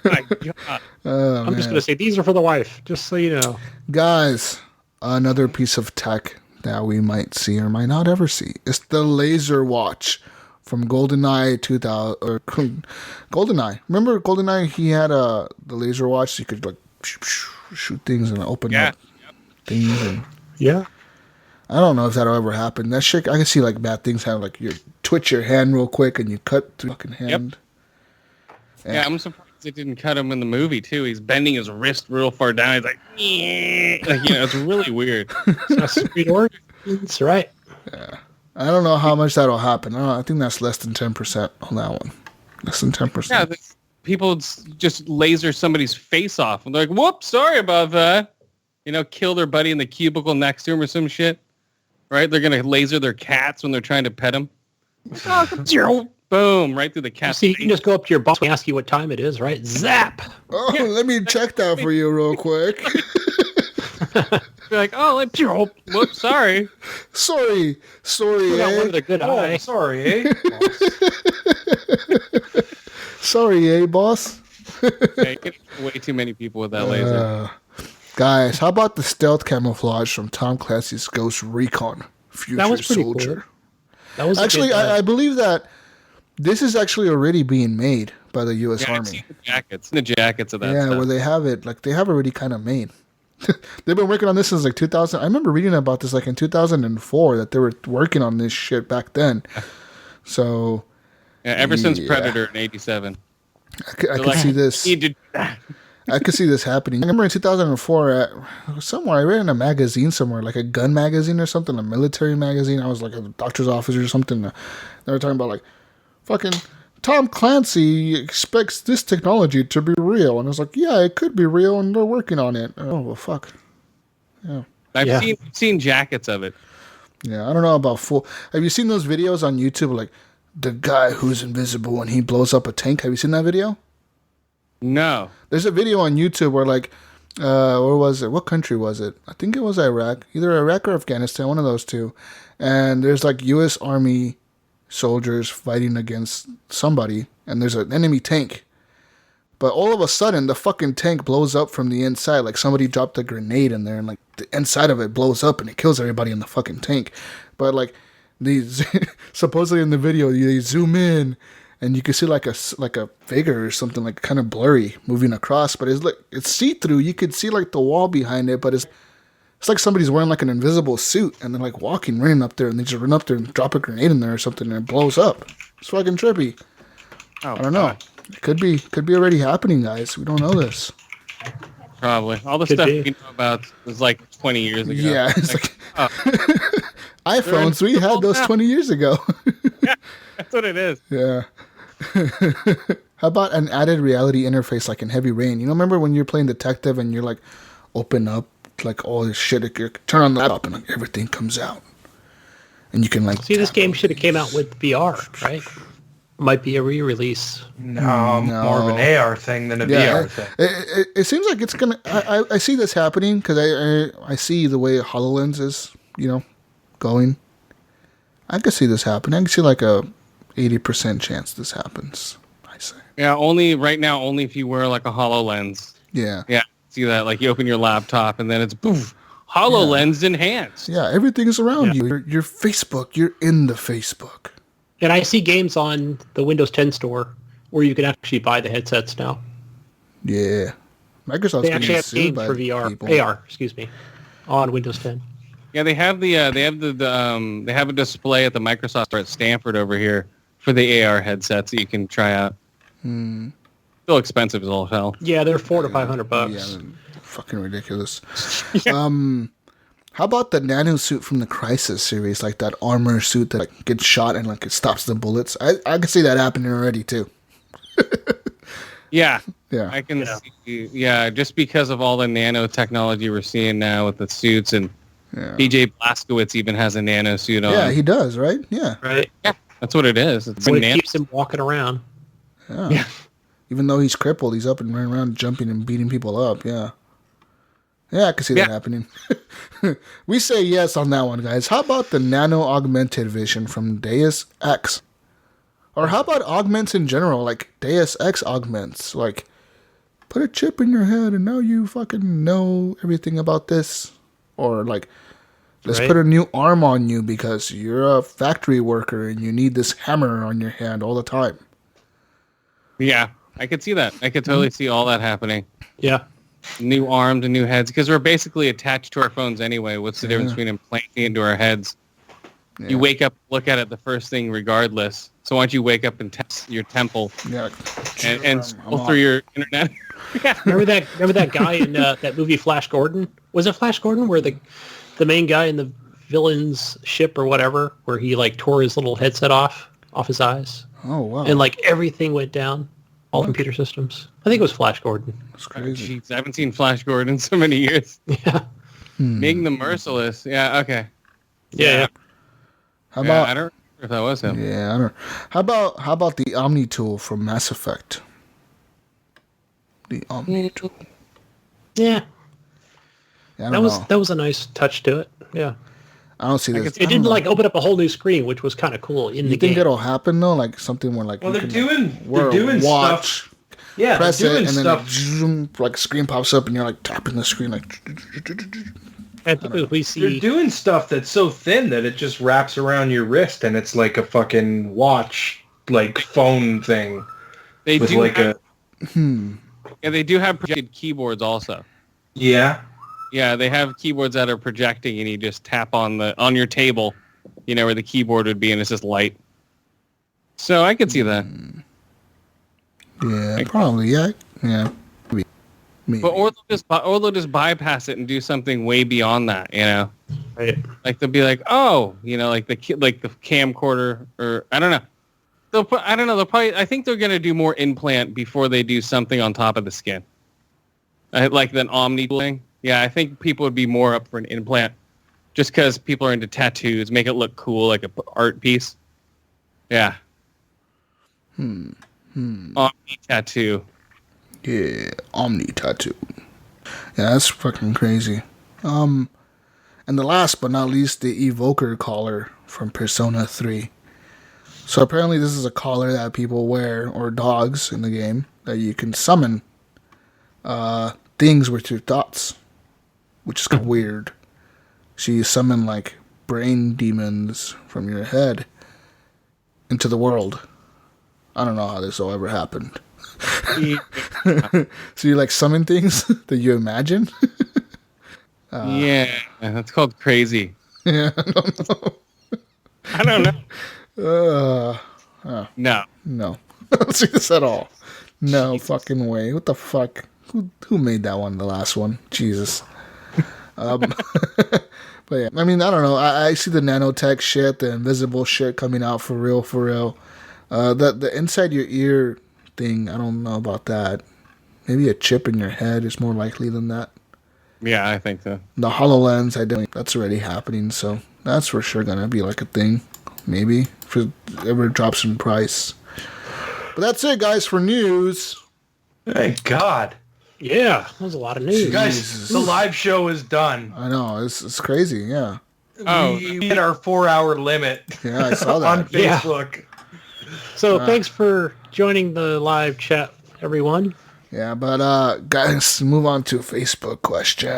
My God. I'm just going to say these are for the wife, just so you know. Guys, another piece of tech that we might see or might not ever see is the laser watch from GoldenEye 2000 or GoldenEye. Remember GoldenEye? He had the laser watch, so you could like shoot things and open up things. And Yeah. I don't know if that'll ever happen. That shit, I can see like bad things happen. Like you twitch your hand real quick and you cut through your fucking hand. Yeah, I'm surprised it didn't cut him in the movie too. He's bending his wrist real far down. He's like, it's really weird. Sweet organs, right? Yeah. I don't know how much that'll happen. I think that's less than 10% on that one. Less than 10%. Yeah, people just laser somebody's face off. And they're like, whoops, sorry about that. Kill their buddy in the cubicle next to him or some shit. Right? They're going to laser their cats when they're trying to pet them. Boom, right through the cat's See, you face. can just go up to your boss and ask you what time it is, right? Zap! Oh, let me check that for you real quick. Be like, whoops, sorry. Sorry, You got one of the good eye. Oh, sorry, eh? Sorry, boss? Yeah, you get way too many people with that laser. Guys, how about the stealth camouflage from Tom Clancy's Ghost Recon Future That was pretty Soldier? cool. That was Actually, I believe that this is actually already being made by the U.S. I've Army. seen the jackets of that Yeah, stuff. where they have it, like they have already kind of made. They've been working on this since like 2000. I remember reading about this like in 2004 that they were working on this shit back then. So, ever since Predator in '87. I could see this. I could see this happening. I remember in 2004, somewhere I read in a magazine somewhere, like a gun magazine or something, a military magazine. I was like a doctor's office or something. They were talking about like, fucking Tom Clancy expects this technology to be real. And I was like, yeah, it could be real, and they're working on it. Oh, well, fuck. Yeah. I've seen jackets of it. Yeah, I don't know about full. Have you seen those videos on YouTube, like the guy who's invisible and he blows up a tank? Have you seen that video? No. There's a video on YouTube where like, where was it? What country was it? I think it was Iraq. Either Iraq or Afghanistan, one of those two. And there's like U.S. Army soldiers fighting against somebody, and there's an enemy tank. But all of a sudden, the fucking tank blows up from the inside. Like somebody dropped a grenade in there, and like the inside of it blows up, and it kills everybody in the fucking tank. But like these, supposedly in the video, they zoom in, and you can see like a figure or something like kind of blurry moving across. But it's see through. You could see like the wall behind it, but it's like somebody's wearing like an invisible suit, and they're like walking, running up there, and they just run up there and drop a grenade in there or something, and it blows up. It's fucking trippy. I don't know. It could be already happening, guys. We don't know this. Probably. All the stuff we know about was like 20 years ago. Yeah, it's like iPhones. We had those 20 years ago. Yeah, that's what it is. Yeah. How about an added reality interface like in Heavy Rain? Remember when you're playing detective and you're like, open up like all this shit, you turn on the laptop and like everything comes out, and you can like. See, this game should have came out with VR, right? Might be a re-release. No, more of an AR thing than a VR thing. It seems like it's gonna. I see this happening because I see the way HoloLens is, going. I could see this happening. I can see like a 80% chance this happens. I say. Yeah, only if you wear like a HoloLens. Yeah. Yeah, see that? Like you open your laptop and then it's poof, HoloLens enhanced. Yeah, everything's around you. Your Facebook. You're in the Facebook. And I see games on the Windows 10 store where you can actually buy the headsets now. Yeah. Microsoft's They actually getting have sued games by for VR, people. AR, excuse me, on Windows 10. Yeah, they have they have a display at the Microsoft store at Stanford over here for the AR headsets that you can try out. Still expensive as all hell. Yeah, they're $400 to $500. Yeah, fucking ridiculous. How about the nano suit from the Crisis series, like that armor suit that like, gets shot and like it stops the bullets? I can see that happening already too. Yeah. Yeah. I can see. Yeah, just because of all the nanotechnology we're seeing now with the suits, and DJ Blazkowicz even has a nano suit on. Yeah, he does, right? Yeah. Right? Yeah, that's what it is. It's What keeps him walking around. Yeah. Even though he's crippled, he's up and running around, jumping and beating people up. Yeah. Yeah, I can see that happening. We say yes on that one, guys. How about the nano augmented vision from Deus Ex? Or how about augments in general, like Deus Ex augments? Like, put a chip in your head and now you fucking know everything about this. Or like, let's put a new arm on you because you're a factory worker and you need this hammer on your hand all the time. Yeah, I could see that. I could totally see all that happening. Yeah. New arms and new heads, because we're basically attached to our phones anyway. What's the difference between implanting it into our heads? Yeah. You wake up, look at it the first thing regardless. So why don't you wake up and test your temple and scroll through your internet? Remember that guy in that movie Flash Gordon? Was it Flash Gordon where the main guy in the villain's ship or whatever, where he like tore his little headset off his eyes? Oh, wow. And like everything went down. All computer systems. I think it was Flash Gordon. That's crazy. Jeez, I haven't seen Flash Gordon in so many years. Yeah. Being the Merciless. Yeah, okay. Yeah. How about, I don't remember if that was him. Yeah, I don't. How about the Omni tool from Mass Effect? The Omni tool. Yeah. That was a nice touch to it. Yeah. I don't see this. It didn't like open up a whole new screen, which was kind of cool in the game. You think it'll happen though? Like something more like they're doing stuff. Yeah, press they're doing it and stuff. then zoom, like screen pops up and you're like tapping the screen like. I think we see They're doing stuff that's so thin that it just wraps around your wrist and it's like a fucking watch, like phone thing. They with do like have, Yeah, they do have projected keyboards also. Yeah. Yeah, they have keyboards that are projecting, and you just tap on your table, where the keyboard would be, and it's just light. So I could see that. Yeah, probably. Yeah. Maybe. But or they'll just bypass it and do something way beyond that. Right. Like they'll be like, like the camcorder, or I don't know. They'll probably. I think they're gonna do more implant before they do something on top of the skin, like an Omni thing. Yeah, I think people would be more up for an implant just because people are into tattoos, make it look cool, like an art piece. Yeah. Omni tattoo. Yeah, Omni tattoo. Yeah, that's fucking crazy. And the last but not least, the Evoker collar from Persona 3. So apparently this is a collar that people wear, or dogs in the game, that you can summon things with your thoughts. Which is weird. So you summon like brain demons from your head into the world. I don't know how this will ever happen. So you like summon things that you imagine? Yeah, that's called crazy. Yeah, I don't know. I don't know. No. I don't see this at all. No Jesus. Fucking way. What the fuck? Who made that one? The last one? Jesus. But yeah, I mean, I don't know. I see the nanotech shit, the invisible shit coming out for real. The inside your ear thing, I don't know about that. Maybe a chip in your head is more likely than that. Yeah, I think so. The HoloLens, that's already happening, so that's for sure gonna be like a thing. Maybe if it ever drops in price. But that's it, guys, for news. Thank God. Yeah, that was a lot of news. Guys, the live show is done. I know, it's crazy, yeah. We hit our 4-hour limit. Yeah, I saw that. On Facebook. Yeah. So thanks for joining the live chat, everyone. Yeah, but guys, move on to Facebook questions.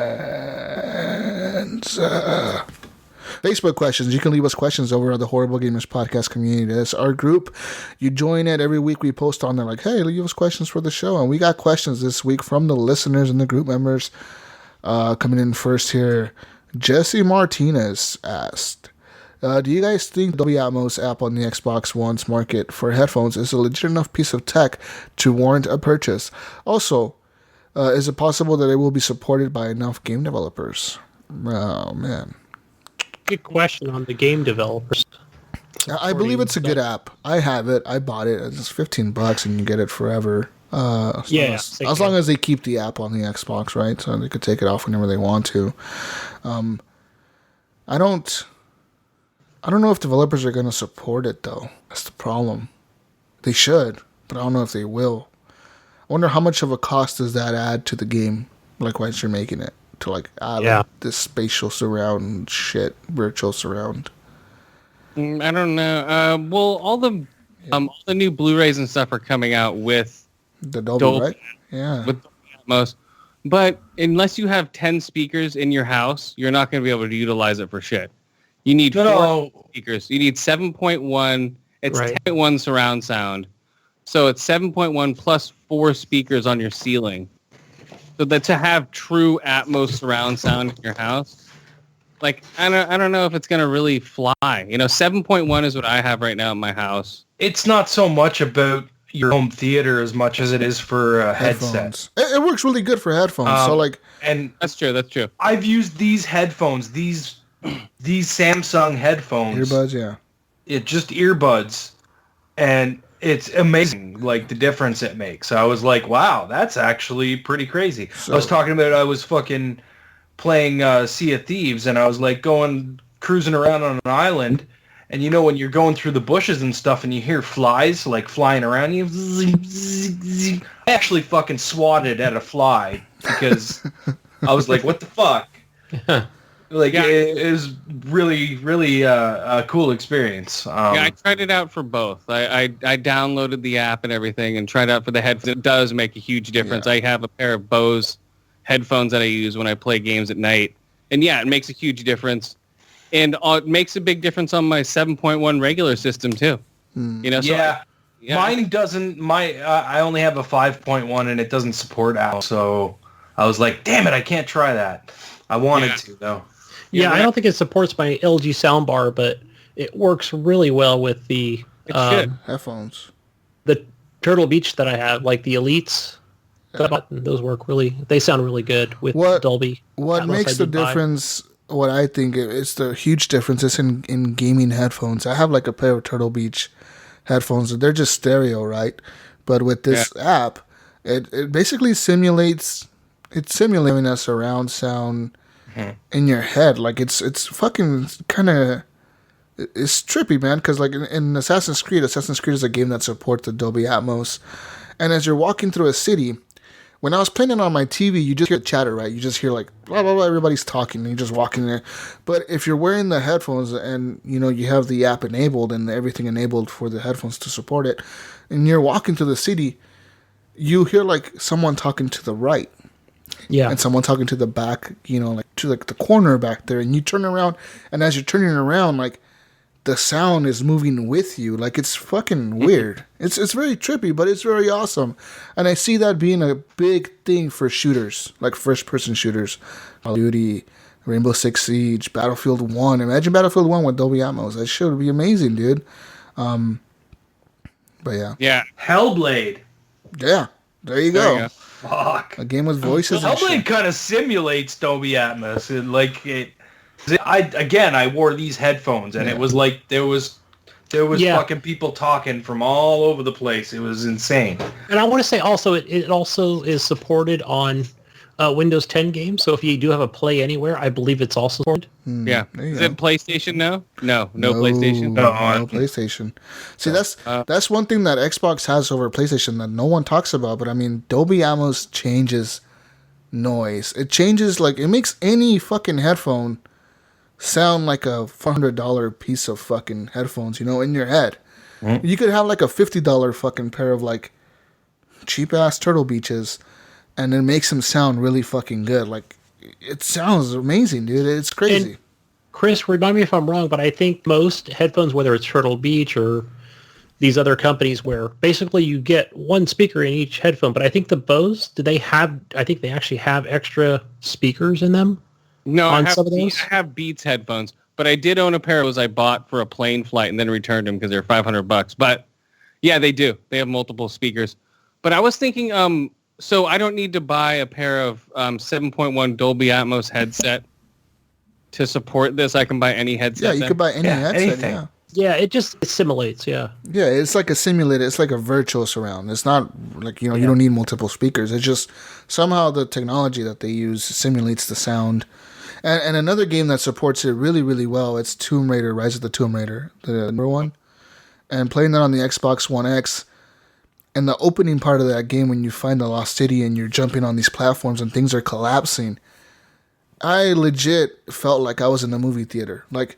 Facebook questions. You can leave us questions over at the Horrible Gamers Podcast community. That's our group. You join it every week. We post on there like, hey, leave us questions for the show. And we got questions this week from the listeners and the group members. Coming in first here, Jesse Martinez asked, do you guys think the Dolby Atmos app on the Xbox One's market for headphones is a legit enough piece of tech to warrant a purchase? Also, is it possible that it will be supported by enough game developers? Oh, man. Good question on the game developers. I believe it's a good app. I have it. I bought it. It's $15 and you get it forever. As long as they keep the app on the Xbox, right? So they could take it off whenever they want to. I don't know if developers are going to support it, though. That's the problem. They should, but I don't know if they will. I wonder how much of a cost does that add to the game, like once you're making it, to like add like, this spatial surround shit, virtual surround. I don't know. Well, all the new Blu-rays and stuff are coming out with the Dolby, right? Yeah. With Atmos. But unless you have 10 speakers in your house, you're not going to be able to utilize it for shit. You need 4 speakers. You need 7.1. It's 10.1 surround sound. So it's 7.1 plus 4 speakers on your ceiling. So that to have true Atmos surround sound in your house, like I don't know if it's gonna really fly. 7.1 is what I have right now in my house. It's not so much about your home theater as much as it is for headsets. It works really good for headphones. And that's true. I've used these headphones, these Samsung headphones. Earbuds, yeah. It just earbuds, and it's amazing, like the difference it makes. I was like, wow, that's actually pretty crazy. I was talking about I was fucking playing Sea of Thieves, and I was like cruising around on an island, and when you're going through the bushes and stuff, and you hear flies like flying around you, I actually fucking swatted at a fly because I was like, what the fuck? It was really, really a cool experience. I tried it out for both. I downloaded the app and everything and tried it out for the headphones. It does make a huge difference. Yeah. I have a pair of Bose headphones that I use when I play games at night. And yeah, it makes a huge difference. And it makes a big difference on my 7.1 regular system too. Mine doesn't. I only have a 5.1 and it doesn't support Apple. So I was like, damn it, I can't try that. I wanted to though. Yeah, I don't think it supports my LG soundbar, but it works really well with the headphones. The Turtle Beach that I have, like the Elites. Those work really. They sound really good with Dolby. What makes the difference? What I think is the huge difference is in gaming headphones. I have like a pair of Turtle Beach headphones. They're just stereo, right? But with this app, it basically simulates. It's simulating a surround sound in your head. Like it's fucking kind of, it's trippy, man. Because like in Assassin's Creed is a game that supports the Dolby Atmos, and as you're walking through a city, when I was playing it on my TV, you just hear chatter, right? You just hear like blah blah blah, everybody's talking, and you're just walking there. But if you're wearing the headphones and you have the app enabled and everything enabled for the headphones to support it, and you're walking through the city, you hear like someone talking to the right. Yeah. And someone talking to the back, like to like the corner back there, and you turn around, and as you're turning around, like the sound is moving with you. Like it's fucking weird. It's very trippy, but it's very awesome. And I see that being a big thing for shooters, like first person shooters. Call of Duty, Rainbow Six Siege, Battlefield 1. Imagine Battlefield 1 with Dolby Atmos. That shit would be amazing, dude. But yeah. Yeah. Hellblade. Yeah. There you go. Fuck. A game with voices. Hellblade kind of simulates Dolby Atmos. I wore these headphones, and it was like there was fucking people talking from all over the place. It was insane. And I want to say also, it also is supported on Windows 10 games. So if you do have a Play Anywhere, I believe it's also supported. Yeah. Is it PlayStation now? No PlayStation. No PlayStation. See, that's one thing that Xbox has over PlayStation that no one talks about. But I mean, Dolby Atmos changes noise. It changes, like, it makes any fucking headphone sound like a $400 piece of fucking headphones, in your head. Mm-hmm. You could have like a $50 fucking pair of like cheap ass Turtle Beaches, and it makes them sound really fucking good. Like, it sounds amazing, dude. It's crazy. Chris, remind me if I'm wrong, but I think most headphones, whether it's Turtle Beach or these other companies, where basically you get one speaker in each headphone, but I think the Bose, I think they actually have extra speakers in them? No, on I some of those? have Beats headphones, but I did own a pair of those I bought for a plane flight and then returned them because they're $500. But yeah, they do. They have multiple speakers. But I was thinking, so I don't need to buy a pair of 7.1 Dolby Atmos headset to support this. I can buy any headset. Yeah, you could buy any headset. anything. Yeah. Yeah, it simulates, yeah. Yeah, it's like a simulator. It's like a virtual surround. It's not like, you don't need multiple speakers. It's just somehow the technology that they use simulates the sound. And another game that supports it really, really well, it's Tomb Raider, Rise of the Tomb Raider, the number one. And playing that on the Xbox One X, and the opening part of that game when you find the Lost City and you're jumping on these platforms and things are collapsing, I legit felt like I was in a movie theater. Like,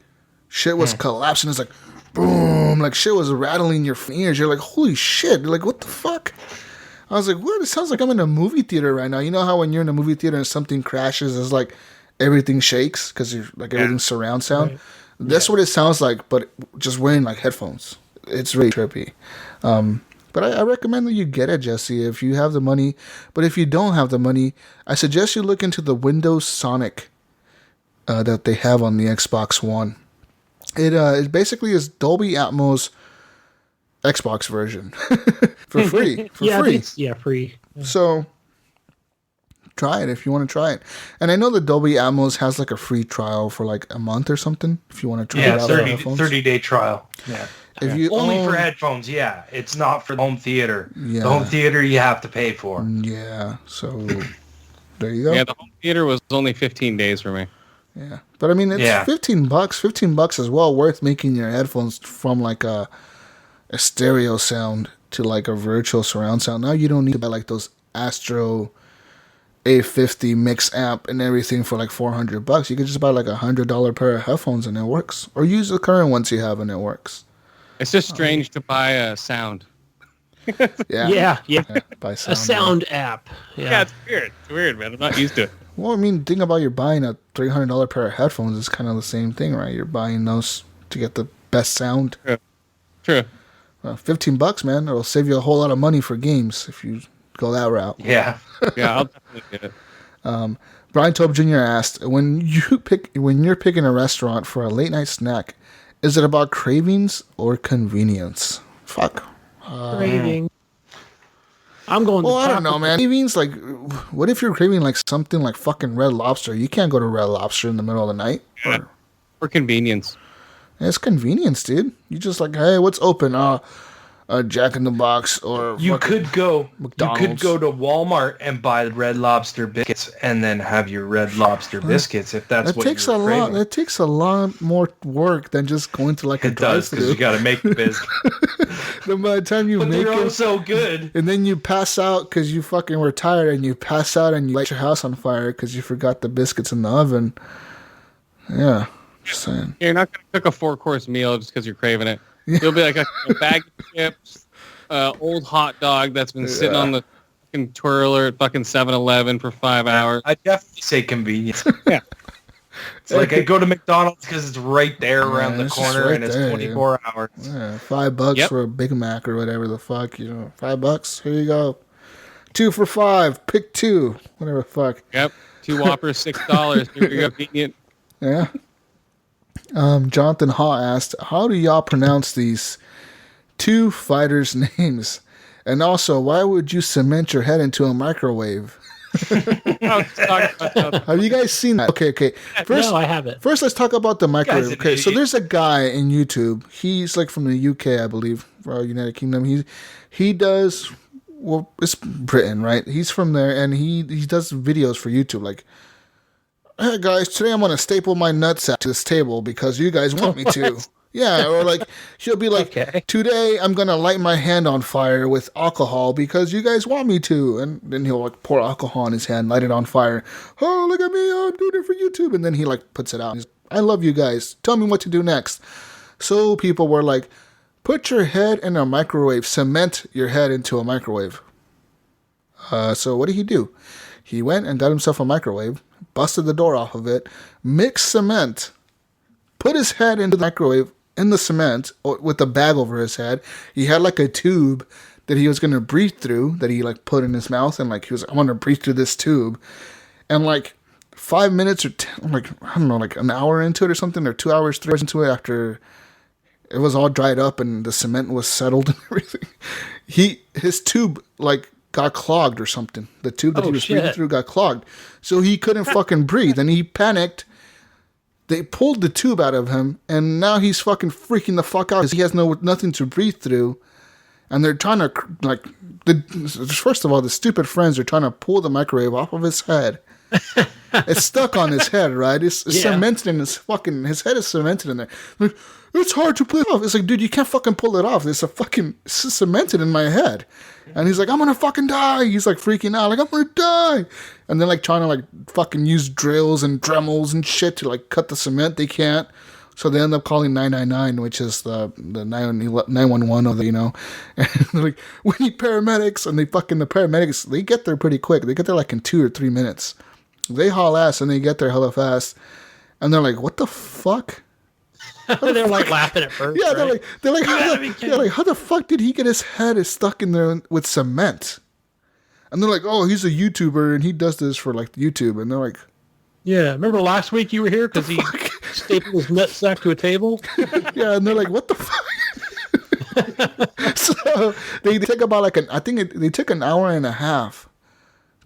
shit was collapsing. It's like, boom. Like, shit was rattling your ears. You're like, holy shit. You're like, what the fuck? I was like, what? It sounds like I'm in a movie theater right now. You know how when you're in a movie theater and something crashes, it's like everything shakes because you're like everything's surround sound? Right. That's what it sounds like, but just wearing like headphones. It's really trippy. But I recommend that you get it, Jesse, if you have the money. But if you don't have the money, I suggest you look into the Windows Sonic that they have on the Xbox One. It basically is Dolby Atmos Xbox version for free. Free. So try it if you want to try it. And I know that Dolby Atmos has like a free trial for like a month or something if you want to try it out. 30-day trial. Yeah. If you only for headphones, yeah. It's not for the home theater. Yeah. The home theater you have to pay for. Yeah. So there you go. Yeah, the home theater was only 15 days for me. Yeah. But I mean, it's $15. $15 is well worth making your headphones from like a stereo sound to like a virtual surround sound. Now you don't need to buy like those Astro A50 mix amp and everything for like $400. You could just buy like $100 pair of headphones and it works. Or use the current ones you have and it works. It's just strange to buy a sound. Yeah. Buy a sound app. Yeah, it's weird. It's weird, man. I'm not used to it. Well, I mean, think about you're buying a $300 pair of headphones. It's kind of the same thing, right? You're buying those to get the best sound. True. $15, man. It'll save you a whole lot of money for games if you go that route. Yeah. Yeah, I'll definitely get it. Brian Tobe Jr. asked, when you're picking a restaurant for a late night snack, is it about cravings or convenience? Fuck. Craving. I'm going. Well, I don't know, man. Cravings, like, what if you're craving like something like fucking Red Lobster? You can't go to Red Lobster in the middle of the night. Or convenience. It's convenience, dude. You just like, hey, what's open? Jack in the Box or you could go McDonald's. You could go to Walmart and buy the Red Lobster biscuits and then have your Red Lobster biscuits if that's what you're craving. It takes a lot more work than just going to like a drive-thru. It does, because you got to make the biscuit. Then by the time you make they're it, so good, and then you pass out because you fucking were tired, and you pass out and you light your house on fire because you forgot the biscuits in the oven. Yeah, just saying. You're not going to cook a 4-course meal just because you're craving it. You'll be like a bag of chips, old hot dog that's been sitting on the fucking twirler at fucking 7-Eleven for 5 hours. I definitely say convenience. Yeah. It's like I go to McDonald's because it's right there around the corner and it's 24 hours. Yeah, $5 for a Big Mac or whatever the fuck, $5. Here you go. 2 for $5. Pick 2. Whatever the fuck. Yep. 2 Whoppers, $6. You're convenient. Yeah. Jonathan Haw asked, how do y'all pronounce these two fighters' names? And also, why would you cement your head into a microwave? Have you guys seen that? Okay. No, I haven't. First, let's talk about the microwave. Okay, so there's a guy in YouTube. He's like from the UK, I believe, or United Kingdom. He does, well, it's Britain, right? He's from there, and he does videos for YouTube, like, hey guys, today I'm gonna staple my nutsack to this table because you guys want me to. Yeah, or like he'll be like, today I'm gonna light my hand on fire with alcohol because you guys want me to, and then he'll like pour alcohol on his hand, light it on fire. Oh, look at me, I'm doing it for YouTube, and then he like puts it out. He's, I love you guys. Tell me what to do next. So people were like, put your head in a microwave, cement your head into a microwave. So what did he do? He went and got himself a microwave, busted the door off of it, mixed cement, put his head into the microwave in the cement with a bag over his head. He had like a tube that he was going to breathe through that he like put in his mouth, and like he was, I want to breathe through this tube. And like 5 minutes or I don't know, like an hour into it or something, or 2 hours, 3 hours into it, after it was all dried up and the cement was settled and everything, his tube like got clogged or something. The tube that he was breathing through got clogged. So he couldn't fucking breathe, and he panicked. They pulled the tube out of him, and now he's fucking freaking the fuck out because he has nothing to breathe through. And they're trying to, like, first of all, the stupid friends are trying to pull the microwave off of his head. It's stuck on his head, right? It's cemented in his head is cemented in there. Like, it's hard to pull it off. It's like, dude, you can't fucking pull it off. It's cemented in my head. And he's like, I'm gonna fucking die. He's like freaking out, like, I'm gonna die. And they're like trying to like fucking use drills and Dremels and shit to like cut the cement. They can't. So they end up calling 999, which is the 911 of the, you know. And they're like, we need paramedics. And the paramedics, they get there pretty quick. They get there like in 2 or 3 minutes. They haul ass and they get there hella fast. And they're like, what the fuck? They're like laughing at first. Yeah, right? they're like, how the fuck did he get his head stuck in there with cement? And they're like, oh, he's a YouTuber and he does this for like YouTube. And they're like, yeah, remember last week you were here because he stapled his nutsack to a table? Yeah, and they're like, what the fuck? So they take about like they took an hour and a half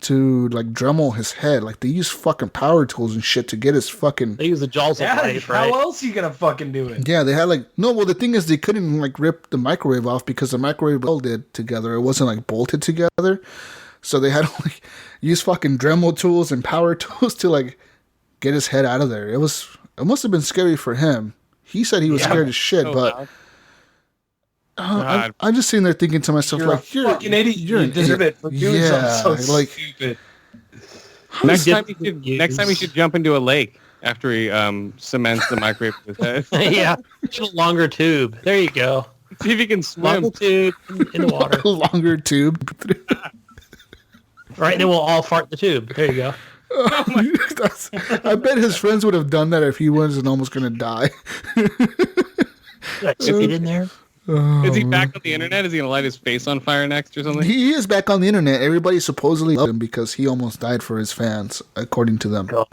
to like Dremel his head. Like they use fucking power tools and shit to get his fucking. They use the jaws of life, right? How else are you gonna fucking do it? Yeah, they had like no. Well, the thing is, they couldn't like rip the microwave off because the microwave welded together. It wasn't like bolted together, so they had to like use fucking Dremel tools and power tools to like get his head out of there. It must have been scary for him. He said he was scared as shit, but. I'm just sitting there thinking to myself, you're like, you're a fucking idiot. You deserve it for doing something so like, stupid. Next time you should jump into a lake after he cements the microwave with his head. Yeah, get a longer tube. There you go. See if you can swim. Longer tube in the water. Longer tube. Right, and then we'll all fart in the tube. There you go. I bet his friends would have done that if he wasn't almost going to die. Is it in there? Is he back on the internet? Is he going to light his face on fire next or something? He is back on the internet. Everybody supposedly loved him because he almost died for his fans, according to them. God.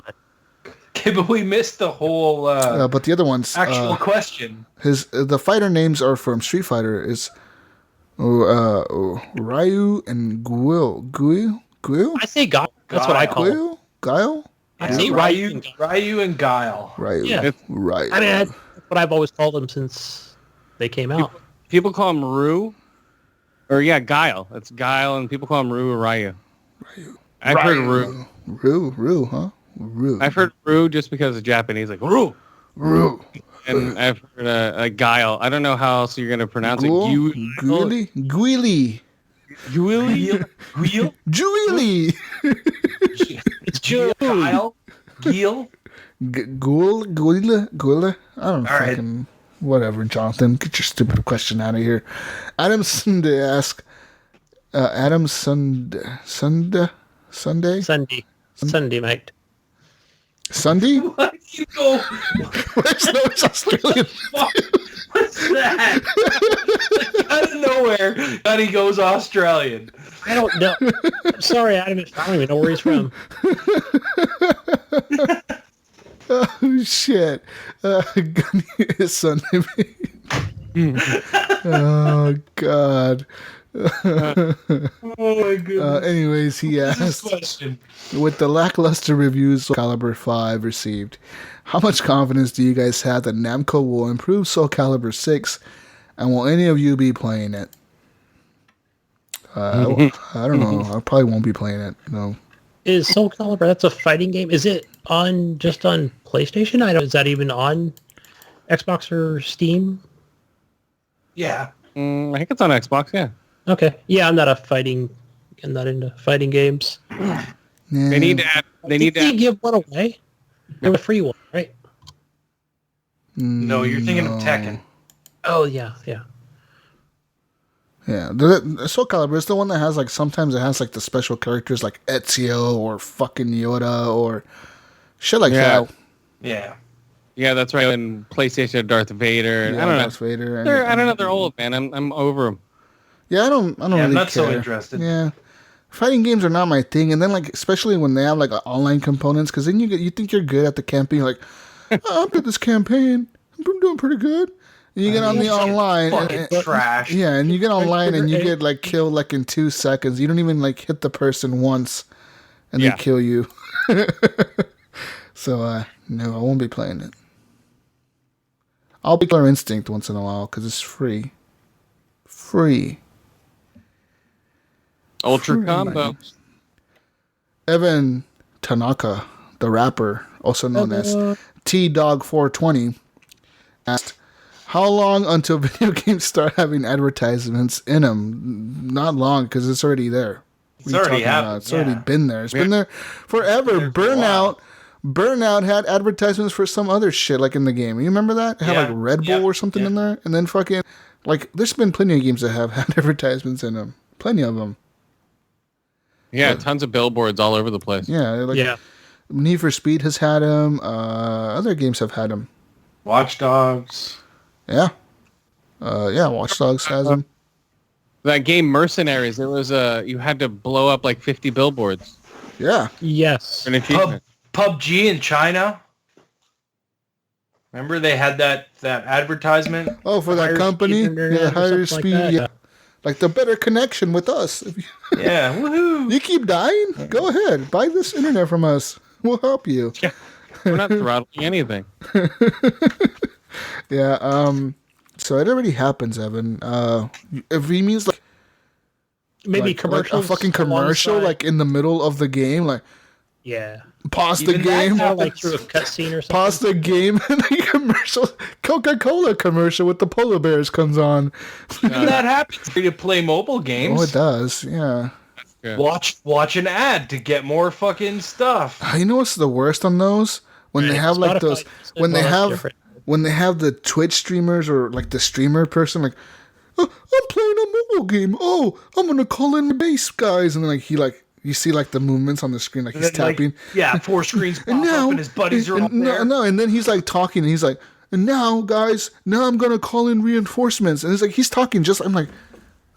Okay, but we missed the whole but the other ones actual question. The fighter names are from Street Fighter is Ryu and Guile? I say Guile. That's what I call him. Guile? I say Ryu and Guile. Ryu. Yeah. Ryu. I mean, that's what I've always called them since they came out. People call him Rue. Or Guile. It's Guile, and people call him Rue or Ryu. I've heard Rue. Rue, huh? Rue. I've heard Rue just because it's Japanese, like Rue. And I've heard a Guile. I don't know how else you're going to pronounce it. Guile? Guile. Julie. It's Guile. Guile. Gule. I don't know. All right. Fucking whatever, Jonathan. Get your stupid question out of here. Adam Sunday asked. Adam Sunday, mate. Sunday? What? You go. Where's Australian? What's that? Out of nowhere, Gunny goes Australian. I don't know. I'm sorry, Adam. I don't even know where he's from. Oh shit! Gunny is Sunday. Oh god. Oh my goodness. Anyways, he asked, with the lackluster reviews Soul Calibur 5 received, how much confidence do you guys have that Namco will improve Soul Calibur 6, and will any of you be playing it? I don't know. I probably won't be playing it. No. Is Soul Calibur, that's a fighting game? Is it just on PlayStation? Is that even on Xbox or Steam? Yeah. I think it's on Xbox, yeah. Okay. Yeah, I'm not into fighting games. Yeah. They need to add. They give one away. They're a free one, right? No, you're thinking of Tekken. Oh yeah. Yeah, the Soul Calibur is the one that has like sometimes it has like the special characters like Ezio or fucking Yoda or shit like that. Yeah. Yeah, that's right. And PlayStation had Darth Vader. And Yeah, I don't know. Darth Vader. I don't know. They're old, man. I'm over them. Yeah, I don't really I'm not care. so interested. Yeah. Fighting games are not my thing, and then like especially when they have like online components, because then you think you're good at the campaign. You're like, oh, I'm at this campaign, I'm doing pretty good. And you get on the online, Fucking trash. yeah, and you get online and you get like killed like in 2 seconds. You don't even like hit the person once, and they kill you. So no, I won't be playing it. I'll be Killer Instinct once in a while because it's free. Ultra combo. Evan Tanaka, the rapper, also known as T-Dog420, asked, how long until video games start having advertisements in them? Not long, because it's already there. It's already happened. It's already been there. It's been there forever. Burnout had advertisements for some other shit, like in the game. You remember that? It had like Red Bull or something in there. And then fucking, like, there's been plenty of games that have had advertisements in them. Plenty of them. Yeah, tons of billboards all over the place. Yeah, Need for Speed has had them. Other games have had them. Watch Dogs. Yeah. Watch Dogs has them. That game Mercenaries, there was you had to blow up like 50 billboards. Yeah. Yes. For an achievement. PUBG in China. Remember they had that advertisement? Oh, for that company? Higher speed. Like that. Like the better connection with us. Yeah, woohoo. You keep dying? Go ahead. Buy this internet from us. We'll help you. Yeah. We're not throttling anything. Yeah, so it already happens, Evan. If he means like Maybe commercials. Like a fucking commercial, alongside. like in the middle of the game, like pause the Even game, like through a cutscene or something. pause the game, and the commercial, Coca-Cola commercial with the polar bears comes on. Even that happens for you to play mobile games. Oh, it does, yeah. Yeah. Watch an ad to get more fucking stuff. You know what's the worst on those? When they have like Spotify those, said, when they well, that's have, different. when they have the Twitch streamers or like the streamer person, like, oh, I'm playing a mobile game. Oh, I'm gonna call in the base guys, and then like you see like the movements on the screen, like he's tapping. 4 screens pop up and his buddies are all there. No, and then he's like talking, and he's like, and now guys, now I'm gonna call in reinforcements, and it's like he's talking just. I'm like,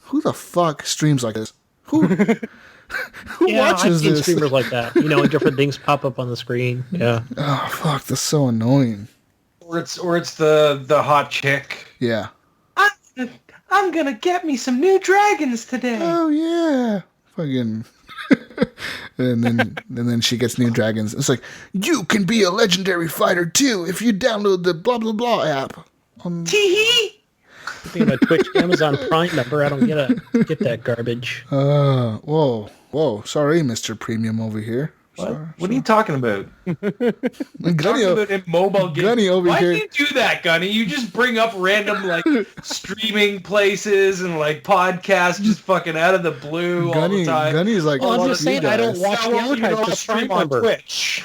who the fuck streams like this? Who watches I've seen this? streamers like that. And different things pop up on the screen. Yeah. Oh fuck, that's so annoying. Or it's the hot chick. Yeah. I'm gonna get me some new dragons today. Oh yeah, fucking. and then she gets new dragons. It's like, you can be a legendary fighter too if you download the blah blah blah app. Tee-hee! Being a Twitch Amazon Prime member, I don't get that garbage. Whoa. Sorry, Mr. Premium over here. What are you talking about? Gunny, in mobile games. Gunny over Why here. do you do that, Gunny? You just bring up random like streaming places and like podcasts just fucking out of the blue all the time. Gunny's like, Well, I'm fuck just you saying I don't guys. watch the advertisements for stream Prime on member. Twitch.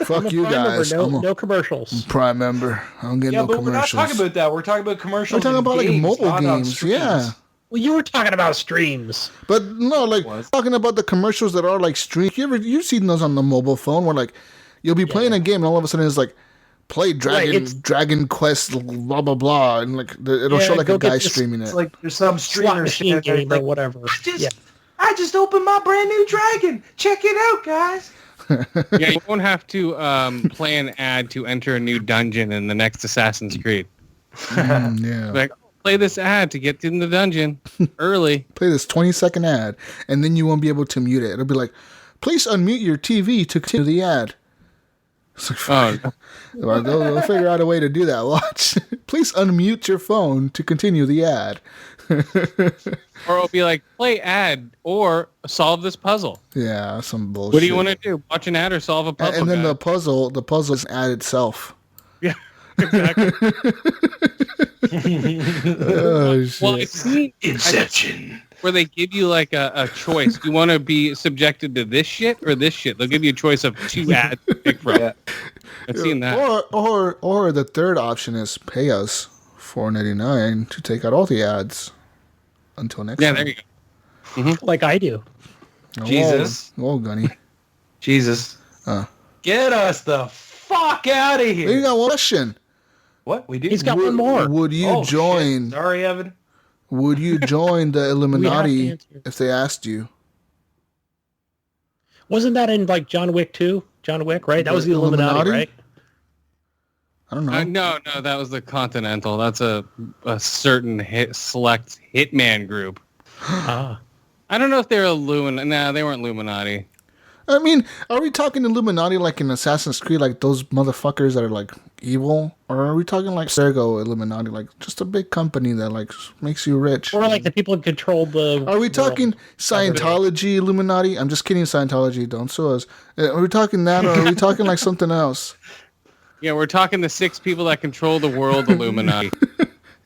Fuck you guys. I'm a No commercials. Prime member. I don't get Yeah, no but we're not commercials. talking about that. We're talking about commercials. We're talking in about like games, mobile not on games. streams. Yeah. Well, you were talking about streams. But no, like talking about the commercials that are like stream. You've seen those on the mobile phone where like you'll be playing a game and all of a sudden it's like play Dragon Quest blah blah blah and like it'll show like a guy streaming it. It's like there's some Slot streamer machine game like, or whatever. I just opened my brand new dragon. Check it out, guys. Yeah, you won't have to play an ad to enter a new dungeon in the next Assassin's Creed. Yeah. Like, play this ad to get in the dungeon early. Play this 20-second ad, and then you won't be able to mute it. It'll be like, please unmute your TV to continue the ad. It's like, they'll figure out a way to do that. Watch. Please unmute your phone to continue the ad. Or it'll be like, play ad or solve this puzzle. Yeah, some bullshit. What do you want to do? Watch an ad or solve a puzzle? And then guy? the puzzle is an ad itself. Yeah, exactly. Oh, shit. Well, it's neat. Inception. Where they give you like a choice. Do you want to be subjected to this shit or this shit? They'll give you a choice of 2 ads to pick from. Yeah. I've seen that. Or the third option is pay us $4.99 to take out all the ads until next time. There you go. Like I do. Jesus. Whoa, Gunny. Jesus. Get us the fuck fuck out of here. Maybe you got one question. What? We do? He's got one more. Would you join? Shit. Sorry, Evan. Would you join the Illuminati if they asked you? Wasn't that in like John Wick 2? John Wick, right? That was the Illuminati, right? I don't know. No, that was the Continental. That's a certain select hitman group. I don't know if they're Illuminati. Nah, they weren't Illuminati. I mean, are we talking Illuminati like in Assassin's Creed, like those motherfuckers that are like evil? Or are we talking like Sergo Illuminati, like just a big company that like makes you rich? Or like the people who control the Are we talking Scientology Illuminati? I'm just kidding, Scientology. Don't sue us. Are we talking that, or are we talking like something else? Yeah, we're talking the 6 people that control the world Illuminati.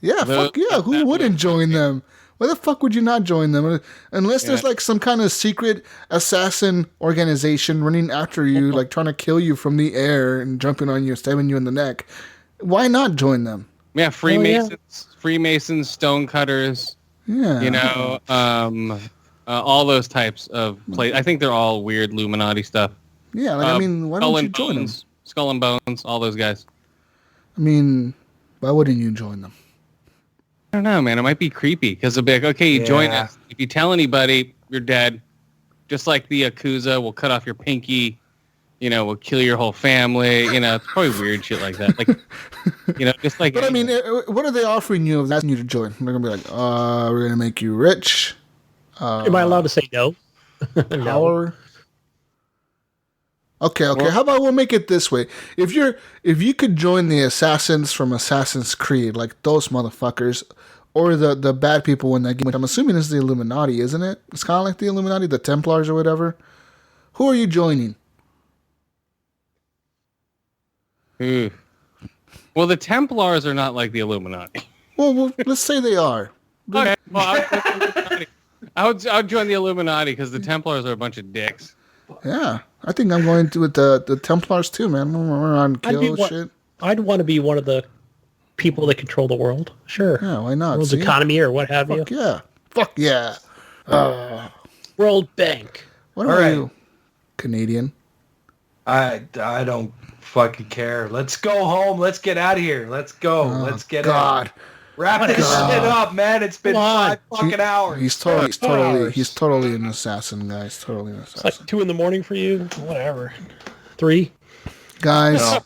Yeah, fuck yeah. Who wouldn't join them? Why the fuck would you not join them? Unless there's like some kind of secret assassin organization running after you, like trying to kill you from the air and jumping on you, stabbing you in the neck. Why not join them? Yeah, Freemasons, stonecutters. Yeah. You know, all those types of I think they're all weird Illuminati stuff. Yeah, like, I mean, why don't you join them? Skull and Bones, all those guys. I mean, why wouldn't you join them? I don't know, man. It might be creepy because they'll be like, okay, you join us. If you tell anybody, you're dead. Just like the Yakuza, we'll cut off your pinky. You know, we'll kill your whole family. You know, it's probably weird shit like that. Like, you know, just like. But I mean, what are they offering you if they're asking you to join? They're gonna be like, we're gonna make you rich. Am I allowed to say no? Power. Okay. Well, how about we'll make it this way? If you could join the assassins from Assassin's Creed, like those motherfuckers, or the bad people in that game, which I'm assuming is the Illuminati, isn't it? It's kind of like the Illuminati, the Templars or whatever. Who are you joining? Well, the Templars are not like the Illuminati. Well, let's say they are. Okay. Well, I would join the Illuminati because the Templars are a bunch of dicks. Yeah, I think I'm going to with the Templars too, man. We're on kill shit. I'd want to be one of the people that control the world. Sure. Yeah, why not? World's economy or what have you. Fuck yeah. World Bank. What are you? Canadian. I don't fucking care. Let's go home. Let's get out of here. Let's go. Let's get out. Wrap this shit up, man. It's been 5 fucking hours. He's totally an assassin, guys. Totally an assassin. It's like 2 a.m. for you. Whatever. 3. Guys. No.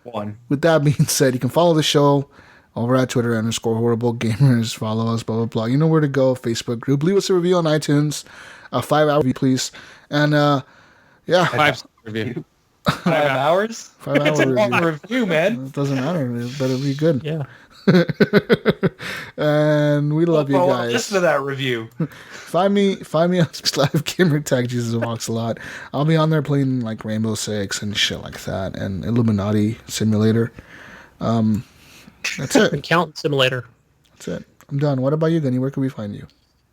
1. With that being said, you can follow the show over at Twitter _horriblegamers. Follow us, blah, blah, blah. You know where to go. Facebook group. Leave us a review on iTunes. A 5-hour review, please. And, yeah. 5-star review. 5 hours? 5 hour It's a long review, man. It doesn't matter. It better be good. Yeah. And we love you guys. Listen to that review. Find me on Live Gamer Tag Jesuswalksalot. I'll be on there playing like Rainbow Six and shit like that, and Illuminati Simulator. That's it. Accountant Simulator. That's it. I'm done. What about you, Gunny? Where can we find you?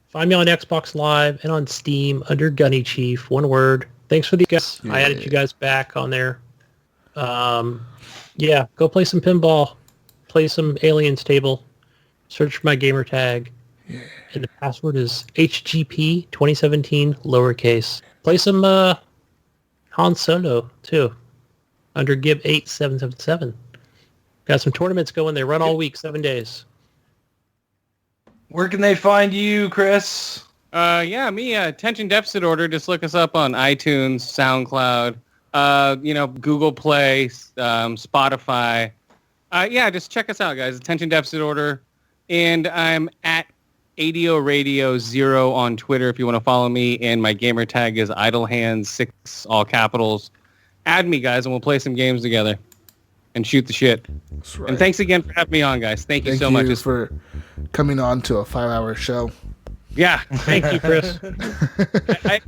Find me on Xbox Live and on Steam under Gunnychief. One word. Thanks for the guests. Yeah. I added you guys back on there. Yeah, go play some pinball. Play some Aliens Table. Search for my gamer tag. Yeah. And the password is HGP 2017 lowercase. Play some Han Solo too. Under Gib 8777. Got some tournaments going. They run all week, 7 days. Where can they find you, Chris? Yeah, me, Attention Deficit Order. Just look us up on iTunes, SoundCloud, Google Play, Spotify. Yeah, just check us out, guys. Attention Deficit Order. And I'm at ADO Radio 0 on Twitter if you want to follow me. And my gamer tag is IdleHands6, all capitals. Add me, guys, and we'll play some games together and shoot the shit. That's right. And thanks again for having me on, guys. Thank you so much. Thank you for coming on to a 5-hour show. Yeah. Thank you, Chris.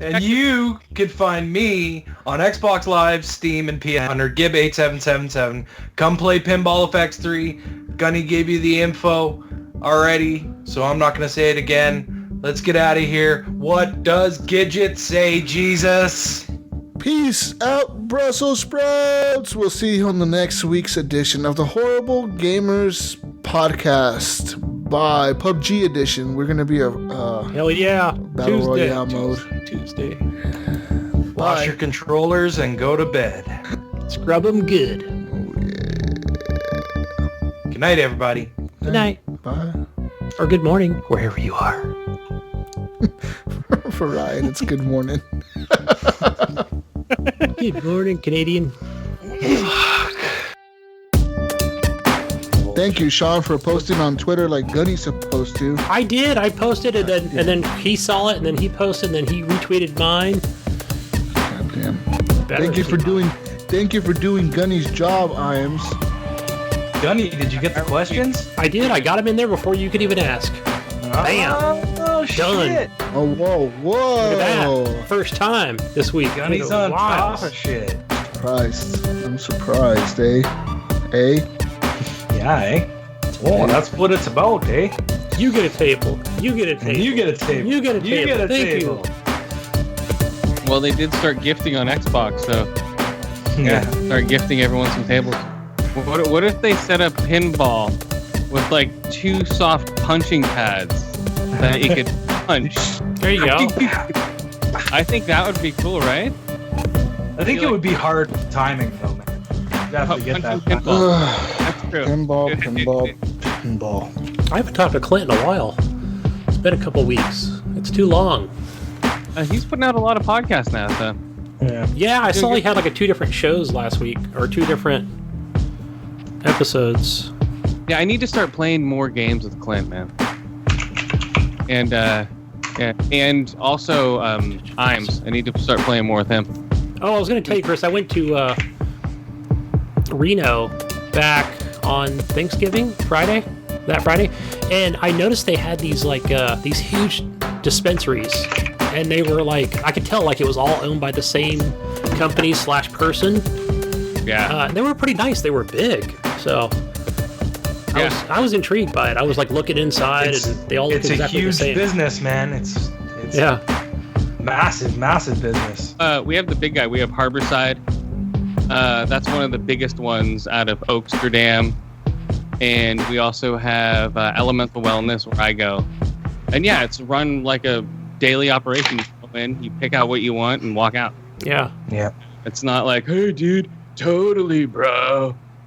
And you can find me on Xbox Live, Steam, and PS under Gib8777. Come play Pinball FX3. Gunny gave you the info already, so I'm not going to say it again. Let's get out of here. What does Gidget say, Jesus? Peace out, Brussels sprouts. We'll see you on the next week's edition of the Horrible Gamers Podcast. By PUBG edition. We're going to be a hell yeah Battle Royale mode. Tuesday. Wash your controllers and go to bed. Scrub them good. Good night, everybody. Good night. Bye. Or good morning, wherever you are. For Ryan, it's good morning. Good morning, Canadian. Thank you, Sean, for posting on Twitter like Gunny's supposed to. I did. I posted it, and then he saw it, and then he posted, and then he retweeted mine. God damn. Thank you for doing Gunny's job, Iams. Gunny, did you get the questions? I did. I got him in there before you could even ask. Bam. Oh, Done. shit. Oh, whoa. Look at that. First time this week. Gunny's on top of shit. I'm surprised, eh? Eh? Yeah, eh? Oh, that's what it's about, eh? You get a table. You get a table. You get a table. You get a table. You get a Thank table. Well, they did start gifting on Xbox, so Yeah. start gifting everyone some tables. What if they set up pinball with like 2 soft punching pads that you could punch? There you go. I think that would be cool, right? I think it would be hard timing, though, man. You have to get that. Punching pinball. That's true. Pinball. I haven't talked to Clint in a while. It's been a couple weeks. It's too long. He's putting out a lot of podcasts now, so. Yeah, I saw he had like 2 different shows last week, or 2 different episodes. Yeah, I need to start playing more games with Clint, man. And and also Iams. I need to start playing more with him. Oh, I was going to tell you, Chris, I went to Reno back on Thanksgiving, that Friday, and I noticed they had these these huge dispensaries, and they were like, I could tell like it was all owned by the same company / person. Yeah. They were pretty nice. They were big, so I was intrigued by it. I was like looking inside, and they all look It's exactly a the huge same. business, man. It's Yeah. massive business. We have the big guy. We have Harborside. That's one of the biggest ones out of Oaksterdam. And we also have Elemental Wellness, where I go. And yeah, it's run like a daily operation. You go in, you pick out what you want, and walk out. Yeah. Yeah. It's not like, hey, dude, totally, bro.